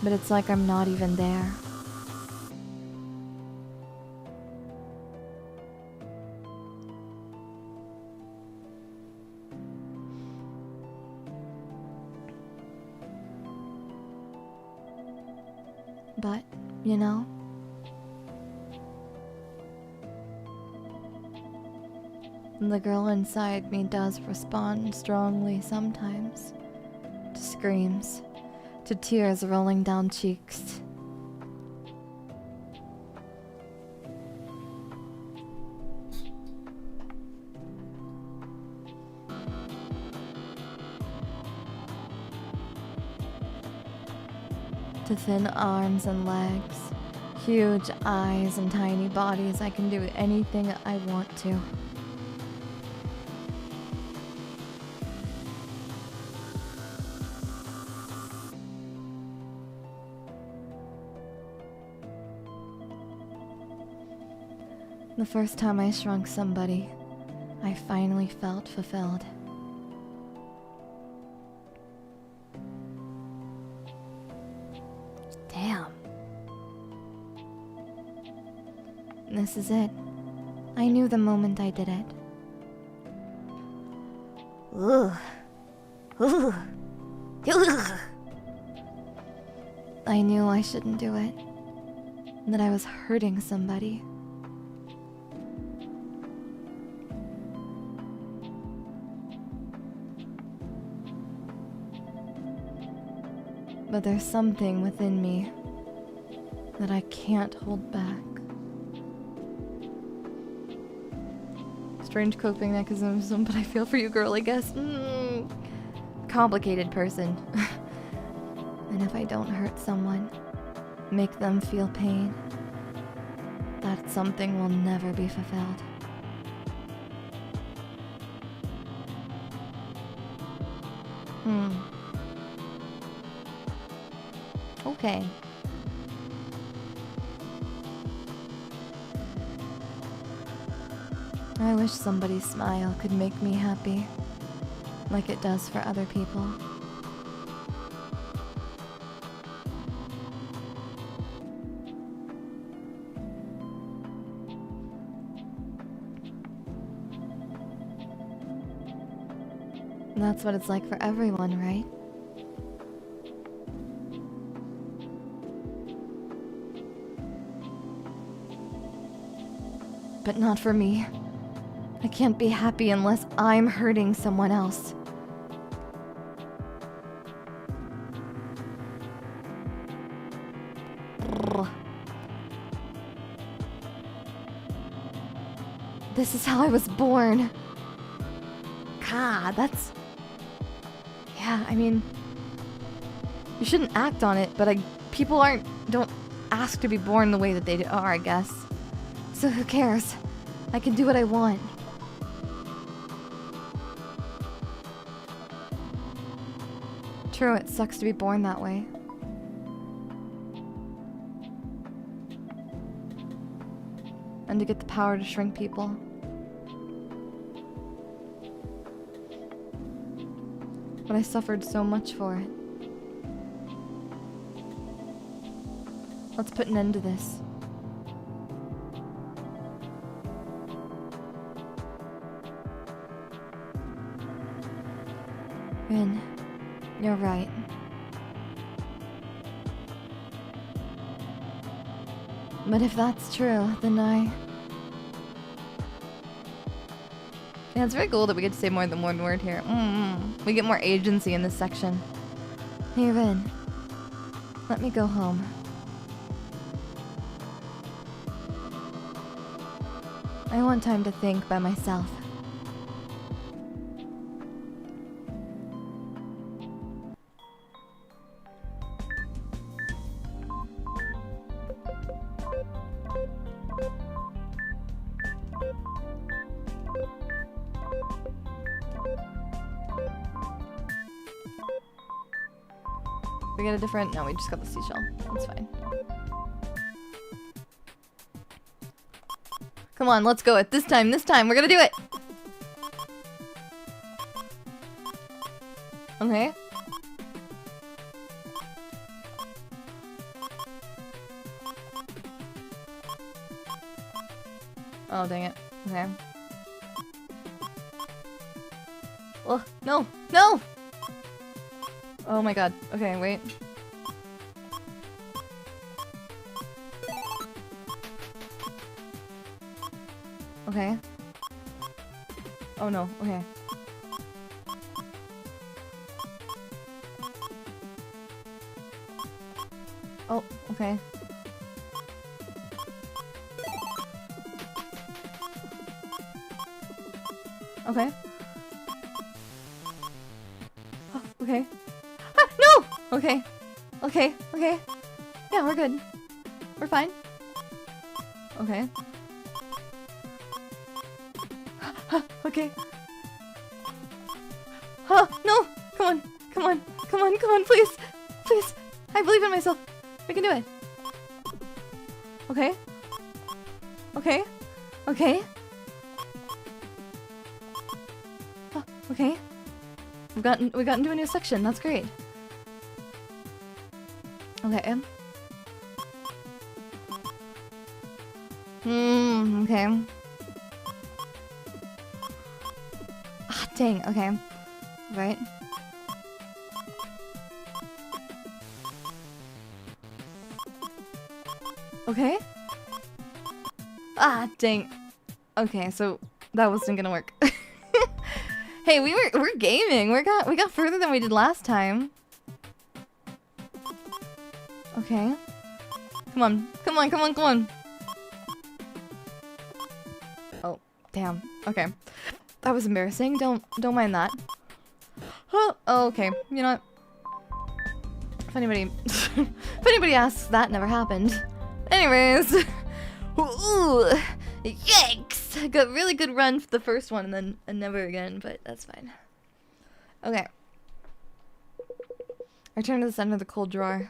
but it's like I'm not even there. But, you know, the girl inside me does respond strongly sometimes. To screams, to tears rolling down cheeks. To thin arms and legs, huge eyes and tiny bodies, I can do anything I want to. The first time I shrunk somebody, I finally felt fulfilled. Damn. This is it. I knew the moment I did it. Ugh. Ugh. Ugh. I knew I shouldn't do it. That I was hurting somebody. But there's something within me that I can't hold back. Strange coping mechanism, but I feel for you, girl, I guess. Complicated person. And if I don't hurt someone, make them feel pain, that something will never be fulfilled. Okay. I wish somebody's smile could make me happy, like it does for other people. That's what it's like for everyone, right? But not for me. I can't be happy unless I'm hurting someone else. Ugh. This is how I was born. Ah, that's... Yeah, I mean... You shouldn't act on it, but people don't ask to be born the way that they are, I guess. So who cares? I can do what I want. True, it sucks to be born that way. And to get the power to shrink people. But I suffered so much for it. Let's put an end to this. Rin, you're right. But if that's true, then yeah, it's very cool that we get to say more than one word here. We get more agency in this section. Hey, Rin. Let me go home. I want time to think by myself. We get a different... No, we just got the seashell. That's fine. Come on, let's go it. This time, we're gonna do it! Okay. Oh, dang it. Okay. Oh, no! No! Oh my god. Okay, wait. Okay. Oh no, okay. Oh, okay. Okay. Oh, okay. Ah, no! Okay. Okay, okay. Yeah, we're good. We're fine. Okay. Okay. No! Come on! Come on! Come on! Come on! Please! Please! I believe in myself! We can do it! Okay. Okay. Okay. Okay. We got into a new section. That's great. Okay. Okay. Ah, dang. Okay. Right. Okay. Ah, dang. Okay, so that wasn't gonna work. Hey, we're gaming. We got further than we did last time. Okay. Come on. Come on, come on, come on. Oh, damn. Okay. That was embarrassing. Don't mind that. Oh, okay. You know what? If anybody asks, that never happened. Anyways. Ooh, yikes! I got a really good run for the first one and never again, but that's fine. Okay. I return to the center of the cold drawer.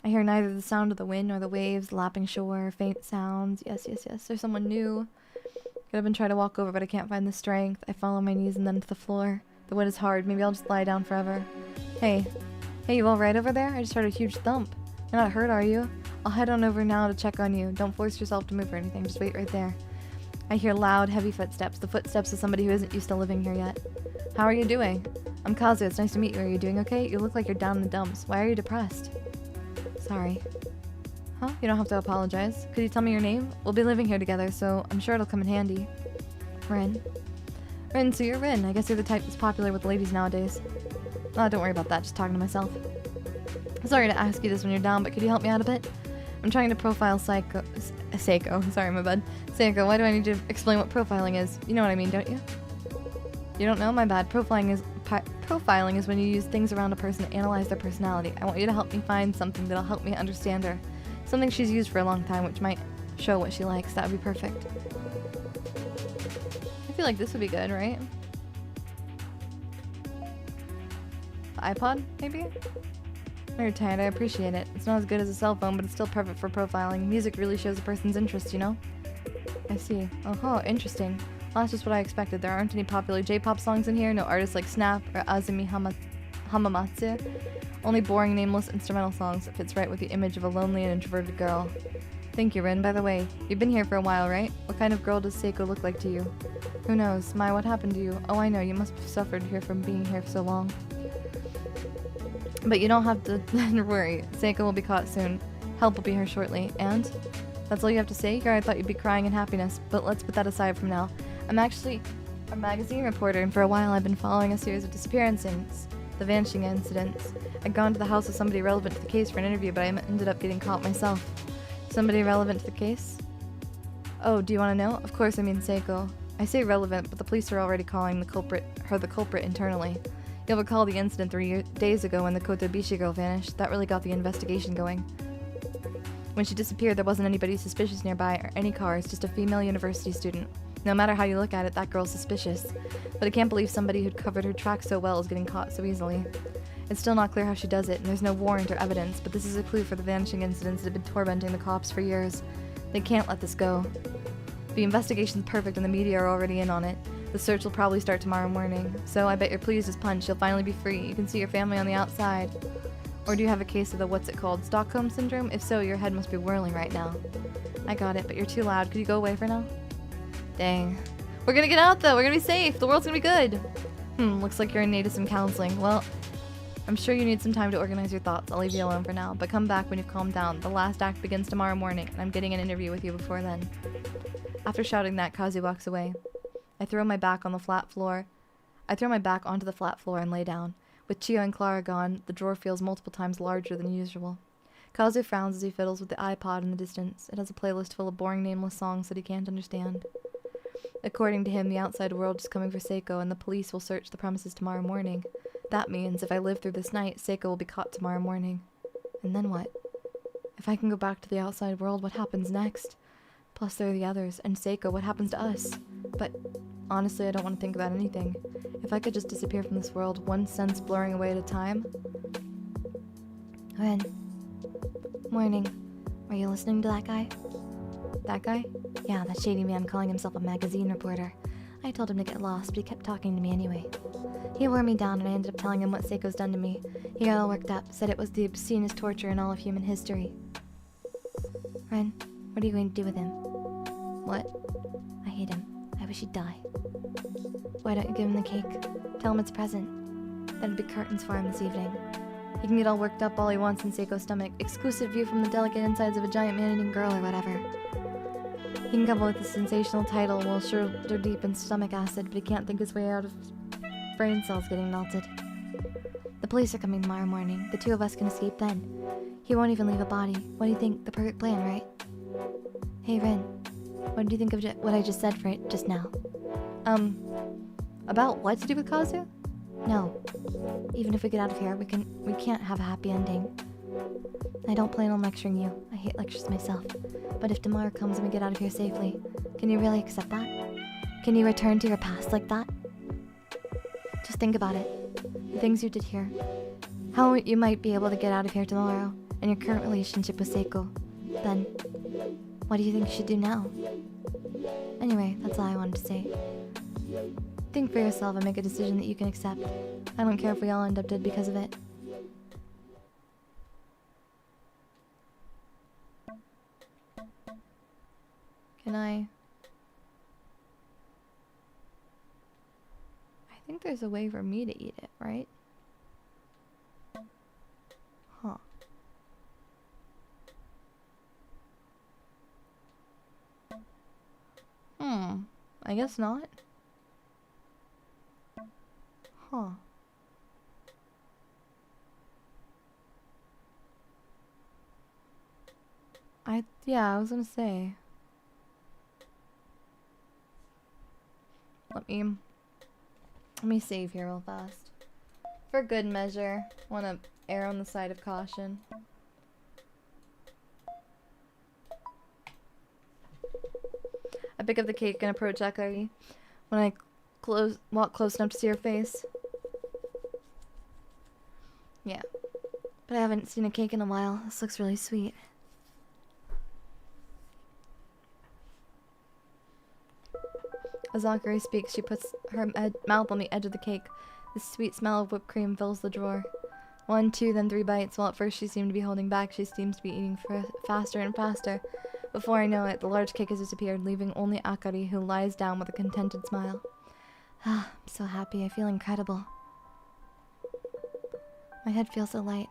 I hear neither the sound of the wind nor the waves lapping shore, faint sounds. Yes, yes, yes. There's someone new. Could have been trying to walk over, but I can't find the strength. I fall on my knees and then to the floor. The wood is hard. Maybe I'll just lie down forever. Hey. Hey, you all right over there? I just heard a huge thump. You're not hurt, are you? I'll head on over now to check on you. Don't force yourself to move or anything. Just wait right there. I hear loud, heavy footsteps. The footsteps of somebody who isn't used to living here yet. How are you doing? I'm Kazu. It's nice to meet you. Are you doing okay? You look like you're down in the dumps. Why are you depressed? Sorry. Huh? You don't have to apologize. Could you tell me your name? We'll be living here together, so I'm sure it'll come in handy. Rin. Rin, so you're Rin. I guess you're the type that's popular with ladies nowadays. Oh, don't worry about that. Just talking to myself. Sorry to ask you this when you're down, but could you help me out a bit? I'm trying to profile Saeko. Sorry, my bad. Saeko, why do I need to explain what profiling is? You know what I mean, don't you? You don't know? My bad. Profiling is when you use things around a person to analyze their personality. I want you to help me find something that'll help me understand her. Something she's used for a long time, which might show what she likes. That would be perfect. I feel like this would be good, right? The iPod, maybe? You're tired, I appreciate it. It's not as good as a cell phone, but it's still perfect for profiling. Music really shows a person's interest, you know? I see. Oh, interesting. Well, that's just what I expected. There aren't any popular J-pop songs in here, no artists like Snap or Azumi Hamamatsu. Only boring, nameless instrumental songs that fits right with the image of a lonely and introverted girl. Thank you, Rin. By the way, you've been here for a while, right? What kind of girl does Saeko look like to you? Who knows? Mai, what happened to you? Oh, I know. You must have suffered here from being here for so long. But you don't have to worry. Saeko will be caught soon. Help will be here shortly. And? That's all you have to say? Here, I thought you'd be crying in happiness. But let's put that aside from now. I'm actually a magazine reporter, and for a while I've been following a series of disappearances. The vanishing incidents. I'd gone to the house of somebody relevant to the case for an interview, but I ended up getting caught myself. Somebody relevant to the case? Oh, do you want to know? Of course, I mean Saeko. I say relevant, but the police are already calling her the culprit internally. You'll recall the incident 3 days ago when the Kotobishi girl vanished. That really got the investigation going. When she disappeared, there wasn't anybody suspicious nearby or any cars, just a female university student. No matter how you look at it, that girl's suspicious. But I can't believe somebody who'd covered her tracks so well is getting caught so easily. It's still not clear how she does it, and there's no warrant or evidence, but this is a clue for the vanishing incidents that have been tormenting the cops for years. They can't let this go. The investigation's perfect and the media are already in on it. The search will probably start tomorrow morning, so I bet you're pleased as punch. You'll finally be free. You can see your family on the outside. Or do you have a case of the Stockholm Syndrome? If so, your head must be whirling right now. I got it, but you're too loud. Could you go away for now? Dang. We're gonna get out though. We're gonna be safe. The world's gonna be good. Looks like you're in need of some counseling. Well, I'm sure you need some time to organize your thoughts. I'll leave you alone for now, but come back when you've calmed down. The last act begins tomorrow morning, and I'm getting an interview with you before then. After shouting that, Kazu walks away. I throw my back onto the flat floor and lay down. With Chio and Clara gone, the drawer feels multiple times larger than usual. Kazu frowns as he fiddles with the iPod in the distance. It has a playlist full of boring, nameless songs that he can't understand. According to him, the outside world is coming for Saeko, and the police will search the premises tomorrow morning. That means, if I live through this night, Saeko will be caught tomorrow morning. And then what? If I can go back to the outside world, what happens next? Plus there are the others, and Saeko, what happens to us? But honestly, I don't want to think about anything. If I could just disappear from this world, one sense blurring away at a time. Ren. Morning. Were you listening to that guy? That guy? Yeah, that shady man calling himself a magazine reporter. I told him to get lost, but he kept talking to me anyway. He wore me down, and I ended up telling him what Saeko's done to me. He got all worked up, said it was the obscenest torture in all of human history. Ren, what are you going to do with him? What? I hate him. I wish he'd die. Why don't you give him the cake? Tell him it's a present. There'll be curtains for him this evening. He can get all worked up all he wants in Saeko's stomach. Exclusive view from the delicate insides of a giant man-eating girl or whatever. He can come up with a sensational title while shoulder deep in stomach acid, but he can't think his way out of brain cells getting melted. The police are coming tomorrow morning. The two of us can escape then. He won't even leave a body. What do you think? The perfect plan, right? Hey, Ren. What do you think of what I just said for it just now? About what to do with Kazu? No. Even if we get out of here, we can't have a happy ending. I don't plan on lecturing you. I hate lectures myself. But if tomorrow comes and we get out of here safely, can you really accept that? Can you return to your past like that? Just think about it. The things you did here. How you might be able to get out of here tomorrow, and your current relationship with Saeko. Then, what do you think you should do now? Anyway, that's all I wanted to say. Think for yourself and make a decision that you can accept. I don't care if we all end up dead because of it. Can I think there's a way for me to eat it, right? Huh. I guess not. Huh. I was gonna say. Let me Let me save here real fast. For good measure, want to err on the side of caution. I pick up the cake and approach Akari. When I walk close enough to see her face. Yeah. But I haven't seen a cake in a while. This looks really sweet. As Akari speaks, she puts her mouth on the edge of the cake. The sweet smell of whipped cream fills the drawer. 1, 2, then 3 bites. While at first she seemed to be holding back, she seems to be eating faster and faster. Before I know it, the large cake has disappeared, leaving only Akari, who lies down with a contented smile. Ah, I'm so happy. I feel incredible. My head feels so light.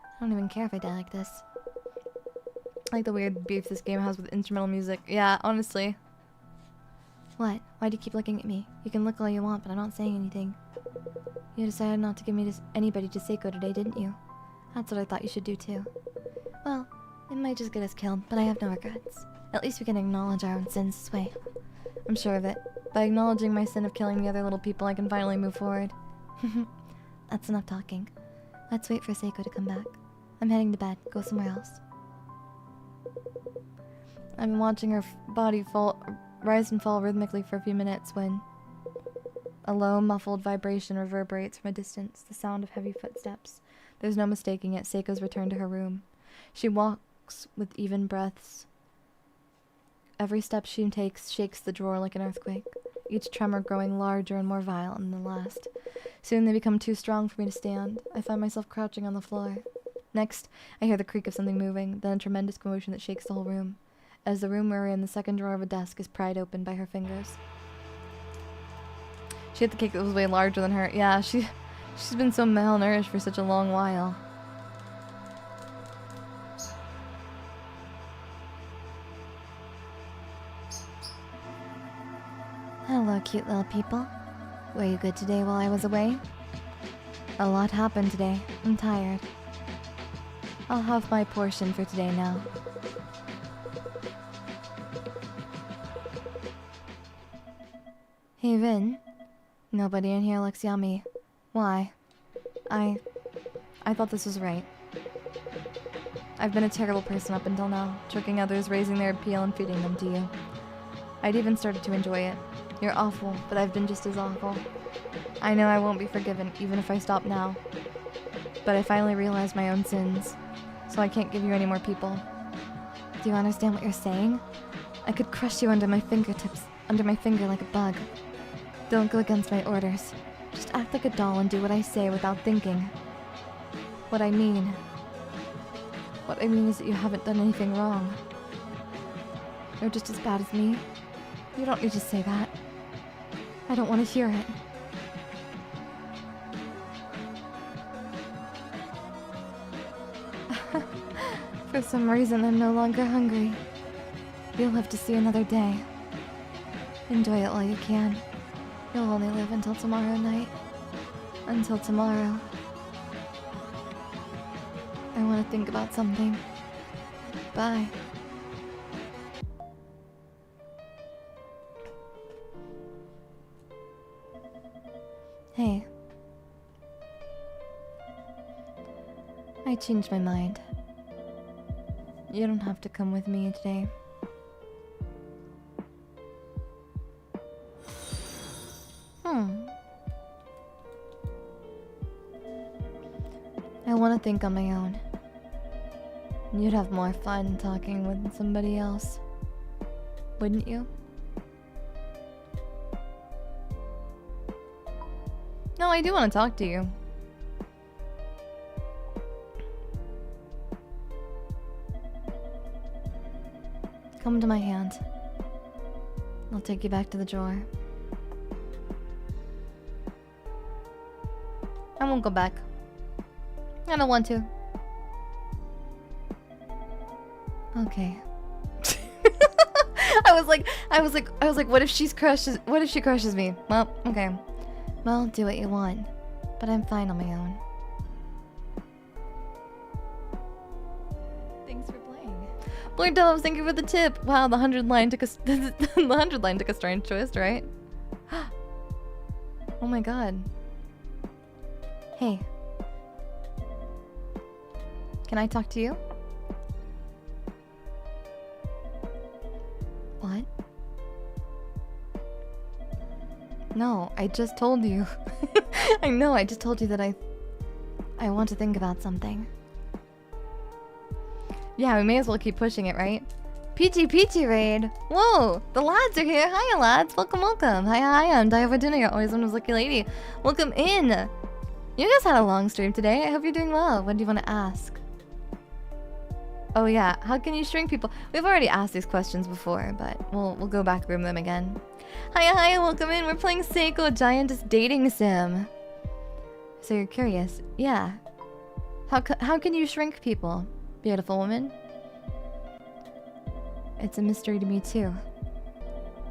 I don't even care if I die like this. I like the weird beef this game has with instrumental music. Yeah, honestly. What? Why do you keep looking at me? You can look all you want, but I'm not saying anything. You decided not to give me anybody to Saeko today, didn't you? That's what I thought you should do too. Well, it might just get us killed, but I have no regrets. At least we can acknowledge our own sins this way. I'm sure of it. By acknowledging my sin of killing the other little people, I can finally move forward. That's enough talking. Let's wait for Saeko to come back. I'm heading to bed. Go somewhere else. I've been watching her body rise and fall rhythmically for a few minutes when a low, muffled vibration reverberates from a distance, the sound of heavy footsteps. There's no mistaking it. Seiko's returned to her room. She walks with even breaths. Every step she takes shakes the drawer like an earthquake, each tremor growing larger and more violent than the last. Soon they become too strong for me to stand. I find myself crouching on the floor. Next, I hear the creak of something moving, then a tremendous commotion that shakes the whole room. As the room we're in, the second drawer of a desk is pried open by her fingers. She had the cake that was way larger than her. Yeah, she's been so malnourished for such a long while. Hello, cute little people. Were you good today while I was away? A lot happened today. I'm tired. I'll have my portion for today now. Hey, Rin. Nobody in here looks yummy. Why? I thought this was right. I've been a terrible person up until now, tricking others, raising their appeal, and feeding them to you. I'd even started to enjoy it. You're awful, but I've been just as awful. I know I won't be forgiven, even if I stop now. But I finally realized my own sins, so I can't give you any more people. Do you understand what you're saying? I could crush you under my fingertips, under my finger like a bug. Don't go against my orders. Just act like a doll and do what I say without thinking. What I mean is that you haven't done anything wrong. You're just as bad as me. You don't need to say that. I don't want to hear it. For some reason, I'm no longer hungry. You'll live to see another day. Enjoy it while you can. You'll only live until tomorrow night. Until tomorrow. I want to think about something. Bye. Hey. I changed my mind. You don't have to come with me today. I want to think on my own. You'd have more fun talking with somebody else. Wouldn't you? No, I do want to talk to you. Come to my hand. I'll take you back to the drawer. I won't go back. I don't want to. Okay. I was like, what if she crushes me? Well, okay. Well, do what you want. But I'm fine on my own. Thanks for playing. Blurred Doves, thank you for the tip. Wow, the 100 line took a strange twist, right? Oh my god. Hey. Can I talk to you? What? No, I just told you. I know, I just told you that I want to think about something. Yeah, we may as well keep pushing it, right? Peachy raid! Whoa! The lads are here! Hiya lads! Welcome, welcome! Hiya, I'm Fortuna, you're always one of lucky lady. Welcome in! You guys had a long stream today. I hope you're doing well. What do you want to ask? Oh yeah, how can you shrink people? We've already asked these questions before, but we'll go back room them again. Hiya, welcome in. We're playing Saeko, Giantess Dating Sim. So you're curious? Yeah. How can you shrink people, beautiful woman? It's a mystery to me too.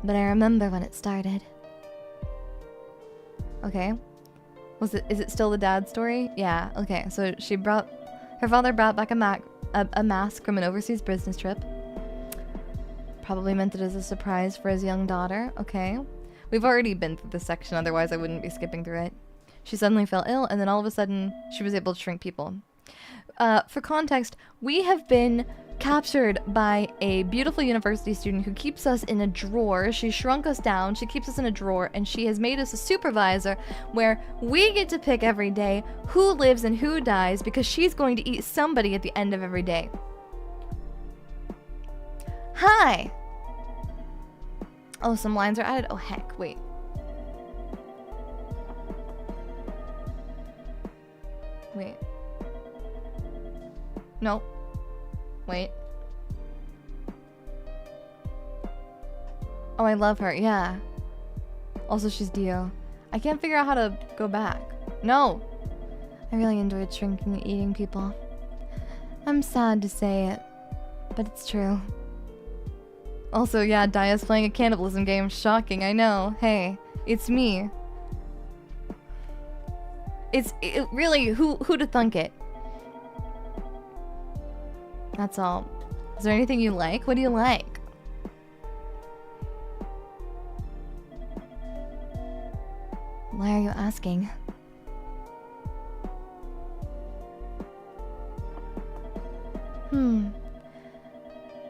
But I remember when it started. Okay. Is it still the dad story? Yeah, okay. So her father brought back a mask from an overseas business trip. Probably meant it as a surprise for his young daughter. Okay. We've already been through this section, otherwise I wouldn't be skipping through it. She suddenly fell ill, and then all of a sudden, she was able to shrink people. For context, we have been captured by a beautiful university student who keeps us in a drawer. She shrunk us down, she keeps us in a drawer, and she has made us a supervisor where we get to pick every day who lives and who dies because she's going to eat somebody at the end of every day. Hi! Oh, some lines are added? Oh, heck, wait. Wait. No. Wait. Oh, I love her, yeah. Also, she's Dio. I can't figure out how to go back. No! I really enjoyed shrinking and eating people. I'm sad to say it, but it's true. Also, yeah, Daiya's playing a cannibalism game. Shocking, I know. Hey, it's me. It really, who'd have thunk it? That's all. Is there anything you like? What do you like? Why are you asking?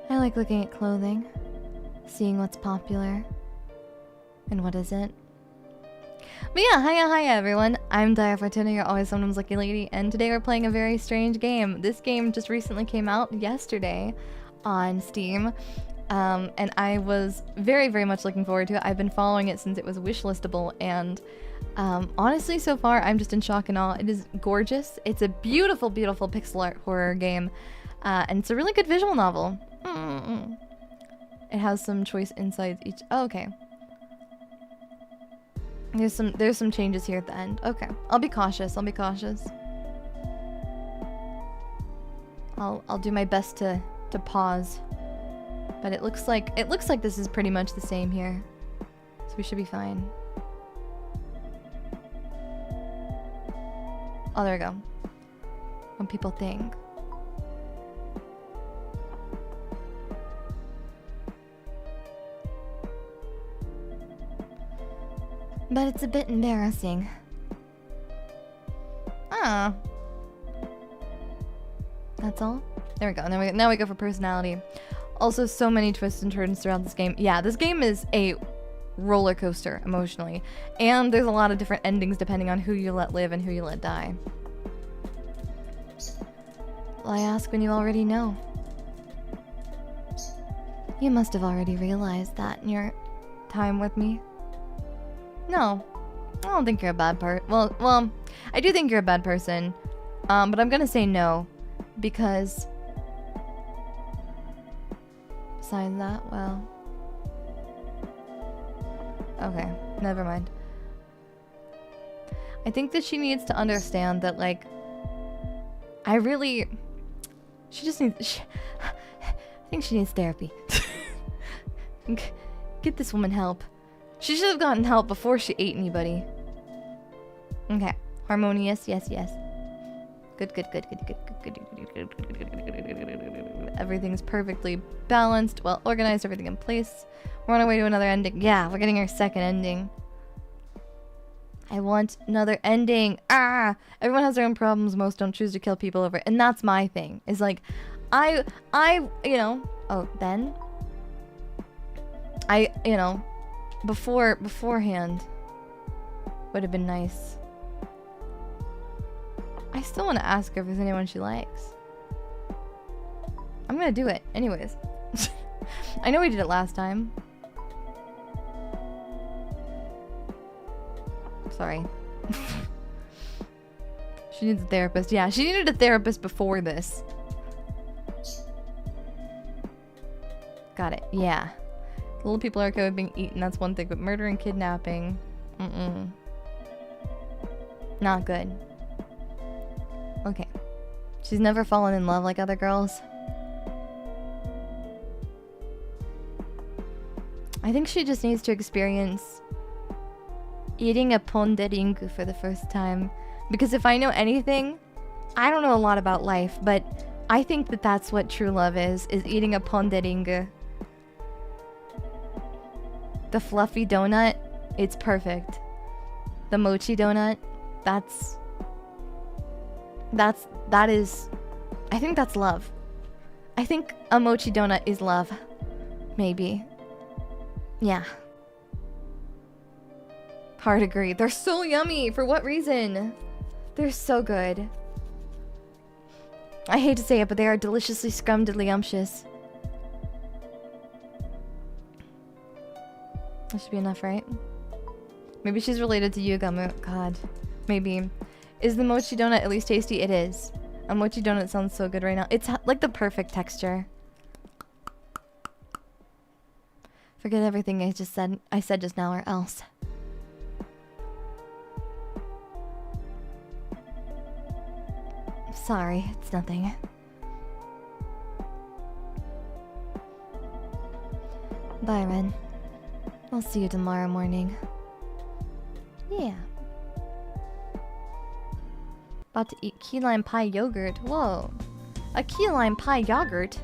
I like looking at clothing, seeing what's popular, and what isn't. But yeah, hiya everyone. I'm Daiya Fortuna, you're always someone's lucky lady, and today we're playing a very strange game. This game just recently came out yesterday on Steam, and I was very, very much looking forward to it. I've been following it since it was wishlistable, and honestly, so far, I'm just in shock and awe. It is gorgeous. It's a beautiful, beautiful pixel art horror game, and it's a really good visual novel. It has some choice insides each. Oh, okay. There's some changes here at the end. Okay, I'll be cautious. I'll do my best to pause. But it looks like this is pretty much the same here, so we should be fine. Oh, there we go. What people think. But it's a bit embarrassing. Ah. That's all? There we go. Now we go for personality. Also, so many twists and turns throughout this game. Yeah, this game is a roller coaster emotionally. And there's a lot of different endings depending on who you let live and who you let die. Well, I ask when you already know. You must have already realized that in your time with me. No, I don't think you're a bad well, I do think you're a bad person, but I'm gonna say no, because besides that, well, okay, never mind. I think that she needs to understand that, like, she just needs, I think she needs therapy. Get this woman help. She should have gotten help before she ate anybody. Okay. Harmonious. Yes. Good. Everything's perfectly balanced, well organized, everything in place. We're on our way to another ending. Yeah, we're getting our second ending. I want another ending. Ah! Everyone has their own problems. Most don't choose to kill people over it. And that's my thing. Is like, you know... Oh, then? You know... Beforehand... Would have been nice. I still want to ask her if there's anyone she likes. I'm gonna do it. Anyways. I know we did it last time. Sorry. She needs a therapist. Yeah, she needed a therapist before this. Got it. Yeah. Little people are okay with being eaten. That's one thing. But murder and kidnapping. Not good. Okay. She's never fallen in love like other girls. I think she just needs to experience eating a ponderingu for the first time. Because if I know anything, I don't know a lot about life, but I think that that's what true love is eating a ponderingu. The fluffy donut, it's perfect. The mochi donut, that is, I think that's love. I think a mochi donut is love. Maybe. Yeah. Hard agree. They're so yummy. For what reason? They're so good. I hate to say it, but they are deliciously scrumdiddlyumptious. That should be enough, right? Maybe she's related to Yugamu. God. Maybe. Is the mochi donut at least tasty? It is. A mochi donut sounds so good right now. It's like the perfect texture. Forget everything I said just now or else. Sorry, it's nothing. Bye, Ren. I'll see you tomorrow morning. Yeah. About to eat key lime pie yogurt. Whoa. A key lime pie yogurt?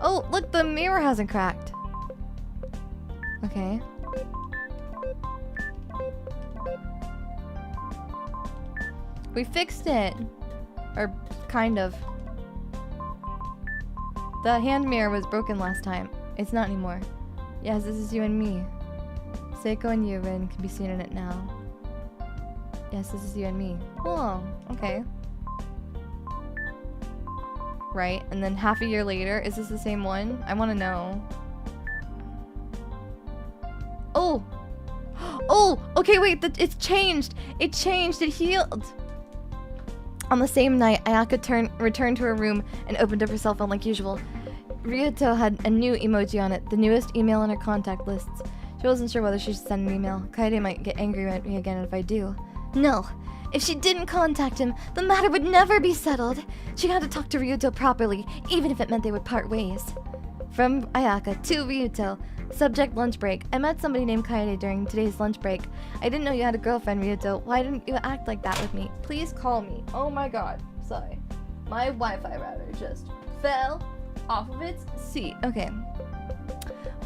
Oh, look, the mirror hasn't cracked. Okay. We fixed it. Or, kind of. The hand mirror was broken last time. It's not anymore. Yes, this is you and me. Saeko and Yurin can be seen in it now. Yes, this is you and me. Oh, okay. Right, and then half a year later, is this the same one? I want to know. Oh! Oh! Okay, wait, it's changed! It changed, it healed! On the same night, Ayaka returned to her room and opened up her cell phone like usual. Ryuto had a new emoji on it, the newest email on her contact lists. She wasn't sure whether she should send an email. Kaede might get angry at me again if I do. No. If she didn't contact him, the matter would never be settled. She had to talk to Ryuto properly, even if it meant they would part ways. From Ayaka to Ryuto. Subject: lunch break. I met somebody named Kaede during today's lunch break. I didn't know you had a girlfriend, Ryuto. Why didn't you act like that with me? Please call me. Oh my god. Sorry. My Wi-Fi router just fell off of its seat. Okay.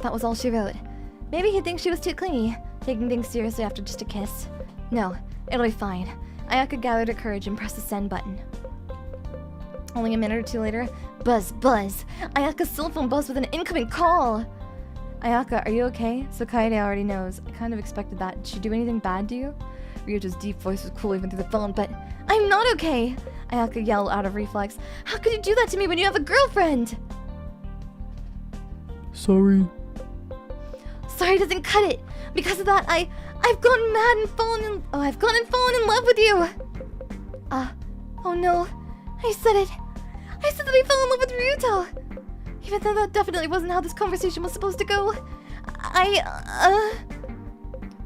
That was all she wrote. Maybe he thinks she was too clingy, taking things seriously after just a kiss. No, it'll be fine. Ayaka gathered her courage and pressed the send button. Only a minute or two later, buzz, buzz. Ayaka's cell phone buzzed with an incoming call. Ayaka, are you okay? So Kaede already knows. I kind of expected that. Did she do anything bad to you? Ryuto's deep voice was cool even through the phone, but I'm not okay! Ayaka yelled out of reflex. How could you do that to me when you have a girlfriend? Sorry. Sorry doesn't cut it. Because of that, I've gone mad and fallen in... Oh, I've gone and fallen in love with you! Oh no. I said it. I said that I fell in love with Ryuto! Even though that definitely wasn't how this conversation was supposed to go.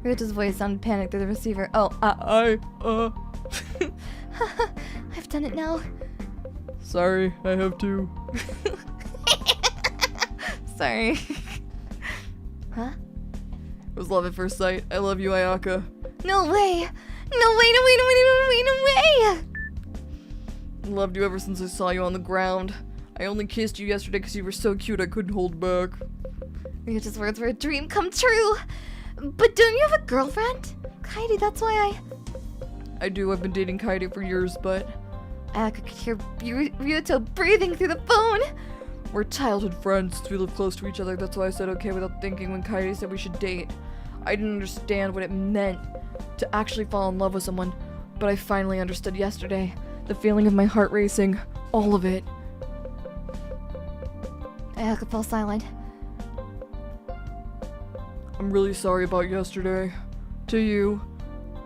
Ryuto's voice sounded panicked through the receiver. Oh, I've done it now. Sorry, I have to. sorry. Huh? It was love at first sight. I love you, Ayaka. No way! No way, no way, no way, no way, no way! Loved you ever since I saw you on the ground. I only kissed you yesterday because you were so cute I couldn't hold back. Ryuto's words were a dream come true! But don't you have a girlfriend? Kaede, that's why I do. I've been dating Kaede for years, but Ayaka could hear Ryuto breathing through the phone. we're childhood friends. We live close to each other. That's why I said okay without thinking when Kaede said we should date. I didn't understand what it meant to actually fall in love with someone, but I finally understood yesterday. The feeling of my heart racing. All of it. Ayaka fell silent. I'm really sorry about yesterday. To you.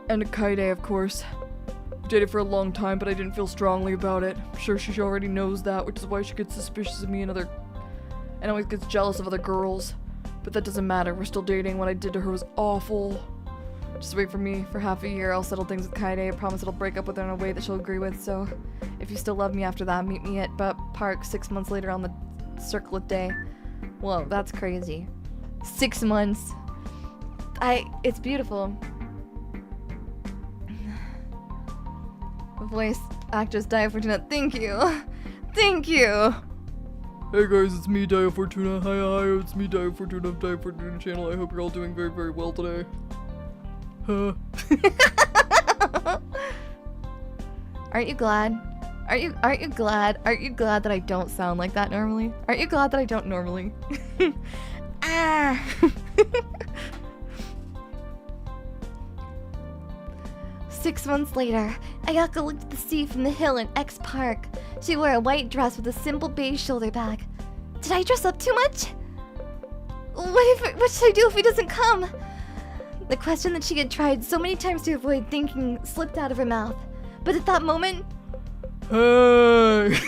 And to Kaede, of course. We dated for a long time, but I didn't feel strongly about it. I'm sure she already knows that, which is why she gets suspicious of me and always gets jealous of other girls. But that doesn't matter. We're still dating. What I did to her was awful. Just wait for me for half a year. I'll settle things with Kaede. I promise I'll break up with her in a way that she'll agree with. So, if you still love me after that, meet me at Butt Park 6 months later on the circlet day. Whoa, that's crazy. 6 months. It's beautiful. Voice actress Daiya Fortuna, thank you. Thank you. Hey guys, it's me, Daiya Fortuna. Hi, it's me, Daiya Fortuna of Daiya Fortuna channel. I hope you're all doing very, very well today. Huh. Aren't you glad? Aren't you glad that I don't sound like that normally? Aren't you glad that I don't normally? Ah. 6 months later, Ayaka looked at the sea from the hill in X Park. She wore a white dress with a simple beige shoulder bag. Did I dress up too much? What should I do if he doesn't come? The question that she had tried so many times to avoid thinking slipped out of her mouth. But at that moment... Hey!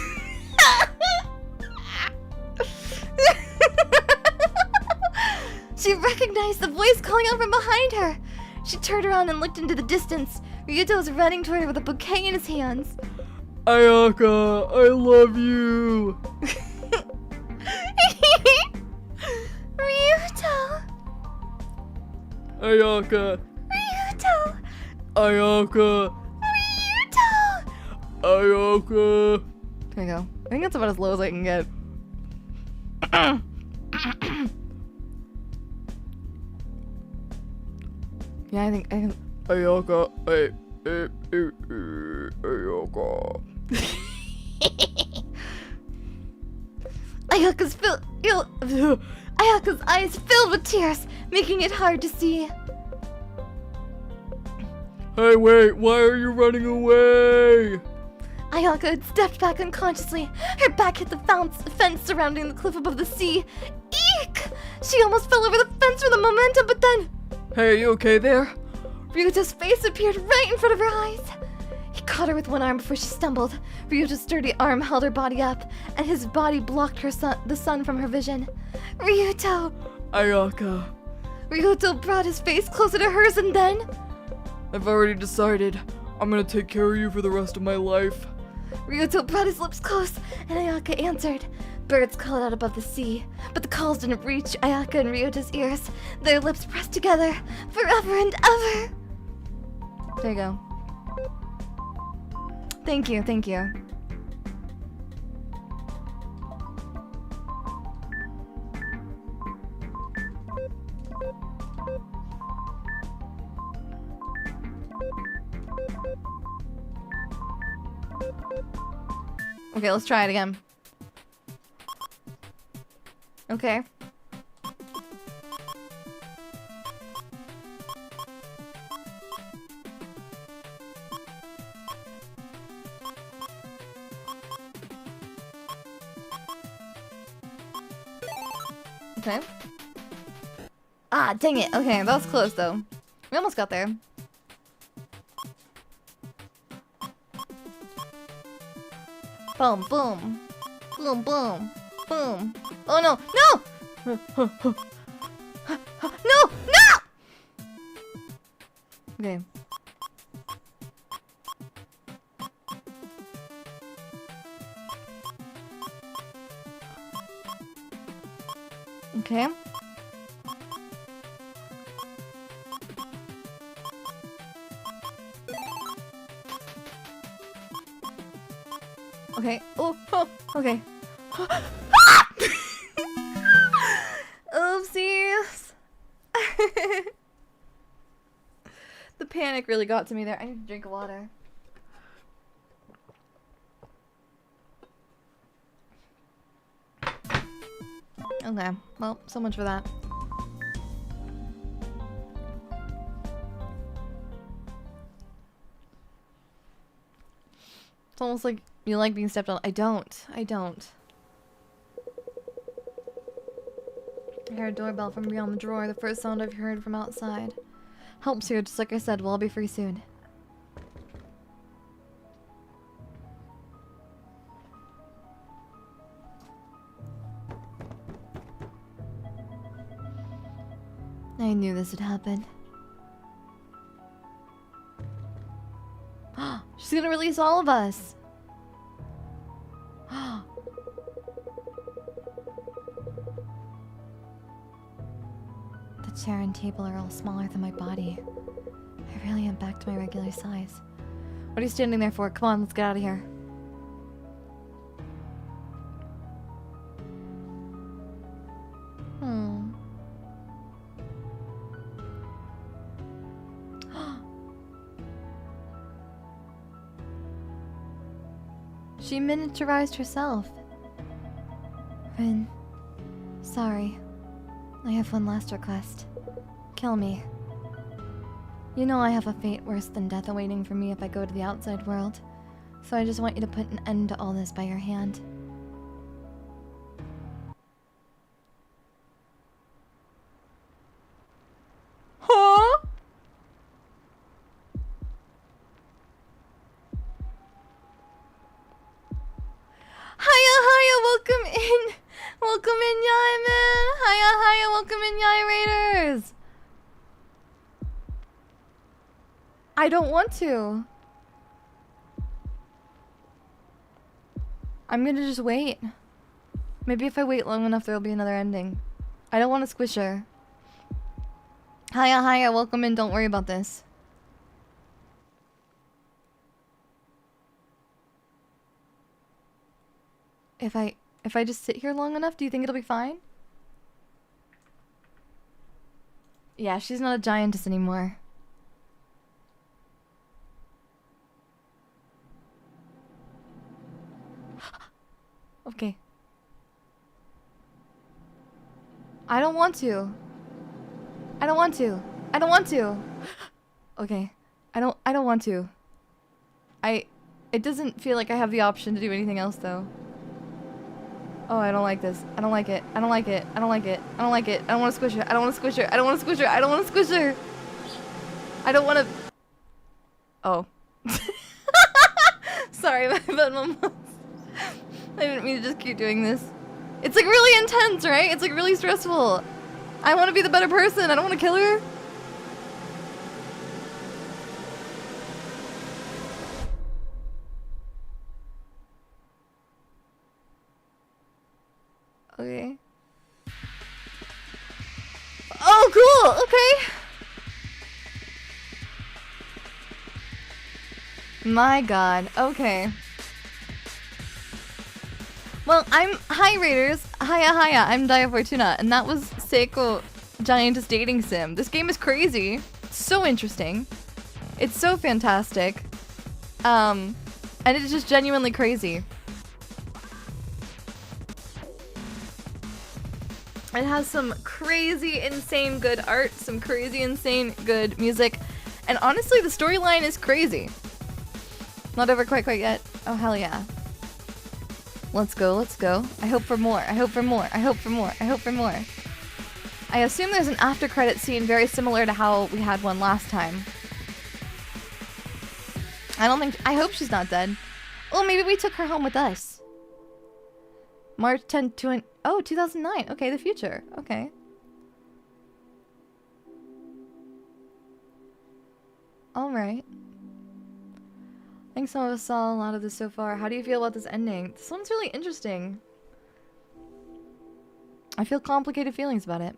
She recognized the voice calling out from behind her. She turned around and looked into the distance. Ryuto was running toward her with a bouquet in his hands. Ayaka, I love you! Ryuto! Ayaka! Ryuto! Ayaka! Ryuto! Ayaka! There you go. I think that's about as low as I can get. Yeah, I think Ayaka, Ayaka. Ayaka's eyes filled with tears, making it hard to see. Hey, wait, why are you running away? Ayaka had stepped back unconsciously. Her back hit the fence surrounding the cliff above the sea. Eek! She almost fell over the fence with the momentum, but then... Hey, are you okay there? Ryuto's face appeared right in front of her eyes. He caught her with one arm before she stumbled. Ryuto's sturdy arm held her body up, and his body blocked the sun from her vision. Ryuto! Ayaka. Ryuto brought his face closer to hers and then... I've already decided. I'm gonna take care of you for the rest of my life. Ryuto brought his lips close, and Ayaka answered. Birds called out above the sea, but the calls didn't reach Ayaka and Ryuto's ears. Their lips pressed together, forever and ever. There you go. Thank you, thank you. Okay, let's try it again. Okay. Okay. Ah, dang it. Okay, that was close though. We almost got there. Boom, boom. Boom, boom. Boom. Oh no, no! No! No! Okay. Okay. Okay. Oh, oh okay. Oopsies. The panic really got to me there. I need to drink water. Okay, well, so much for that. It's almost like you like being stepped on. I don't. I don't. I heard a doorbell from beyond the drawer, the first sound I've heard from outside. Help's here, just like I said, we'll all be free soon. I knew this would happen. She's gonna release all of us! The chair and table are all smaller than my body. I really am back to my regular size. What are you standing there for? Come on, let's get out of here. She miniaturized herself. Rin, sorry. I have one last request. Kill me. You know I have a fate worse than death awaiting for me if I go to the outside world. So I just want you to put an end to all this by your hand. Huh? Hiya, hiya, welcome in. Welcome in, Yai man. Hiya, hiya, welcome in, Yai Raiders. I don't want to. I'm gonna just wait. Maybe if I wait long enough, there'll be another ending. I don't want to squish her. Hiya, hiya, welcome in. Don't worry about this. If I just sit here long enough, do you think it'll be fine? Yeah, she's not a giantess anymore. Okay. I don't want to. I don't want to. I don't want to. Okay. I don't want to. It doesn't feel like I have the option to do anything else though. Oh, I don't like this. I don't like it. I don't like it. I don't like it. I don't like it. I don't want to squish her. I don't want to squish her. I don't want to squish her. I don't want to squish her. I don't want to. Oh. Sorry, my bad, Mom. I didn't mean to just keep doing this. It's like really intense, right? It's like really stressful. I want to be the better person. I don't want to kill her. Okay. Oh, cool. Okay. My god. Okay. Well, hi Raiders. Hiya, hiya. I'm Daiya Fortuna, and that was Saeko Giantess Dating Sim. This game is crazy. It's so interesting. It's so fantastic. And it's just genuinely crazy. It has some crazy, insane good art, some crazy, insane good music, and honestly, the storyline is crazy. Not over quite yet. Oh, hell yeah. Let's go, let's go. I hope for more, I hope for more, I hope for more, I hope for more. I assume there's an after credit scene very similar to how we had one last time. I hope she's not dead. Oh, maybe we took her home with us. March 10th, oh, 2009. Okay, the future. Okay. Alright. I think some of us saw a lot of this so far. How do you feel about this ending? This one's really interesting. I feel complicated feelings about it.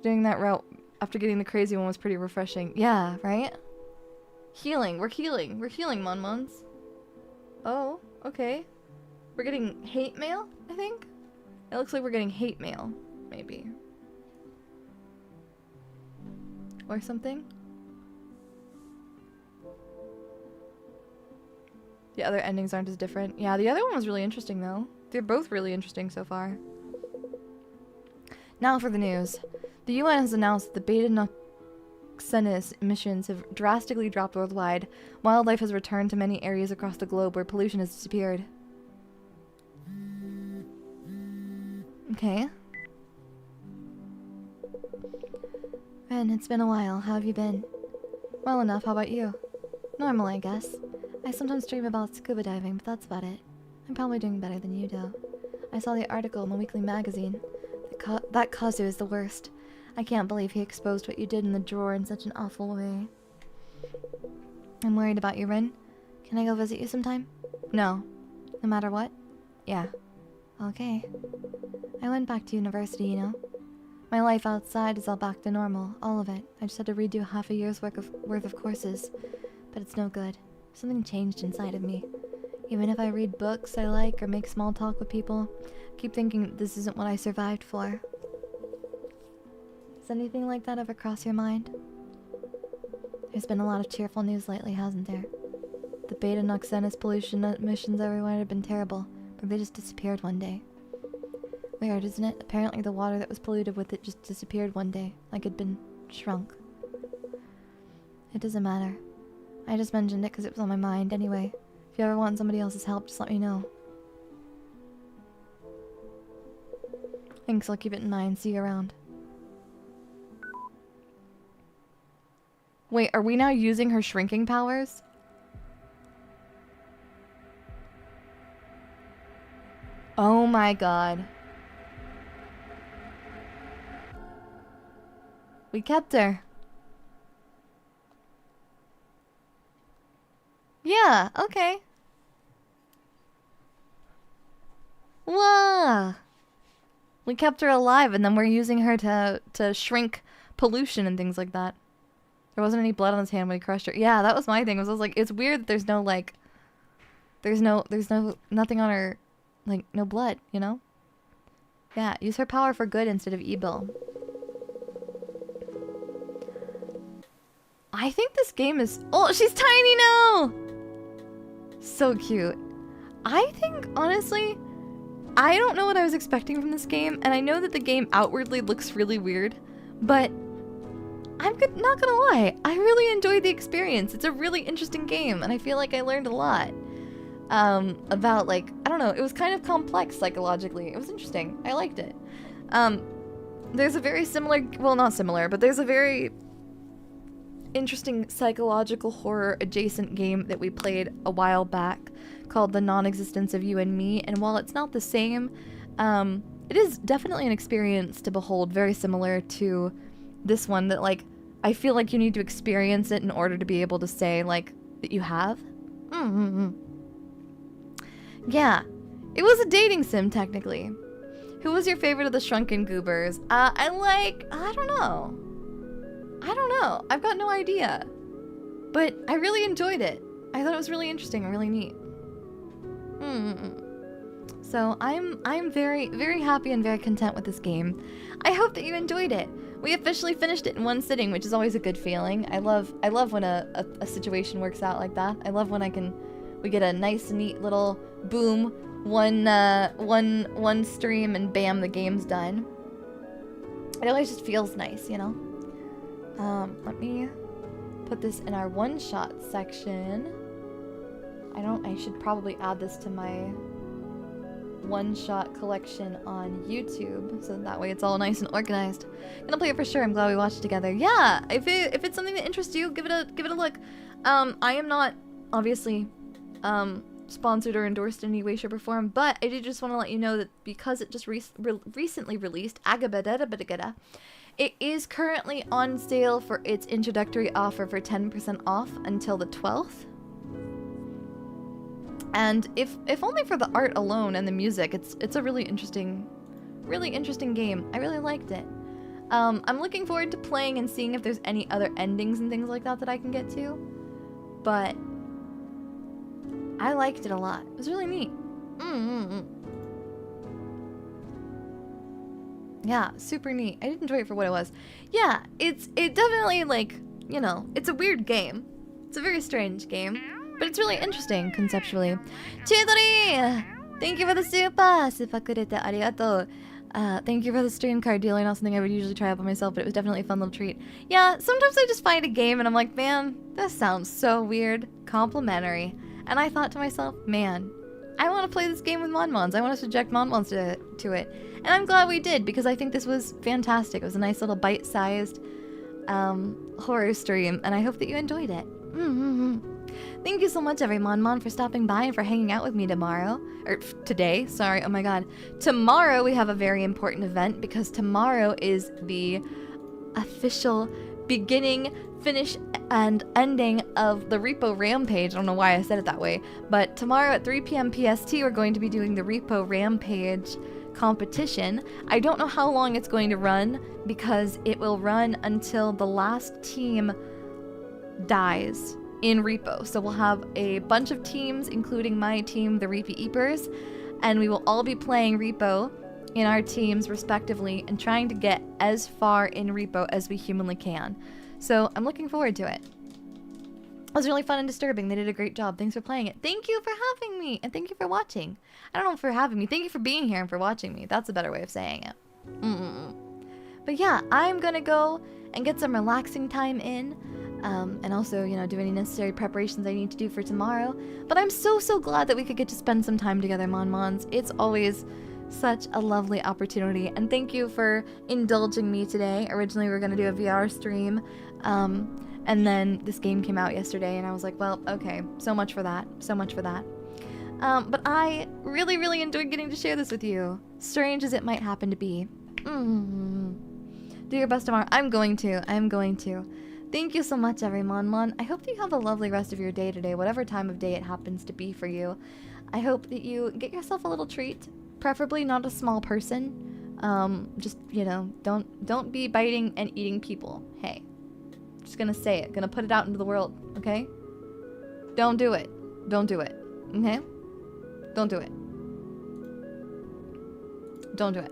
Doing that route after getting the crazy one was pretty refreshing. Yeah, right? Healing. We're healing. We're healing, Mon-Mons. Oh, okay. We're getting hate mail, I think? It looks like we're getting hate mail, maybe. Or something? The other endings aren't as different. Yeah, the other one was really interesting, though. They're both really interesting so far. Now for the news. The UN has announced that the Beta Noxenus emissions have drastically dropped worldwide. Wildlife has returned to many areas across the globe where pollution has disappeared. Okay. Ren, it's been a while. How have you been? Well enough. How about you? Normal, I guess. I sometimes dream about scuba diving, but that's about it. I'm probably doing better than you do. I saw the article in the weekly magazine. That Kazu is the worst. I can't believe he exposed what you did in the drawer in such an awful way. I'm worried about you, Rin. Can I go visit you sometime? No. No matter what? Yeah. Okay. I went back to university, you know. My life outside is all back to normal, all of it. I just had to redo half a year's worth of courses. But it's no good. Something changed inside of me. Even if I read books I like or make small talk with people, I keep thinking this isn't what I survived for. Has anything like that ever crossed your mind? There's been a lot of cheerful news lately, hasn't there? The Beta Noxenus pollution emissions everywhere have been terrible, but they just disappeared one day. Weird, isn't it? Apparently the water that was polluted with it just disappeared one day, like it'd been shrunk. It doesn't matter. I just mentioned it because it was on my mind anyway. If you ever want somebody else's help, just let me know. Thanks, I'll keep it in mind. See you around. Wait, are we now using her shrinking powers? Oh my god. We kept her. Yeah, okay. Whoa! We kept her alive and then we're using her to shrink pollution and things like that. There wasn't any blood on his hand when he crushed her. Yeah, that was my thing. I was like, it's weird that there's no, like... There's nothing on her... Like, no blood, you know? Yeah, use her power for good instead of evil. I think this game is... Oh, she's tiny now! So cute. I think, honestly, I don't know what I was expecting from this game, and I know that the game outwardly looks really weird, but I'm not gonna lie, I really enjoyed the experience. It's a really interesting game, and I feel like I learned a lot about, like, I don't know, it was kind of complex psychologically. It was interesting. I liked it. There's a very similar, well, not similar, but there's a very interesting psychological horror adjacent game that we played a while back called The Non-Existence of You and Me, and while it's not the same, it is definitely an experience to behold very similar to this one that, like, I feel like you need to experience it in order to be able to say, like, that you have. Yeah, it was a dating sim technically. Who was your favorite of the shrunken goobers? I don't know. I've got no idea. But I really enjoyed it. I thought it was really interesting and really neat. So I'm very, very happy and very content with this game. I hope that you enjoyed it. We officially finished it in one sitting, which is always a good feeling. I love when a situation works out like that. I love when we get a nice, neat little boom, one stream, and bam, the game's done. It always just feels nice, you know? Let me put this in our one-shot section. I should probably add this to my one-shot collection on YouTube, so that way it's all nice and organized. Gonna play it for sure. I'm glad we watched it together. Yeah, if it's something that interests you, give it a look. I am not obviously sponsored or endorsed in any way, shape, or form, but I did just want to let you know that because it just recently released, it is currently on sale for its introductory offer for 10% off until the 12th. And if only for the art alone and the music, it's a really interesting game. I really liked it. I'm looking forward to playing and seeing if there's any other endings and things like that I can get to. But I liked it a lot. It was really neat. Yeah, super neat. I did enjoy it for what it was. Yeah, it definitely, like, you know, it's a weird game. It's a very strange game. But it's really interesting conceptually. Chidori! Thank you for the super! Super kurete arigato. Thank you for the stream card dealer. Not something I would usually try out by myself, but it was definitely a fun little treat. Yeah, sometimes I just find a game and I'm like, man, this sounds so weird. Complimentary. And I thought to myself, man, I want to play this game with Monmons. I want to subject Monmons to it. And I'm glad we did, because I think this was fantastic. It was a nice little bite-sized horror stream, and I hope that you enjoyed it. Thank you so much, every Monmon, for stopping by and for hanging out with me tomorrow. Or today, sorry, oh my god. Tomorrow we have a very important event, because tomorrow is the official beginning, finish, and ending of the Repo Rampage. I don't know why I said it that way, but tomorrow at 3 p.m. PST we're going to be doing the Repo Rampage competition. I don't know how long it's going to run, because it will run until the last team dies in Repo. So we'll have a bunch of teams, including my team, the VTubers, and we will all be playing Repo in our teams respectively and trying to get as far in Repo as we humanly can. So I'm looking forward to it. It was really fun and disturbing. They did a great job. Thanks for playing it. Thank you for having me, and thank you for watching. I don't know for having me. Thank you for being here and for watching me. That's a better way of saying it. But yeah, I'm gonna go and get some relaxing time in, and also, you know, do any necessary preparations I need to do for tomorrow. But I'm so glad that we could get to spend some time together, Monmons. It's always such a lovely opportunity, and thank you for indulging me today. Originally, we were gonna do a VR stream, and then this game came out yesterday, and I was like, well, okay, so much for that. So much for that. But I really enjoyed getting to share this with you, strange as it might happen to be. Do your best tomorrow. I'm going to. Thank you so much, every Monmon. I hope that you have a lovely rest of your day today, whatever time of day it happens to be for you. I hope that you get yourself a little treat, preferably not a small person. Just, you know, don't be biting and eating people. Hey. Just gonna say it. Gonna put it out into the world, okay? Don't do it. Don't do it. Okay? Don't do it. Don't do it.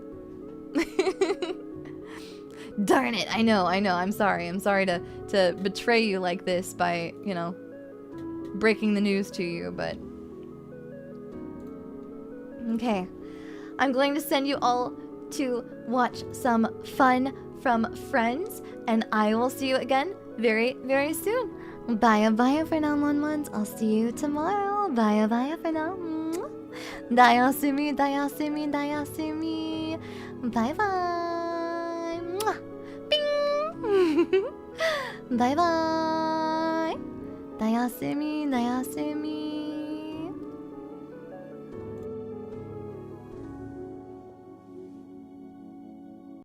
Darn it. I know. I'm sorry. I'm sorry to betray you like this by, you know, breaking the news to you, but... Okay. I'm going to send you all to watch some fun from Friends, and I will see you again very soon. Bye for now, Monmons. I'll see you tomorrow. Bye for now. Dayasumi. Bye. Bing. Bye. Dayasumi.